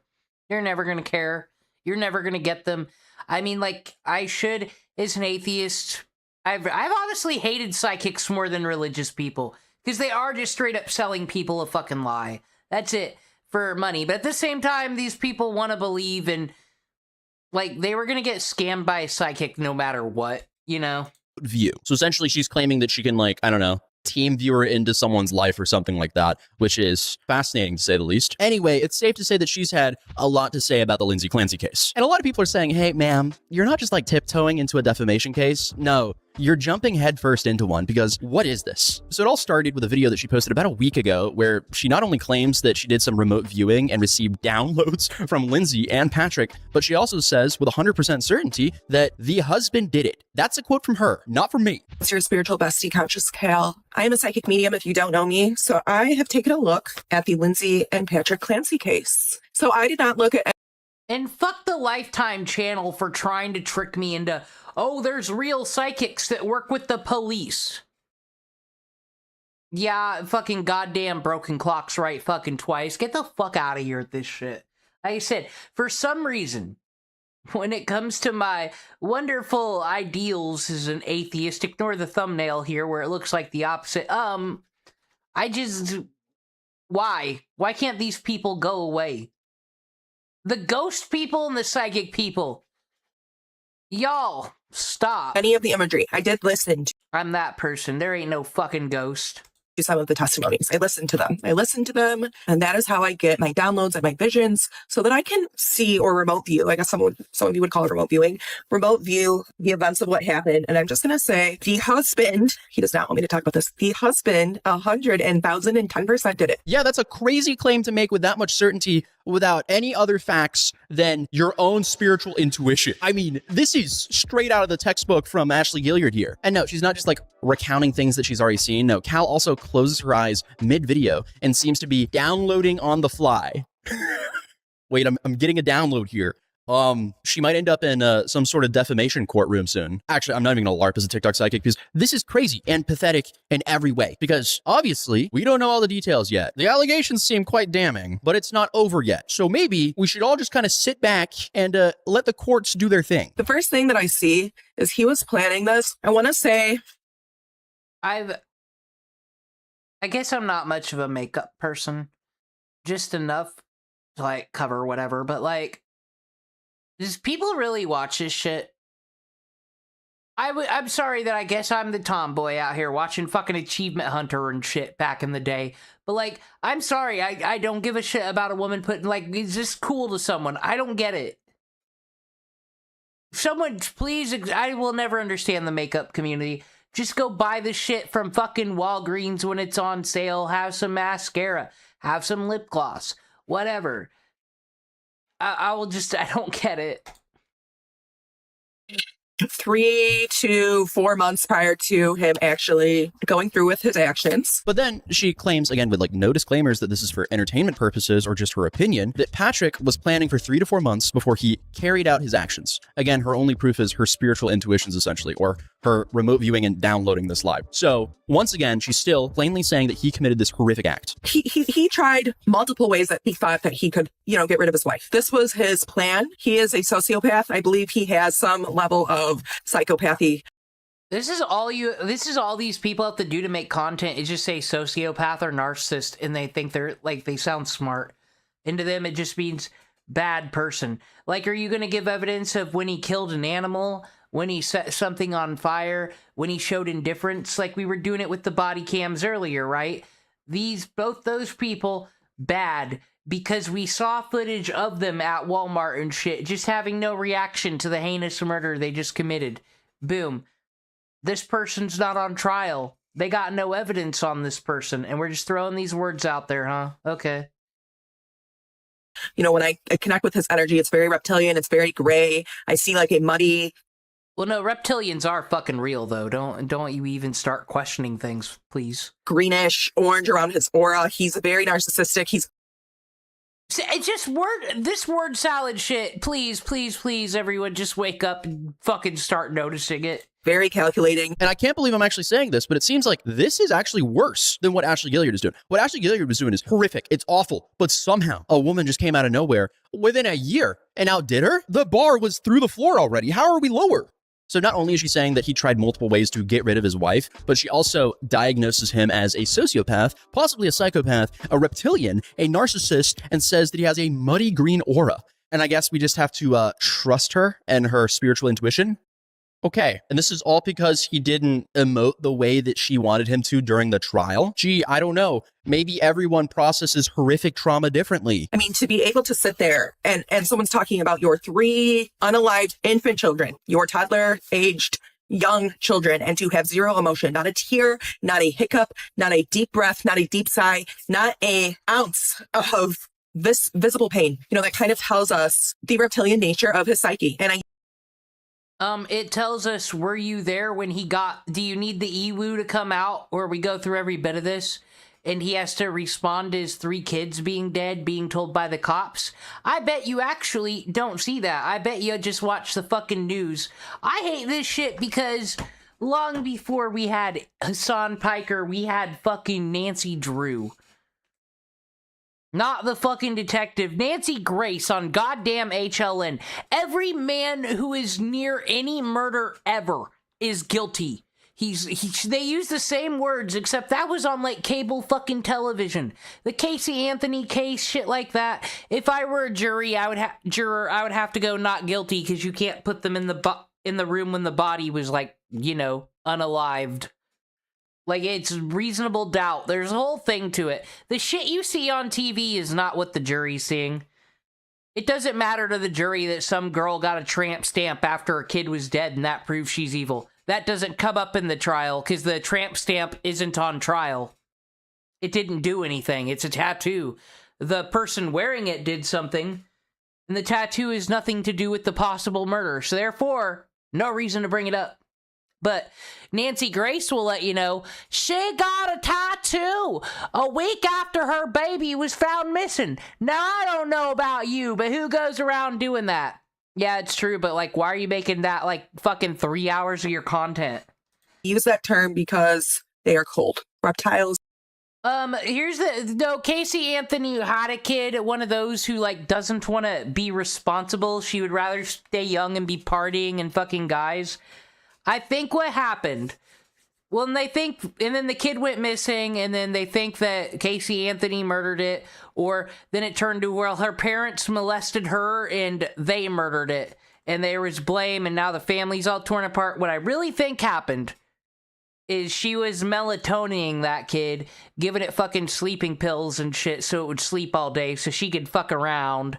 They're never going to care. You're never going to get them. I mean, like, I should, as an atheist, I've honestly hated psychics more than religious people, because they are just straight up selling people a fucking lie. That's it, for money. But at the same time, these people want to believe in, like, they were going to get scammed by a psychic no matter what, you know? View. So essentially she's claiming that she can, like, I don't know, team viewer into someone's life or something like that, which is fascinating to say the least. Anyway, it's safe to say that she's had a lot to say about the Lindsay Clancy case. And a lot of people are saying, hey, ma'am, you're not just like tiptoeing into a defamation case. No, you're jumping headfirst into one, because what is this? So it all started with a video that she posted about a week ago where she not only claims that she did some remote viewing and received downloads from Lindsay and Patrick, but she also says with 100% certainty that the husband did it. That's a quote from her, not from me. It's your spiritual bestie, Conscious Cal. I am a psychic medium if you don't know me, so I have taken a look at the Lindsay and Patrick Clancy case. So I did not look at... And fuck the Lifetime channel for trying to trick me into, oh, there's real psychics that work with the police. Yeah, fucking goddamn broken clock's right fucking twice. Get the fuck out of here with this shit. Like I said, for some reason, when it comes to my wonderful ideals as an atheist, ignore the thumbnail here where it looks like the opposite. I just... Why? Why can't these people go away? The ghost people and the psychic people. Y'all, stop. Any of the imagery. I did listen to... I'm that person. There ain't no fucking ghost. Some of the testimonies. I listened to them. And that is how I get my downloads and my visions so that I can see or remote view. I guess some of you would call it remote viewing. Remote view the events of what happened. And I'm just going to say the husband, he does not want me to talk about this. The husband, 1,010% did it. Yeah, that's a crazy claim to make with that much certainty without any other facts than your own spiritual intuition. I mean, this is straight out of the textbook from Ashley Gilliard here. And no, she's not just like recounting things that she's already seen. No, Cal also closes her eyes mid-video and seems to be downloading on the fly. Wait, I'm getting a download here. She might end up in some sort of defamation courtroom soon. Actually, I'm not even gonna LARP as a TikTok psychic because this is crazy and pathetic in every way. Because obviously, we don't know all the details yet. The allegations seem quite damning, but it's not over yet. So maybe we should all just kind of sit back and let the courts do their thing. The first thing that I see is he was planning this. I want to say... I guess I'm not much of a makeup person. Just enough to, like, cover whatever, but, like... Does people really watch this shit? I'm sorry that I guess I'm the tomboy out here watching fucking Achievement Hunter and shit back in the day. But, like, I'm sorry, I don't give a shit about a woman putting, like, is this cool to someone? I don't get it. Someone, please, I will never understand the makeup community. Just go buy the shit from fucking Walgreens when it's on sale. Have some mascara. Have some lip gloss. Whatever. I don't get it. 3 to 4 months prior to him actually going through with his actions. But then she claims, again, with like no disclaimers that this is for entertainment purposes or just her opinion, that Patrick was planning for 3 to 4 months before he carried out his actions. Again, her only proof is her spiritual intuitions, essentially, or her remote viewing and downloading this live. So once again, she's still plainly saying that he committed this horrific act. He tried multiple ways that he thought that he could, get rid of his wife. This was his plan. He is a sociopath. I believe he has some level of psychopathy. This is all these people have to do to make content is just say sociopath or narcissist, and they think they sound smart. And to them, it just means bad person. Like, are you going to give evidence of when he killed an animal, when he set something on fire, when he showed indifference? Like we were doing it with the body cams earlier, right? Both those people, bad, because we saw footage of them at Walmart and shit, just having no reaction to the heinous murder they just committed. Boom. This person's not on trial. They got no evidence on this person, and we're just throwing these words out there, huh? Okay. When I connect with his energy, it's very reptilian, it's very gray. I see like a muddy... Well, no, reptilians are fucking real, though. Don't you even start questioning things, please. Greenish, orange around his aura. He's very narcissistic. It's just this word salad shit. Please, please, please, everyone, just wake up and fucking start noticing it. Very calculating. And I can't believe I'm actually saying this, but it seems like this is actually worse than what Ashley Gilliard is doing. What Ashley Gilliard was doing is horrific. It's awful. But somehow a woman just came out of nowhere within a year and outdid her. The bar was through the floor already. How are we lower? So not only is she saying that he tried multiple ways to get rid of his wife, but she also diagnoses him as a sociopath, possibly a psychopath, a reptilian, a narcissist, and says that he has a muddy green aura. And I guess we just have to trust her and her spiritual intuition. Okay, and this is all because he didn't emote the way that she wanted him to during the trial? Gee, I don't know. Maybe everyone processes horrific trauma differently. I mean, to be able to sit there and someone's talking about your 3 unalived infant children, your toddler-aged young children, and to have zero emotion, not a tear, not a hiccup, not a deep breath, not a deep sigh, not an ounce of this visible pain, that kind of tells us the reptilian nature of his psyche. And it tells us, were you there when do you need the EWU to come out, or we go through every bit of this, and he has to respond to his 3 kids being dead, being told by the cops? I bet you actually don't see that. I bet you just watch the fucking news. I hate this shit because long before we had Hassan Piker, we had fucking Nancy Drew. Not the fucking detective. Nancy Grace on goddamn HLN. Every man who is near any murder ever is guilty. They use the same words, except that was on like cable fucking television. The Casey Anthony case, shit like that. If I were a jury, I would have to go not guilty, because you can't put them in the room when the body was like, unalived. Like, it's reasonable doubt. There's a whole thing to it. The shit you see on TV is not what the jury's seeing. It doesn't matter to the jury that some girl got a tramp stamp after a kid was dead and that proves she's evil. That doesn't come up in the trial because the tramp stamp isn't on trial. It didn't do anything. It's a tattoo. The person wearing it did something, and the tattoo has nothing to do with the possible murder. So therefore, no reason to bring it up. But Nancy Grace will let you know, she got a tattoo a week after her baby was found missing. Now, I don't know about you, but who goes around doing that? Yeah, it's true, but like, why are you making that like fucking 3 hours of your content? Use that term because they are cold. Reptiles. Casey Anthony had a kid, one of those who like doesn't want to be responsible. She would rather stay young and be partying and fucking guys. I think what happened, and then the kid went missing, and then they think that Casey Anthony murdered it, or then it turned to, well, her parents molested her, and they murdered it, and there was blame, and now the family's all torn apart. What I really think happened is she was melatoning that kid, giving it fucking sleeping pills and shit so it would sleep all day so she could fuck around,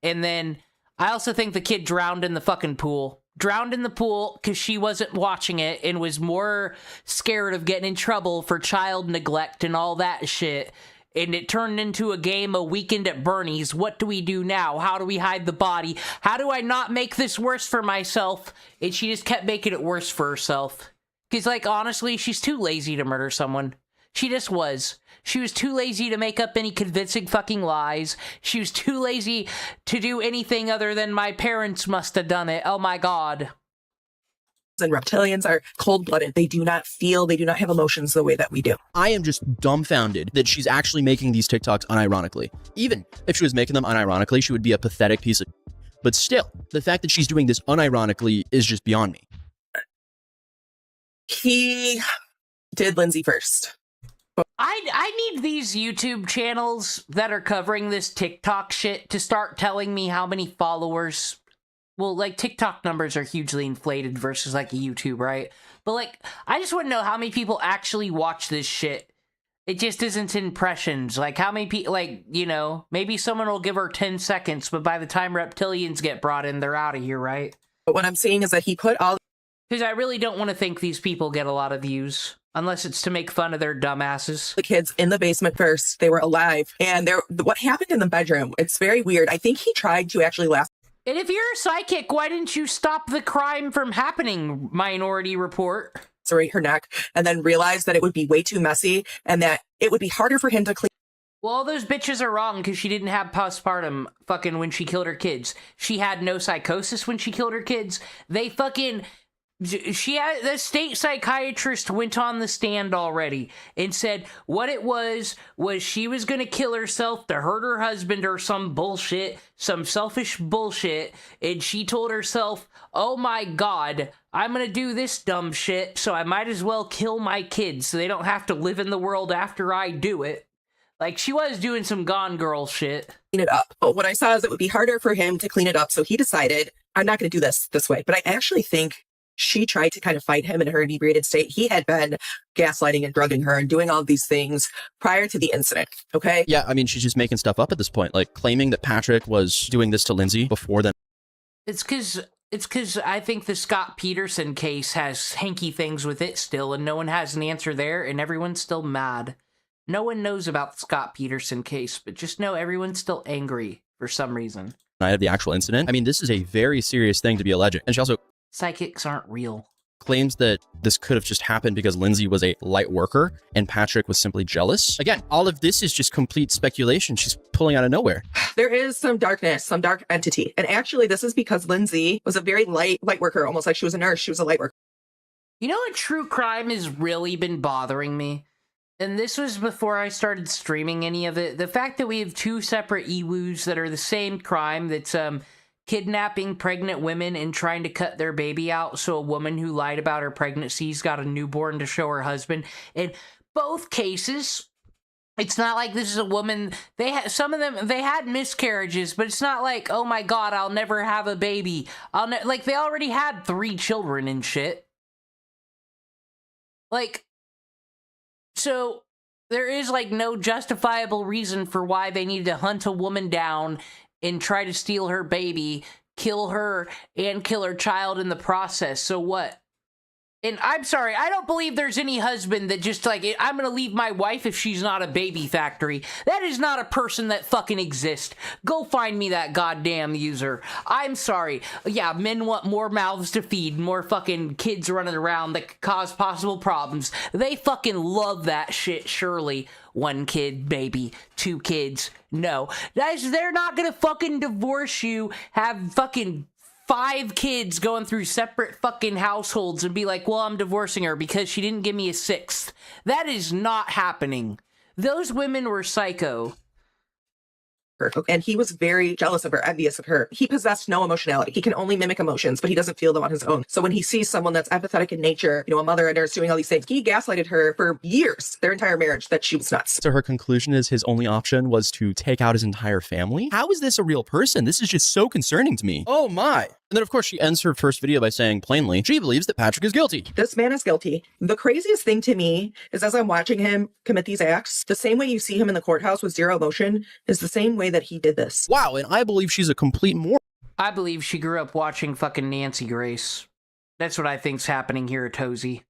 and then I also think the kid drowned in the fucking pool. drowned in the pool because she wasn't watching it and was more scared of getting in trouble for child neglect and all that shit. And it turned into a game of Weekend at Bernie's. What do we do now? How do we hide the body? How do I not make this worse for myself? And she just kept making it worse for herself. Because, like, honestly, she's too lazy to murder someone. She just was. She was too lazy to make up any convincing fucking lies. She was too lazy to do anything other than my parents must have done it. Oh my god. And reptilians are cold-blooded. They do not feel, they do not have emotions the way that we do. I am just dumbfounded that she's actually making these TikToks unironically. Even if she was making them unironically, she would be a pathetic piece of... But still, the fact that she's doing this unironically is just beyond me. He did Lindsay first. I need these YouTube channels that are covering this TikTok shit to start telling me how many followers... Well, like, TikTok numbers are hugely inflated versus, like, YouTube, right? But, like, I just want to know how many people actually watch this shit. It just isn't impressions. Like, how many people, like, you know, maybe someone will give her 10 seconds, but by the time reptilians get brought in, they're out of here, right? But what I'm saying is that he put all... Because I really don't want to think these people get a lot of views. Unless it's to make fun of their dumbasses. The kids in the basement first. They were alive. And what happened in the bedroom, it's very weird. I think he tried to actually last... And if you're a psychic, why didn't you stop the crime from happening, Minority Report? ...lacerate her neck, and then realized that it would be way too messy, and that it would be harder for him to clean. Well, all those bitches are wrong, because she didn't have postpartum fucking when she killed her kids. She had no psychosis when she killed her kids. They fucking... She had, the state psychiatrist went on the stand already and said what it was she was gonna kill herself to hurt her husband or some bullshit, some selfish bullshit, and she told herself, oh my god, I'm gonna do this dumb shit, so I might as well kill my kids so they don't have to live in the world after I do it. Like, she was doing some Gone Girl shit. Clean it up. But what I saw is it would be harder for him to clean it up, so he decided, I'm not gonna do this way. But I actually think she tried to kind of fight him in her inebriated state. He had been gaslighting and drugging her and doing all of these things prior to the incident, okay? Yeah, I mean, she's just making stuff up at this point, like claiming that Patrick was doing this to Lindsay before then. It's because I think the Scott Peterson case has hanky things with it still, and no one has an answer there, and everyone's still mad. No one knows about the Scott Peterson case, but just know everyone's still angry for some reason. Night of the actual incident. I mean, this is a very serious thing to be alleging. And she also... Psychics aren't real. Claims that this could have just happened because Lindsay was a light worker and Patrick was simply jealous. Again, all of this is just complete speculation. She's pulling out of nowhere. There is some darkness, some dark entity. And actually, this is because Lindsay was a very light worker, almost like she was a nurse. She was a light worker. You know what true crime has really been bothering me? And this was before I started streaming any of it. The fact that we have two separate EWUs that are the same crime, that's, kidnapping pregnant women and trying to cut their baby out so a woman who lied about her pregnancy's got a newborn to show her husband. In both cases, it's not like this is a woman, some of them, they had miscarriages, but it's not like, oh my god, I'll never have a baby. Like, they already had 3 children and shit. Like, so there is, like, no justifiable reason for why they need to hunt a woman down and try to steal her baby, kill her, and kill her child in the process. So what? And I'm sorry, I don't believe there's any husband that just like, I'm gonna leave my wife if she's not a baby factory. That is not a person that fucking exists. Go find me that goddamn user. I'm sorry. Yeah, men want more mouths to feed, more fucking kids running around that could cause possible problems. They fucking love that shit, surely. 1 kid, baby, 2 kids, no. They're not gonna fucking divorce you, have fucking 5 kids going through separate fucking households and be like, well, I'm divorcing her because she didn't give me a 6th. That is not happening. Those women were psycho. And he was very jealous of her, envious of her. He possessed no emotionality. He can only mimic emotions, but he doesn't feel them on his own. So when he sees someone that's empathetic in nature, you know, a mother, a nurse doing all these things, he gaslighted her for years, their entire marriage, that she was nuts. So her conclusion is his only option was to take out his entire family? How is this a real person? This is just so concerning to me. Oh my. And then, of course, she ends her first video by saying plainly, she believes that Patrick is guilty. This man is guilty. The craziest thing to me is as I'm watching him commit these acts, the same way you see him in the courthouse with zero emotion is the same way that he did this. Wow, and I believe she's a complete moron. I believe she grew up watching fucking Nancy Grace. That's what I think's happening here at Tozy.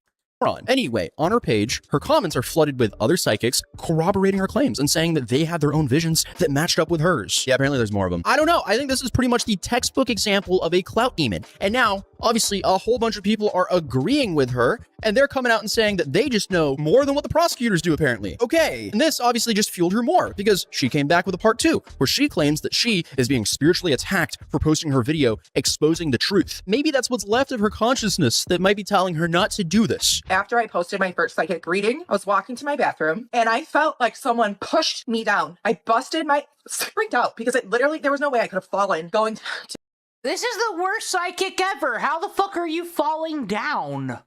Anyway, on her page, her comments are flooded with other psychics corroborating her claims and saying that they had their own visions that matched up with hers. Yeah, apparently there's more of them. I don't know. I think this is pretty much the textbook example of a clout demon. And now, obviously, a whole bunch of people are agreeing with her, and they're coming out and saying that they just know more than what the prosecutors do, apparently. Okay, and this obviously just fueled her more, because she came back with a part 2, where she claims that she is being spiritually attacked for posting her video exposing the truth. Maybe that's what's left of her consciousness that might be telling her not to do this. After I posted my first psychic reading, I was walking to my bathroom and I felt like someone pushed me down. I freaked out because there was no way I could have fallen going to... This is the worst psychic ever. How the fuck are you falling down?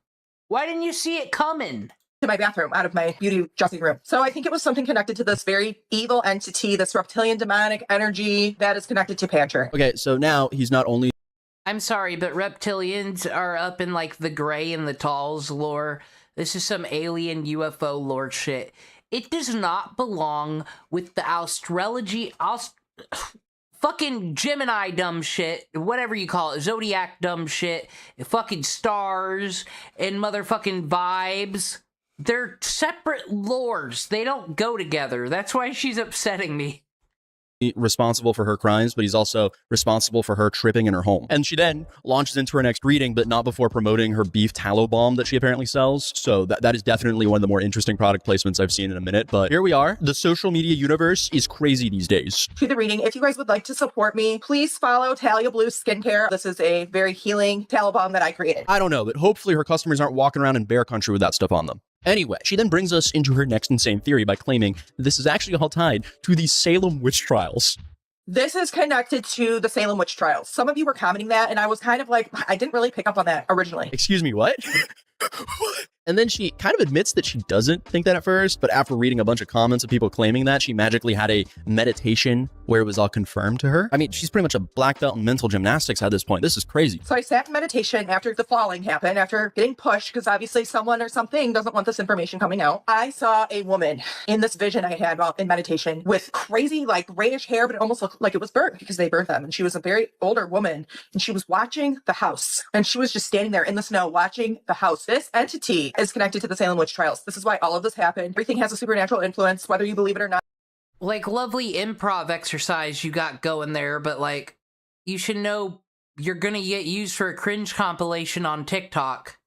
Why didn't you see it coming? To my bathroom out of my beauty dressing room. So I think it was something connected to this very evil entity, this reptilian demonic energy that is connected to Patrick. Okay, so now he's not only... I'm sorry, but reptilians are up in like the Grey and the Talls lore. This is some alien UFO lore shit. It does not belong with the astrology, fucking Gemini dumb shit, whatever you call it, Zodiac dumb shit, fucking stars and motherfucking vibes. They're separate lores. They don't go together. That's why she's upsetting me. Responsible for her crimes, but he's also responsible for her tripping in her home. And she then launches into her next reading, but not before promoting her beef tallow balm that she apparently sells. So that is definitely one of the more interesting product placements I've seen in a minute. But here we are. The social media universe is crazy these days. To the reading, if you guys would like to support me, please follow Talia Blue Skincare. This is a very healing tallow balm that I created. I don't know, but hopefully her customers aren't walking around in bear country with that stuff on them. Anyway, she then brings us into her next insane theory by claiming this is actually all tied to the Salem witch trials. This is connected to the Salem witch trials. Some of you were commenting that, and I was kind of like, I didn't really pick up on that originally. Excuse me, what? And then she kind of admits that she doesn't think that at first, but after reading a bunch of comments of people claiming that, she magically had a meditation where it was all confirmed to her. I mean, she's pretty much a black belt in mental gymnastics at this point. This is crazy. So I sat in meditation after the falling happened, after getting pushed, because obviously someone or something doesn't want this information coming out. I saw a woman in this vision I had while in meditation with crazy, like, grayish hair, but it almost looked like it was burnt because they burnt them. And she was a very older woman, and she was watching the house. And she was just standing there in the snow watching the house. This entity is connected to the Salem witch trials. This is why all of this happened. Everything has a supernatural influence, whether you believe it or not. Like, lovely improv exercise you got going there, but like, you should know you're gonna get used for a cringe compilation on TikTok.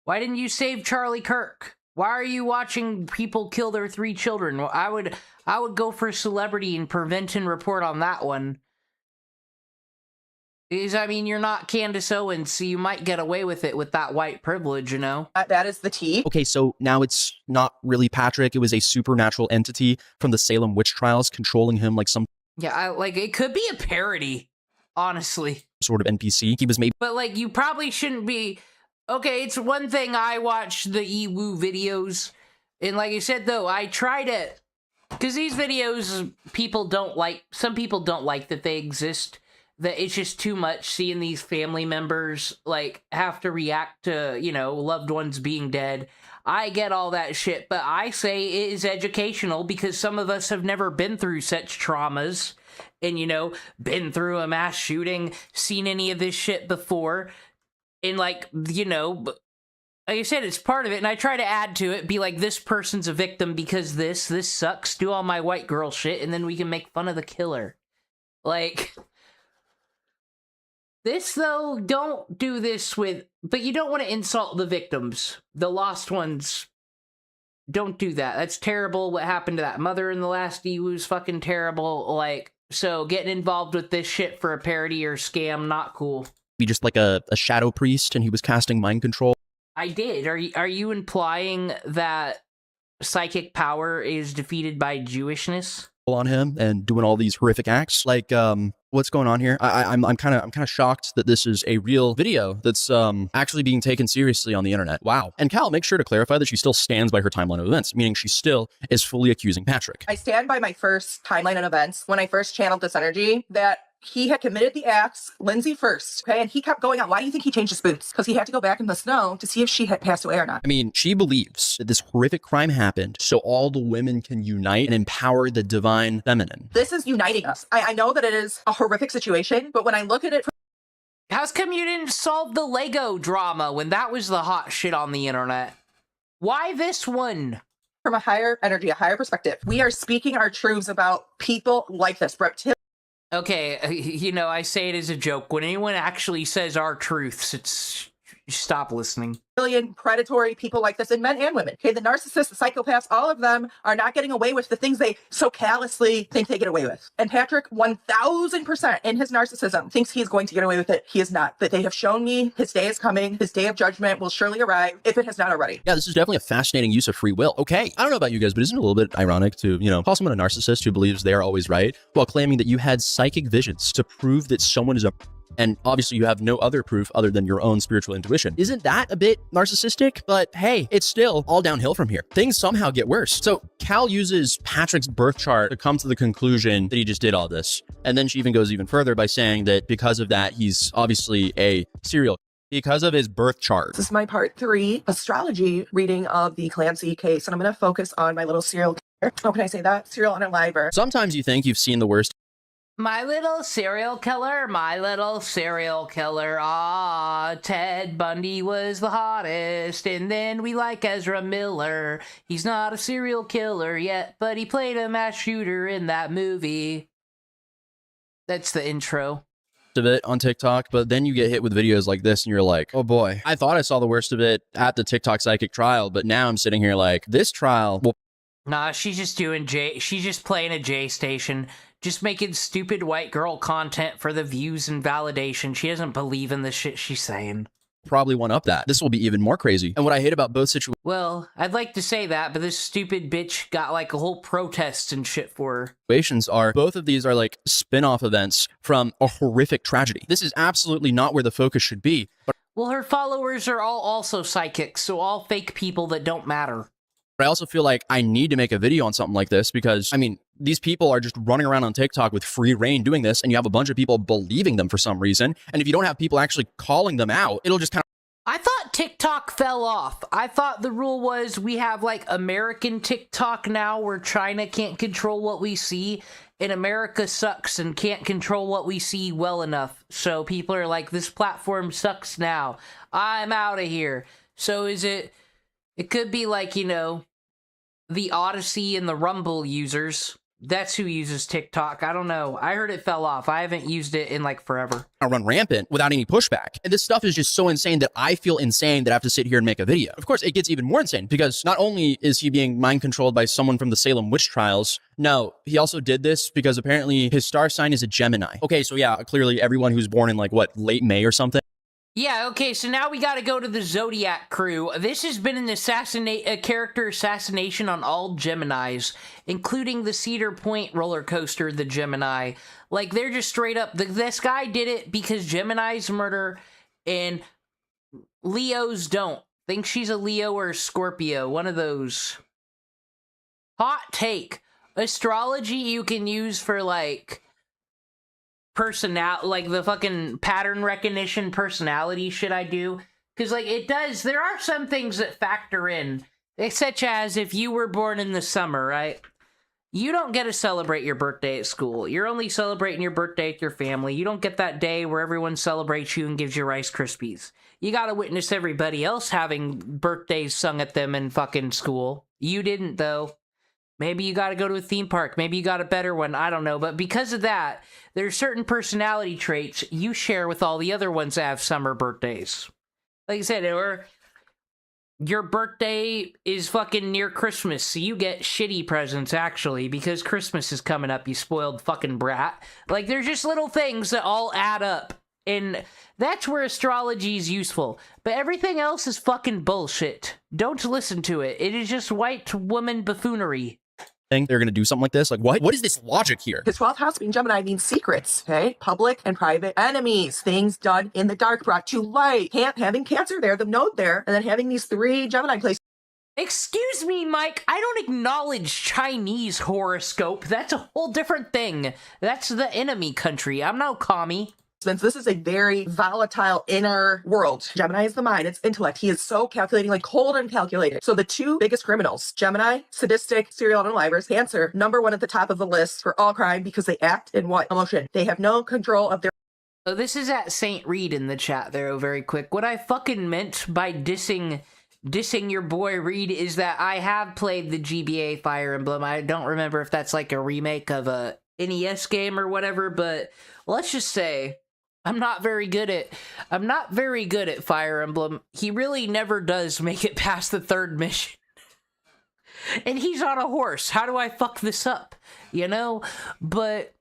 Why didn't you save Charlie Kirk? Why are you watching people kill their 3 children? Well, I would go for celebrity and prevent and report on that one. Because, I mean, you're not Candace Owens, so you might get away with it with that white privilege, you know? That is the tea. Okay, so now it's not really Patrick. It was a supernatural entity from the Salem witch trials controlling him like some... Yeah, like, it could be a parody, honestly. ...sort of NPC. He was maybe... But, like, you probably shouldn't be... Okay, it's one thing I watch the EWU videos, and like I said, though, I try to... Because these videos, people don't like... Some people don't like that they exist. That it's just too much seeing these family members, like, have to react to, you know, loved ones being dead. I get all that shit, but I say it is educational because some of us have never been through such traumas and, you know, been through a mass shooting, seen any of this shit before. And, like, you know, like I said, it's part of it, and I try to add to it, be like, this person's a victim because this sucks, do all my white girl shit, and then we can make fun of the killer. Like... This, though, don't do this with... But you don't want to insult the victims. The lost ones. Don't do that. That's terrible. What happened to that mother in the last EWU's fucking terrible. Like, so getting involved with this shit for a parody or scam, not cool. Be just like a shadow priest and he was casting mind control. I did. Are you implying that psychic power is defeated by Jewishness? On him and doing all these horrific acts. Like, what's going on here? I'm kind of shocked that this is a real video that's actually being taken seriously on the internet. Wow. And Cal, make sure to clarify that she still stands by her timeline of events, meaning she still is fully accusing Patrick. I stand by my first timeline of events when I first channeled this energy that he had committed the acts, Lindsay first, okay? And he kept going on. Why do you think he changed his boots? Because he had to go back in the snow to see if she had passed away or not. I mean, she believes that this horrific crime happened so all the women can unite and empower the divine feminine. This is uniting us. I know that it is a horrific situation, but when I look at it... How's come you didn't solve the Lego drama when that was the hot shit on the internet? Why this one? From a higher energy, a higher perspective, we are speaking our truths about people like this. Okay, you know, I say it as a joke. When anyone actually says our truths, it's... Stop listening. Predatory people like this, and men and women. Okay, the narcissists, the psychopaths, all of them are not getting away with the things they so callously think they get away with. And Patrick, 1000% in his narcissism, thinks he is going to get away with it. He is not. That they have shown me his day is coming. His day of judgment will surely arrive if it has not already. Yeah, this is definitely a fascinating use of free will. Okay, I don't know about you guys, but isn't it a little bit ironic to, you know, call someone a narcissist who believes they are always right while claiming that you had psychic visions to prove that someone is a... And obviously you have no other proof other than your own spiritual intuition. Isn't that a bit narcissistic? But hey, it's still all downhill from here. Things somehow get worse. So Cal uses Patrick's birth chart to come to the conclusion that he just did all this. And then she even goes even further by saying that because of that, he's obviously a serial because of his birth chart. This is my part 3 astrology reading of the Clancy case. And I'm going to focus on my little serial killer. Oh, can I say that? Serial unaliver. Sometimes you think you've seen the worst. My little serial killer, my little serial killer. Ah, Ted Bundy was the hottest, and then we like Ezra Miller. He's not a serial killer yet, but he played a mass shooter in that movie. That's the intro. Of it on TikTok, but then you get hit with videos like this and you're like, oh boy, I thought I saw the worst of it at the TikTok psychic trial, but now I'm sitting here like, this trial will... Nah, she's just doing she's just playing a J station. Just making stupid white girl content for the views and validation. She doesn't believe in the shit she's saying. Probably one up that. This will be even more crazy. And what I hate about both situations... Well, I'd like to say that, but this stupid bitch got like a whole protest and shit for her. Both of these are like spin-off events from a horrific tragedy. This is absolutely not where the focus should be. But well, her followers are all also psychics, so all fake people that don't matter. I also feel like I need to make a video on something like this because, I mean, these people are just running around on TikTok with free reign doing this, and you have a bunch of people believing them for some reason. And if you don't have people actually calling them out, it'll just kind of... I thought TikTok fell off. I thought the rule was we have like American TikTok now where China can't control what we see, and America sucks and can't control what we see well enough. So people are like, this platform sucks now. I'm out of here. So is it... It could be like, you know, the Odyssey and the Rumble users. That's who uses TikTok. I don't know. I heard it fell off. I haven't used it in like forever. I run rampant without any pushback. And this stuff is just so insane that I feel insane that I have to sit here and make a video. Of course, it gets even more insane because not only is he being mind controlled by someone from the Salem witch trials, no, he also did this because apparently his star sign is a Gemini. Okay, so yeah, clearly everyone who's born in like, what, late May or something? Yeah, okay, so now we gotta go to the Zodiac crew. This has been a character assassination on all Geminis, including the Cedar Point roller coaster, the Gemini. Like, they're just straight up, this guy did it because Geminis murder and Leos don't. Think she's a Leo or a Scorpio, one of those. Hot take. Astrology you can use for, like... like the fucking pattern recognition personality shit I do, because like it does, there are some things that factor in, such as if you were born in the summer, right, you don't get to celebrate your birthday at school. You're only celebrating your birthday with your family. You don't get that day where everyone celebrates you and gives you Rice Krispies. You gotta witness everybody else having birthdays sung at them in fucking school. You didn't, though. Maybe you gotta go to a theme park. Maybe you got a better one. I don't know. But because of that, there's certain personality traits you share with all the other ones that have summer birthdays. Like I said, or your birthday is fucking near Christmas, so you get shitty presents, actually, because Christmas is coming up, you spoiled fucking brat. Like, there's just little things that all add up. And that's where astrology is useful. But everything else is fucking bullshit. Don't listen to it. It is just white woman buffoonery. They're going to do something like this? Like, what is this logic here? The 12th house being Gemini means secrets, okay? Public and private enemies, things done in the dark brought to light. Having Cancer there, the node there, and then having these 3 Gemini places. Excuse me, Mike, I don't acknowledge Chinese horoscope. That's a whole different thing. That's the enemy country. I'm no commie. Since this is a very volatile inner world. Gemini is the mind, it's intellect. He is so calculating, like cold and calculated. So the two biggest criminals, Gemini, sadistic, serial unalivers, Cancer, #1 at the top of the list for all crime because they act in what? Emotion. They have no control of their... So this is at St. Reed in the chat there, very quick. What I fucking meant by dissing your boy Reed is that I have played the GBA Fire Emblem. I don't remember if that's like a remake of a NES game or whatever, but let's just say I'm not very good at Fire Emblem. He really never does make it past the 3rd mission. And he's on a horse. How do I fuck this up? You know? But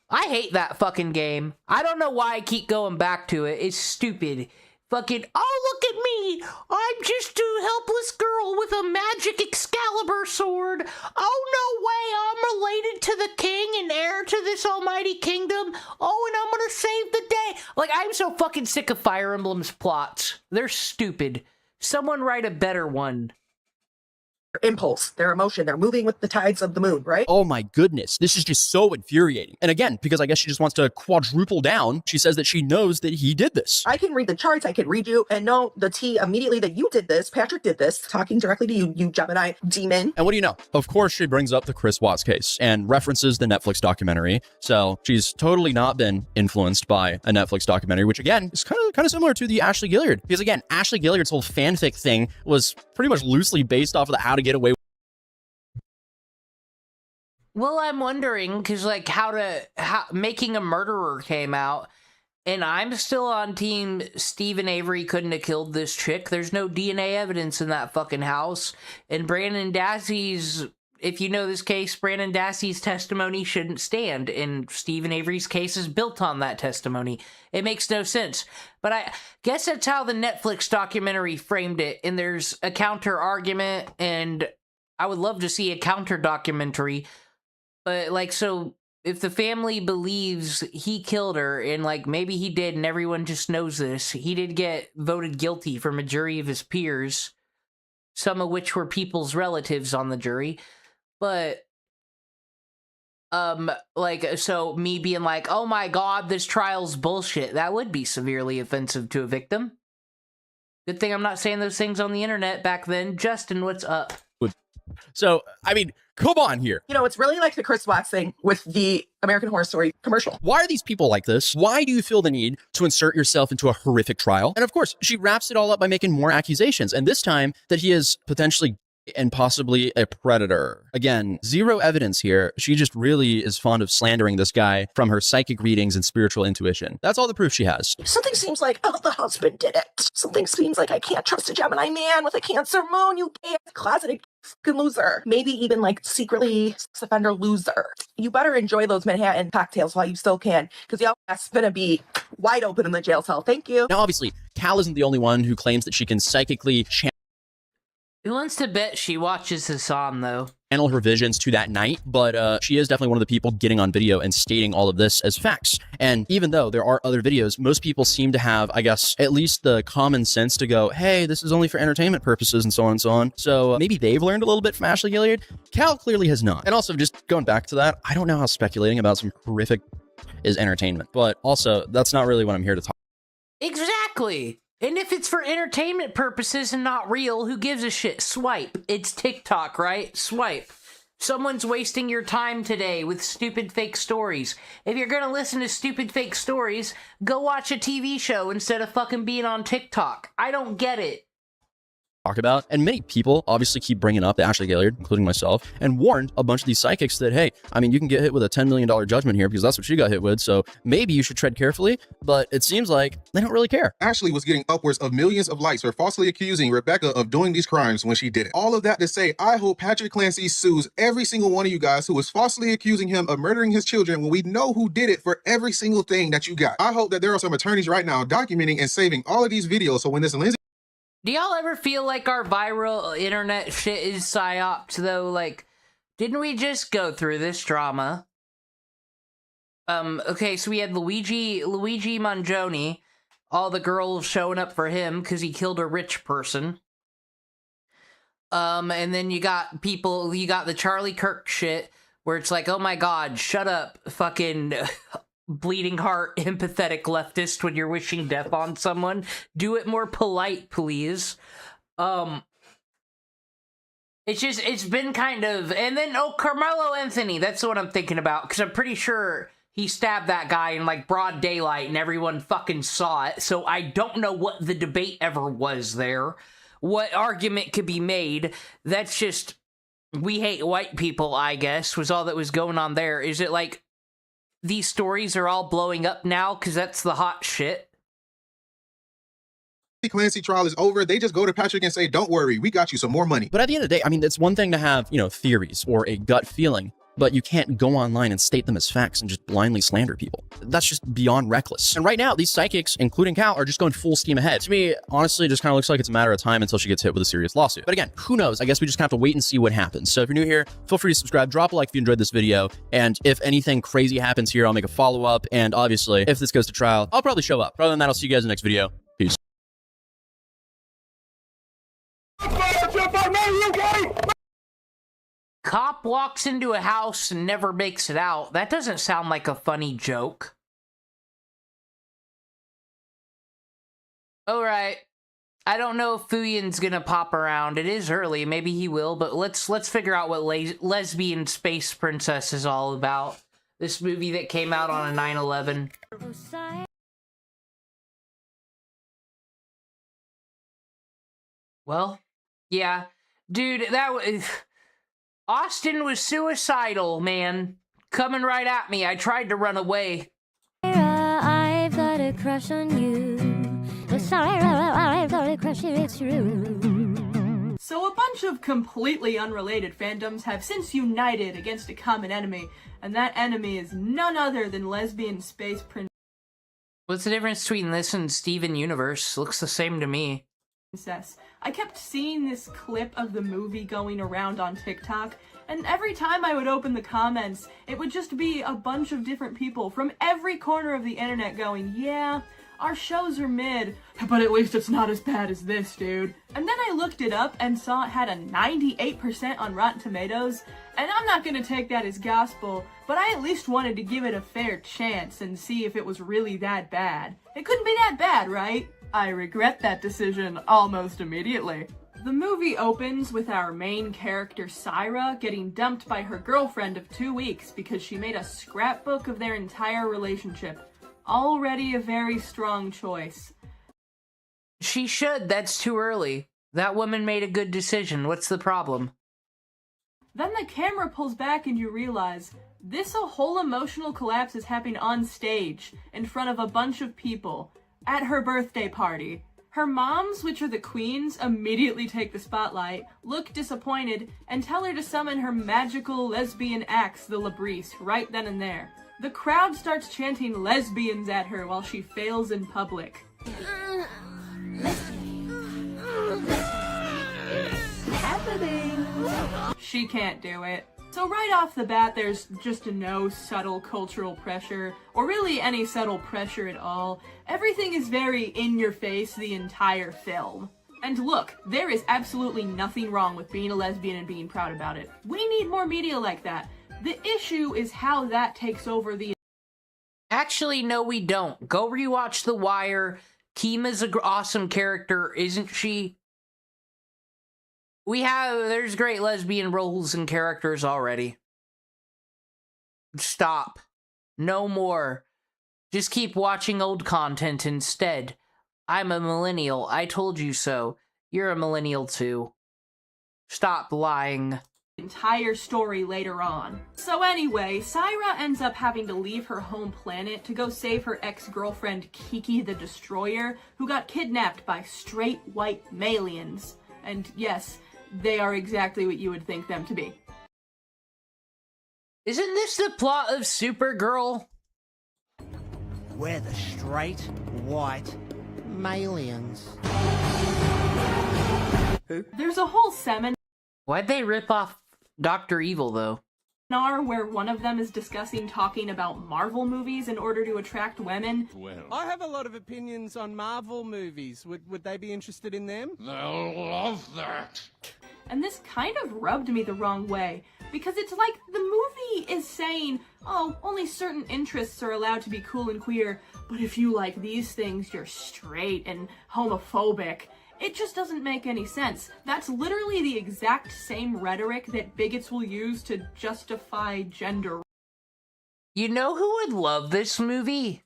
I hate that fucking game. I don't know why I keep going back to it. It's stupid. Fucking, oh, look at me! I'm just a helpless girl with a magic Excalibur sword. Oh, no way, I'm related to the king and heir to this almighty kingdom. Oh, and I'm gonna save the day. Like, I'm so fucking sick of Fire Emblem's plots. They're stupid. Someone write a better one. Impulse, their emotion, they're moving with the tides of the moon, right? Oh my goodness, this is just so infuriating. And again, because I guess she just wants to quadruple down, she says that she knows that he did this. I can read the charts, I can read you, and know the tea immediately that you did this, Patrick did this, talking directly to you, you Gemini demon. And what do you know? Of course, she brings up the Chris Watts case and references the Netflix documentary. So she's totally not been influenced by a Netflix documentary, which again, is kind of similar to the Ashley Gilliard. Because again, Ashley Gilliard's whole fanfic thing was pretty much loosely based off of the How to Get Away. Well, I'm wondering, because, like, how Making a Murderer came out, and I'm still on team Stephen Avery couldn't have killed this chick. There's no DNA evidence in that fucking house. And Brandon Dassey's, if you know this case, Brandon Dassey's testimony shouldn't stand, and Stephen Avery's case is built on that testimony. It makes no sense. But I guess that's how the Netflix documentary framed it, and there's a counter-argument, and I would love to see a counter-documentary. But, like, so, if the family believes he killed her, and, like, maybe he did, and everyone just knows this, he did get voted guilty from a jury of his peers, some of which were people's relatives on the jury, but, like, so, me being like, oh my god, this trial's bullshit, that would be severely offensive to a victim. Good thing I'm not saying those things on the internet back then. Justin, what's up? So, I mean, come on here. You know, it's really like the Chris Watts thing with the American Horror Story commercial. Why are these people like this? Why do you feel the need to insert yourself into a horrific trial? And of course, she wraps it all up by making more accusations, and this time that he is potentially and possibly a predator. Again, zero evidence here. She just really is fond of slandering this guy from her psychic readings and spiritual intuition. That's all the proof she has. Something seems like, oh, the husband did it. Something seems like I can't trust a Gemini man with a Cancer moon, you gay closeted fucking loser. Maybe even like secretly sex offender loser. You better enjoy those Manhattan cocktails while you still can, because y'all ass gonna be wide open in the jail cell. Thank you. Now, obviously, Cal isn't the only one who claims that she can psychically Who wants to bet she watches Hassan, though? channel her visions to that night, but she is definitely one of the people getting on video and stating all of this as facts. And even though there are other videos, most people seem to have, I guess, at least the common sense to go, hey, this is only for entertainment purposes and so on and so on. So maybe they've learned a little bit from Ashley Gilliard. Cal clearly has not. And also, just going back to that, I don't know how speculating about some horrific is entertainment, but also that's not really what I'm here to talk. Exactly. And if it's for entertainment purposes and not real, who gives a shit? Swipe. It's TikTok, right? Swipe. Someone's wasting your time today with stupid fake stories. If you're gonna listen to stupid fake stories, go watch a TV show instead of fucking being on TikTok. I don't get it. Talk about, and many people obviously keep bringing up the Ashley Gilliard, including myself, and warned a bunch of these psychics that, hey, I mean, you can get hit with a $10 million judgment here because that's what she got hit with, so maybe you should tread carefully, but it seems like they don't really care. Ashley was getting upwards of millions of likes for falsely accusing Rebecca of doing these crimes when she did it. All of that to say, I hope Patrick Clancy sues every single one of you guys who was falsely accusing him of murdering his children when we know who did it for every single thing that you got. I hope that there are some attorneys right now documenting and saving all of these videos so when this Lindsay... Do y'all ever feel like our viral internet shit is psyops, though? Like, didn't we just go through this drama? Okay, so we had Luigi Mangione, all the girls showing up for him because he killed a rich person. And then you got the Charlie Kirk shit, where it's like, oh my god, shut up, fucking bleeding heart, empathetic leftist when you're wishing death on someone. Do it more polite, please. It's been kind of, and then, Carmelo Anthony, that's what I'm thinking about, because I'm pretty sure he stabbed that guy in, like, broad daylight, and everyone fucking saw it, so I don't know what the debate ever was there, what argument could be made. That's just, we hate white people, I guess, was all that was going on there. Is it like, these stories are all blowing up now, because that's the hot shit? Clancy trial is over, they just go to Patrick and say, don't worry, we got you some more money. But at the end of the day, I mean, it's one thing to have, theories or a gut feeling, but you can't go online and state them as facts and just blindly slander people. That's just beyond reckless. And right now, these psychics, including Cal, are just going full steam ahead. To me, honestly, it just kind of looks like it's a matter of time until she gets hit with a serious lawsuit. But again, who knows? I guess we just have to wait and see what happens. So if you're new here, feel free to subscribe, drop a like if you enjoyed this video, and if anything crazy happens here, I'll make a follow-up, and obviously, if this goes to trial, I'll probably show up. Other than that, I'll see you guys in the next video. Peace. Cop walks into a house and never makes it out. That doesn't sound like a funny joke. Alright. I don't know if Fuyan's gonna pop around. It is early. Maybe he will, but let's figure out what Lesbian Space Princess is all about. This movie that came out on a 9/11. Well, yeah. Dude, that was... Austin was suicidal, man. Coming right at me. I tried to run away. I've got a crush on you. I've got a crush, it's true. So a bunch of completely unrelated fandoms have since united against a common enemy, and that enemy is none other than Lesbian Space Princess. What's the difference between this and Steven Universe? Looks the same to me. I kept seeing this clip of the movie going around on TikTok, and every time I would open the comments, it would just be a bunch of different people from every corner of the internet going, yeah, our shows are mid, but at least it's not as bad as this, dude. And then I looked it up and saw it had a 98% on Rotten Tomatoes, and I'm not gonna take that as gospel, but I at least wanted to give it a fair chance and see if it was really that bad. It couldn't be that bad, right? I regret that decision almost immediately. The movie opens with our main character, Syra, getting dumped by her girlfriend of 2 weeks because she made a scrapbook of their entire relationship. Already a very strong choice. She should. That's too early. That woman made a good decision. What's the problem? Then the camera pulls back and you realize this whole emotional collapse is happening on stage in front of a bunch of people. At her birthday party. Her moms, which are the queens, immediately take the spotlight, look disappointed, and tell her to summon her magical lesbian axe, the Labrise, right then and there. The crowd starts chanting lesbians at her while she fails in public. Happening. She can't do it. So right off the bat, there's just no subtle cultural pressure, or really any subtle pressure at all. Everything is very in-your-face the entire film. And look, there is absolutely nothing wrong with being a lesbian and being proud about it. We need more media like that. The issue is how that takes over the... Actually, no we don't. Go rewatch The Wire. Kima's an awesome character, isn't she? There's great lesbian roles and characters already. Stop. No more. Just keep watching old content instead. I'm a millennial. I told you so. You're a millennial too. Stop lying. Entire story later on. So anyway, Syra ends up having to leave her home planet to go save her ex-girlfriend Kiki the Destroyer, who got kidnapped by straight white Malians. And yes, they are exactly what you would think them to be. Isn't this the plot of Supergirl? We're the straight, white Malians. There's a whole seminar Why'd they rip off Dr. Evil, though? Where one of them is discussing talking about Marvel movies in order to attract women. Well, I have a lot of opinions on Marvel movies. Would they be interested in them? They'll love that. And this kind of rubbed me the wrong way, because it's like the movie is saying, oh, only certain interests are allowed to be cool and queer, but if you like these things, you're straight and homophobic. It just doesn't make any sense. That's literally the exact same rhetoric that bigots will use to justify gender. You know who would love this movie?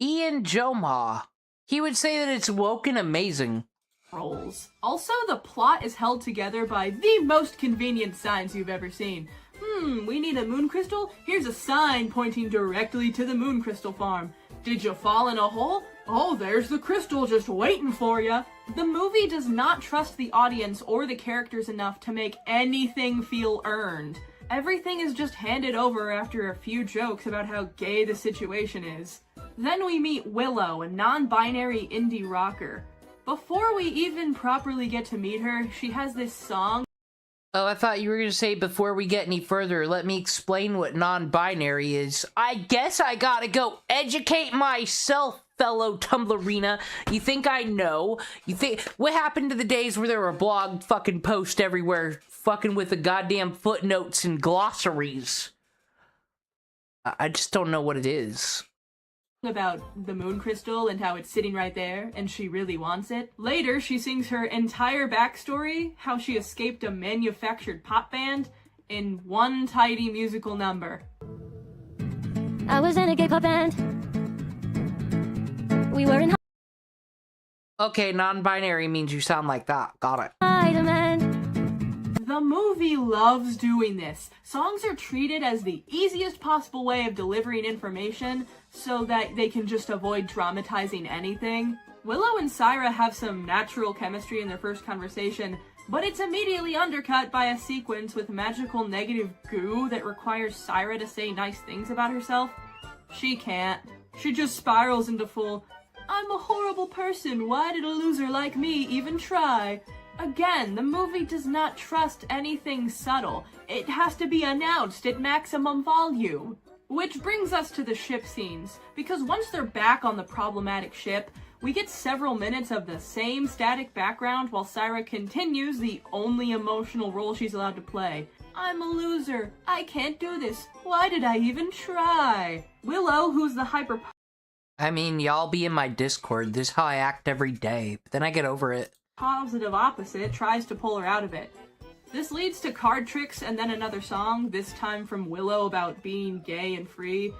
Ian Joma. He would say that it's woke and amazing. Roles. Also, the plot is held together by the most convenient signs you've ever seen. We need a moon crystal? Here's a sign pointing directly to the moon crystal farm. Did you fall in a hole? Oh, there's the crystal just waiting for you. The movie does not trust the audience or the characters enough to make anything feel earned. Everything is just handed over after a few jokes about how gay the situation is. Then we meet Willow, a non-binary indie rocker. Before we even properly get to meet her, she has this song. Oh, I thought you were going to say, before we get any further, let me explain what non-binary is. I guess I gotta go educate myself, fellow Tumblrina. You think I know? You think... What happened to the days where there were blog fucking posts everywhere fucking with the goddamn footnotes and glossaries? I just don't know what it is. About the moon crystal and how it's sitting right there and she really wants it. Later, she sings her entire backstory, how she escaped a manufactured pop band, in one tidy musical number. I was in a gay pop band. We were in Okay, non-binary means you sound like that. Got it. The movie loves doing this. Songs are treated as the easiest possible way of delivering information so that they can just avoid dramatizing anything. Willow and Syra have some natural chemistry in their first conversation, but it's immediately undercut by a sequence with magical negative goo that requires Syra to say nice things about herself. She can't. She just spirals into full, I'm a horrible person, why did a loser like me even try? Again, the movie does not trust anything subtle. It has to be announced at maximum volume. Which brings us to the ship scenes, because once they're back on the problematic ship, we get several minutes of the same static background while Syra continues the only emotional role she's allowed to play. I'm a loser. I can't do this. Why did I even try? Willow, who's the hyper... I mean, y'all be in my Discord. This is how I act every day, but then I get over it. Positive opposite tries to pull her out of it. This leads to card tricks and then another song, this time from Willow about being gay and free.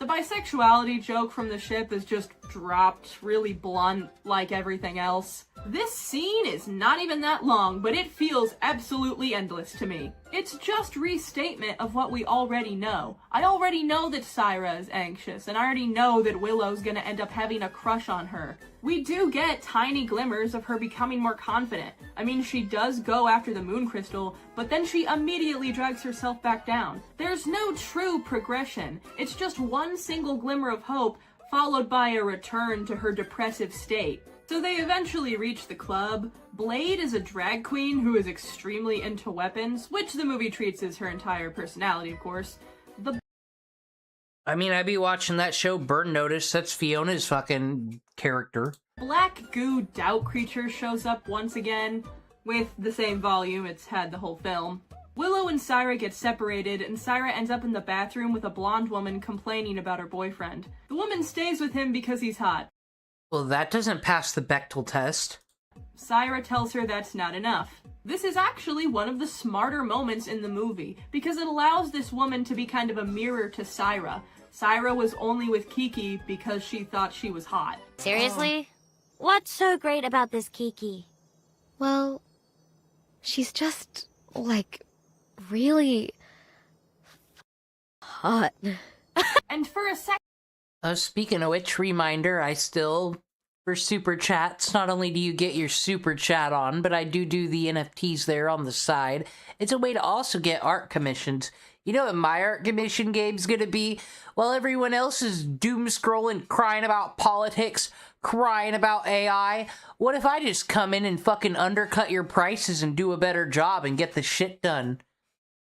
The bisexuality joke from the ship is just dropped really blunt like everything else. This scene is not even that long, but it feels absolutely endless to me. It's just restatement of what we already know. I already know that Syra is anxious, and I already know that Willow's gonna end up having a crush on her. We do get tiny glimmers of her becoming more confident. I mean, she does go after the moon crystal, but then she immediately drags herself back down. There's no true progression. It's just one single glimmer of hope, followed by a return to her depressive state. So they eventually reach the club. Blade is a drag queen who is extremely into weapons, which the movie treats as her entire personality, of course. I mean, I'd be watching that show Burn Notice. That's Fiona's fucking character. Black goo doubt creature shows up once again, with the same volume it's had the whole film. Willow and Syra get separated, and Syra ends up in the bathroom with a blonde woman complaining about her boyfriend. The woman stays with him because he's hot. Well, that doesn't pass the Bechdel test. Syra tells her that's not enough. This is actually one of the smarter moments in the movie, because it allows this woman to be kind of a mirror to Syra. Syra was only with Kiki because she thought she was hot. Seriously? What's so great about this Kiki? Well, she's just, like, really... hot. And for a sec... Speaking of which, reminder, I still, for super chats, not only do you get your super chat on, but I do the NFTs there on the side. It's a way to also get art commissions. You know what my art commission game's gonna be? While everyone else is doom scrolling, crying about politics, crying about AI, what if I just come in and fucking undercut your prices and do a better job and get the shit done?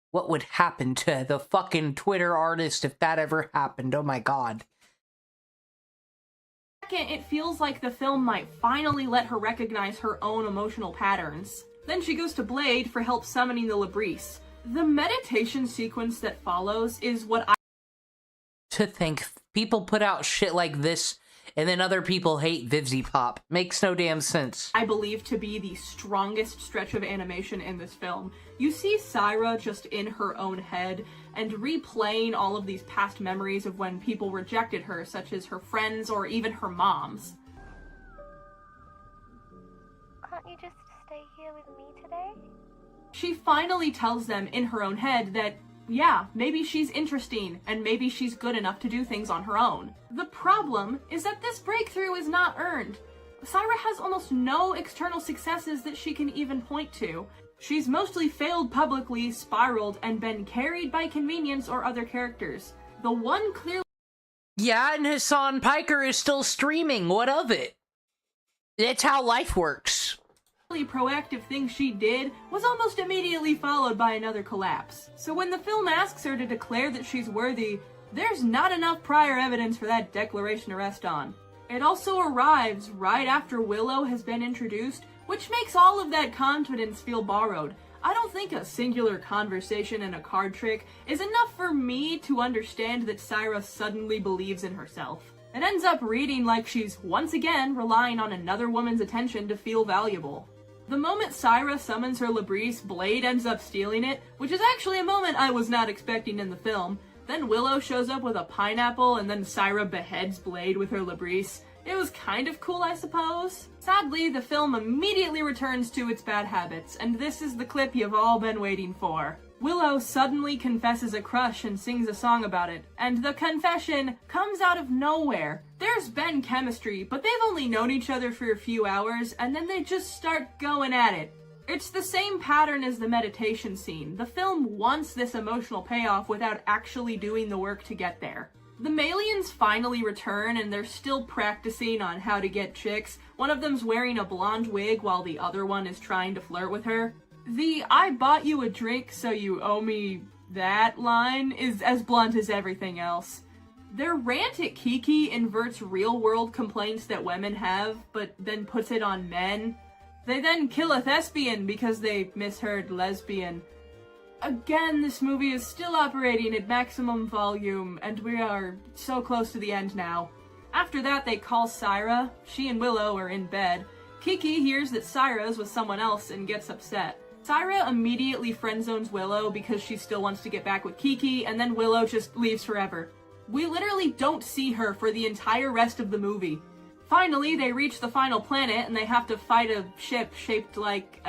What would happen to the fucking Twitter artist if that ever happened? Oh my god. Second, it feels like the film might finally let her recognize her own emotional patterns. Then she goes to Blade for help summoning the Labrise. The meditation sequence that follows is what I... To think people put out shit like this and then other people hate Vivzy Pop. Makes no damn sense. I believe to be the strongest stretch of animation in this film. You see Syra just in her own head and replaying all of these past memories of when people rejected her, such as her friends or even her moms. Can't you just stay here with me today? She finally tells them in her own head that, yeah, maybe she's interesting, and maybe she's good enough to do things on her own. The problem is that this breakthrough is not earned. Syra has almost no external successes that she can even point to. She's mostly failed publicly, spiraled, and been carried by convenience or other characters. The one clearly... Yeah, and Hassan Piker is still streaming. What of it? That's how life works. proactive thing she did was almost immediately followed by another collapse. So when the film asks her to declare that she's worthy, there's not enough prior evidence for that declaration to rest on. It also arrives right after Willow has been introduced, which makes all of that confidence feel borrowed. I don't think a singular conversation and a card trick is enough for me to understand that Syra suddenly believes in herself. It ends up reading like she's once again relying on another woman's attention to feel valuable. The moment Syra summons her Labrise, Blade ends up stealing it, which is actually a moment I was not expecting in the film. Then Willow shows up with a pineapple, and then Syra beheads Blade with her Labrise. It was kind of cool, I suppose. Sadly, the film immediately returns to its bad habits, and this is the clip you've all been waiting for. Willow suddenly confesses a crush and sings a song about it, and the confession comes out of nowhere. There's been chemistry, but they've only known each other for a few hours, and then they just start going at it. It's the same pattern as the meditation scene. The film wants this emotional payoff without actually doing the work to get there. The Malians finally return, and they're still practicing on how to get chicks. One of them's wearing a blonde wig while the other one is trying to flirt with her. The "I bought you a drink, so you owe me that" line is as blunt as everything else. Their rant at Kiki inverts real-world complaints that women have, but then puts it on men. They then kill a thespian because they misheard lesbian. Again, this movie is still operating at maximum volume, and we are so close to the end now. After that, they call Syra. She and Willow are in bed. Kiki hears that Syra's with someone else and gets upset. Syra immediately friendzones Willow because she still wants to get back with Kiki, and then Willow just leaves forever. We literally don't see her for the entire rest of the movie. Finally, they reach the final planet, and they have to fight a ship shaped like,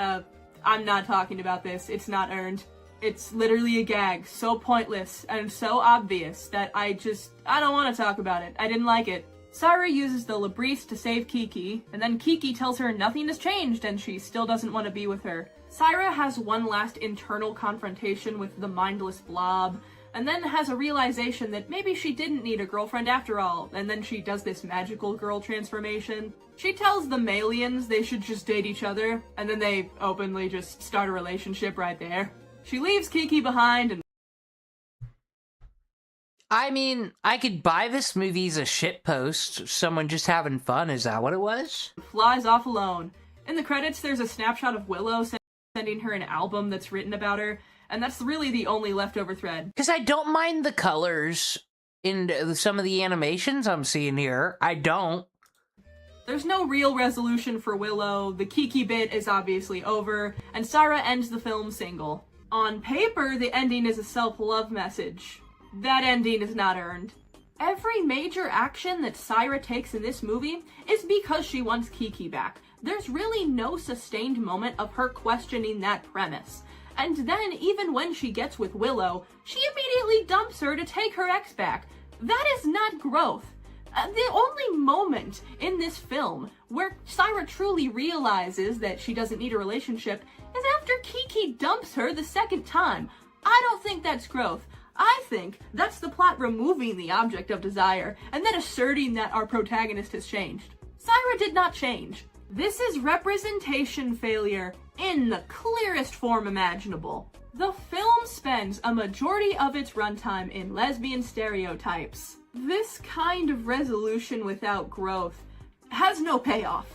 I'm not talking about this, it's not earned. It's literally a gag, so pointless and so obvious that I don't want to talk about it. I didn't like it. Syra uses the Labrise to save Kiki, and then Kiki tells her nothing has changed and she still doesn't want to be with her. Syra has one last internal confrontation with the mindless blob, and then has a realization that maybe she didn't need a girlfriend after all, and then she does this magical girl transformation. She tells the Malians they should just date each other, and then they openly just start a relationship right there. She leaves Kiki behind and... I mean, I could buy this movie as a shitpost. Someone just having fun, is that what it was? flies off alone. In the credits, there's a snapshot of Willow sending her an album that's written about her, and that's really the only leftover thread. Because I don't mind the colors in some of the animations I'm seeing here. I don't. There's no real resolution for Willow, the Kiki bit is obviously over, and Syra ends the film single. On paper, the ending is a self-love message. That ending is not earned. Every major action that Syra takes in this movie is because she wants Kiki back. There's really no sustained moment of her questioning that premise. And then, even when she gets with Willow, she immediately dumps her to take her ex back. That is not growth. The only moment in this film where Syra truly realizes that she doesn't need a relationship is after Kiki dumps her the second time. I don't think that's growth. I think that's the plot removing the object of desire and then asserting that our protagonist has changed. Syra did not change. This is representation failure in the clearest form imaginable. The film spends a majority of its runtime in lesbian stereotypes. This kind of resolution without growth has no payoff.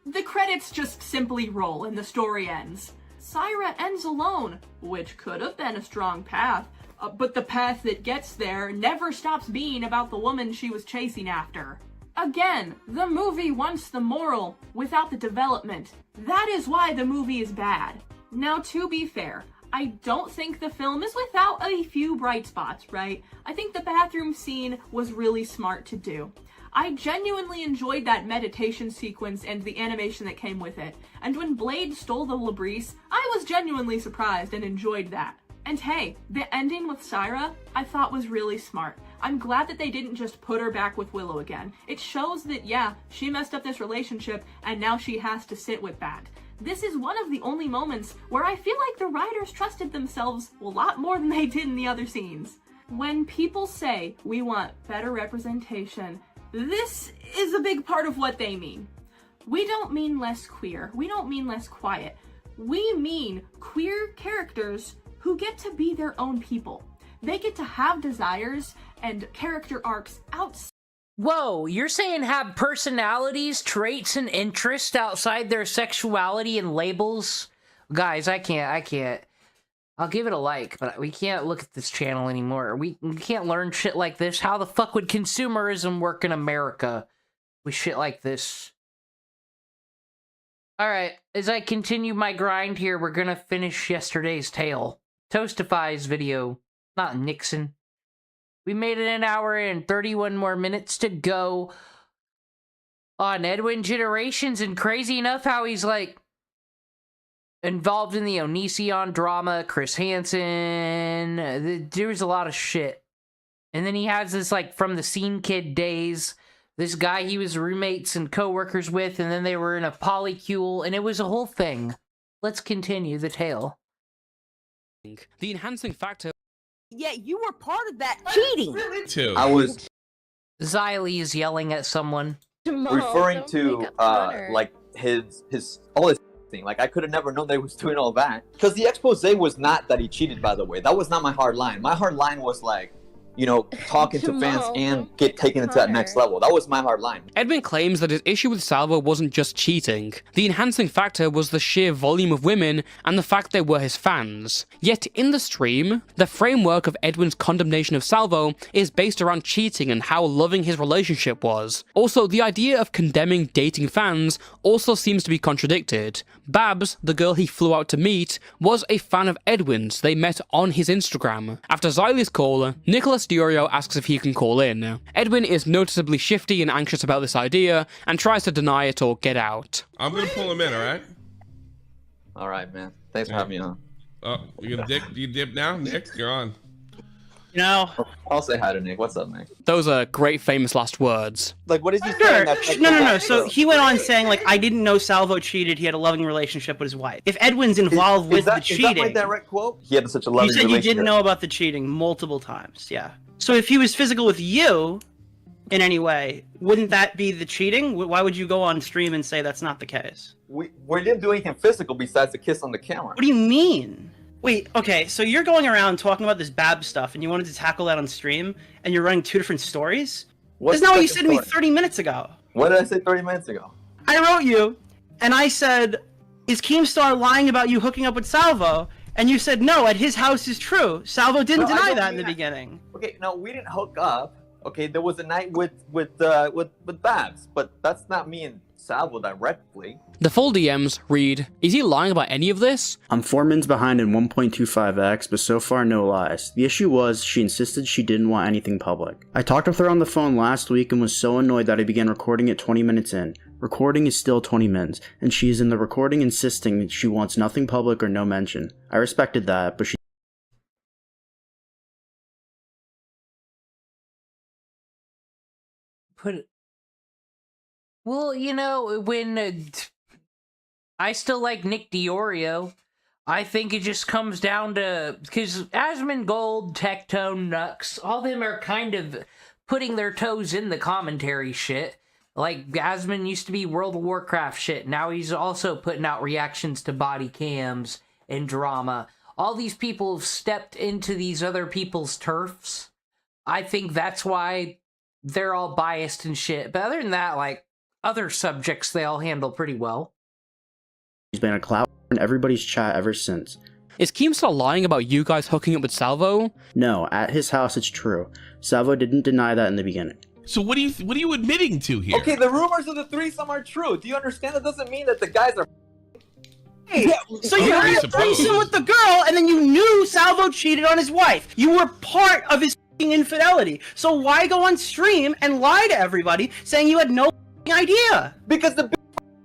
The credits just simply roll and the story ends. Syra ends alone, which could have been a strong path, but the path that gets there never stops being about the woman she was chasing after. Again, the movie wants the moral without the development. That is why the movie is bad. Now, to be fair, I don't think the film is without a few bright spots, right? I think the bathroom scene was really smart to do. I genuinely enjoyed that meditation sequence and the animation that came with it. And when Blade stole the Labrise, I was genuinely surprised and enjoyed that. And hey, the ending with Syra, I thought was really smart. I'm glad that they didn't just put her back with Willow again. It shows that, yeah, she messed up this relationship and now she has to sit with that. This is one of the only moments where I feel like the writers trusted themselves a lot more than they did in the other scenes. When people say we want better representation, this is a big part of what they mean. We don't mean less queer. We don't mean less quiet. We mean queer characters who get to be their own people. They get to have desires and character arcs outside. Whoa, you're saying have personalities, traits, and interests outside their sexuality and labels? Guys, I can't. I'll give it a like, but we can't look at this channel anymore. We can't learn shit like this. How the fuck would consumerism work in America with shit like this? Alright, as I continue my grind here, we're gonna finish yesterday's tale. Toastify's video, not Nixon. We made it an hour and 31 more minutes to go on Edwin Generations, and crazy enough how he's like involved in the Onision drama, Chris Hansen, there's a lot of shit. And then he has this, like, from the Scene Kid days, this guy he was roommates and co-workers with, and then they were in a polycule, and it was a whole thing. Let's continue the tale. The enhancing factor... Yeah, you were part of that cheating! Too. I was... Xylee is yelling at someone. referring to, like, his all his thing. Like, I could have never known that he was doing all that. Because the expose was not that he cheated, by the way. That was not my hard line. My hard line was, like, you know, talking to fans and get taken into that next level. That was my hard line. Edwin claims that his issue with Salvo wasn't just cheating. The enhancing factor was the sheer volume of women and the fact they were his fans. Yet in the stream, the framework of Edwin's condemnation of Salvo is based around cheating and how loving his relationship was. Also, the idea of condemning dating fans also seems to be contradicted. Babs, the girl he flew out to meet, was a fan of Edwin's. They met on his Instagram. After Xylee's call, Nicholas Diorio asks if he can call in. Edwin is noticeably shifty and anxious about this idea, and tries to deny it or get out. I'm gonna pull him in, alright? Alright, man. Thanks for having me on. Oh, you gonna dip now? Nick, you're on. You know, I'll say hi to Nick. What's up, man? Those are great famous last words. Like, what is he Sure. saying? That's No. So he went on saying, like, I didn't know Salvo cheated. He had a loving relationship with his wife. If Edwin's involved with the cheating... Is that my direct quote? He had such a loving You said relationship. you didn't know about the cheating multiple times, yeah. So if he was physical with you in any way, wouldn't that be the cheating? Why would you go on stream and say that's not the case? We didn't do anything physical besides the kiss on the camera. What do you mean? Wait, okay, so you're going around talking about this Bab stuff and you wanted to tackle that on stream and you're running two different stories? What's That's not what you the said to me story? 30 minutes ago. What did I say 30 minutes ago? I wrote you and I said, is Keemstar lying about you hooking up with Salvo? And you said, no, at his house is true. Salvo didn't No, I deny don't that in mean the beginning. Okay, no, we didn't hook up. Okay, there was a night with Babs, but that's not me and Salvo directly. The full DMs read, is he lying about any of this? I'm 4 mins behind in 1.25x, but so far no lies. The issue was, she insisted she didn't want anything public. I talked with her on the phone last week and was so annoyed that I began recording it 20 minutes in. Recording is still 20 mins, and she is in the recording insisting that she wants nothing public or no mention. I respected that, but she... Well, you know, when I still like Nick Diorio, I think it just comes down to, because Asmongold, Tectone, Nux, all them are kind of putting their toes in the commentary shit. Like, Asmon used to be World of Warcraft shit, now he's also putting out reactions to body cams and drama. All these people have stepped into these other people's turfs. I think that's why they're all biased and shit. But other than that, like, other subjects they all handle pretty well. He's been a clout in everybody's chat ever since. Is Keemstar lying about you guys hooking up with Salvo? No, at his house it's true. Salvo didn't deny that in the beginning. So what are you admitting to here? Okay, the rumors of the threesome are true. Do you understand? That doesn't mean that the guys are. Yeah, so you had a threesome with the girl, and then you knew Salvo cheated on his wife. You were part of his infidelity. So why go on stream and lie to everybody saying you had no idea? Because the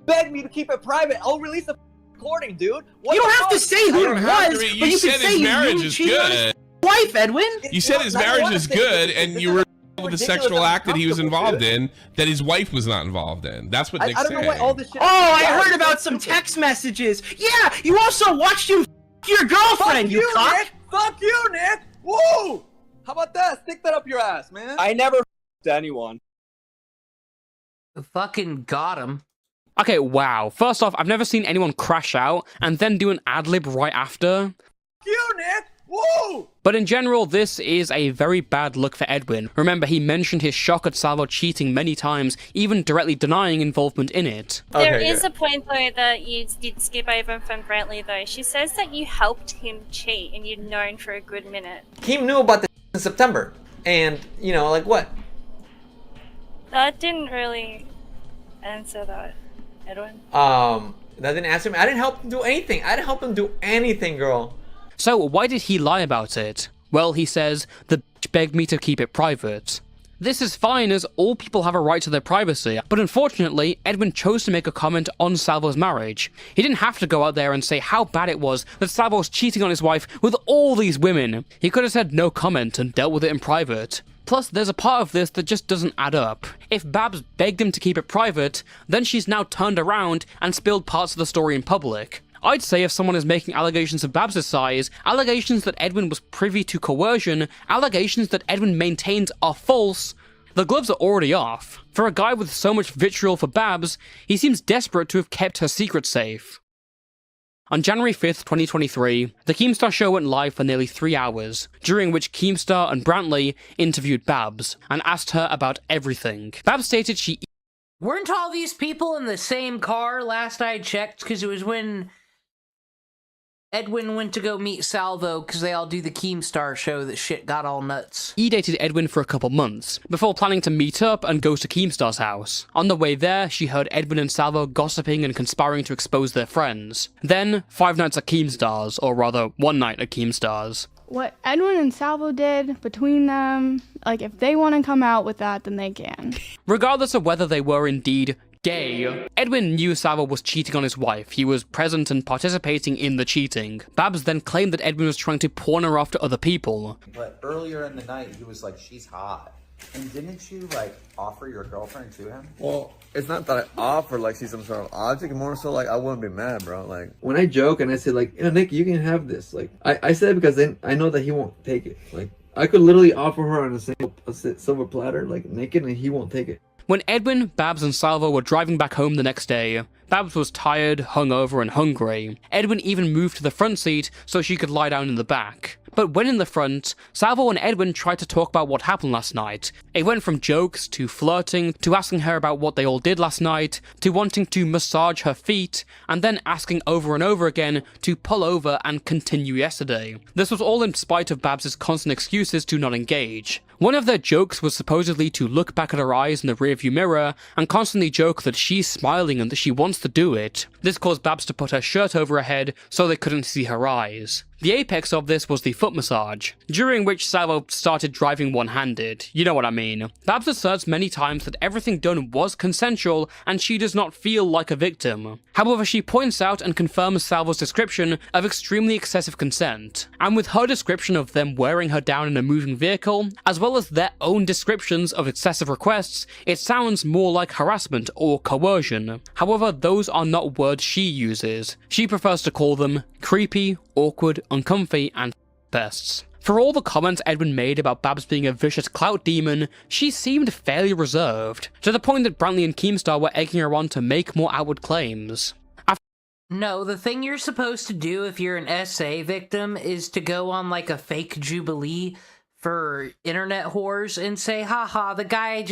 begged me to keep it private. I'll release a recording, dude. You don't have to say who it was, but you can say you cheated on his wife, Edwin. You said his marriage is good, and you were with the sexual act that he was involved in that his wife was not involved in. That's what Nick's saying. I don't know what all this shit. Oh, I heard about some text messages. Yeah, you also watched him your girlfriend. Fuck you, cock. Nick. Fuck you, Nick. Woo! How about that? Stick that up your ass, man. I never to anyone. Fucking got him. Okay, wow. First off, I've never seen anyone crash out and then do an ad-lib right after. Fuck you, Nick. Woo! But in general, this is a very bad look for Edwin. Remember, he mentioned his shock at Salvo cheating many times, even directly denying involvement in it. There is a point, though, that you did skip over from Brantley, though. She says that you helped him cheat, and you'd known for a good minute. Keem knew about this in September. And, you know, like what? That didn't really answer that, Edwin. That didn't answer me. I didn't help him do anything. I didn't help him do anything, girl. So, why did he lie about it? Well, he says, the bitch begged me to keep it private. This is fine, as all people have a right to their privacy, but unfortunately, Edwin chose to make a comment on Salvo's marriage. He didn't have to go out there and say how bad it was that Salvo was cheating on his wife with all these women. He could have said no comment and dealt with it in private. Plus, there's a part of this that just doesn't add up. If Babs begged him to keep it private, then she's now turned around and spilled parts of the story in public. I'd say if someone is making allegations of Babs' size, allegations that Edwin was privy to coercion, allegations that Edwin maintains are false, the gloves are already off. For a guy with so much vitriol for Babs, he seems desperate to have kept her secret safe. On January 5th, 2023, the Keemstar show went live for nearly 3 hours, during which Keemstar and Brantley interviewed Babs and asked her about everything. Babs stated she... Weren't all these people in the same car last I checked? Because it was when Edwin went to go meet Salvo because they all do the Keemstar show that shit got all nuts. He dated Edwin for a couple months, before planning to meet up and go to Keemstar's house. On the way there, she heard Edwin and Salvo gossiping and conspiring to expose their friends. Then, 5 nights at Keemstar's, or rather, 1 night at Keemstar's. What Edwin and Salvo did between them, like, if they want to come out with that, then they can. Regardless of whether they were indeed gay, Edwin knew Salvo was cheating on his wife. He was present and participating in the cheating. Babs then claimed that Edwin was trying to pawn her off to other people. But earlier in the night, he was like, she's hot. And didn't you, like, offer your girlfriend to him? Well, it's not that I offer like she's some sort of object, more so like I wouldn't be mad, bro. Like, when I joke and I say like, Nick, you can have this. Like, I said it because then I know that he won't take it. Like, I could literally offer her on a silver platter, like, naked, and he won't take it. When Edwin, Babs, and Salvo were driving back home the next day, Babs was tired, hungover, and hungry. Edwin even moved to the front seat so she could lie down in the back. But when in the front, Salvo and Edwin tried to talk about what happened last night. It went from jokes to flirting, to asking her about what they all did last night, to wanting to massage her feet, and then asking over and over again to pull over and continue yesterday. This was all in spite of Babs' constant excuses to not engage. One of their jokes was supposedly to look back at her eyes in the rearview mirror and constantly joke that she's smiling and that she wants to do it. This caused Babs to put her shirt over her head so they couldn't see her eyes. The apex of this was the foot massage, during which Salvo started driving one-handed. You know what I mean. Babs asserts many times that everything done was consensual and she does not feel like a victim. However, she points out and confirms Salvo's description of extremely excessive consent. And with her description of them wearing her down in a moving vehicle, as well as their own descriptions of excessive requests, it sounds more like harassment or coercion. However, those are not words she uses. She prefers to call them creepy, awkward, uncomfy, and pests. For all the comments Edwin made about Babs being a vicious clout demon, she seemed fairly reserved, to the point that Brantley and Keemstar were egging her on to make more outward claims. No, the thing you're supposed to do if you're an SA victim is to go on like a fake Jubilee, for internet whores and say, haha, the guy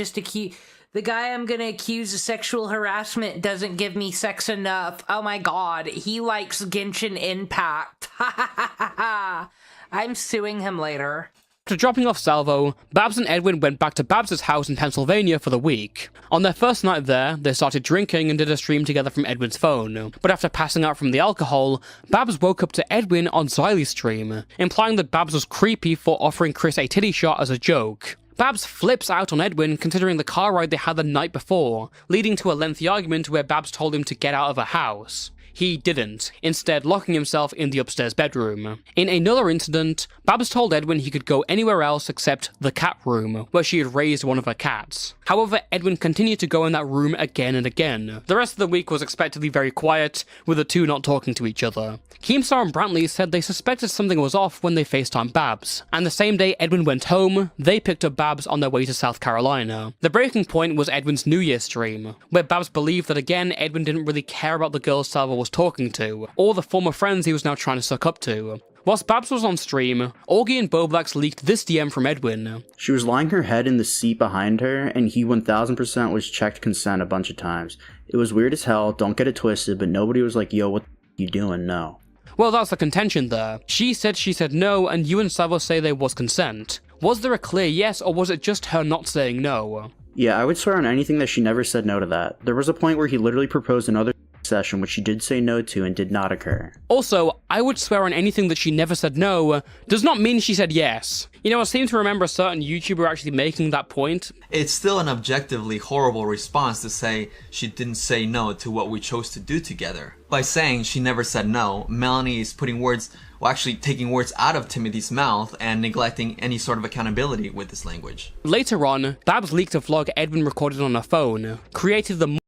I'm gonna accuse of sexual harassment doesn't give me sex enough. Oh my god, he likes Genshin Impact. Ha ha ha ha ha. I'm suing him later. After dropping off Salvo, Babs and Edwin went back to Babs' house in Pennsylvania for the week. On their first night there, they started drinking and did a stream together from Edwin's phone. But after passing out from the alcohol, Babs woke up to Edwin on Xyle's stream, implying that Babs was creepy for offering Chris a titty shot as a joke. Babs flips out on Edwin considering the car ride they had the night before, leading to a lengthy argument where Babs told him to get out of her house. He didn't, instead locking himself in the upstairs bedroom. In another incident, Babs told Edwin he could go anywhere else except the cat room, where she had raised one of her cats. However, Edwin continued to go in that room again and again. The rest of the week was expectedly very quiet, with the two not talking to each other. Keemstar and Brantley said they suspected something was off when they FaceTimed Babs, and the same day Edwin went home, they picked up Babs on their way to South Carolina. The breaking point was Edwin's New Year stream, where Babs believed that again Edwin didn't really care about the girls Salvo was talking to, or the former friends he was now trying to suck up to. Whilst Babs was on stream, Augie and Boblax leaked this DM from Edwin. She was lying her head in the seat behind her, and he 1000% was checked consent a bunch of times. It was weird as hell, don't get it twisted, but nobody was like, yo, what the you doing? No. Well, that's the contention there. She said no, and you and Salvo say there was consent. Was there a clear yes, or was it just her not saying no? Yeah, I would swear on anything that she never said no to that. There was a point where he literally proposed another session which she did say no to and did not occur. Also, I would swear on anything that she never said no does not mean she said yes. You know, I seem to remember a certain YouTuber actually making that point. It's still an objectively horrible response to say she didn't say no to what we chose to do together. By saying she never said no, Melanie is putting words, well, actually taking words out of Timothy's mouth and neglecting any sort of accountability with this language. Later on, Babs leaked a vlog Edwin recorded on her phone, created the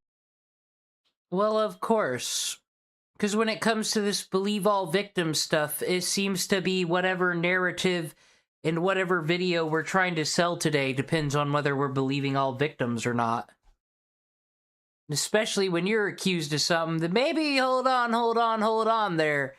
Well, of course. Because when it comes to this believe all victims stuff, it seems to be whatever narrative and whatever video we're trying to sell today depends on whether we're believing all victims or not. Especially when you're accused of something that maybe, hold on there.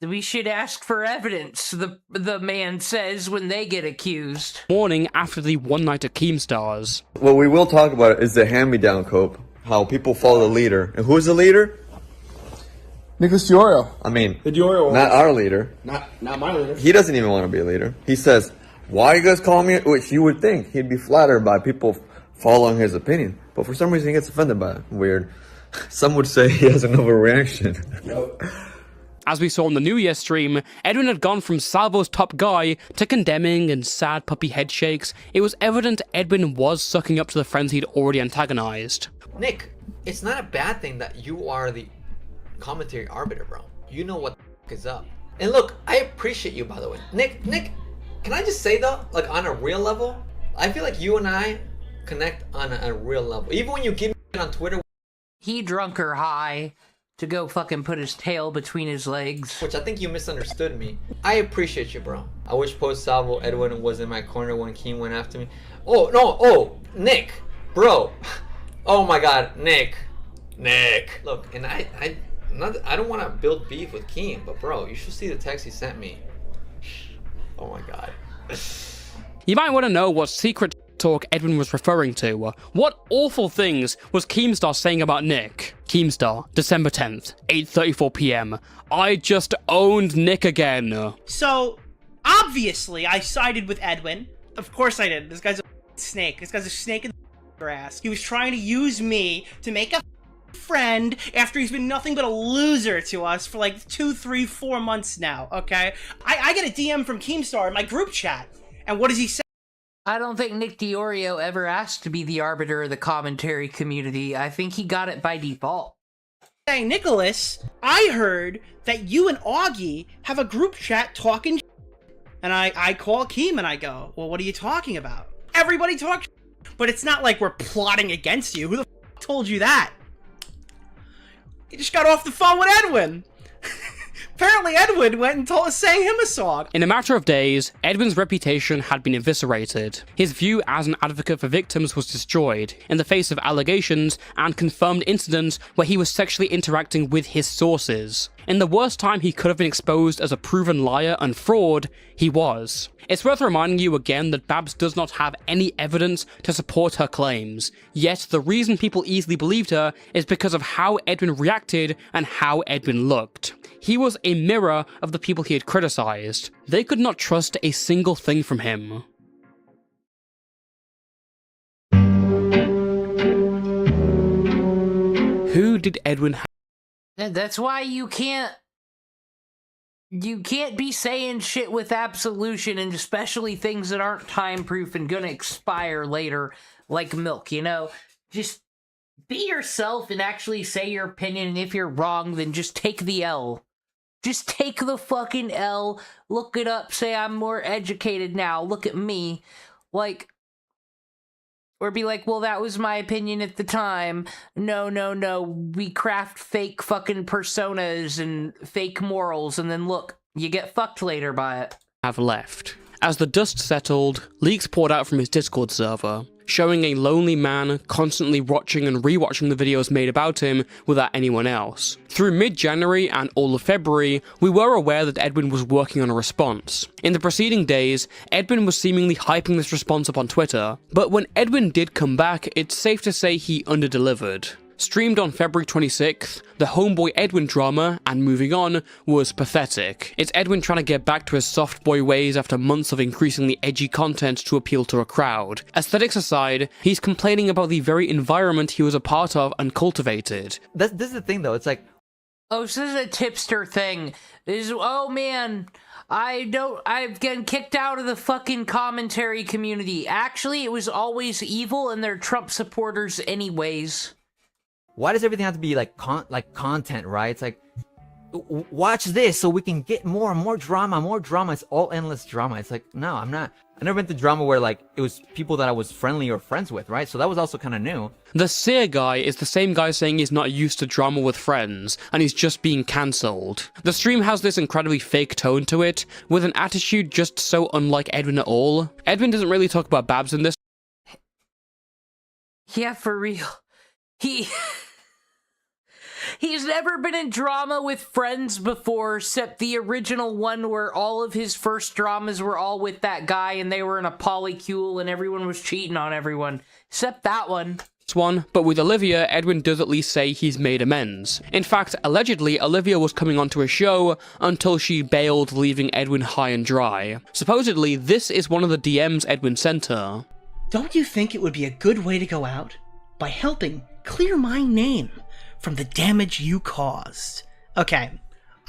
We should ask for evidence, the man says when they get accused. Morning after the one night at Keemstar's. What we will talk about is the hand-me-down cope. How people follow the leader. And who's the leader? Nicholas Diorio. I mean, Diorio. not our leader. Not my leader. He doesn't even want to be a leader. He says, why you guys call me? Which you would think he'd be flattered by people following his opinion. But for some reason he gets offended by it. Weird. Some would say he has an overreaction. As we saw on the New Year stream, Edwin had gone from Salvo's top guy to condemning and sad puppy head shakes. It was evident Edwin was sucking up to the friends he'd already antagonized. Nick, it's not a bad thing that you are the commentary arbiter, bro. You know what the f is up. And look, I appreciate you, by the way. Nick, can I just say though, like on a real level, I feel like you and I connect on a real level. Even when you give me shit on Twitter. He drunk or high to go fucking put his tail between his legs. Which I think you misunderstood me. I appreciate you, bro. I wish post Salvo Edwin was in my corner when Keem went after me. Oh, no, oh, Nick, bro. Oh my god, Nick. Look, and I don't want to build beef with Keem, but bro, you should see the text he sent me. Oh my god. You might want to know what secret talk Edwin was referring to. What awful things was Keemstar saying about Nick? Keemstar, December 10th, 8:34 p.m. I just owned Nick again. So, obviously, I sided with Edwin. Of course I did. This guy's a snake. This guy's a snake in the grass. He was trying to use me to make a friend after he's been nothing but a loser to us for like 2, 3, 4 months now, okay? I get a DM from Keemstar in my group chat, and what does he say? I don't think Nick Diorio ever asked to be the arbiter of the commentary community. I think he got it by default. Hey, Nicholas, I heard that you and Augie have a group chat talking and I call Keem and I go, well, what are you talking about? Everybody talks, but it's not like we're plotting against you. Who the f told you that? You just got off the phone with Edwin. Apparently Edwin went and sang him a song. In a matter of days, Edwin's reputation had been eviscerated. His view as an advocate for victims was destroyed in the face of allegations and confirmed incidents where he was sexually interacting with his sources. In the worst time he could have been exposed as a proven liar and fraud, he was. It's worth reminding you again that Babs does not have any evidence to support her claims, yet the reason people easily believed her is because of how Edwin reacted and how Edwin looked. He was a mirror of the people he had criticized. They could not trust a single thing from him. Who did Edwin have? That's why you can't be saying shit with absolution, and especially things that aren't time-proof and gonna expire later, like milk, you know? Just be yourself and actually say your opinion, and if you're wrong, then just take the L. Just take the fucking L, look it up, say I'm more educated now, look at me. Like, or be like, well, that was my opinion at the time. No, we craft fake fucking personas and fake morals, and then look, you get fucked later by it. Have left. As the dust settled, leaks poured out from his Discord server, showing a lonely man constantly watching and rewatching the videos made about him without anyone else. Through mid-January and all of February, we were aware that Edwin was working on a response. In the preceding days, Edwin was seemingly hyping this response up on Twitter, but when Edwin did come back, it's safe to say he underdelivered. Streamed on February 26th, the Homeboy Edwin drama, and moving on, was pathetic. It's Edwin trying to get back to his soft boy ways after months of increasingly edgy content to appeal to a crowd. Aesthetics aside, he's complaining about the very environment he was a part of and cultivated. This is the thing though, it's like... Oh, so this is a tipster thing. Oh man, I've gotten kicked out of the fucking commentary community. Actually, it was always evil and they're Trump supporters anyways. Why does everything have to be like content, right? It's like, watch this so we can get more and more drama. It's all endless drama. It's like, no, I'm not. I never been to drama where like it was people that I was friendly or friends with, right? So that was also kind of new. The Seer guy is the same guy saying he's not used to drama with friends, and he's just being cancelled. The stream has this incredibly fake tone to it, with an attitude just so unlike Edwin at all. Edwin doesn't really talk about Babs in this. Yeah, for real. He's never been in drama with friends before, except the original one where all of his first dramas were all with that guy and they were in a polycule and everyone was cheating on everyone. Except that one. But with Olivia, Edwin does at least say he's made amends. In fact, allegedly, Olivia was coming onto a show until she bailed, leaving Edwin high and dry. Supposedly, this is one of the DMs Edwin sent her. Don't you think it would be a good way to go out? By helping clear my name from the damage you caused. Okay,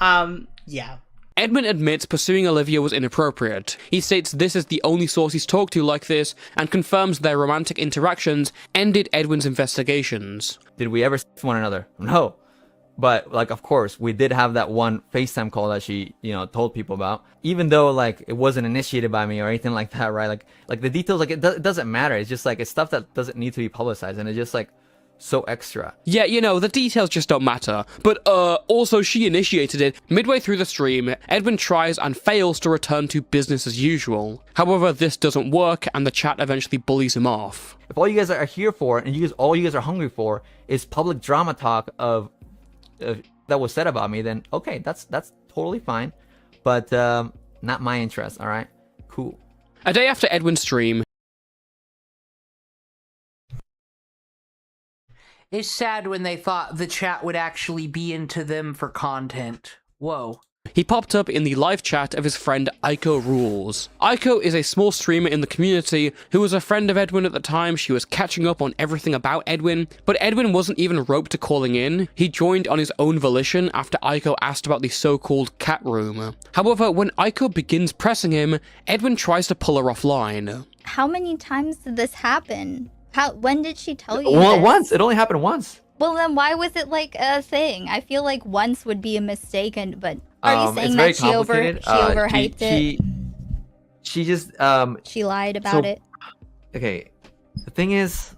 yeah. Edwin admits pursuing Olivia was inappropriate. He states this is the only source he's talked to like this, and confirms their romantic interactions ended Edwin's investigations. Did we ever see one another? No. But, like, of course, we did have that one FaceTime call that she, told people about. Even though, like, it wasn't initiated by me or anything like that, right? Like the details, like, it doesn't matter. It's just, like, it's stuff that doesn't need to be publicized, and it's just, like, so extra. Yeah, the details just don't matter. But, also she initiated it. Midway through the stream, Edwin tries and fails to return to business as usual. However, this doesn't work, and the chat eventually bullies him off. If all you guys are here for, and all you guys are hungry for, is public drama talk of that was said about me, then okay, that's totally fine. But, not my interest, alright? Cool. A day after Edwin's stream, it's sad when they thought the chat would actually be into them for content. Whoa. he popped up in the live chat of his friend Aiko Rules. Aiko is a small streamer in the community who was a friend of Edwin at the time. She was catching up on everything about Edwin, but Edwin wasn't even roped to calling in. He joined on his own volition after Aiko asked about the so-called cat room. However, when Aiko begins pressing him, Edwin tries to pull her offline. How many times did this happen? When did she tell you Well, this? once. It only happened once. Well, then why was it like a thing? I feel like once would be a mistake, but are you saying that she overhyped it? She just she lied about it. Okay, the thing is,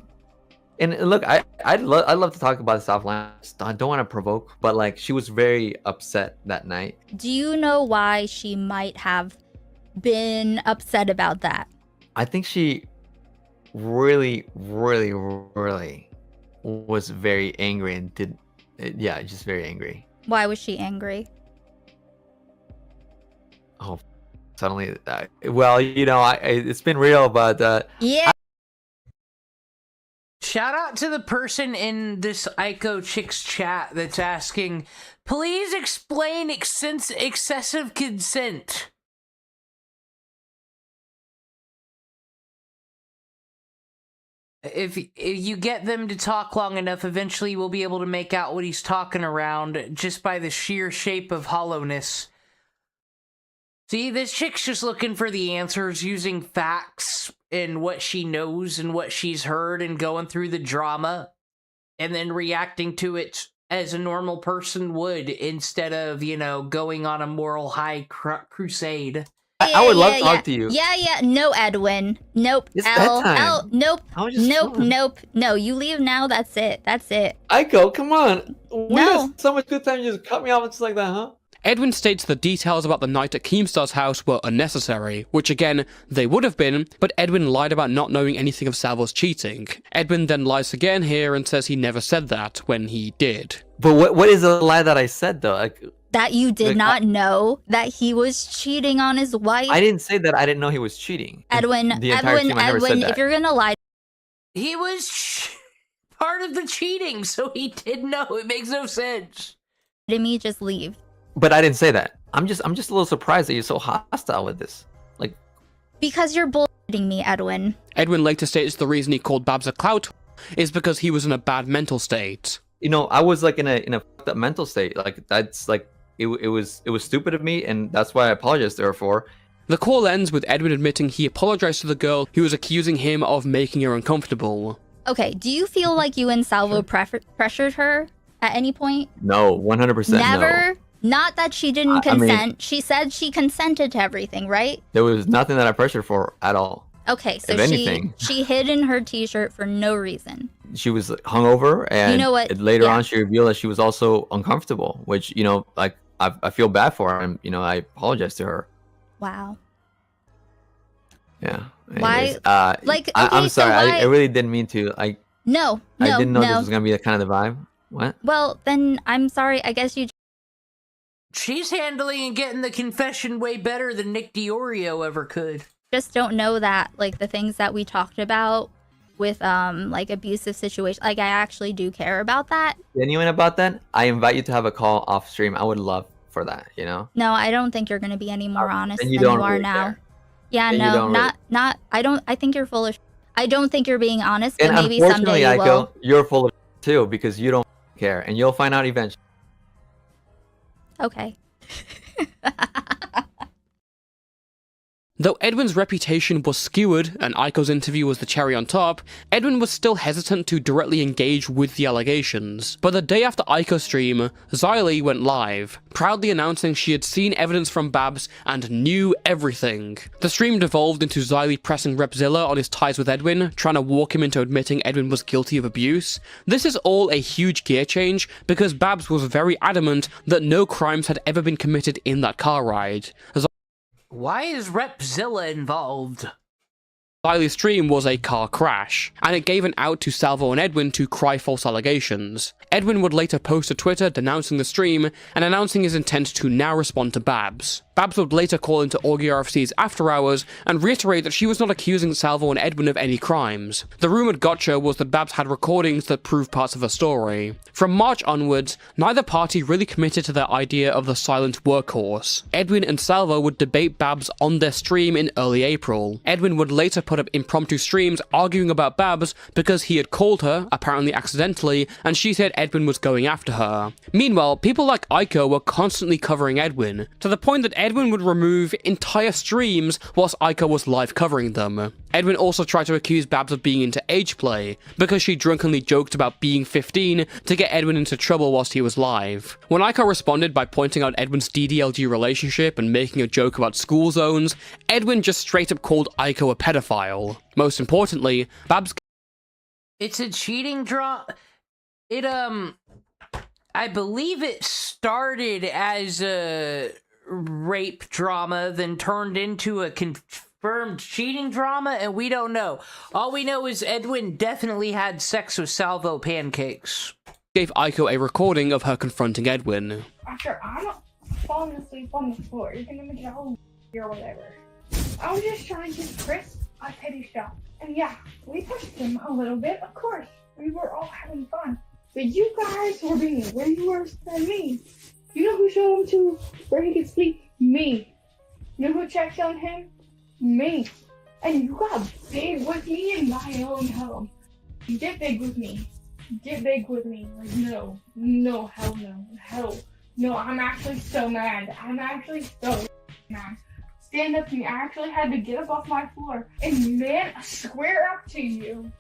and look, I'd love to talk about this offline. I don't want to provoke, but like she was very upset that night. Do you know why she might have been upset about that? I think she really was very angry and just very angry. Why was she angry? Oh, suddenly. Well, you know, it's been real, but yeah. Shout out to the person in this Ico Chicks chat that's asking, please explain excessive consent. If you get them to talk long enough, eventually we'll be able to make out what he's talking around just by the sheer shape of hollowness. See, this chick's just looking for the answers using facts and what she knows and what she's heard and going through the drama and then reacting to it as a normal person would instead of, you know, going on a moral high crusade. I would love to talk to you. Yeah. No, Edwin. Nope. It's bedtime. Nope. No, you leave now. That's it. Ico, come on. We had so much good time. You just cut me off just like that, huh? Edwin states the details about the night at Keemstar's house were unnecessary, which again, they would have been, but Edwin lied about not knowing anything of Salvo's cheating. Edwin then lies again here and says he never said that, when he did. But what is the lie that I said, though? Like, that you did not know that he was cheating on his wife? I didn't say that I didn't know he was cheating. Edwin, if you're gonna lie... He was part of the cheating, so he did know. It makes no sense. Did me just leave? But I didn't say that. I'm just a little surprised that you're so hostile with this. Like, because you're bullshitting me, Edwin. Edwin later states the reason he called Babs a clout is because he was in a bad mental state. You know, I was like in a fucked up mental state. Like, that's like it was stupid of me, and that's why I apologize to her for. The call ends with Edwin admitting he apologized to the girl who was accusing him of making her uncomfortable. Okay, do you feel like you and Salvo pressured her at any point? No, 100% never. No. Not that she didn't consent. I mean, she said she consented to everything, right? There was nothing that I pressured for at all. Okay, so if anything, she hid in her t-shirt for no reason. She was hungover, and you know what? Later on she revealed that she was also uncomfortable, which, you know, like I feel bad for her, and, you know, I apologize to her. Wow. Yeah. Anyways, why? Like, okay, I'm sorry. So I really didn't mean to. I didn't know this was gonna be the kind of the vibe. What? Well, then I'm sorry. I guess you. She's handling and getting the confession way better than Nick DiOrio ever could. Just don't know that, like, the things that we talked about with, like, abusive situations, like, I actually do care about that. Genuine about that? I invite you to have a call off stream. I would love for that, you know? No, I don't think you're going to be any more honest than you are really now. Care. Yeah, and no, I think you're full of I don't think you're being honest, but and maybe someday you will. You're full of too, because you don't care, and you'll find out eventually. Okay. Though Edwin's reputation was skewered and Aiko's interview was the cherry on top, Edwin was still hesitant to directly engage with the allegations. But the day after Aiko's stream, Xylee went live, proudly announcing she had seen evidence from Babs and knew everything. The stream devolved into Xylee pressing Repzilla on his ties with Edwin, trying to walk him into admitting Edwin was guilty of abuse. This is all a huge gear change, because Babs was very adamant that no crimes had ever been committed in that car ride. Why is Repzilla involved? Xylee's stream was a car crash, and it gave an out to Salvo and Edwin to cry false allegations. Edwin would later post to Twitter denouncing the stream and announcing his intent to now respond to Babs. Babs would later call into AugieRFC's After Hours and reiterate that she was not accusing Salvo and Edwin of any crimes. The rumored gotcha was that Babs had recordings that proved parts of her story. From March onwards, neither party really committed to their idea of the silent workhorse. Edwin and Salvo would debate Babs on their stream in early April. Edwin would later put up impromptu streams arguing about Babs because he had called her, apparently accidentally, and she said Edwin was going after her. Meanwhile, people like Aiko were constantly covering Edwin, to the point that Edwin would remove entire streams whilst Aiko was live covering them. Edwin also tried to accuse Babs of being into age play, because she drunkenly joked about being 15 to get Edwin into trouble whilst he was live. When Aiko responded by pointing out Edwin's DDLG relationship and making a joke about school zones, Edwin just straight up called Aiko a pedophile. Most importantly, Babs... It's a cheating drama. I believe it started as a rape drama, then turned into a confirmed cheating drama, and we don't know. All we know is Edwin definitely had sex with Salvo Pancakes. Gave Aiko a recording of her confronting Edwin. After I'm falling asleep on the floor, you're gonna make it all. or whatever. I was just trying to give Chris a teddy shot. And yeah, we pushed him a little bit, of course. We were all having fun. But you guys were being way worse than me. You know who showed him to where he could sleep? Me. You know who checked on him? Me. And you got big with me in my own home. Get big with me. Get big with me. Like, no. No, hell no. Hell. No, I'm actually so mad. I'm actually so mad. Stand up to me. I actually had to get up off my floor and man square up to you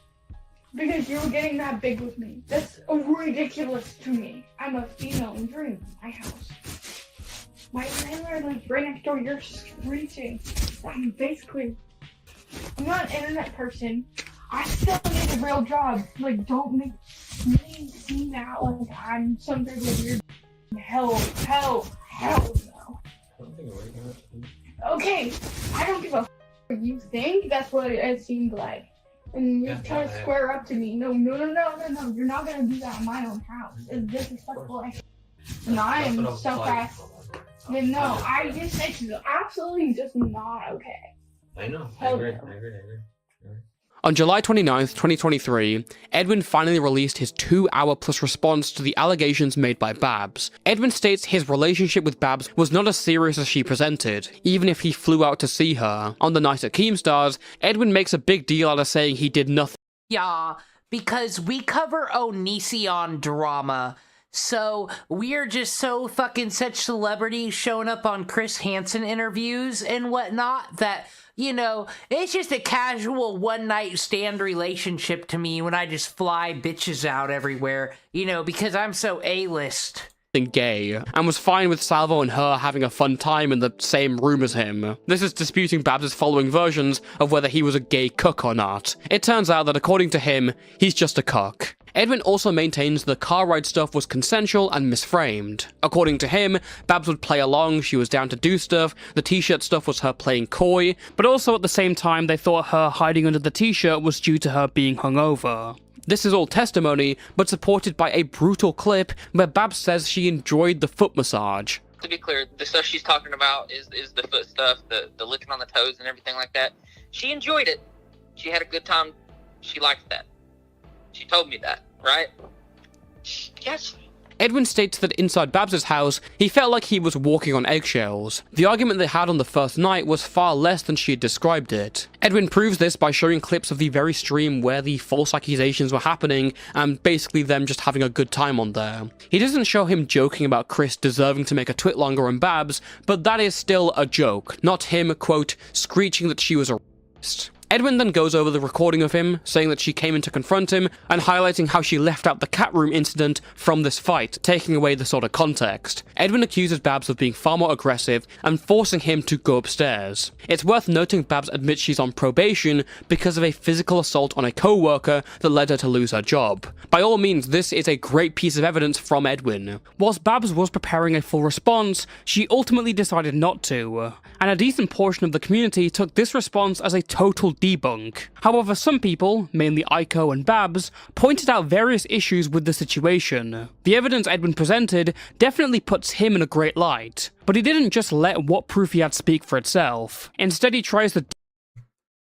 because you were getting that big with me. That's ridiculous to me. I'm a female in dream in my house. My landlord lives right next door. You're screeching. I'm not an internet person. I still need a real job. Like, don't make me seem out like I'm some type of weird. Hell no. Okay, I don't give a you think that's what it seemed like. And you're trying to square up to me. No. You're not gonna do that in my own house. It's disrespectful. And I am so fast. Then no, it's absolutely just not okay. I know. I agree. On July 29th, 2023, Edwin finally released his 2-hour-plus response to the allegations made by Babs. Edwin states his relationship with Babs was not as serious as she presented, even if he flew out to see her. On the night at Keemstar's, Edwin makes a big deal out of saying he did nothing. Yeah, because we cover Onision drama. So, we're just so fucking such celebrities showing up on Chris Hansen interviews and whatnot that, you know, it's just a casual one-night stand relationship to me when I just fly bitches out everywhere, you know, because I'm so A-list. Gay, and was fine with Salvo and her having a fun time in the same room as him. This is disputing Babs' following versions of whether he was a gay cuck or not. It turns out that according to him, he's just a cuck. Edwin also maintains the car ride stuff was consensual and misframed. According to him, Babs would play along, she was down to do stuff, the t-shirt stuff was her playing coy, but also at the same time they thought her hiding under the t-shirt was due to her being hungover. This is all testimony, but supported by a brutal clip where Babs says she enjoyed the foot massage. To be clear, the stuff she's talking about is the foot stuff, the licking on the toes and everything like that. She enjoyed it. She had a good time. She liked that. She told me that, right? Yes. Edwin states that inside Babs' house, he felt like he was walking on eggshells. The argument they had on the first night was far less than she had described it. Edwin proves this by showing clips of the very stream where the false accusations were happening, and basically them just having a good time on there. He doesn't show him joking about Chris deserving to make a twit longer on Babs, but that is still a joke, not him, quote, screeching that she was a racist. Edwin then goes over the recording of him, saying that she came in to confront him, and highlighting how she left out the cat room incident from this fight, taking away the sort of context. Edwin accuses Babs of being far more aggressive and forcing him to go upstairs. It's worth noting Babs admits she's on probation because of a physical assault on a co-worker that led her to lose her job. By all means, this is a great piece of evidence from Edwin. Whilst Babs was preparing a full response, she ultimately decided not to, and a decent portion of the community took this response as a total debunk. However, some people, mainly Aiko and Babs, pointed out various issues with the situation. The evidence Edwin presented definitely puts him in a great light, but he didn't just let what proof he had speak for itself. Instead, he tries to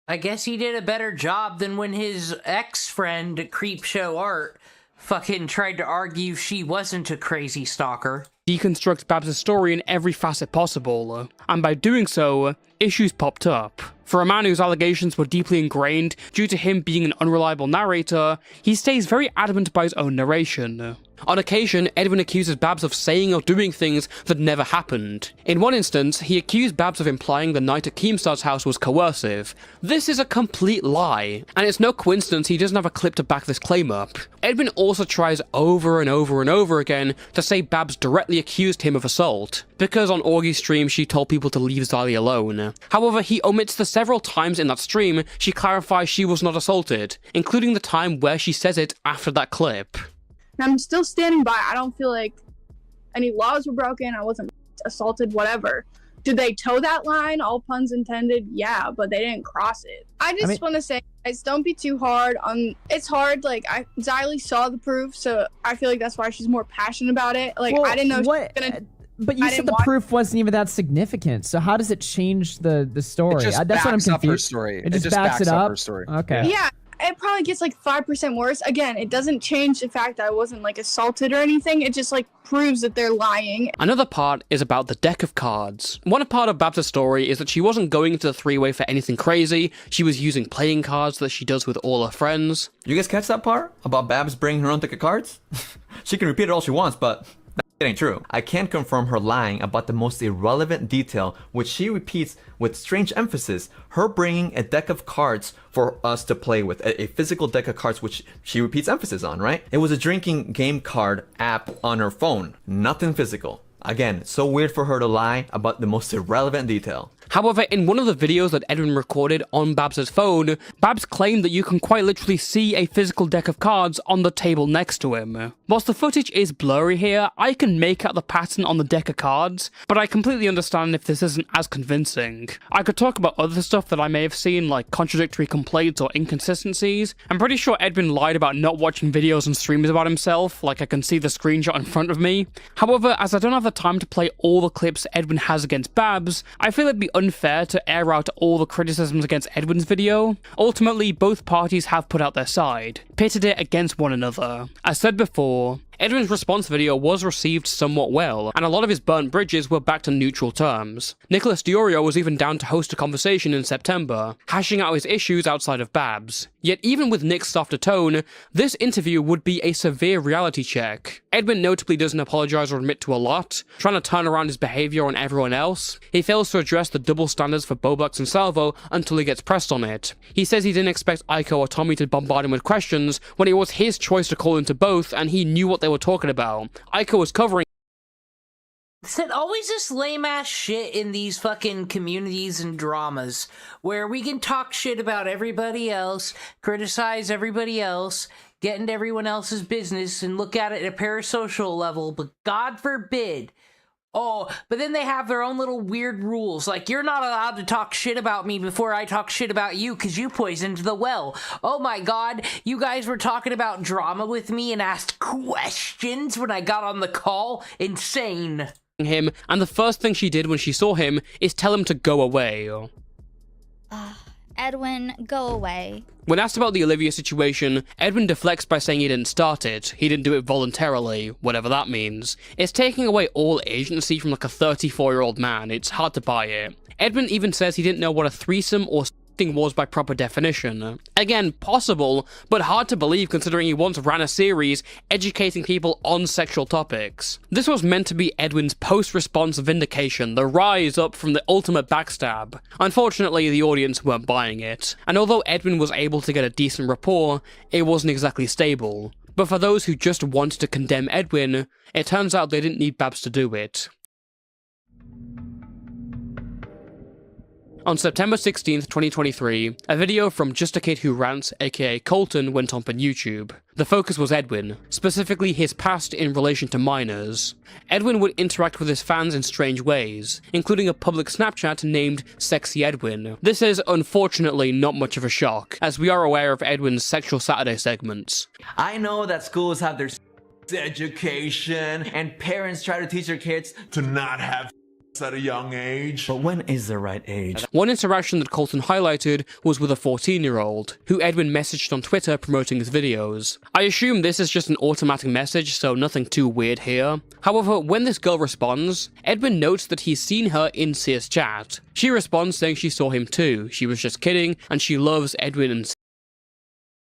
I guess he did a better job than when his ex-friend, Creepshow Art, fucking tried to argue she wasn't a crazy stalker. Deconstruct Babs' story in every facet possible, and by doing so, issues popped up. For a man whose allegations were deeply ingrained due to him being an unreliable narrator, he stays very adamant by his own narration. On occasion, Edwin accuses Babs of saying or doing things that never happened. In one instance, he accused Babs of implying the night at Keemstar's house was coercive. This is a complete lie, and it's no coincidence he doesn't have a clip to back this claim up. Edwin also tries over and over and over again to say Babs directly accused him of assault, because on Augie's stream she told people to leave Xylee alone. However, he omits the several times in that stream she clarifies she was not assaulted, including the time where she says it after that clip. And I'm still standing by. I don't feel like any laws were broken. I wasn't assaulted, whatever. Did they toe that line? All puns intended? Yeah, but they didn't cross it. I just want to say, guys, don't be too hard on... It's hard, like, Xylee saw the proof, so I feel like that's why she's more passionate about it. Like, well, I didn't know she was gonna... But you said the proof wasn't even that significant. So how does it change the story? It just That's what I'm backs up her confused. story. It just backs it up. her story. Okay. Yeah, it probably gets like 5% worse. Again, it doesn't change the fact that I wasn't like assaulted or anything. It just like proves that they're lying. Another part is about the deck of cards. One part of Babs' story is that she wasn't going into the three-way for anything crazy. She was using playing cards that she does with all her friends. You guys catch that part about Babs bringing her own deck of cards? She can repeat it all she wants, but it ain't true. I can confirm her lying about the most irrelevant detail, which she repeats with strange emphasis. Her bringing a deck of cards for us to play with, a physical deck of cards, which she repeats emphasis on, right? It was a drinking game card app on her phone, nothing physical. Again, so weird for her to lie about the most irrelevant detail. However, in one of the videos that Edwin recorded on Babs' phone, Babs claimed that you can quite literally see a physical deck of cards on the table next to him. Whilst the footage is blurry here, I can make out the pattern on the deck of cards, but I completely understand if this isn't as convincing. I could talk about other stuff that I may have seen, like contradictory complaints or inconsistencies. I'm pretty sure Edwin lied about not watching videos and streams about himself, like I can see the screenshot in front of me. However, as I don't have the time to play all the clips Edwin has against Babs, I feel it'd be unfair to air out all the criticisms against Edwin's video. Ultimately, both parties have put out their side, pitted it against one another. As said before, Edwin's response video was received somewhat well, and a lot of his burnt bridges were back to neutral terms. Nicholas Diorio was even down to host a conversation in September, hashing out his issues outside of Babs. Yet even with Nick's softer tone, this interview would be a severe reality check. Edwin notably doesn't apologize or admit to a lot, trying to turn around his behavior on everyone else. He fails to address the double standards for Bobux and Salvo until he gets pressed on it. He says he didn't expect Aiko or Tommy to bombard him with questions when it was his choice to call into both and he knew what they were talking about. Aiko was covering. Said always this lame ass shit in these fucking communities and dramas where we can talk shit about everybody else, criticize everybody else, get into everyone else's business and look at it at a parasocial level, but God forbid. Oh, but then they have their own little weird rules, like you're not allowed to talk shit about me before I talk shit about you because you poisoned the well. Oh my God, you guys were talking about drama with me and asked questions when I got on the call? Insane. Him, and the first thing she did when she saw him is tell him to go away. Edwin, go away. When asked about the Olivia situation, Edwin deflects by saying he didn't start it, he didn't do it voluntarily, whatever that means. It's taking away all agency from like a 34-year-old man, it's hard to buy it. Edwin even says he didn't know what a threesome or was by proper definition. Again, possible, but hard to believe considering he once ran a series educating people on sexual topics. This was meant to be Edwin's post-response vindication, the rise up from the ultimate backstab. Unfortunately, the audience weren't buying it, and although Edwin was able to get a decent rapport, it wasn't exactly stable. But for those who just wanted to condemn Edwin, it turns out they didn't need Babs to do it. On September 16th, 2023, a video from Just a Kid Who Rants, aka Colton, went up on YouTube. The focus was Edwin, specifically his past in relation to minors. Edwin would interact with his fans in strange ways, including a public Snapchat named Sexy Edwin. This is unfortunately not much of a shock, as we are aware of Edwin's Sexual Saturday segments. I know that schools have their education, and parents try to teach their kids to not have at a young age. But when is the right age? One interaction that Colton highlighted was with a 14-year-old, who Edwin messaged on Twitter promoting his videos. I assume this is just an automatic message, so nothing too weird here. However, when this girl responds, Edwin notes that he's seen her in Sears chat. She responds saying she saw him too, she was just kidding, and she loves Edwin and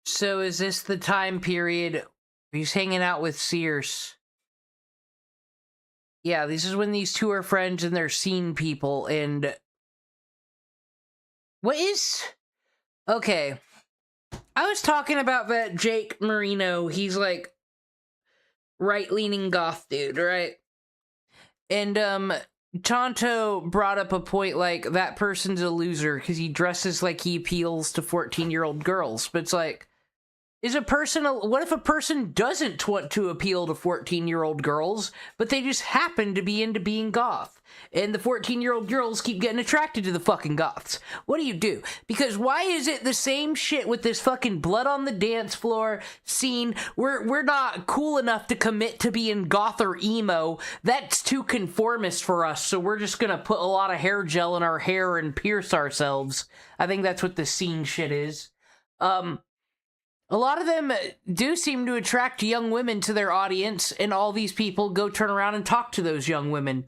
So is this the time period he's hanging out with Sears? Yeah, this is when these two are friends and they're scene people, and... What is... Okay. I was talking about that Jake Marino, he's like... right-leaning goth dude, right? And, Tonto brought up a point like, that person's a loser because he dresses like he appeals to 14-year-old girls, but it's like... What if a person doesn't want to appeal to 14-year-old girls, but they just happen to be into being goth? And the 14-year-old girls keep getting attracted to the fucking goths. What do you do? Because why is it the same shit with this fucking blood on the dance floor scene? We're not cool enough to commit to being goth or emo. That's too conformist for us, so we're just gonna put a lot of hair gel in our hair and pierce ourselves. I think that's what the scene shit is. A lot of them do seem to attract young women to their audience, and all these people go turn around and talk to those young women.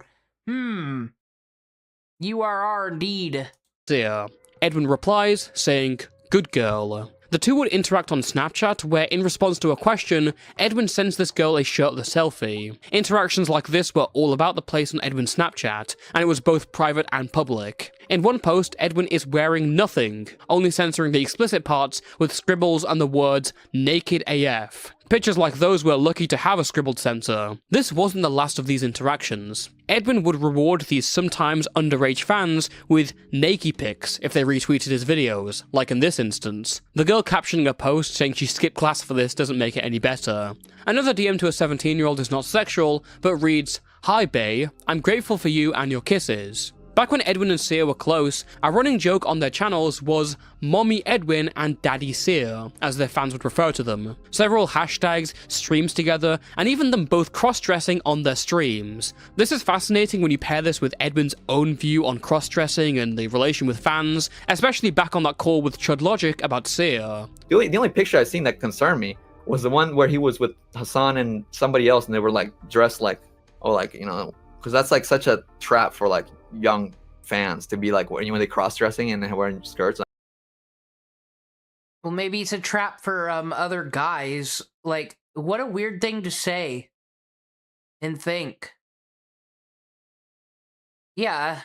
You are indeed. Dear. Edwin replies, saying, "Good girl." The two would interact on Snapchat, where in response to a question, Edwin sends this girl a shirtless selfie. Interactions like this were all about the place on Edwin's Snapchat, and it was both private and public. In one post, Edwin is wearing nothing, only censoring the explicit parts with scribbles and the words "naked AF." Pictures like those were lucky to have a scribbled censor. This wasn't the last of these interactions. Edwin would reward these sometimes underage fans with naked pics if they retweeted his videos, like in this instance. The girl captioning a post saying she skipped class for this doesn't make it any better. Another DM to a 17-year-old is not sexual, but reads, "Hi bae, I'm grateful for you and your kisses." Back when Edwin and Sia were close, a running joke on their channels was Mommy Edwin and Daddy Sia, as their fans would refer to them. Several hashtags, streams together, and even them both cross-dressing on their streams. This is fascinating when you pair this with Edwin's own view on cross-dressing and the relation with fans, especially back on that call with Chud Logic about Sia. The only picture I've seen that concerned me was the one where he was with Hassan and somebody else, and they were like dressed like, because that's like such a trap for like young fans to be like when they cross-dressing and wearing skirts. Well, maybe it's a trap for other guys. Like, what a weird thing to say and think. Yeah,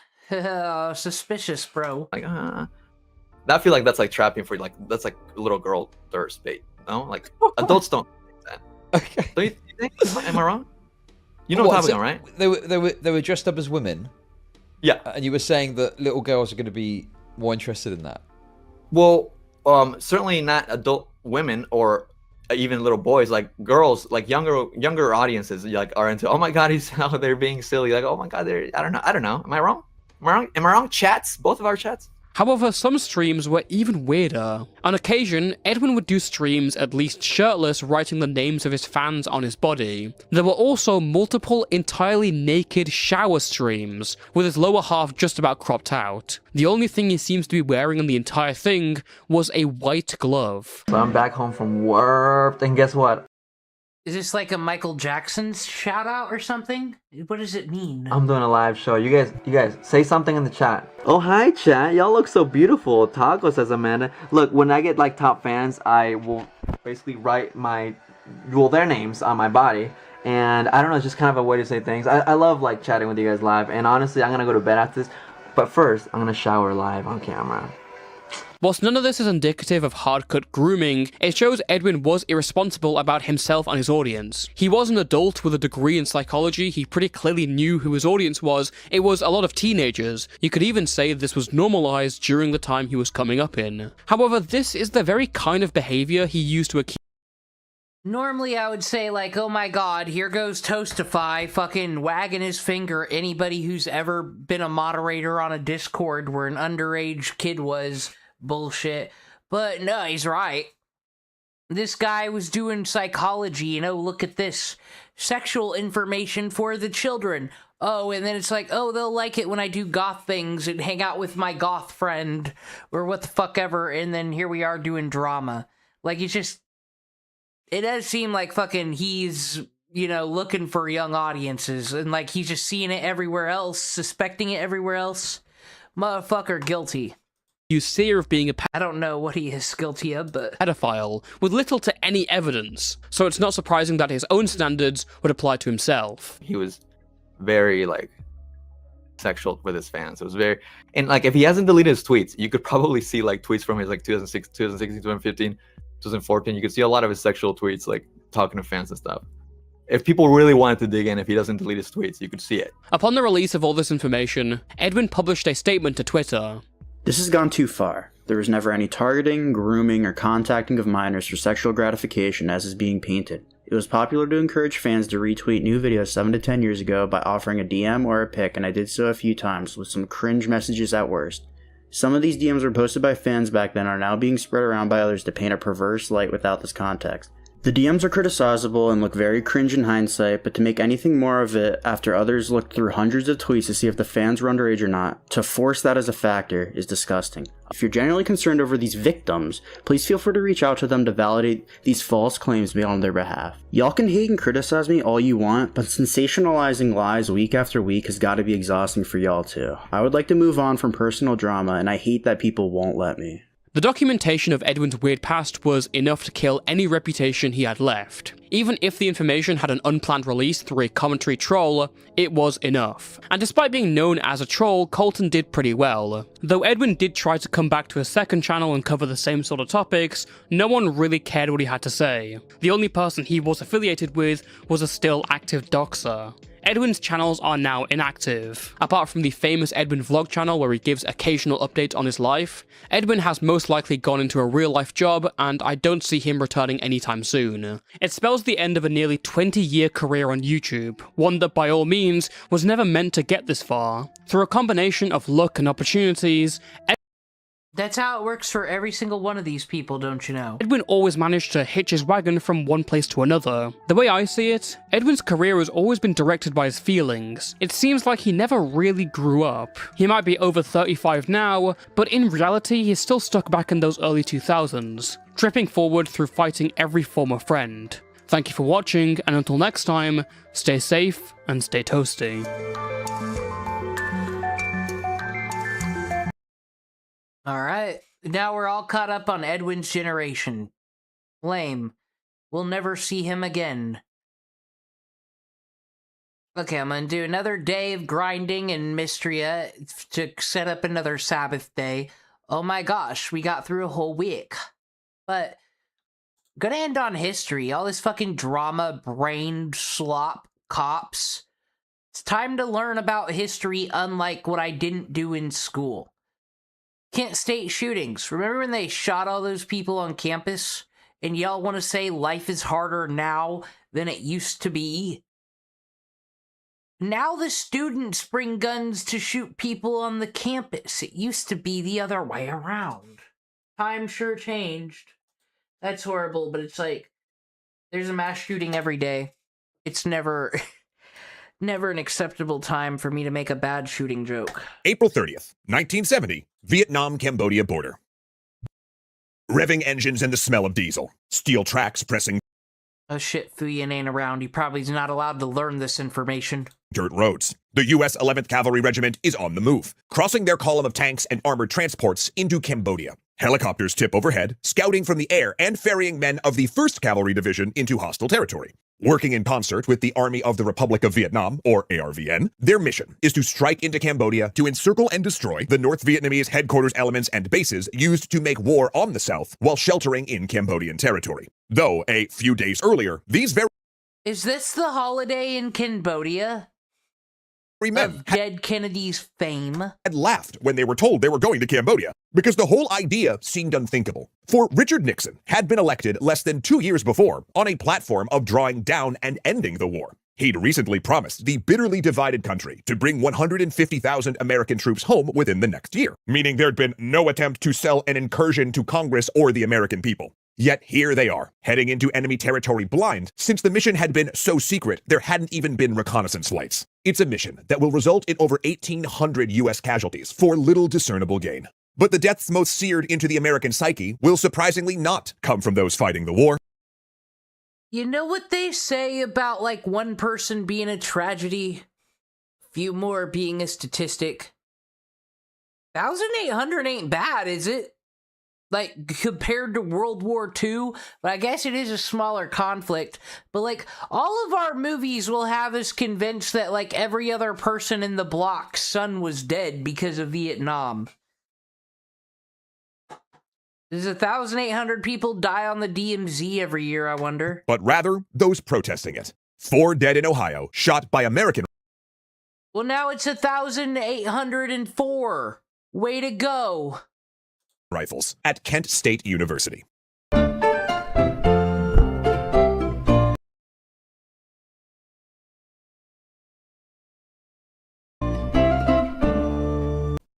suspicious, bro. Like, I feel like that's like trapping for that's like little girl thirst bait. No, like adults don't think that. Okay. Don't you think? Am I wrong? You know what I'm talking about, right? They were dressed up as women. Yeah. And you were saying that little girls are going to be more interested in that. Well, certainly not adult women or even little boys. Like girls, like younger audiences, like are into. Oh my God, they're being silly. Like, oh my God, I don't know. Am I wrong? Am I wrong? Chats, both of our chats. However, some streams were even weirder. On occasion, Edwin would do streams at least shirtless, writing the names of his fans on his body. There were also multiple entirely naked shower streams, with his lower half just about cropped out. The only thing he seems to be wearing in the entire thing was a white glove. So I'm back home from work, and guess what? Is this like a Michael Jackson shout out or something? What does it mean? I'm doing a live show. You guys say something in the chat. Oh, hi chat. Y'all look so beautiful. Taco, says Amanda. Look, when I get like top fans, I will basically write their names on my body. And I don't know, it's just kind of a way to say things. I love like chatting with you guys live. And honestly, I'm gonna go to bed after this. But first, I'm gonna shower live on camera. Whilst none of this is indicative of hard-cut grooming, it shows Edwin was irresponsible about himself and his audience. He was an adult with a degree in psychology, he pretty clearly knew who his audience was. It was a lot of teenagers. You could even say this was normalized during the time he was coming up in. However, this is the very kind of behavior he used to accuse. Normally I would say like, oh my God, here goes Toastify, fucking wagging his finger at anybody who's ever been a moderator on a Discord where an underage kid was. Bullshit. But no, he's right. This guy was doing psychology, look at this. Sexual information for the children. Oh, and then it's like, oh, they'll like it when I do goth things and hang out with my goth friend, or what the fuck ever, and then here we are doing drama. Like, it does seem like fucking he's, looking for young audiences, and like he's just seeing it everywhere else, suspecting it everywhere else. Motherfucker guilty. Sia of being a I don't know what he is guilty of, but pedophile, with little to any evidence, so it's not surprising that his own standards would apply to himself. He was very, sexual with his fans. It was very... And, if he hasn't deleted his tweets, you could probably see, tweets from his, 2016, 2015, 2014. You could see a lot of his sexual tweets, talking to fans and stuff. If people really wanted to dig in, if he doesn't delete his tweets, you could see it. Upon the release of all this information, Edwin published a statement to Twitter. This has gone too far. There was never any targeting, grooming, or contacting of minors for sexual gratification as is being painted. It was popular to encourage fans to retweet new videos 7 to 10 years ago by offering a DM or a pic, and I did so a few times, with some cringe messages at worst. Some of these DMs were posted by fans back then are now being spread around by others to paint a perverse light without this context. The DMs are criticizable and look very cringe in hindsight, but to make anything more of it after others looked through hundreds of tweets to see if the fans were underage or not, to force that as a factor is disgusting. If you're genuinely concerned over these victims, please feel free to reach out to them to validate these false claims made on their behalf. Y'all can hate and criticize me all you want, but sensationalizing lies week after week has got to be exhausting for y'all too. I would like to move on from personal drama, and I hate that people won't let me. The documentation of Edwin's weird past was enough to kill any reputation he had left. Even if the information had an unplanned release through a commentary troll, it was enough. And despite being known as a troll, Colton did pretty well. Though Edwin did try to come back to a second channel and cover the same sort of topics, no one really cared what he had to say. The only person he was affiliated with was a still active doxer. Edwin's channels are now inactive. Apart from the famous Edwin vlog channel where he gives occasional updates on his life, Edwin has most likely gone into a real life job, and I don't see him returning anytime soon. It spells the end of a nearly 20-year career on YouTube, one that by all means was never meant to get this far. Through a combination of luck and opportunities, that's how it works for every single one of these people, don't you know? Edwin always managed to hitch his wagon from one place to another. The way I see it, Edwin's career has always been directed by his feelings. It seems like he never really grew up. He might be over 35 now, but in reality he's still stuck back in those early 2000s, tripping forward through fighting every former friend. Thank you for watching, and until next time, stay safe and stay toasty. Alright, now we're all caught up on Edwin's generation. Lame. We'll never see him again. Okay, I'm gonna do another day of grinding in Mistria to set up another Sabbath day. Oh my gosh, we got through a whole week. But, gonna end on history. All this fucking drama, brain slop, cops. It's time to learn about history unlike what I didn't do in school. Kent State shootings. Remember when they shot all those people on campus? And y'all want to say life is harder now than it used to be? Now the students bring guns to shoot people on the campus. It used to be the other way around. Time sure changed. That's horrible, but it's like, there's a mass shooting every day. It's never an acceptable time for me to make a bad shooting joke. April 30th, 1970, Vietnam-Cambodia border. Revving engines and the smell of diesel. Steel tracks pressing. Oh shit, Thuyen ain't around. He probably's not allowed to learn this information. Dirt roads. The U.S. 11th Cavalry Regiment is on the move, crossing their column of tanks and armored transports into Cambodia. Helicopters tip overhead, scouting from the air and ferrying men of the 1st Cavalry Division into hostile territory. Working in concert with the Army of the Republic of Vietnam, or ARVN, their mission is to strike into Cambodia to encircle and destroy the North Vietnamese headquarters elements and bases used to make war on the South while sheltering in Cambodian territory. Though, a few days earlier, these very... Is this the holiday in Cambodia? Of dead Kennedy's fame? Had laughed when they were told they were going to Cambodia, because the whole idea seemed unthinkable. For Richard Nixon had been elected less than 2 years before on a platform of drawing down and ending the war. He'd recently promised the bitterly divided country to bring 150,000 American troops home within the next year, meaning there'd been no attempt to sell an incursion to Congress or the American people. Yet here they are, heading into enemy territory blind, since the mission had been so secret there hadn't even been reconnaissance flights. It's a mission that will result in over 1,800 US casualties for little discernible gain. But the deaths most seared into the American psyche will surprisingly not come from those fighting the war. You know what they say about, like, one person being a tragedy? Few more being a statistic. 1,800 ain't bad, is it? Like, compared to World War II, but I guess it is a smaller conflict. But, like, all of our movies will have us convinced that, like, every other person in the block's son was dead because of Vietnam. Does 1,800 people die on the DMZ every year, I wonder? But rather, those protesting it. 4 dead in Ohio, shot by American... Well, now it's 1,804. Way to go. rifles at Kent State University.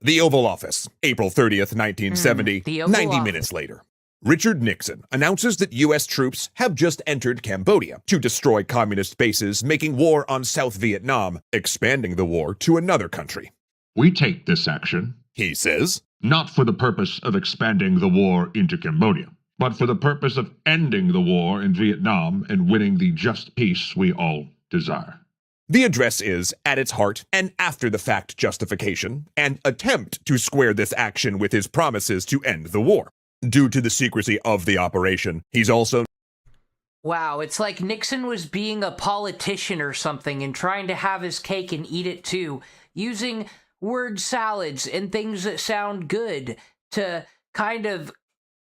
The Oval Office, April 30th, 1970, 90 minutes later. Richard Nixon announces that U.S. troops have just entered Cambodia to destroy communist bases, making war on South Vietnam, expanding the war to another country. We take this action, he says, not for the purpose of expanding the war into Cambodia, but for the purpose of ending the war in Vietnam and winning the just peace we all desire. The address is, at its heart, an after-the-fact justification, an attempt to square this action with his promises to end the war. Due to the secrecy of the operation, he's also... Wow, it's like Nixon was being a politician or something and trying to have his cake and eat it too, using word salads and things that sound good to kind of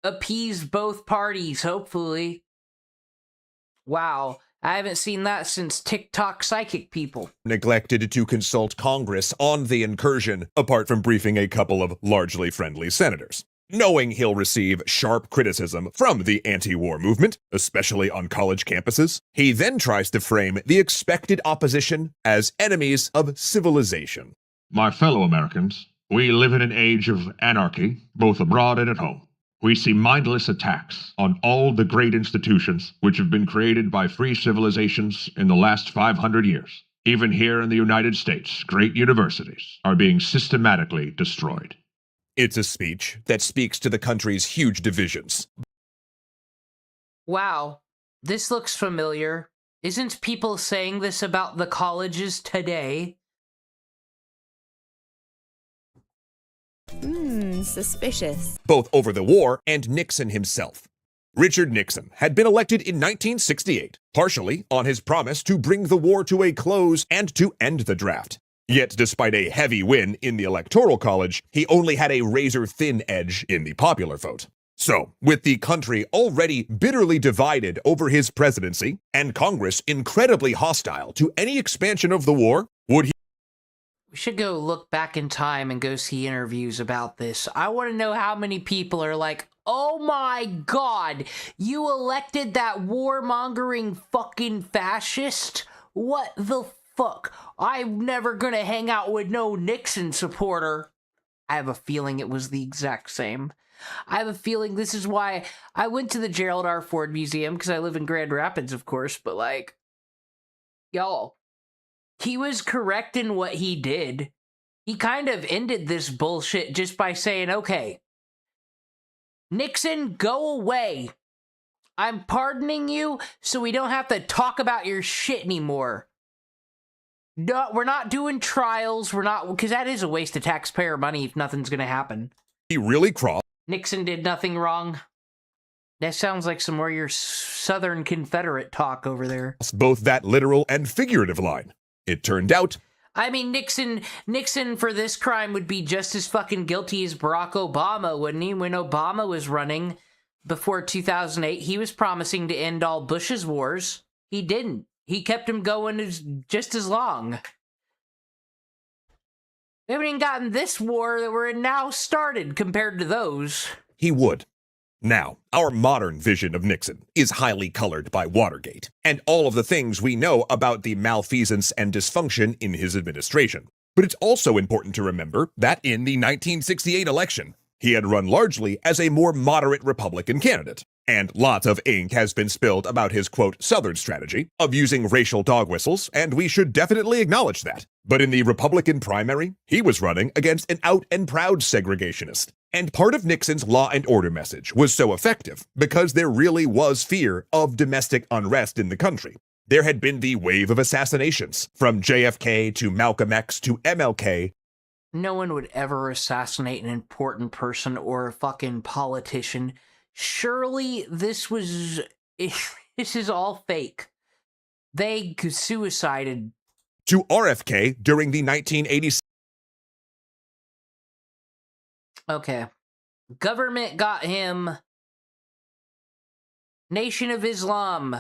appease both parties, hopefully. Wow. I haven't seen that since TikTok psychic people. Neglected to consult Congress on the incursion, apart from briefing a couple of largely friendly senators. Knowing he'll receive sharp criticism from the anti-war movement, especially on college campuses, he then tries to frame the expected opposition as enemies of civilization. My fellow Americans, we live in an age of anarchy, both abroad and at home. We see mindless attacks on all the great institutions which have been created by free civilizations in the last 500 years. Even here in the United States, great universities are being systematically destroyed. It's a speech that speaks to the country's huge divisions. Wow, this looks familiar. Isn't people saying this about the colleges today? Suspicious. Both over the war and Nixon himself. Richard Nixon had been elected in 1968, partially on his promise to bring the war to a close and to end the draft. Yet, despite a heavy win in the Electoral College, he only had a razor-thin edge in the popular vote. So, with the country already bitterly divided over his presidency, and Congress incredibly hostile to any expansion of the war, would he... We should go look back in time and go see interviews about this. I want to know how many people are like, oh my god, you elected that warmongering fucking fascist? What the fuck? I'm never gonna hang out with no Nixon supporter. I have a feeling it was the exact same. I have a feeling this is why I went to the Gerald R. Ford Museum, because I live in Grand Rapids, of course, but like, y'all, he was correct in what he did. He kind of ended this bullshit just by saying, okay, Nixon, go away. I'm pardoning you so we don't have to talk about your shit anymore. No, we're not doing trials. We're not, because that is a waste of taxpayer money if nothing's going to happen. He really crossed. Nixon did nothing wrong. That sounds like some more your Southern Confederate talk over there. Both that literal and figurative line. It turned out... I mean, Nixon for this crime would be just as fucking guilty as Barack Obama, wouldn't he? When Obama was running before 2008, he was promising to end all Bush's wars. He didn't. He kept him going just as long. We haven't even gotten this war that we're in now started compared to those. He would. Now, our modern vision of Nixon is highly colored by Watergate and all of the things we know about the malfeasance and dysfunction in his administration. But it's also important to remember that in the 1968 election, he had run largely as a more moderate Republican candidate. And lots of ink has been spilled about his, quote, Southern strategy of using racial dog whistles, and we should definitely acknowledge that. But in the Republican primary, he was running against an out-and-proud segregationist. And part of Nixon's law and order message was so effective because there really was fear of domestic unrest in the country. There had been the wave of assassinations, from JFK to Malcolm X to MLK. No one would ever assassinate an important person or a fucking politician. Surely this is all fake. They suicided. To RFK during the 1986. Okay. Government got him. Nation of Islam.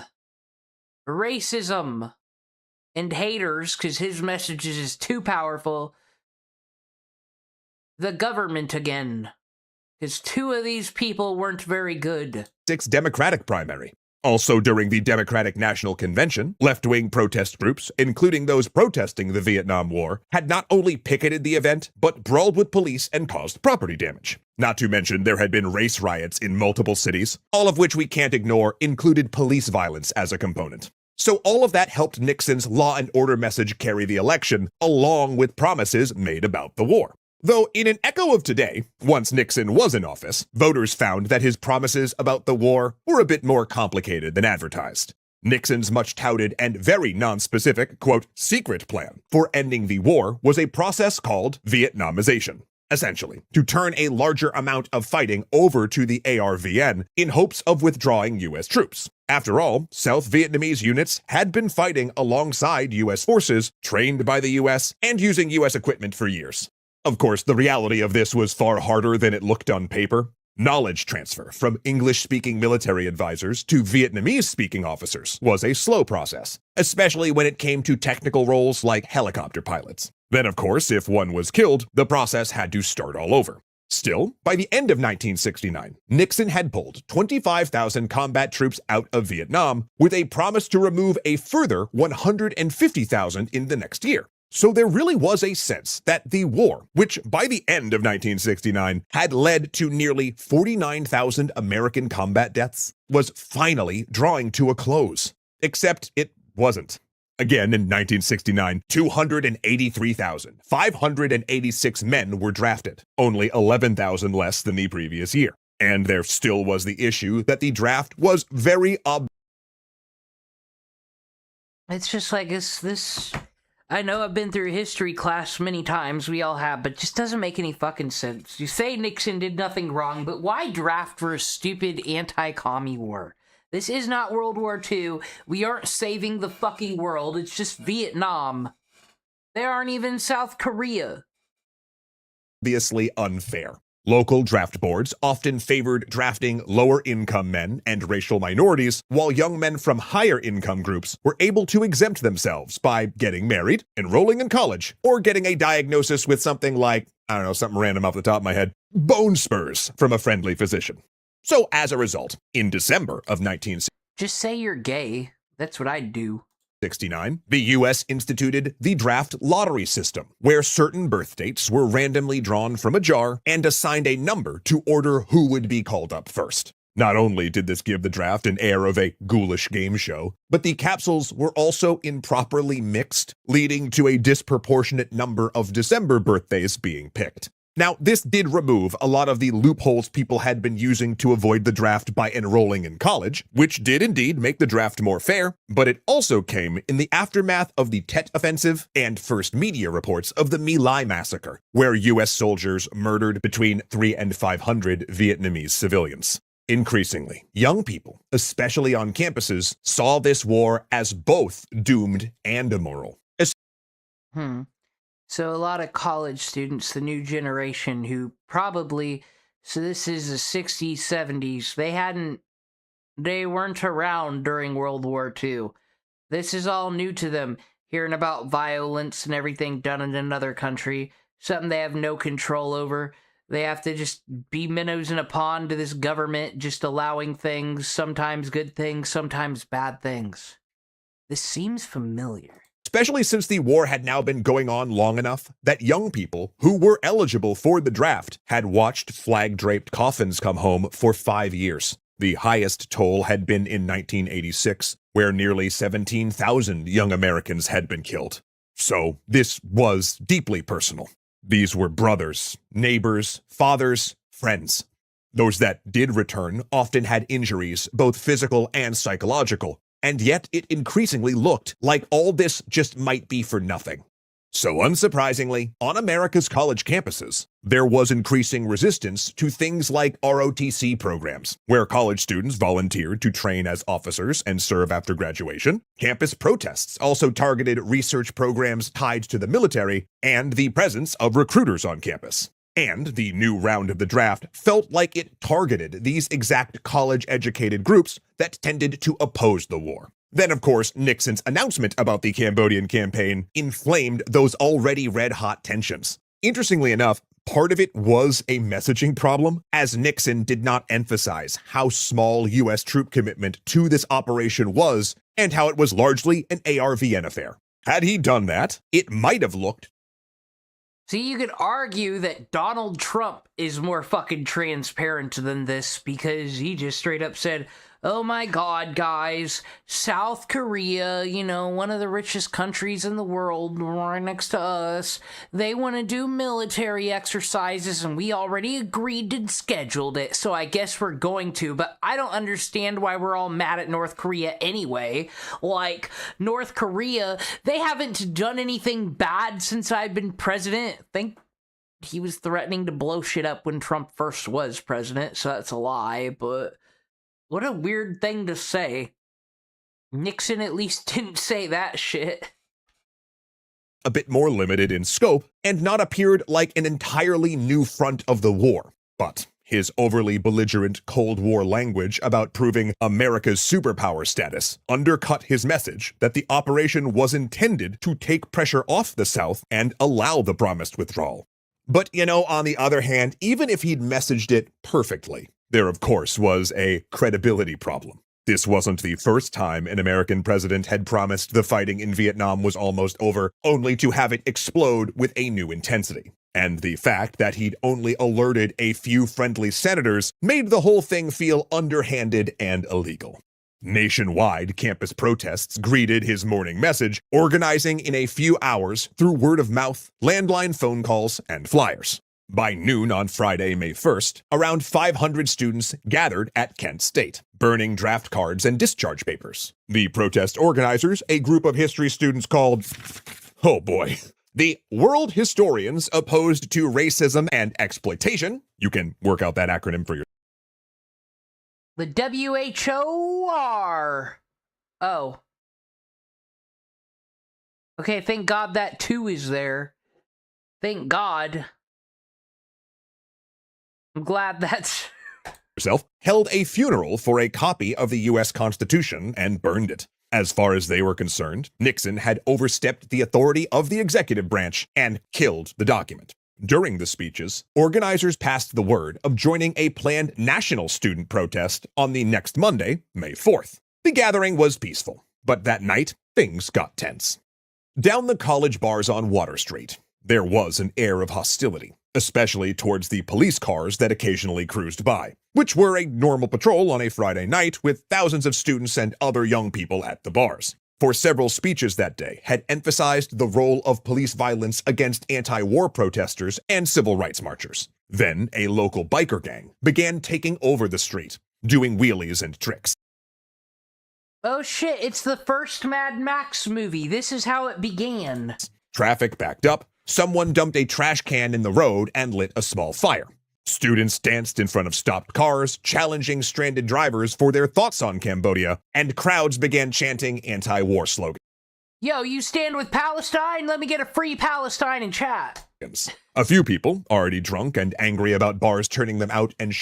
Racism. And haters, because his message is too powerful. The government again. Because two of these people weren't very good. Democratic primary. Also during the Democratic National Convention, left-wing protest groups, including those protesting the Vietnam War, had not only picketed the event, but brawled with police and caused property damage. Not to mention there had been race riots in multiple cities, all of which we can't ignore included police violence as a component. So all of that helped Nixon's law and order message carry the election, along with promises made about the war. Though in an echo of today, once Nixon was in office, voters found that his promises about the war were a bit more complicated than advertised. Nixon's much touted and very non-specific, quote, secret plan for ending the war was a process called Vietnamization. Essentially, to turn a larger amount of fighting over to the ARVN in hopes of withdrawing U.S. troops. After all, South Vietnamese units had been fighting alongside U.S. forces trained by the U.S. and using U.S. equipment for years. Of course, the reality of this was far harder than it looked on paper. Knowledge transfer from English-speaking military advisors to Vietnamese-speaking officers was a slow process, especially when it came to technical roles like helicopter pilots. Then, of course, if one was killed, the process had to start all over. Still, by the end of 1969, Nixon had pulled 25,000 combat troops out of Vietnam with a promise to remove a further 150,000 in the next year. So there really was a sense that the war, which by the end of 1969 had led to nearly 49,000 American combat deaths, was finally drawing to a close. Except it wasn't. Again, in 1969, 283,586 men were drafted, only 11,000 less than the previous year. And there still was the issue that the draft was very It's just like this. I know I've been through history class many times, we all have, but it just doesn't make any fucking sense. You say Nixon did nothing wrong, but why draft for a stupid anti-commie war? This is not World War II. We aren't saving the fucking world. It's just Vietnam. They aren't even South Korea. Obviously unfair. Local draft boards often favored drafting lower-income men and racial minorities, while young men from higher-income groups were able to exempt themselves by getting married, enrolling in college, or getting a diagnosis with something like, I don't know, something random off the top of my head, bone spurs from a friendly physician. So as a result, in December of 1969, just say you're gay. That's what I'd do. The U.S. instituted the draft lottery system, where certain birth dates were randomly drawn from a jar and assigned a number to order who would be called up first. Not only did this give the draft an air of a ghoulish game show, but the capsules were also improperly mixed, leading to a disproportionate number of December birthdays being picked. Now, this did remove a lot of the loopholes people had been using to avoid the draft by enrolling in college, which did indeed make the draft more fair, but it also came in the aftermath of the Tet Offensive and first media reports of the My Lai massacre, where U.S. soldiers murdered between 300 and 500 Vietnamese civilians. Increasingly, young people, especially on campuses, saw this war as both doomed and immoral. So a lot of college students, the new generation who probably, so this is the 60s, 70s, they weren't around during World War II. This is all new to them, hearing about violence and everything done in another country, something they have no control over. They have to just be minnows in a pond to this government, just allowing things, sometimes good things, sometimes bad things. This seems familiar. Especially since the war had now been going on long enough that young people who were eligible for the draft had watched flag-draped coffins come home for 5 years. The highest toll had been in 1986, where nearly 17,000 young Americans had been killed. So this was deeply personal. These were brothers, neighbors, fathers, friends. Those that did return often had injuries, both physical and psychological, and yet it increasingly looked like all this just might be for nothing. So unsurprisingly, on America's college campuses, there was increasing resistance to things like ROTC programs, where college students volunteered to train as officers and serve after graduation. Campus protests also targeted research programs tied to the military and the presence of recruiters on campus. And the new round of the draft felt like it targeted these exact college-educated groups that tended to oppose the war. Then, of course, Nixon's announcement about the Cambodian campaign inflamed those already red-hot tensions. Interestingly enough, part of it was a messaging problem, as Nixon did not emphasize how small U.S. troop commitment to this operation was and how it was largely an ARVN affair. Had he done that, it might have looked. See, you could argue that Donald Trump is more fucking transparent than this because he just straight up said, oh my god, guys, South Korea, you know, one of the richest countries in the world, right next to us, they want to do military exercises and we already agreed and scheduled it, so I guess we're going to, but I don't understand why we're all mad at North Korea anyway. Like, North Korea, they haven't done anything bad since I've been president. I think he was threatening to blow shit up when Trump first was president, so that's a lie, but what a weird thing to say. Nixon at least didn't say that shit. A bit more limited in scope and not appeared like an entirely new front of the war. But his overly belligerent Cold War language about proving America's superpower status undercut his message that the operation was intended to take pressure off the South and allow the promised withdrawal. But, you know, on the other hand, even if he'd messaged it perfectly, there, of course, was a credibility problem. This wasn't the first time an American president had promised the fighting in Vietnam was almost over, only to have it explode with a new intensity. And the fact that he'd only alerted a few friendly senators made the whole thing feel underhanded and illegal. Nationwide campus protests greeted his morning message, organizing in a few hours through word of mouth, landline phone calls, and flyers. By noon on Friday, May 1st, around 500 students gathered at Kent State, burning draft cards and discharge papers. The protest organizers, a group of history students called, oh boy, the World Historians Opposed to Racism and Exploitation. You can work out that acronym for yourself. The WHOR. Oh. Okay, thank God that 2 is there. Thank God. I'm glad that's... held a funeral for a copy of the U.S. Constitution and burned it. As far as they were concerned, Nixon had overstepped the authority of the executive branch and killed the document. During the speeches, organizers passed the word of joining a planned national student protest on the next Monday, May 4th. The gathering was peaceful, but that night, things got tense. Down the college bars on Water Street, there was an air of hostility, especially towards the police cars that occasionally cruised by, which were a normal patrol on a Friday night with thousands of students and other young people at the bars. For several speeches that day had emphasized the role of police violence against anti-war protesters and civil rights marchers. Then a local biker gang began taking over the street, doing wheelies and tricks. Oh shit, it's the first Mad Max movie. This is how it began. Traffic backed up. Someone dumped a trash can in the road and lit a small fire. Students danced in front of stopped cars, challenging stranded drivers for their thoughts on Cambodia, and crowds began chanting anti-war slogans. Yo, you stand with Palestine? Let me get a free Palestine in chat. A few people, already drunk and angry about bars turning them out and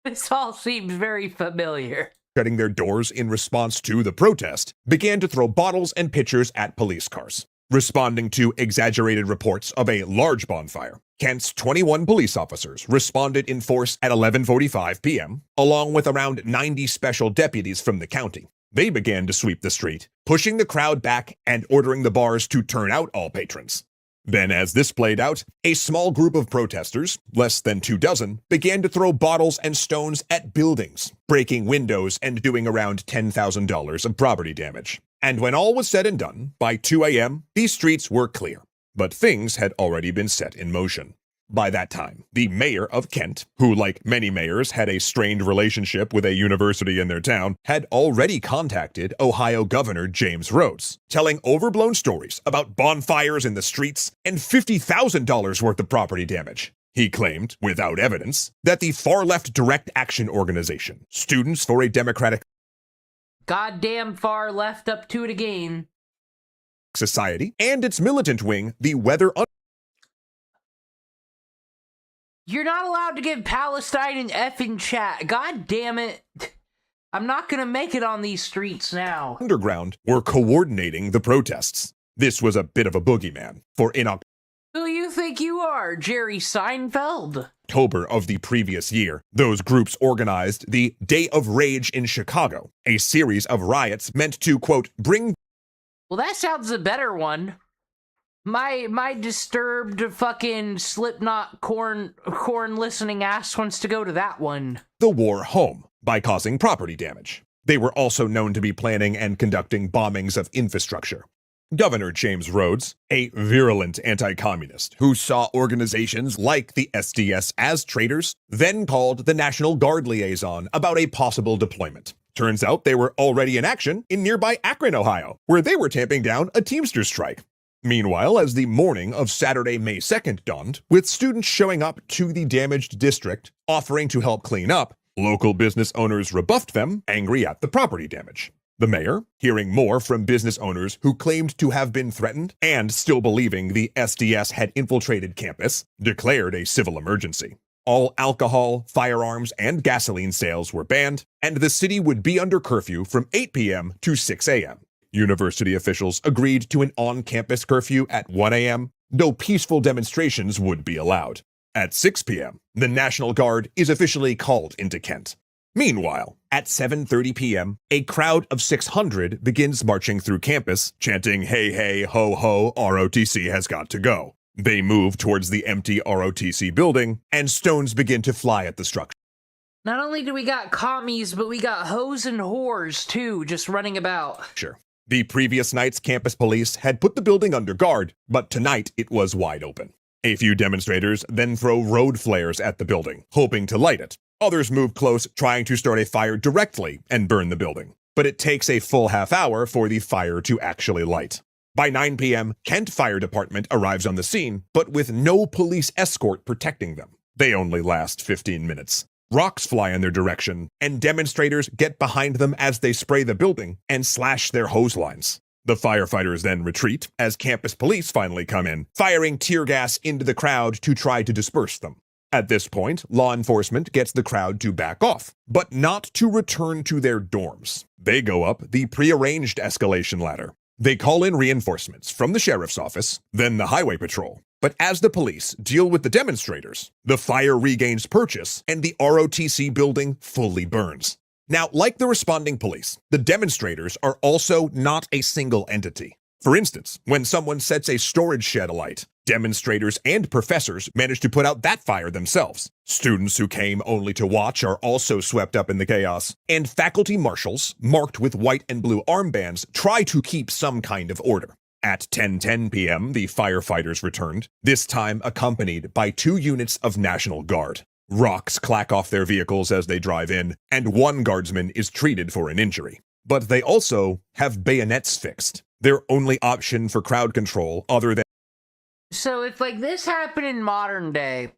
This all seems very familiar. Shutting their doors in response to the protest, began to throw bottles and pitchers at police cars. Responding to exaggerated reports of a large bonfire, Kent's 21 police officers responded in force at 11:45 p.m., along with around 90 special deputies from the county. They began to sweep the street, pushing the crowd back and ordering the bars to turn out all patrons. Then, as this played out, a small group of protesters, less than 24, began to throw bottles and stones at buildings, breaking windows and doing around $10,000 of property damage. And when all was said and done, by 2 a.m., these streets were clear. But things had already been set in motion. By that time, the mayor of Kent, who like many mayors had a strained relationship with a university in their town, had already contacted Ohio Governor James Rhodes, telling overblown stories about bonfires in the streets and $50,000 worth of property damage. He claimed, without evidence, that the far-left direct action organization, Students for a Democratic Goddamn far left up to it again. Society, and its militant wing, the Weather You're not allowed to give Palestine an F in chat. God damn it. I'm not gonna make it on these streets now. Underground were coordinating the protests. This was a bit of a boogeyman, for in October Who you think you are, Jerry Seinfeld? October of the previous year, those groups organized the Day of Rage in Chicago, a series of riots meant to, quote, bring... Well, that sounds a better one. My disturbed fucking Slipknot corn listening ass wants to go to that one. ...the war home by causing property damage. They were also known to be planning and conducting bombings of infrastructure. Governor James Rhodes, a virulent anti-communist who saw organizations like the SDS as traitors, then called the National Guard liaison about a possible deployment. Turns out they were already in action in nearby Akron, Ohio, where they were tamping down a Teamsters strike. Meanwhile, as the morning of Saturday, May 2nd dawned, with students showing up to the damaged district, offering to help clean up, local business owners rebuffed them, angry at the property damage. The mayor, hearing more from business owners who claimed to have been threatened and still believing the SDS had infiltrated campus, declared a civil emergency. All alcohol, firearms, and gasoline sales were banned, and the city would be under curfew from 8 p.m. to 6 a.m. University officials agreed to an on-campus curfew at 1 a.m., though peaceful demonstrations would be allowed. At 6 p.m., the National Guard is officially called into Kent. Meanwhile, at 7:30 p.m., a crowd of 600 begins marching through campus, chanting, "Hey, hey, ho, ho, ROTC has got to go." They move towards the empty ROTC building, and stones begin to fly at the structure. Not only do we got commies, but we got hoes and whores, too, just running about. Sure. The previous night's campus police had put the building under guard, but tonight it was wide open. A few demonstrators then throw road flares at the building, hoping to light it. Others move close, trying to start a fire directly and burn the building. But it takes a full half hour for the fire to actually light. By 9 p.m., Kent Fire Department arrives on the scene, but with no police escort protecting them. They only last 15 minutes. Rocks fly in their direction, and demonstrators get behind them as they spray the building and slash their hose lines. The firefighters then retreat as campus police finally come in, firing tear gas into the crowd to try to disperse them. At this point, law enforcement gets the crowd to back off, but not to return to their dorms. They go up the prearranged escalation ladder. They call in reinforcements from the sheriff's office, then the highway patrol. But as the police deal with the demonstrators, the fire regains purchase and the ROTC building fully burns. Now, like the responding police, the demonstrators are also not a single entity. For instance, when someone sets a storage shed alight, demonstrators and professors manage to put out that fire themselves. Students who came only to watch are also swept up in the chaos, and faculty marshals, marked with white and blue armbands, try to keep some kind of order. At 10:10 p.m., the firefighters returned, this time accompanied by 2 units of National Guard. Rocks clack off their vehicles as they drive in, and one guardsman is treated for an injury. But they also have bayonets fixed, their only option for crowd control other than... So if like this happened in modern day,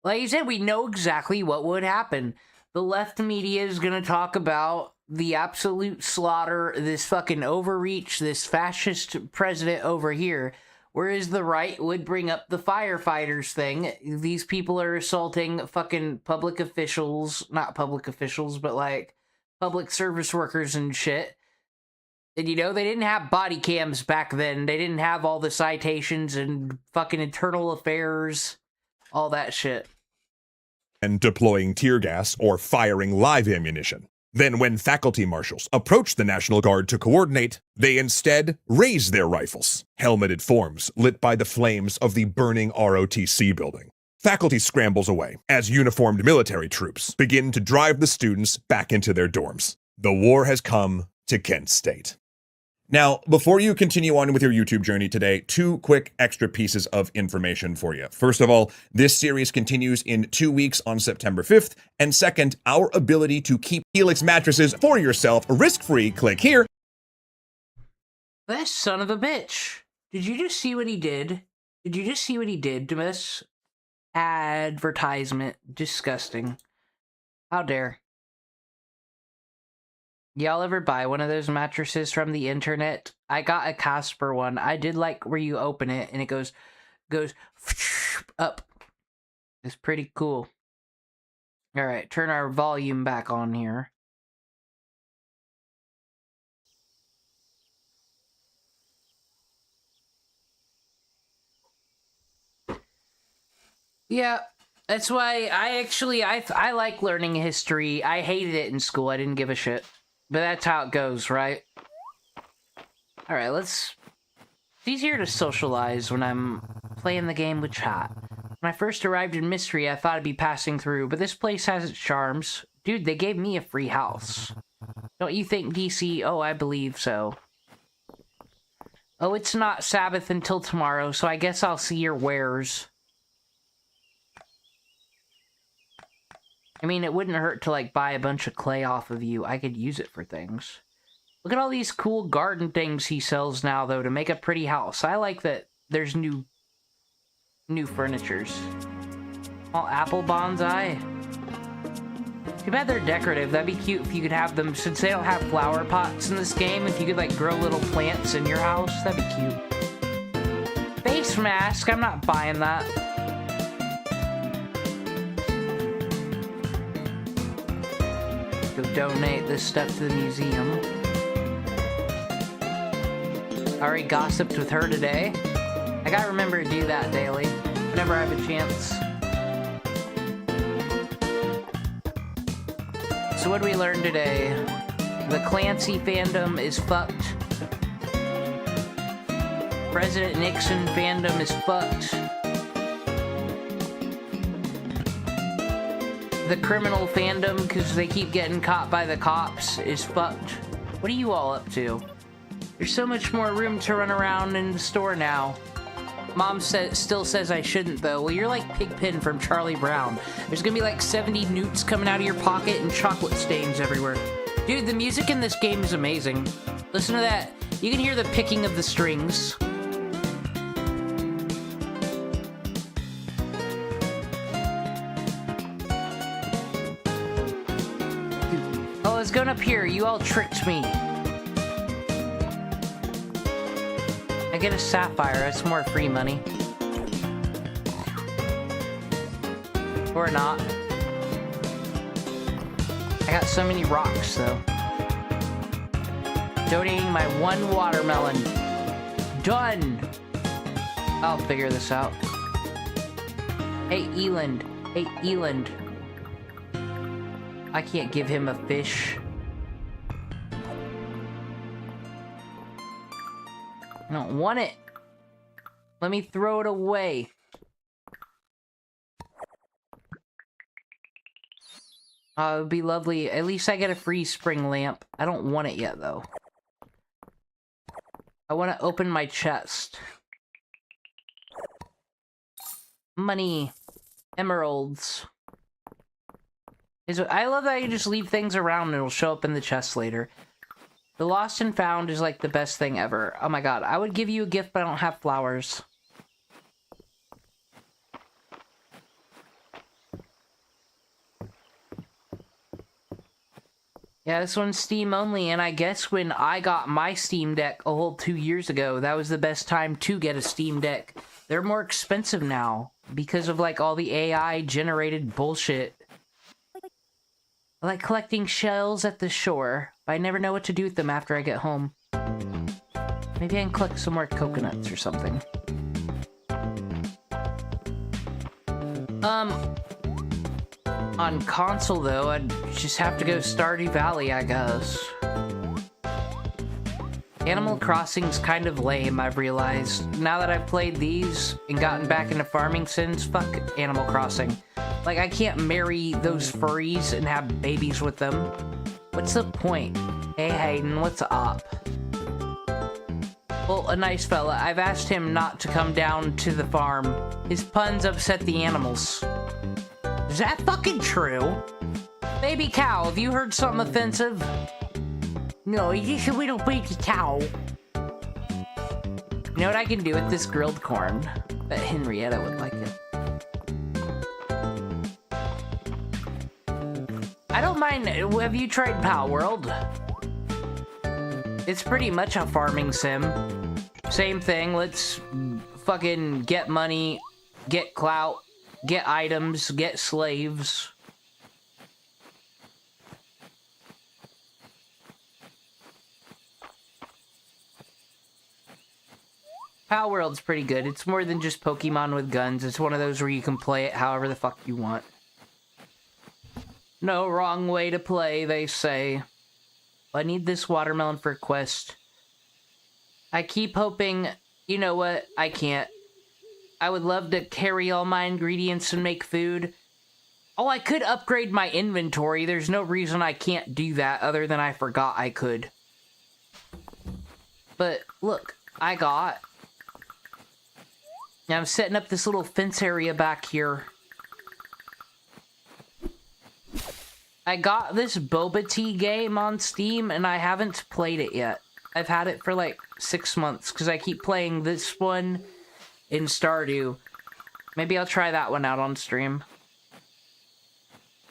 like you said, we know exactly what would happen. The left media is going to talk about the absolute slaughter, this fucking overreach, this fascist president over here, whereas the right would bring up the firefighters thing. These people are assaulting fucking public officials, not public officials, but like public service workers and shit. And, you know, they didn't have body cams back then. They didn't have all the citations and fucking internal affairs, all that shit. And deploying tear gas or firing live ammunition. Then when faculty marshals approach the National Guard to coordinate, they instead raise their rifles, helmeted forms lit by the flames of the burning ROTC building. Faculty scrambles away as uniformed military troops begin to drive the students back into their dorms. The war has come to Kent State. Now, before you continue on with your YouTube journey today, 2 quick extra pieces of information for you. First of all, this series continues in 2 weeks on September 5th. And second, our ability to keep Helix mattresses for yourself risk-free. Click here. That son of a bitch. Did you just see what he did? Did you just see what he did to this advertisement? Disgusting. How dare. Y'all ever buy one of those mattresses from the internet? I got a Casper one. I did like where you open it and it goes up. It's pretty cool. Alright, turn our volume back on here. Yeah, that's why I like learning history. I hated it in school. I didn't give a shit. But that's how it goes, right? Alright, it's easier to socialize when I'm playing the game with chat. When I first arrived in Mistria, I thought I'd be passing through, but this place has its charms. Dude, they gave me a free house. Don't you think, DC? Oh, I believe so. Oh, it's not Sabbath until tomorrow, so I guess I'll see your wares. I mean, it wouldn't hurt to, like, buy a bunch of clay off of you. I could use it for things. Look at all these cool garden things he sells now, though, to make a pretty house. I like that there's new furnitures. All apple bonsai. Too bad they're decorative. That'd be cute if you could have them, since they don't have flower pots in this game, if you could, like, grow little plants in your house, that'd be cute. Face mask, I'm not buying that. Go donate this stuff to the museum. I already gossiped with her today. I gotta remember to do that daily, whenever I have a chance. So what did we learn today? The Clancy fandom is fucked. President Nixon fandom is fucked. The criminal fandom, because they keep getting caught by the cops, is fucked. What are you all up to? There's so much more room to run around in the store now. Mom still says I shouldn't, though. Well, you're like Pigpen from Charlie Brown. There's gonna be like 70 newts coming out of your pocket and chocolate stains everywhere. Dude, the music in this game is amazing. Listen to that. You can hear the picking of the strings. Oh, I was going up here. You all tricked me. I get a sapphire. That's more free money. Or not. I got so many rocks, though. Donating my one watermelon. Done! I'll figure this out. Hey, Eland. Hey, Eland. I can't give him a fish. I don't want it. Let me throw it away. It would be lovely. At least I get a free spring lamp. I don't want it yet, though. I want to open my chest. Money. Emeralds. I love that you just leave things around and it'll show up in the chest later. The lost and found is like the best thing ever. Oh my god, I would give you a gift, but I don't have flowers. Yeah, this one's Steam only, and I guess when I got my Steam Deck a whole 2 years ago, that was the best time to get a Steam Deck. They're more expensive now because of like all the AI generated bullshit. I like collecting shells at the shore, but I never know what to do with them after I get home. Maybe I can collect some more coconuts or something. On console though, I'd just have to go Stardew Valley, I guess. Animal Crossing's kind of lame, I've realized. Now that I've played these and gotten back into farming sims, fuck Animal Crossing. Like, I can't marry those furries and have babies with them. What's the point? Hey, Hayden, what's up? Well, a nice fella. I've asked him not to come down to the farm. His puns upset the animals. Is that fucking true? Baby cow, have you heard something offensive? No, he said we don't beat the cow. You know what I can do with this grilled corn? Bet Henrietta would like it. I don't mind. Have you tried Pal World? It's pretty much a farming sim. Same thing. Let's fucking get money, get clout, get items, get slaves. Pal World's pretty good. It's more than just Pokemon with guns. It's one of those where you can play it however the fuck you want. No wrong way to play, they say. I need this watermelon for a quest. I keep hoping... You know what? I can't. I would love to carry all my ingredients and make food. Oh, I could upgrade my inventory. There's no reason I can't do that other than I forgot I could. But, look. I got... Now I'm setting up this little fence area back here. I got this boba tea game on Steam, and I haven't played it yet. I've had it for like 6 months, because I keep playing this one in Stardew. Maybe I'll try that one out on stream.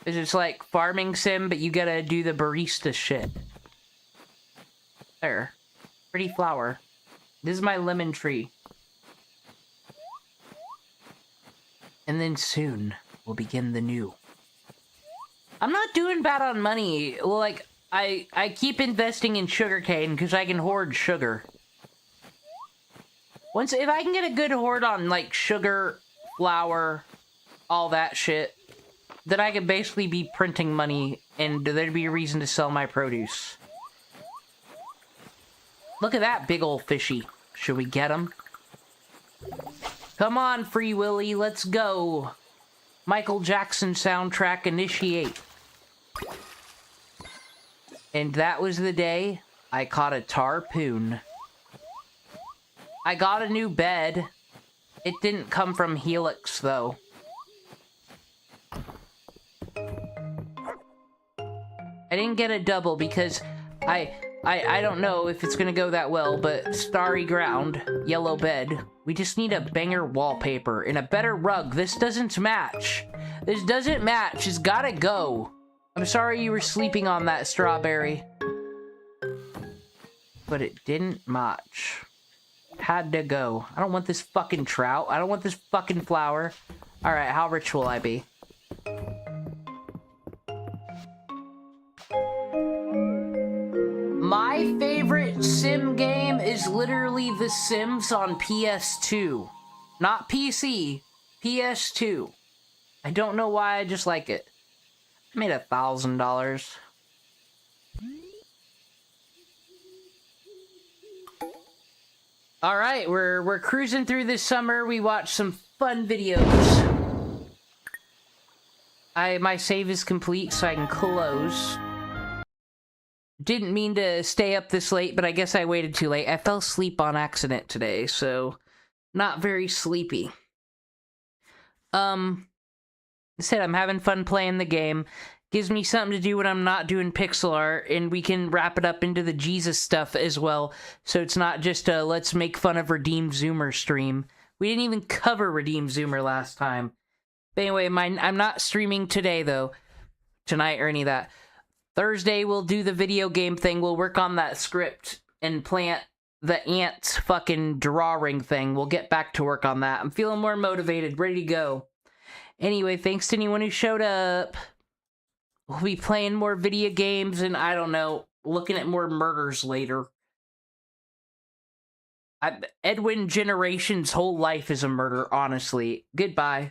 It's just like farming sim, but you gotta do the barista shit. There. Pretty flower. This is my lemon tree. And then soon, we'll begin the new. I'm not doing bad on money. Well, like, I keep investing in sugarcane because I can hoard sugar. If I can get a good hoard on, like, sugar, flour, all that shit, then I could basically be printing money and there'd be a reason to sell my produce. Look at that big old fishy. Should we get him? Come on, Free Willy, let's go. Michael Jackson soundtrack initiate. And that was the day I caught a tarpoon. I got a new bed. It didn't come from Helix, though. I didn't get a double because I don't know if it's gonna go that well, but starry ground, yellow bed. We just need a banger wallpaper and a better rug. This doesn't match. This doesn't match. It's gotta go. I'm sorry you were sleeping on that strawberry. But it didn't match. Had to go. I don't want this fucking trout. I don't want this fucking flower. Alright, how rich will I be? My favorite sim game is literally The Sims on PS2. Not PC. PS2. I don't know why, I just like it. I made $1,000. Alright, we're cruising through this summer. We watched some fun videos. My save is complete, so I can close. Didn't mean to stay up this late, but I guess I waited too late. I fell asleep on accident today, so not very sleepy. I said I'm having fun playing the game. Gives me something to do when I'm not doing pixel art, and we can wrap it up into the Jesus stuff as well, so it's not just a let's make fun of Redeemed Zoomer stream. We didn't even cover Redeemed Zoomer last time. But anyway, I'm not streaming today, though. Tonight or any of that. Thursday, we'll do the video game thing. We'll work on that script and plant the ant fucking drawing thing. We'll get back to work on that. I'm feeling more motivated, ready to go. Anyway, thanks to anyone who showed up. We'll be playing more video games and, I don't know, looking at more murders later. Edwin Generation's whole life is a murder, honestly. Goodbye.